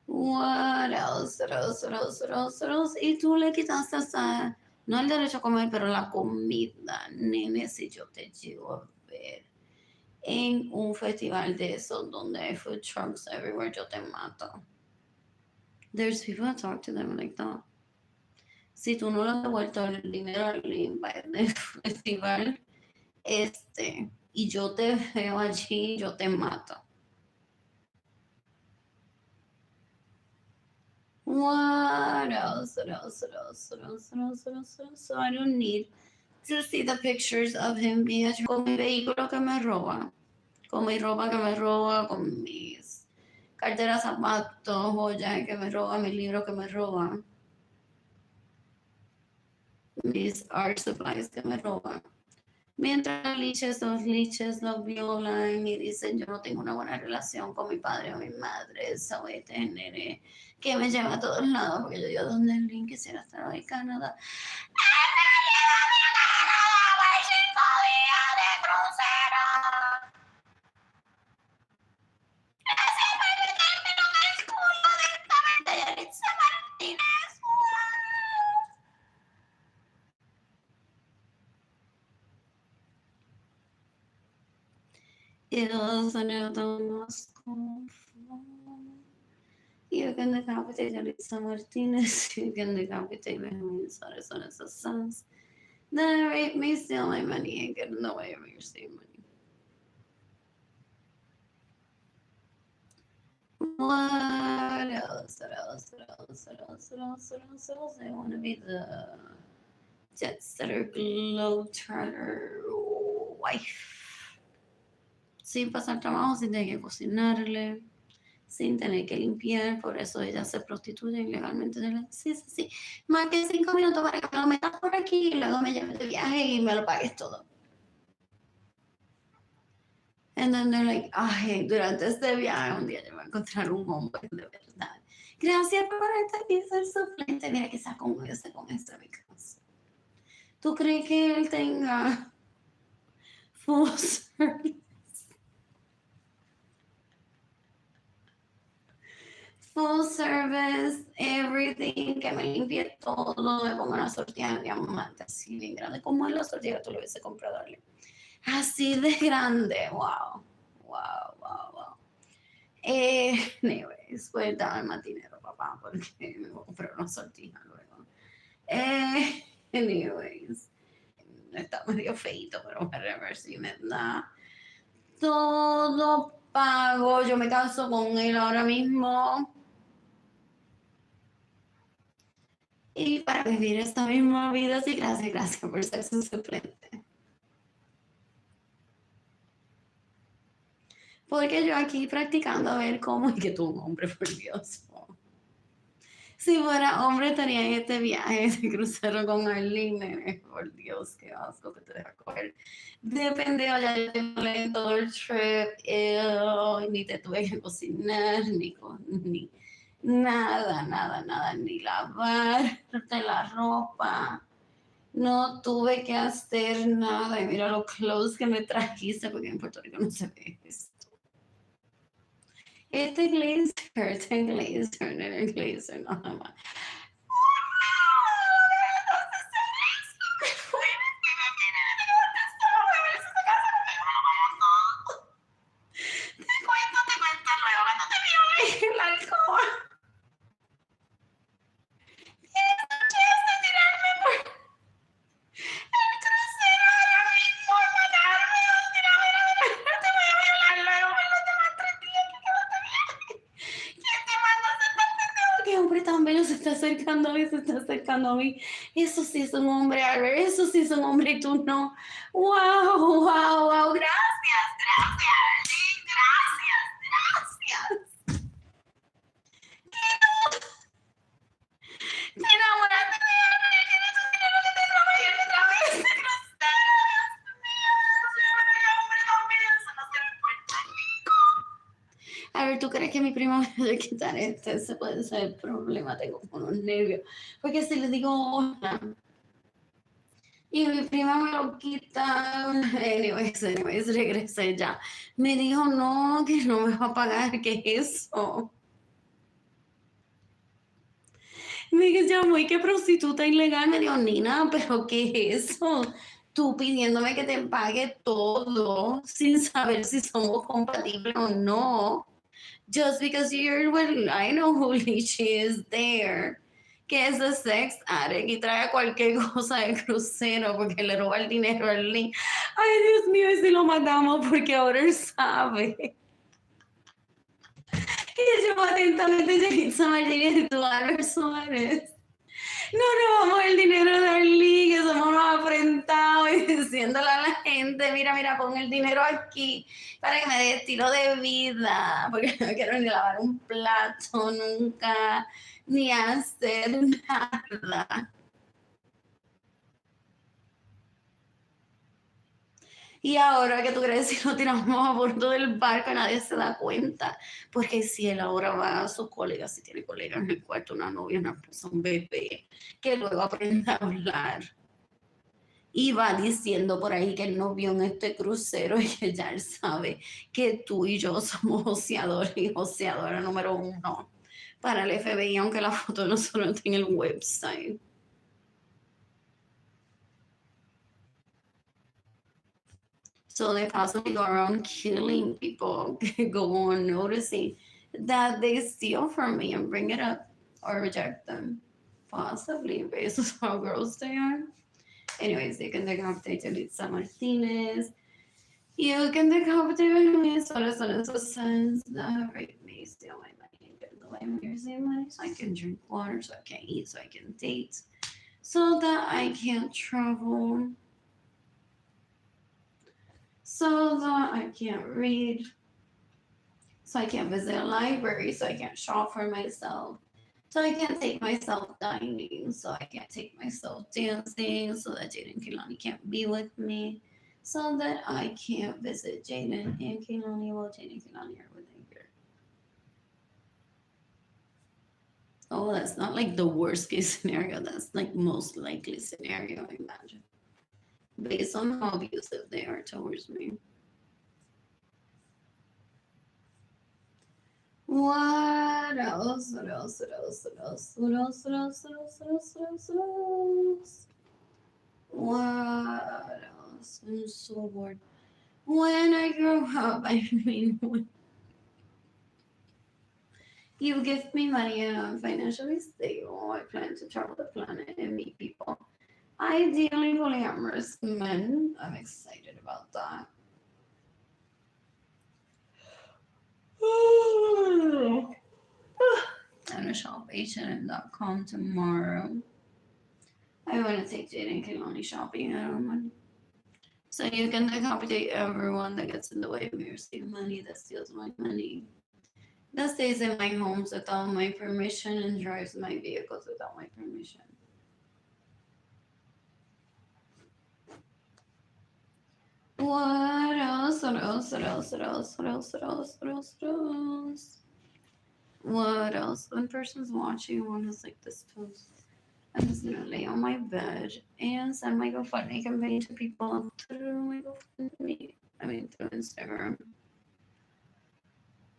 What else? Y tú le quitaste hasta, no el derecho a comer, pero la comida. Nene, si yo te llevo a ver en un festival de esos donde hay food trucks everywhere, yo te mato. There's people that talk to them like that. Si tú no le has devuelto el dinero al invite del festival, y yo te veo allí, yo te mato. What else? So I don't need to see the pictures of him con mi vehículo que me roba, con mi ropa que me roba, con mis carteras, zapatos, joyas que me roba, mis libros que me roban, mis art supplies que me roban. Mientras los liches los violan y dicen yo no tengo una buena relación con mi padre o mi madre, soy este nene que me lleva a todos lados porque yo digo donde el link quisiera estar hoy en Canadá. It doesn't You can decapitate Elisa Martinez, you can decapitate Benjamin Suarez on his sons. Then rape me, steal my money, and get in the way of your state money. What else? I want to be the jet setter, globetrotter wife. Sin pasar trabajo, sin tener que cocinarle, sin tener que limpiar, por eso ella se prostituye ilegalmente. Sí. Más que 5 minutos para que me lo metas por aquí y luego me lleves de viaje y me lo pagues todo. And then they're like, ay, durante este viaje un día yo voy a encontrar un hombre de verdad. Gracias por estar aquí, ser suplente. Mira que saco un ese con este mi casa. ¿Tú crees que él tenga full service? Full service, everything, que me limpie todo, me ponga una sortija de diamantes así bien grande, como es la sortija que tú le hubiese comprado a Arlene. Así de grande, wow. Anyways, pues dame más dinero, papá, porque me voy a comprar una sortija luego. Anyways, está medio feito, pero whatever, si me da todo pago, yo me caso con él ahora mismo. Y para vivir esta misma vida, sí, gracias por ser su suplente. Porque yo aquí practicando a ver cómo es que tú, un hombre, por Dios. Si fuera hombre, estaría en este viaje, este crucero con Arlene. Por Dios, qué asco que te deja coger. Depende, ya yo tengo todo el trip, ni te tuve que cocinar, ni nada, ni lavarte la ropa. No tuve que hacer nada. Y mira los clothes que me trajiste, porque en Puerto Rico no se ve esto. Glazer, nada más. Te cuento luego cuando te vio en la alcoba. Escuchaste tirarme por el crucero ahora mismo, matarme, te voy a violar luego por los demás 3 días que quedaste bien. ¿Quién te manda a ser tan pendejo? ¿Qué hombre tan bello se está acercando a mí? Se está acercando a mí. Eso sí es un hombre, Albert. Eso sí es un hombre y tú no. Wow. Gracias, Arlene. Gracias. Te enamoraste de Albert. Tienes un dinero que te trabaja y él te trabaja en este crucero. Dios mío, ese hombre tan bello, eso no se me Puerto Rico. A ver, ¿tú crees que mi prima me va a quitar este? Ese puede ser el problema. Tengo unos nervios. Porque si le digo hola y mi prima me lo quita. Anyways, regresé ya. Me dijo no, que no me va a pagar. ¿Qué es eso? Me llamó y que prostituta ilegal. Me dijo, Nina, ¿pero qué es eso? Tú pidiéndome que te pague todo sin saber si somos compatibles o no. Just because you're well, I know who Lichi is there. Que es de sex addict y trae cualquier cosa de crucero porque le roba el dinero al link. Ay, Dios mío, y si lo matamos porque ahora él sabe. Y yo atentamente, Yelitza Martínez y tú, Albert Suárez. No robamos el dinero de Arlene, que somos unos afrentados y diciéndole a la gente, mira, pon el dinero aquí para que me dé estilo de vida, porque no quiero ni lavar un plato nunca, ni hacer nada. Y ahora que tú crees si lo tiramos a bordo del barco nadie se da cuenta, porque si él ahora va a sus colegas, si tiene colegas en el cuarto, una novia, una esposa, un bebé, que luego aprenda a hablar. Y va diciendo por ahí que él no vio en este crucero y que ya él sabe que tú y yo somos joseadores y joseadora número 1 para el FBI, aunque la foto de nosotros no está en el website. So they possibly go around killing people, go on noticing that they steal from me and bring it up or reject them. Possibly, based on how gross they are. Anyways, they can decapitate Yelitza Martinez. You can decapitate me, so sense that rape me, steal my money, and get away with your money, so I can drink water, so I can eat, so I can date, so that I can't travel, so that I can't read, so I can't visit a library, so I can't shop for myself, so I can't take myself dining, so I can't take myself dancing, so that Jayden and Keilany can't be with me, so that I can't visit Jayden and Keilany while Jayden and Keilany are with Anchor. Oh, that's not like the worst case scenario. That's like most likely scenario, I imagine. Based on how abusive they are towards me. What else? What else? What else? What else? What else? What else? What else? What else? What else? What else? What else? I'm so bored. When I grow up, I mean, when you give me money and I'm financially stable, I plan to travel the planet and meet people. Ideally, polyamorous men. I'm excited about that. I'm gonna shop H&M.com tomorrow. I want to take Jayden and Keilany shopping. I don't know. So you can decapitate everyone that gets in the way of me receiving money, that steals my money, that stays in my homes without my permission and drives my vehicles without my permission. What else? What else? What else? What else? What else? What else? What else? What else? What else? One person's watching, one is like this post. I'm just gonna lay on my bed and send my GoFundMe campaign to people through my GoFundMe. Through Instagram.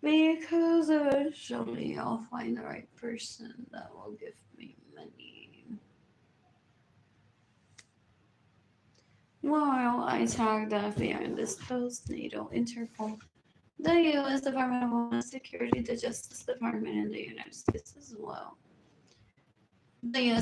Because eventually I'll find the right person that will give me money. While I tag the FBI in this post, NATO, Interpol, the U.S. Department of Homeland Security, the Justice Department, and the United States as well. The U.S.